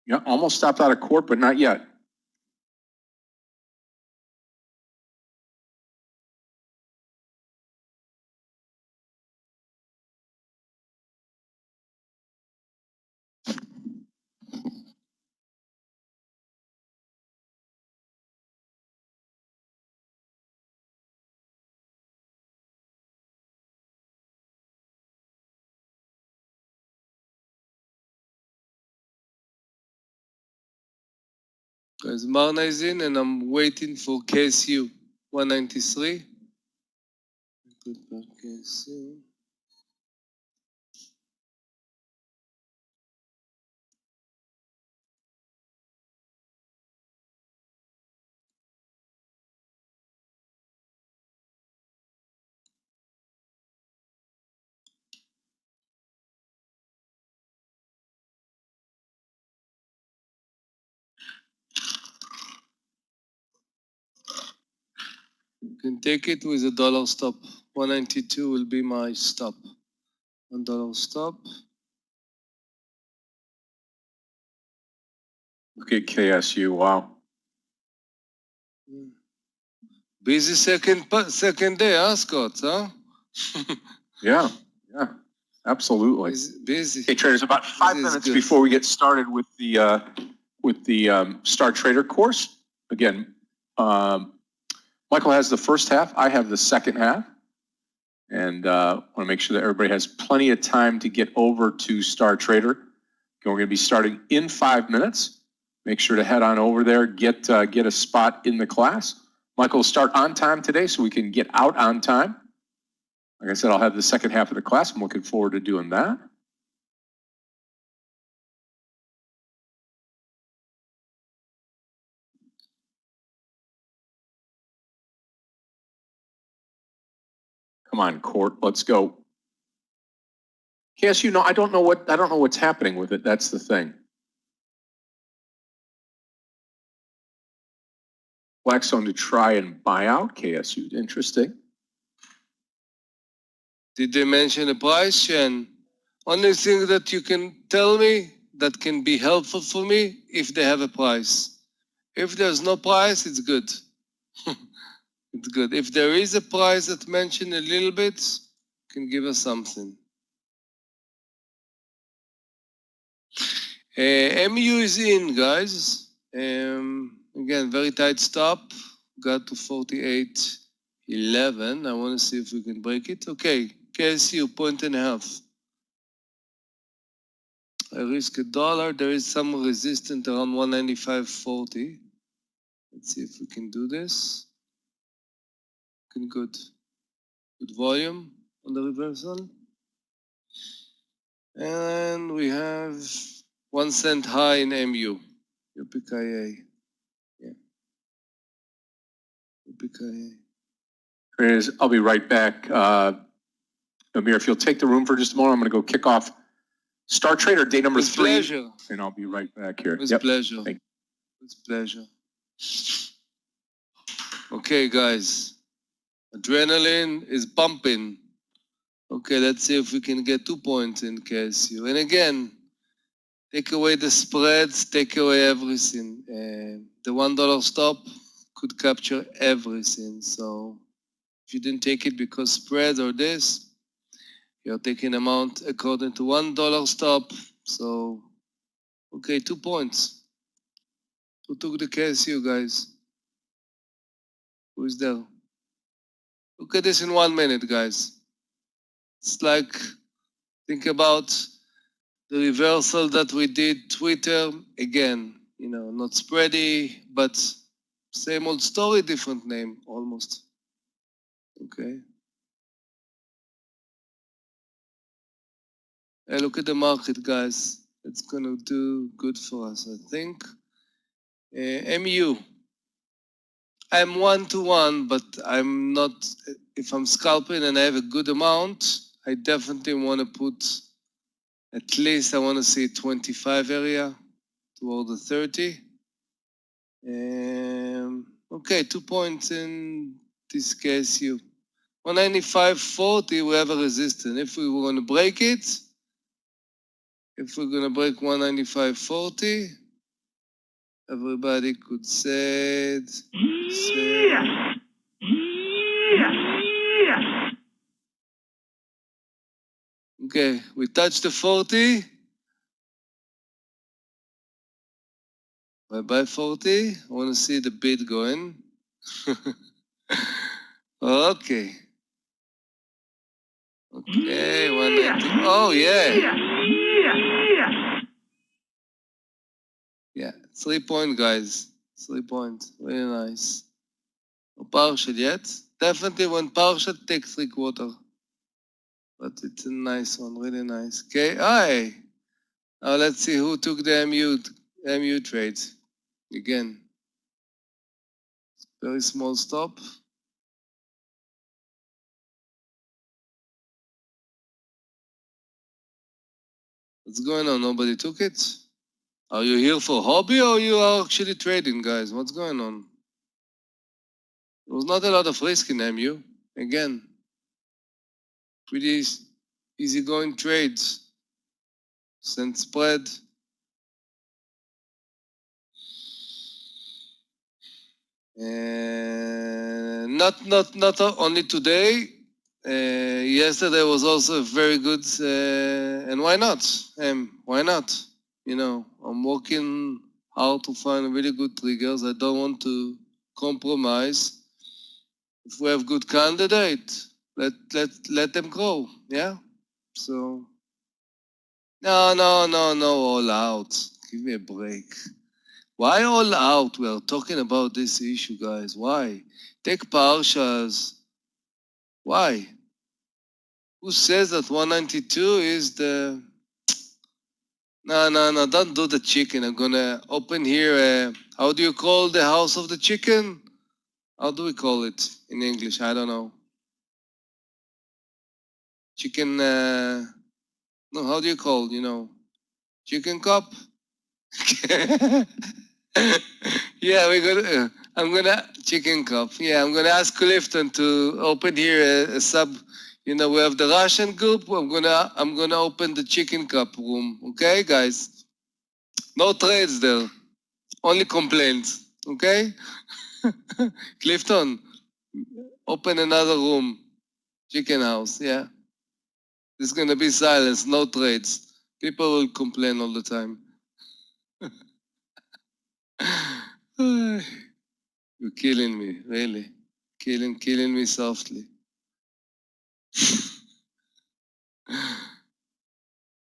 Yeah, almost stopped out of court, but not yet. Guys, Marna is in and I'm waiting for KSU 193. Put back KSU. You can take it with a dollar stop. 192 will be my stop. $1 stop. Look at KSU. Wow. Busy second day, huh, Scott? Huh? Yeah, yeah, absolutely. Busy. Okay, traders, about 5 This is minutes good. before we get started with the Star Trader course. Again, Michael has the first half. I have the second half. And want to make sure that everybody has plenty of time to get over to Star Trader. We're going to be starting in 5 minutes. Make sure to head on over there, get a spot in the class. Michael will start on time today so we can get out on time. Like I said, I'll have the second half of the class. I'm looking forward to doing that. Come on, Court, let's go. KSU, no, I don't know what's happening with it. That's the thing. Blackstone to try and buy out KSU. Interesting. Did they mention a price, Shen? Only thing that you can tell me that can be helpful for me if they have a price. If there's no price, it's good. It's good. If there is a price that mentioned a little bit, can give us something. MU is in, guys. Again, very tight stop. Got to 48.11. I want to see if we can break it. Okay, KSU, 1.5. I risk $1. There is some resistance around 195.40. Let's see if we can do this. Good. Good volume on the reversal. And we have 1 cent high in MU. UPKA. Yeah. UPKA. Traders, I'll be right back. Meir, if you'll take the room for just a moment, I'm going to go kick off Star Trader day number 3. Pleasure. And I'll be right back here. With pleasure. Thank you. With pleasure. Okay, guys. Adrenaline is pumping. Okay, let's see if we can get 2 points in KSU. And again, take away the spreads, take away everything. The $1 stop could capture everything. So if you didn't take it because spreads or this, you're taking amount according to $1 stop. So, okay, 2 points. Who took the KSU, guys? Who is there? Look at this in 1 minute, guys. It's like, think about the reversal that we did Twitter. Again, not spready, but same old story, different name, almost. Okay. Hey, look at the market, guys. It's gonna do good for us, I think. MU. I'm 1-to-1, but I'm not, if I'm scalping and I have a good amount, I definitely want to put, at least I want to see 25 area toward the 30. Okay, 2 points in this KSU. 195.40, we have a resistance. If we were going to break it, if we're going to break 195.40, everybody could say it. Okay, we touched the 40. Bye-bye 40. I want to see the bid going. Okay. Okay, 190. Oh, yeah. Yeah, 3 point, guys. 3 points. Very nice. No partial yet. Definitely when partial, take 3/4. But it's a nice one, really nice. Okay, aye. Now let's see who took the MU trade. Again. Very small stop. What's going on? Nobody took it? Are you here for hobby or you are actually trading, guys? What's going on? There was not a lot of risk in MU. Again, pretty easygoing trades. Cent spread. And not only today. Yesterday was also very good, and why not? Why not? You know, I'm working hard to find really good triggers. I don't want to compromise. If we have good candidate, let them go. Yeah. So no, all out. Give me a break. Why all out? We are talking about this issue, guys. Why? Take partials. Why? Who says that 192 is the... No, don't do the chicken. I'm gonna open here, how do you call the house of the chicken? How do we call it in English? I don't know. Chicken, no, how do you call, chicken cup? Yeah, I'm gonna, chicken cup. Yeah, I'm gonna ask Clifton to open here a sub, we have the Russian group. I'm gonna open the chicken cup room. Okay, guys? No trades there. Only complaints. Okay? Clifton, open another room. Chicken house, yeah. There's gonna be silence, no trades. People will complain all the time. You're killing me, really. Killing me softly.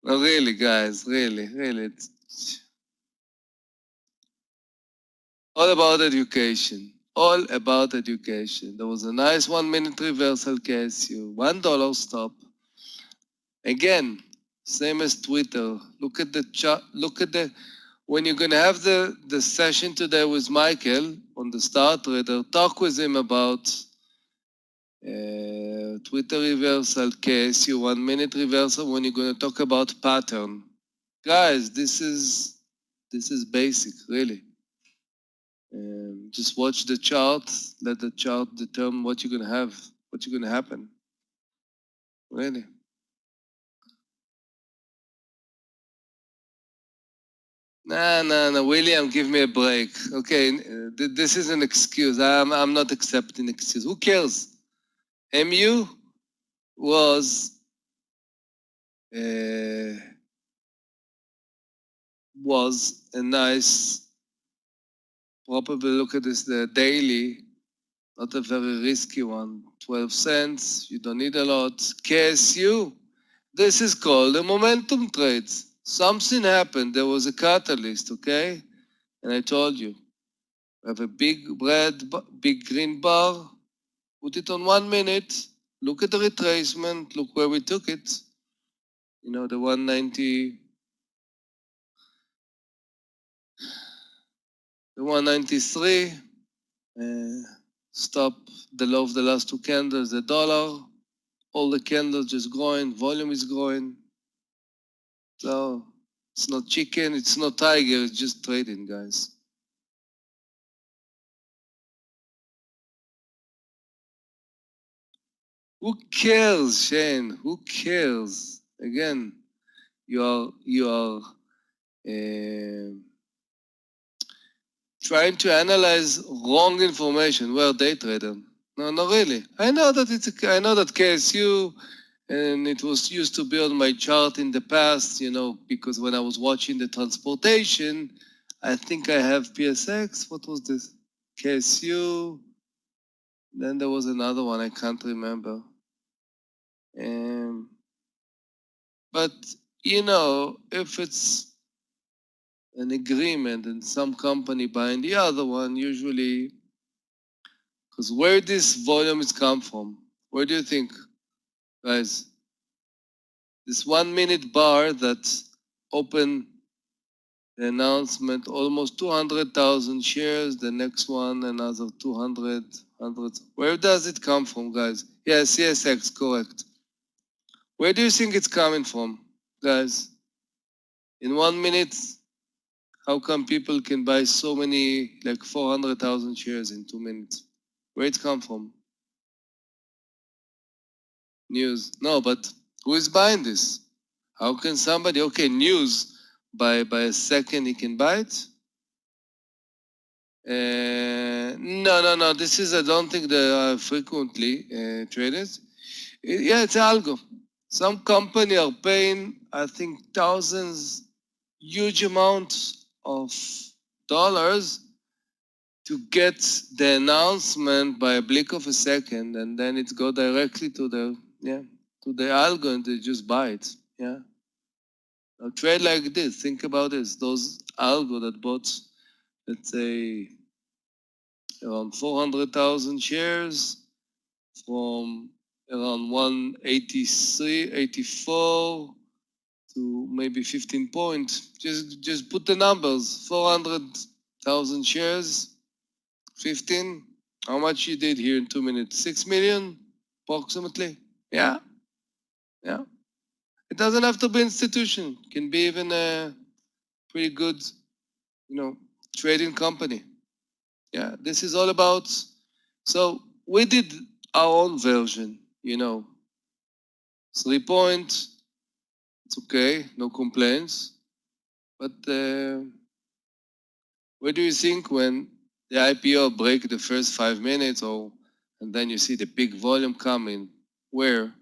No, really, guys, really. It's all about education. All about education. There was a nice 1 minute reversal KSU, $1 stop. Again, same as Twitter. Look at the chart. When you're gonna have the session today with Michael on the Star Trader, talk with him about Twitter reversal KSU, 1 minute reversal. When you're gonna talk about pattern, guys, this is basic, really. Just watch the chart. Let the chart determine what you're gonna have, what's gonna happen. Really. No, William, give me a break. Okay, this is an excuse. I'm not accepting excuse. Who cares? MU was a nice. Probably look at this, the daily, not a very risky one. 12 cents. You don't need a lot. KSU. This is called a momentum trades. Something happened. There was a catalyst. Okay, and I told you. We have a big big green bar. Put it on 1 minute. Look at the retracement. Look where we took it. The 190, the 193. Stop the low of the last two candles. The dollar. All the candles just growing. Volume is growing. So it's not chicken. It's not tiger. It's just trading, guys. Who cares, Shane? Who cares? Again, you are trying to analyze wrong information. We're day trader. No, not really. I know that KSU, and it was used to be on my chart in the past, because when I was watching the transportation, I think I have PSX. What was this? KSU. Then there was another one I can't remember. But if it's an agreement and some company buying the other one, usually, because where this volume is come from, where do you think, guys? This 1 minute bar that opened the announcement, almost 200,000 shares, the next one, another 200. Where does it come from, guys? Yes, CSX, correct. Where do you think it's coming from, guys? In 1 minute, how come people can buy so many, like 400,000 shares in 2 minutes? Where it come from? News. No, but who is buying this? How can somebody, okay, news, by a second he can buy it? No. This is, I don't think they are frequently traded. Yeah, it's algo. Some company are paying, I think, thousands, huge amounts of dollars to get the announcement by a blink of a second, and then it go directly to the algo, and they just buy it. Yeah. A trade like this, think about this. Those algo that bought, let's say, around 400,000 shares from around 183, 84 to maybe 15 points. Just put the numbers. 400,000 shares, 15. How much you did here in 2 minutes? 6 million, approximately. Yeah, yeah. It doesn't have to be institution. It can be even a pretty good, trading company. Yeah, this is all about. So we did our own version. 3 point. It's okay, no complaints. But what do you think when the IPO break the first 5 minutes, and then you see the big volume coming? Where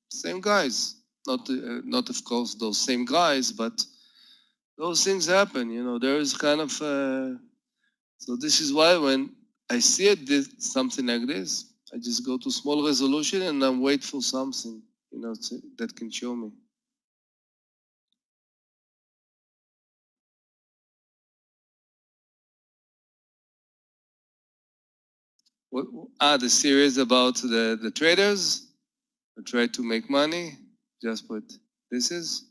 same guys, not of course those same guys, but those things happen. There is kind of. So this is why when I see something like this, I just go to small resolution and then wait for something, that can show me. The series about the traders who try to make money. Just put this is.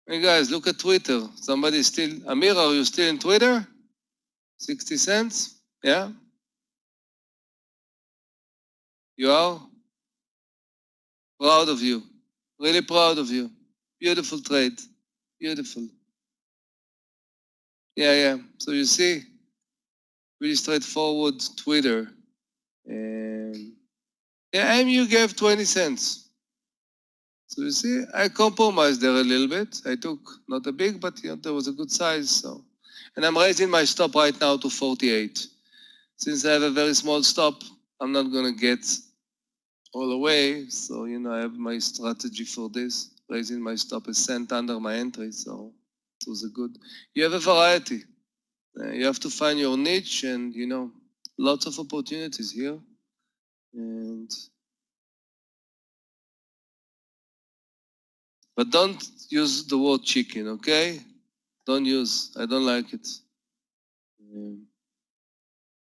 Hey guys, look at Twitter. Somebody still, Amir, are you still in Twitter? 60 cents? Yeah? You are? Proud of you. Really proud of you. Beautiful trade. Beautiful. Yeah. So you see, really straightforward Twitter. And yeah, MU gave 20 cents. So you see, I compromised there a little bit. I took not a big, but there was a good size. So, and I'm raising my stop right now to 48. Since I have a very small stop, I'm not gonna get all the way. So I have my strategy for this, raising my stop a cent under my entry. So it was a good. You have a variety. You have to find your niche, and lots of opportunities here. And but don't use the word chicken, okay? Don't use. I don't like it.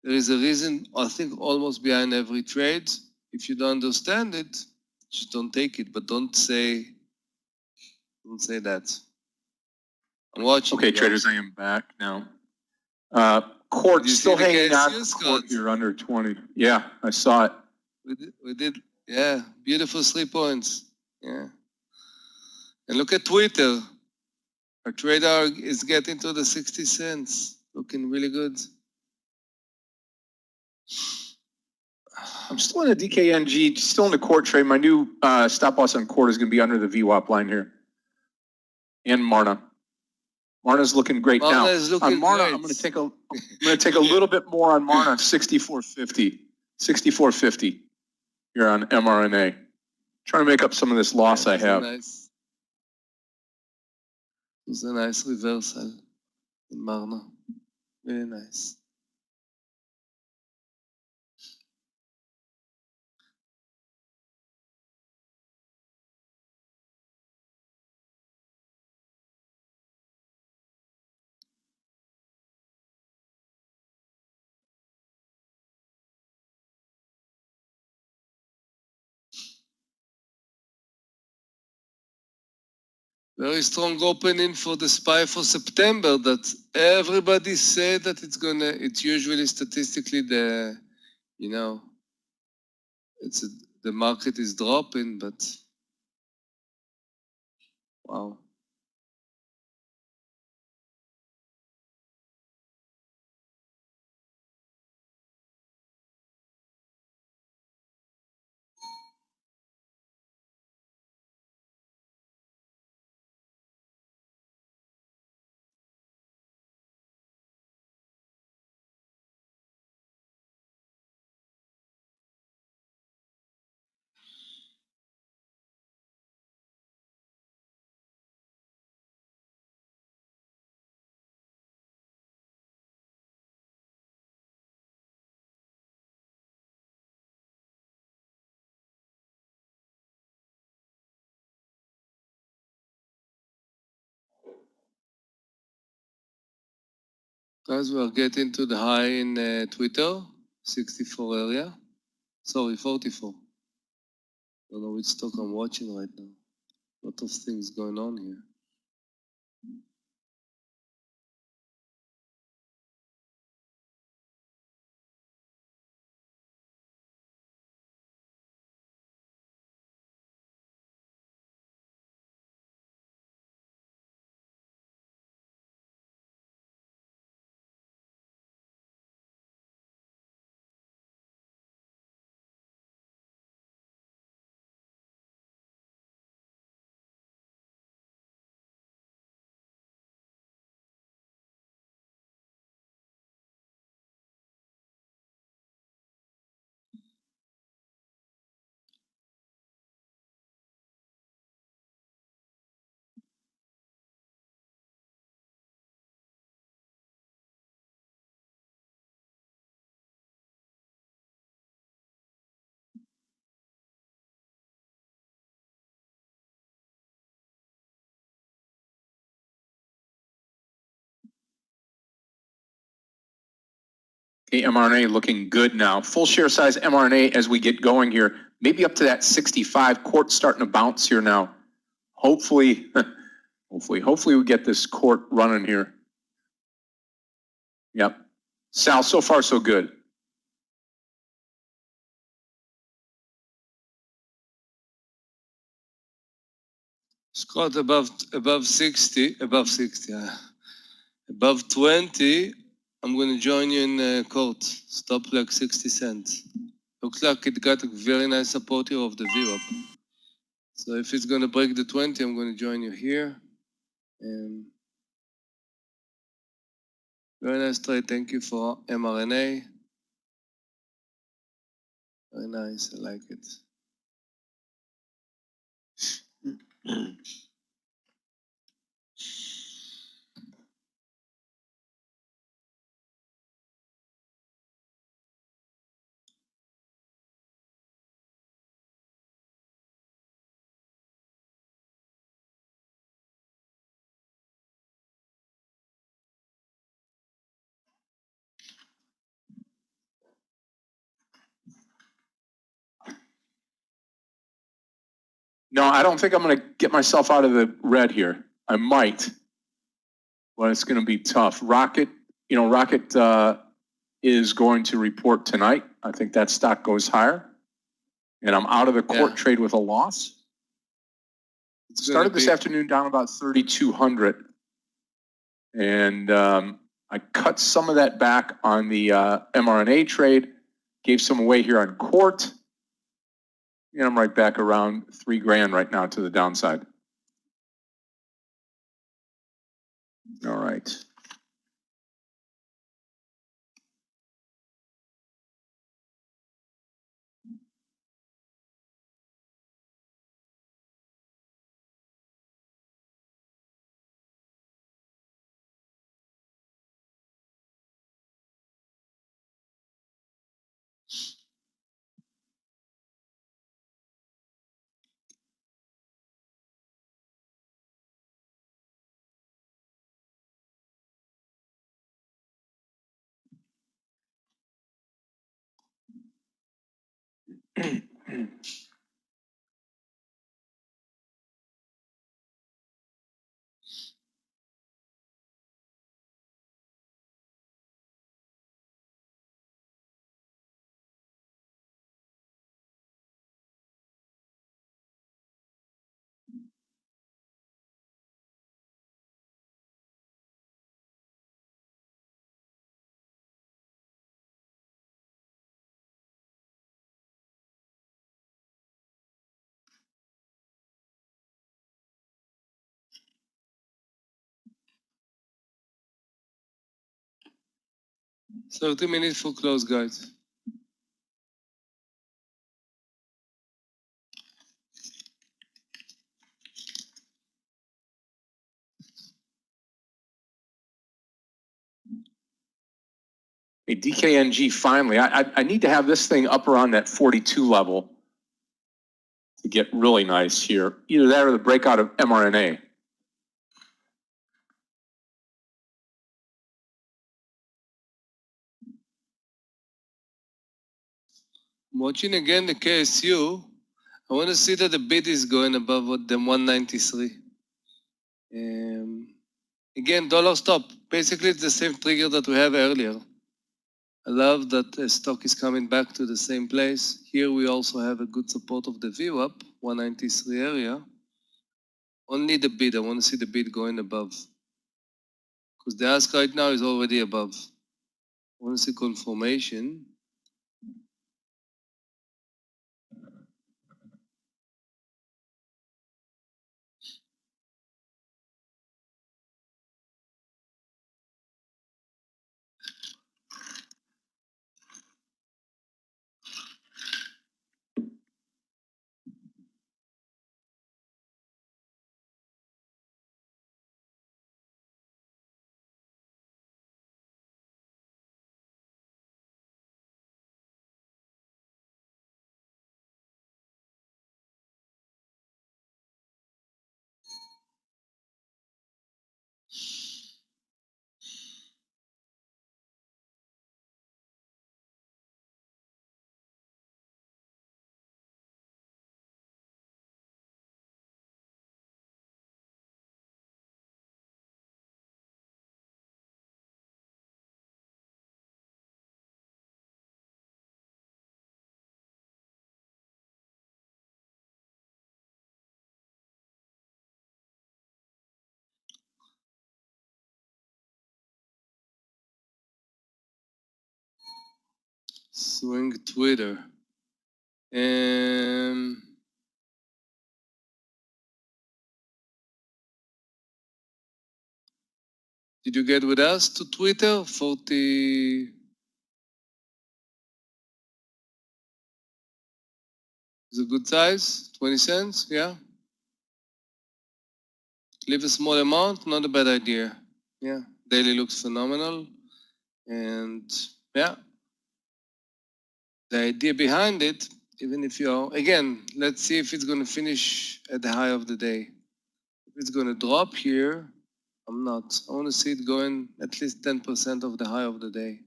There is a reason, I think, almost behind every trade. If you don't understand it, just don't take it. But don't say that. I'm watching. Okay, traders, I am back now. Court still hanging on. Court, you're under 20. Yeah, I saw it. We did. Yeah, beautiful 3 points. Yeah. And look at Twitter. Our trader is getting to the 60 cents. Looking really good. I'm still in a DKNG, still in the Court trade. My new stop loss on Court is going to be under the VWAP line here. And Marna. Marna's looking great now. On Marna, great. I'm going to take a little bit more on Marna, 64.50. 64.50 here on mRNA. Trying to make up some of this loss I have. It was a nice reversal in Marna. Very nice. Very strong opening for the SPY for September that everybody said that it's usually statistically the market is dropping, but wow. Guys, we are getting to the high in Twitter, 64 area. Sorry, 44. Don't know which stock I'm watching right now. Lot of things going on here. Okay, mRNA looking good now. Full share size mRNA as we get going here. Maybe up to that 65. Court starting to bounce here now. Hopefully, hopefully we get this court running here. Yep. Sal, so far so good. Scott, above 60, above 20, I'm going to join you in court. Stop like 60 cents. Looks like it got a very nice support here of the VWAP. So if it's going to break the 20, I'm going to join you here. And very nice trade. Thank you for mRNA. Very nice. I like it. No, I don't think I'm going to get myself out of the red here. I might, but it's going to be tough. Rocket is going to report tonight. I think that stock goes higher. And I'm out of the court trade with a loss. Started this afternoon down about 3,200. And I cut some of that back on the mRNA trade, gave some away here on court. And I'm right back around $3,000 right now to the downside. All right. So 2 minutes for close, guys. Hey, DKNG finally. I need to have this thing up around that 42 level to get really nice here. Either that or the breakout of mRNA. I'm watching again the KSU. I want to see that the bid is going above what the 193. Again, dollar stop. Basically, it's the same trigger that we have earlier. I love that the stock is coming back to the same place. Here we also have a good support of the VWAP, 193 area. Only the bid. I want to see the bid going above. Because the ask right now is already above. I want to see confirmation. Swing Twitter. Did you get with us to Twitter? 40. Is a good size? 20 cents? Yeah. Leave a small amount, not a bad idea. Yeah. Daily looks phenomenal. And yeah. The idea behind it, even if you're, again, let's see if it's going to finish at the high of the day. If it's going to drop here, I'm not. I want to see it going at least 10% of the high of the day.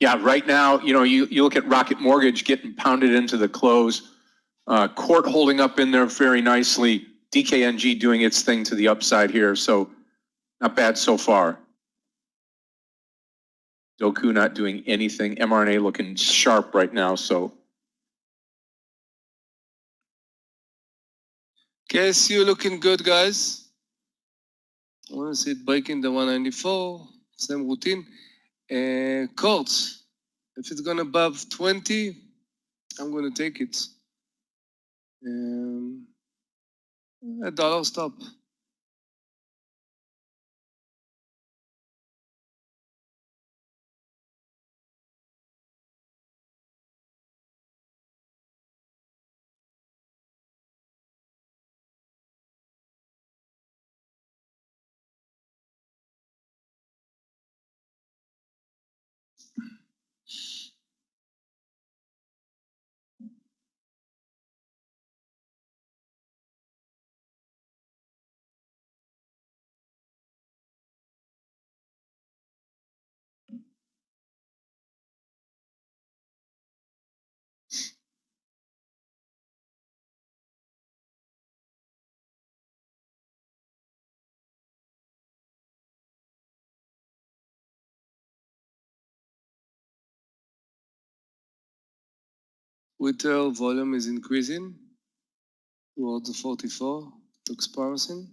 Yeah, right now, you look at Rocket Mortgage getting pounded into the close. Court holding up in there very nicely. DKNG doing its thing to the upside here. So not bad so far. Doku not doing anything. mRNA looking sharp right now. So KSU looking good, guys. I want to see it breaking the 194. Same routine. Courts. If it's going above 20, I'm going to take it. A dollar stop. Retail volume is increasing towards the 44. Looks promising.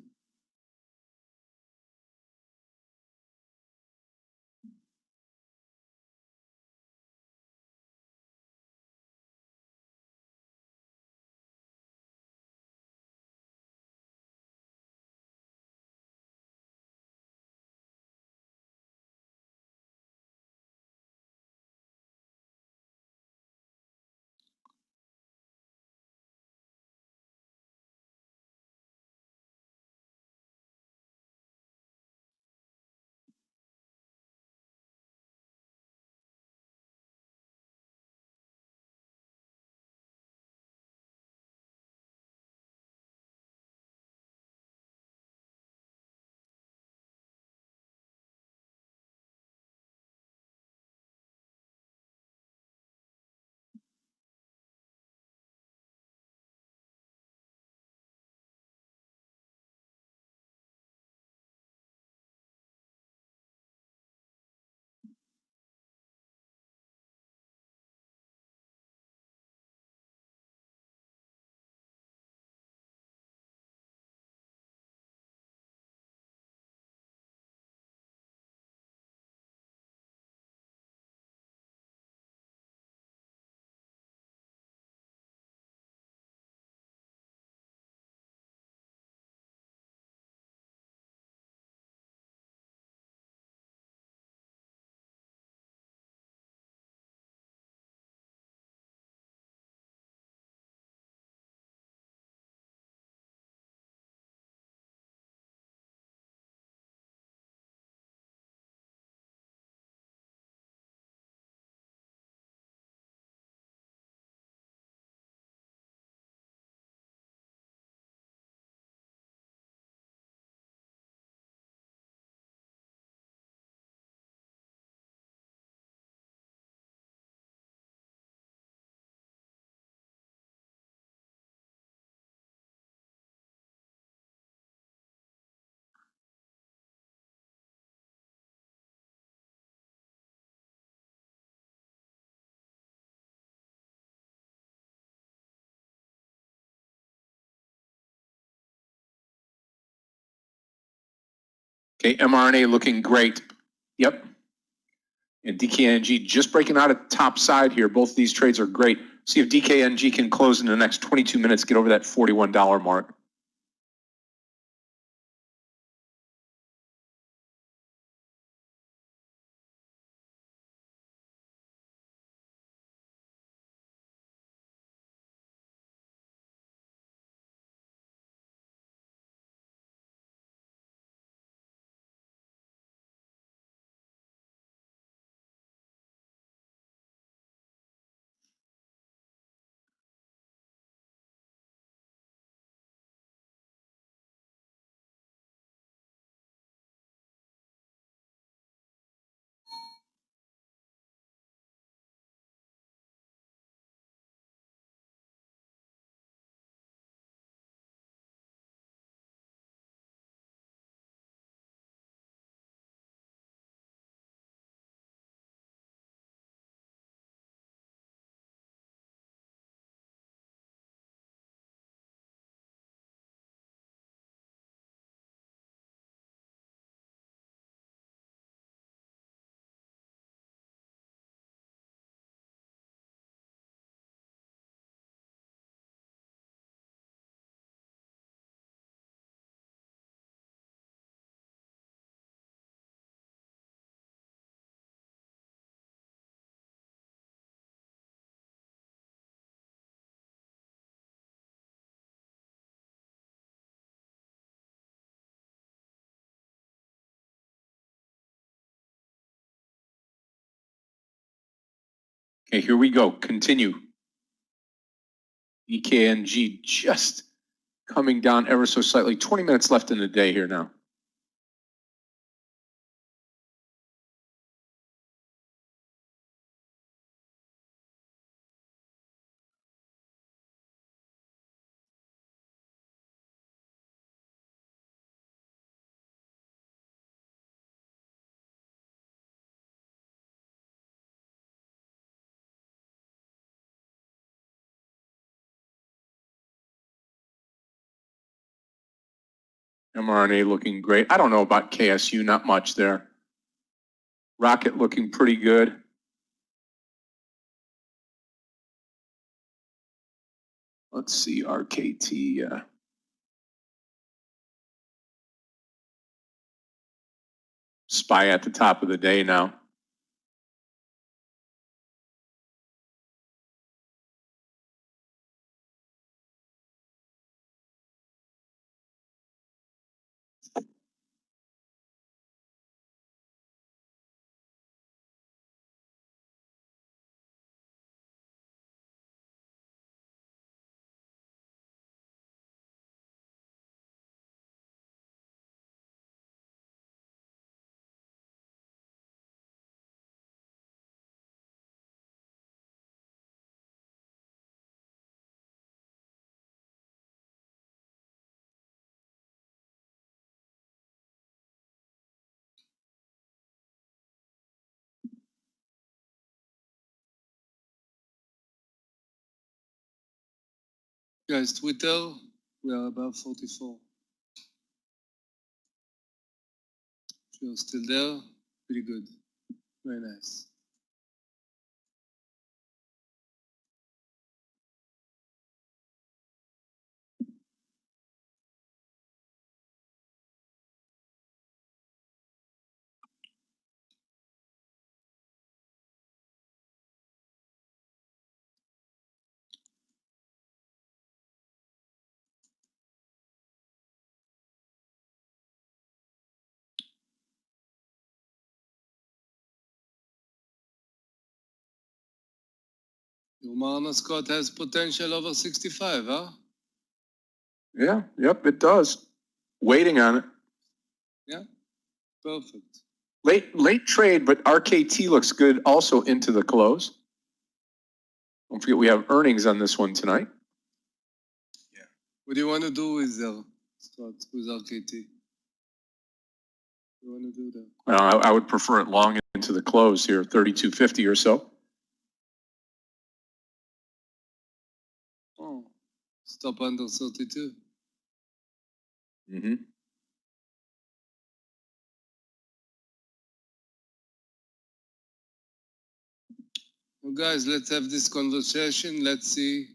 Okay, mRNA looking great. Yep. And DKNG just breaking out at the top side here. Both of these trades are great. See if DKNG can close in the next 22 minutes, get over that $41 mark. Okay, here we go. Continue. EKNG just coming down ever so slightly. 20 minutes left in the day here now. mRNA looking great. I don't know about KSU, not much there. Rocket looking pretty good. Let's see, RKT. SPY at the top of the day now. Guys, Twitter, we are above 44. If you're still there, pretty good. Very nice. Your Marna Scott has potential over 65, huh? Yeah, yep, it does. Waiting on it. Yeah, perfect. Late trade, but RKT looks good also into the close. Don't forget we have earnings on this one tonight. Yeah. What do you want to do with Scott, with RKT? What do you want to do there? I would prefer it long into the close here, 32.50 or so. Oh, stop under 32. Mm-hmm. Guys, let's have this conversation. Let's see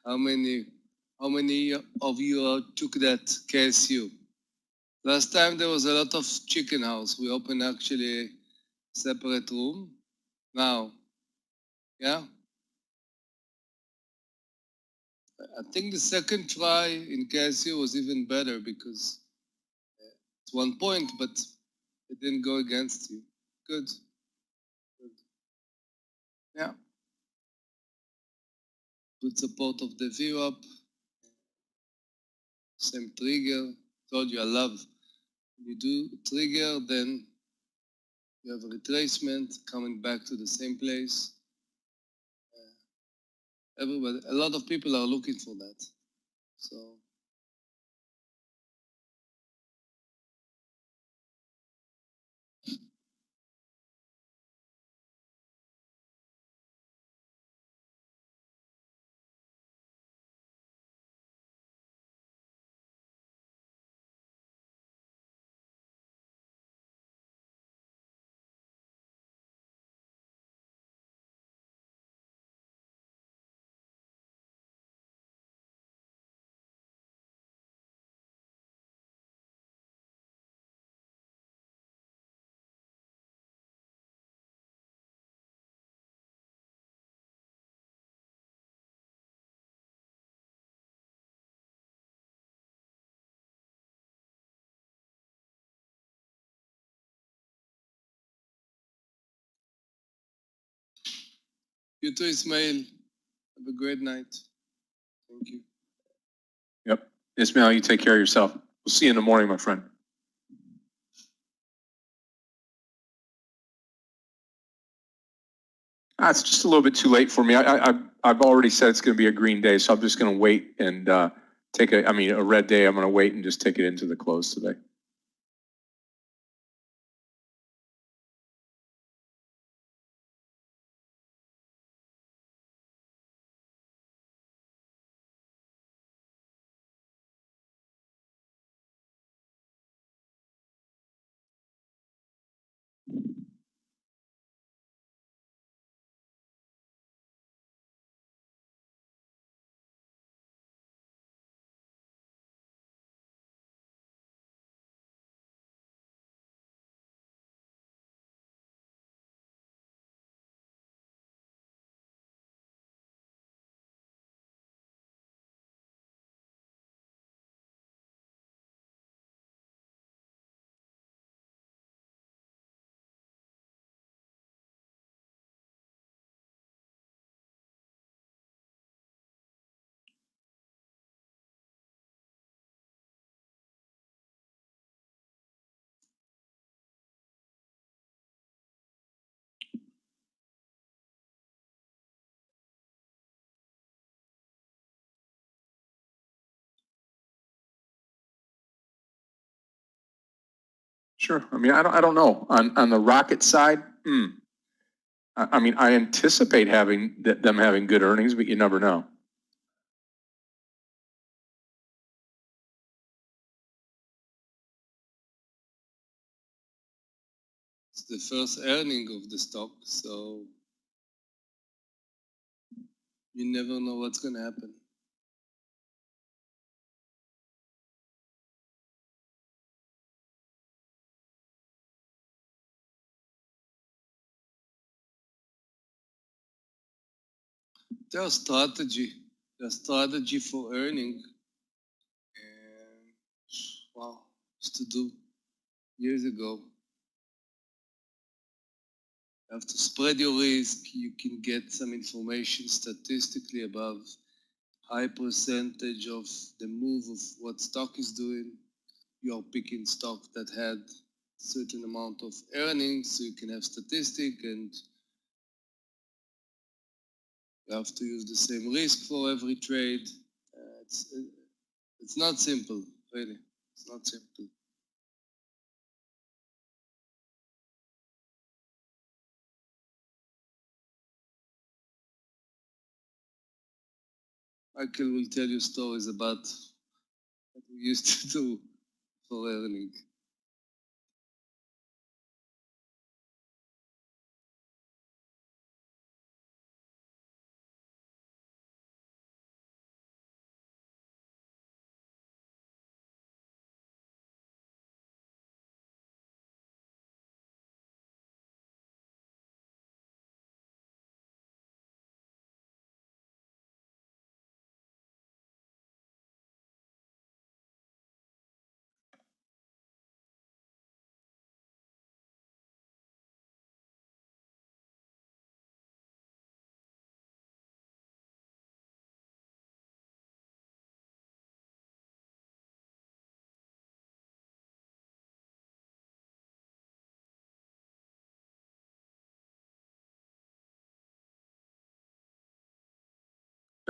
how many of you took that KSU. Last time there was a lot of chicken house. We opened actually a separate room. Now, yeah. I think the second try in KSU was even better because it's 1 point, but it didn't go against you. Good. Good. Yeah. Good support of the view up. Same trigger. Told you I love. When you do trigger, then you have a retracement coming back to the same place. Everybody, a lot of people are looking for that. So you too, Ismail. Have a great night. Thank you. Yep. Ismail, you take care of yourself. We'll see you in the morning, my friend. It's just a little bit too late for me. I've already said it's going to be a green day, so I'm just going to wait and take a red day. I'm going to wait and just take it into the close today. Sure. I mean, I don't know. On the Rocket side, I anticipate them having good earnings, but you never know. It's the first earning of the stock, so you never know what's going to happen. Their strategy for earning, and wow, used to do years ago. You have to spread your risk. You can get some information statistically above high percentage of the move of what stock is doing. You're picking stock that had certain amount of earnings, so you can have statistic, and you have to use the same risk for every trade. It's not simple, really. It's not simple. Michael will tell you stories about what we used to do for earning.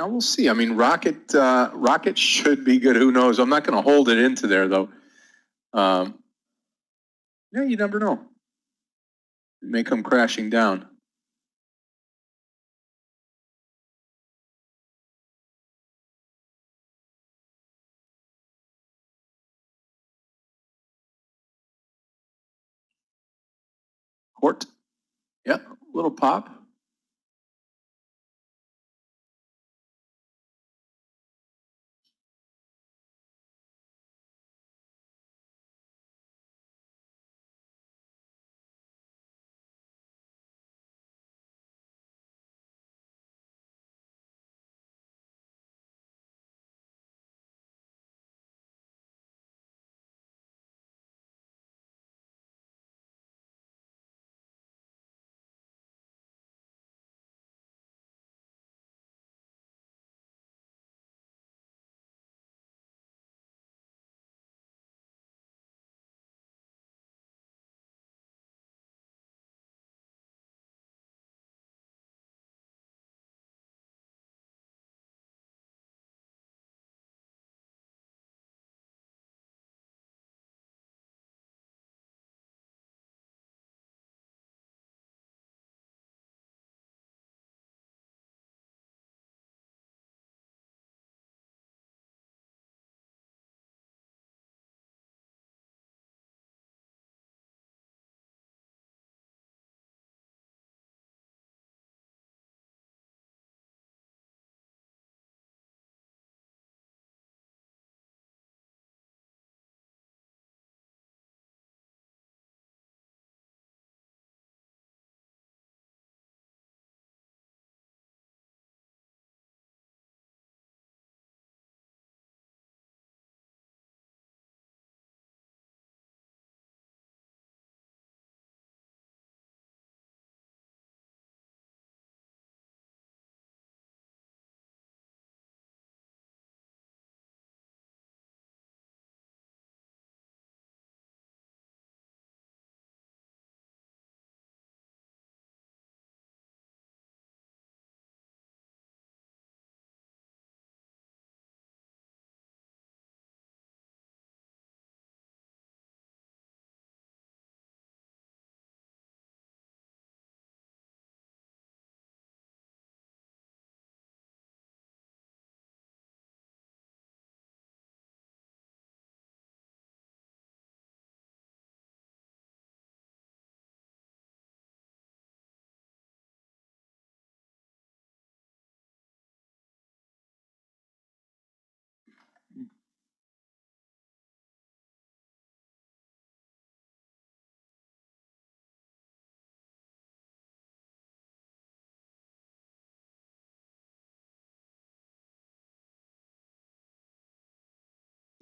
Now we'll see. I mean, Rocket should be good. Who knows? I'm not going to hold it into there though. Yeah, you never know. It may come crashing down. Court. Yeah, little pop.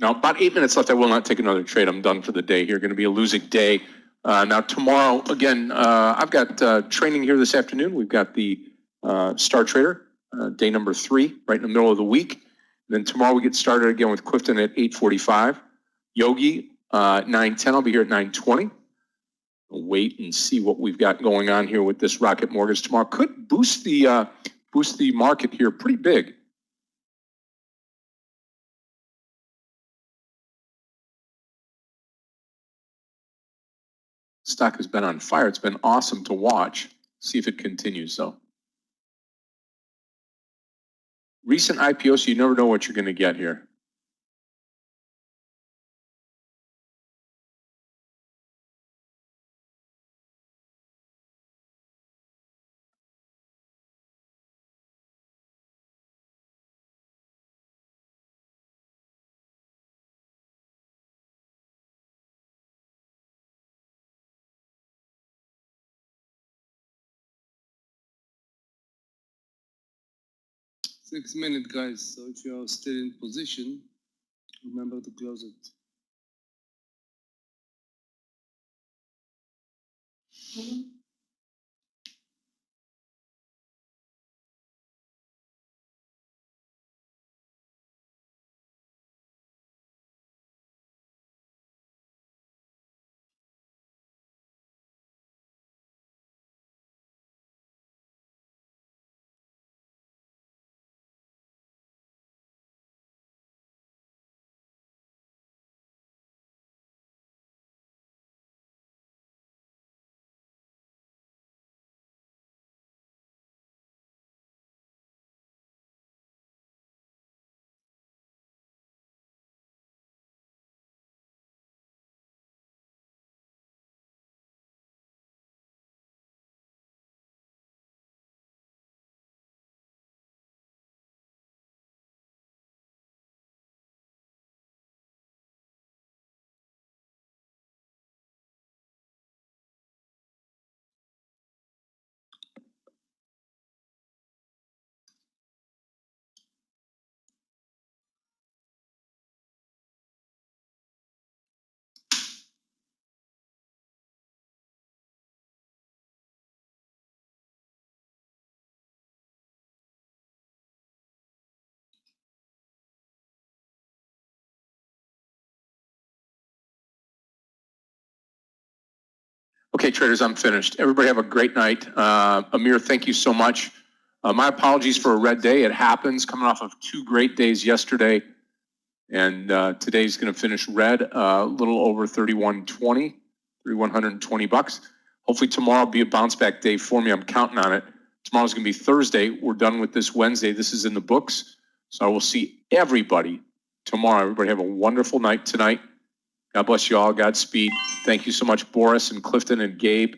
Now, about 8 minutes left. I will not take another trade. I'm done for the day here. Going to be a losing day. Now, tomorrow, again, I've got training here this afternoon. We've got the Star Trader, day number 3, right in the middle of the week. Then tomorrow we get started again with Clifton at 8:45. Yogi, 9:10. I'll be here at 9:20. We'll wait and see what we've got going on here with this Rocket Mortgage tomorrow. Could boost the market here pretty big. Stock has been on fire. It's been awesome to watch. See if it continues though. Recent IPO, so you never know what you're going to get here. Six-minute, guys. So if you are still in position, remember to close it. Okay, traders, I'm finished. Everybody have a great night. Amir, thank you so much. My apologies for a red day. It happens, coming off of 2 great days yesterday. And today's going to finish red, a little over 3120, $3,120. Hopefully tomorrow will be a bounce back day for me. I'm counting on it. Tomorrow's going to be Thursday. We're done with this Wednesday. This is in the books. So I will see everybody tomorrow. Everybody have a wonderful night tonight. God bless you all. Godspeed. Thank you so much, Boris and Clifton and Gabe,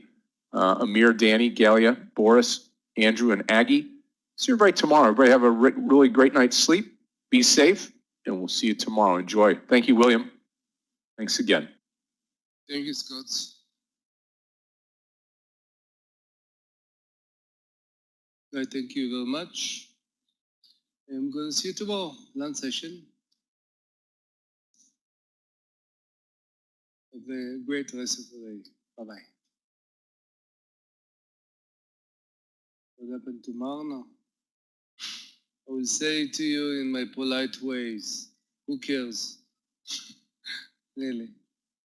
Amir, Danny, Galia, Boris, Andrew, and Aggie. See everybody tomorrow. Everybody have a really great night's sleep. Be safe, and we'll see you tomorrow. Enjoy. Thank you, William. Thanks again. Thank you, Scott. I thank you very much. I'm going to see you tomorrow, lunch session. Have a great rest of the day. Bye-bye. What happened tomorrow? No. I will say to you in my polite ways, who cares? Really.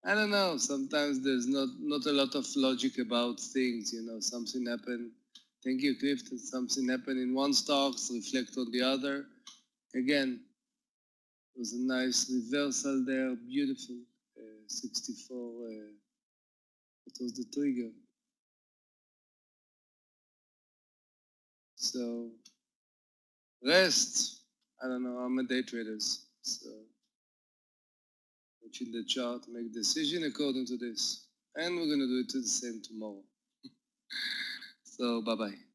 I don't know. Sometimes there's not a lot of logic about things. You know, something happened. Thank you, Clifton. Something happened in one stock, reflect on the other. Again, it was a nice reversal there. Beautiful. 64. It was the trigger. So rest. I don't know. I'm a day trader, so watching the chart, make decision according to this, and we're gonna do it the same tomorrow. So bye bye.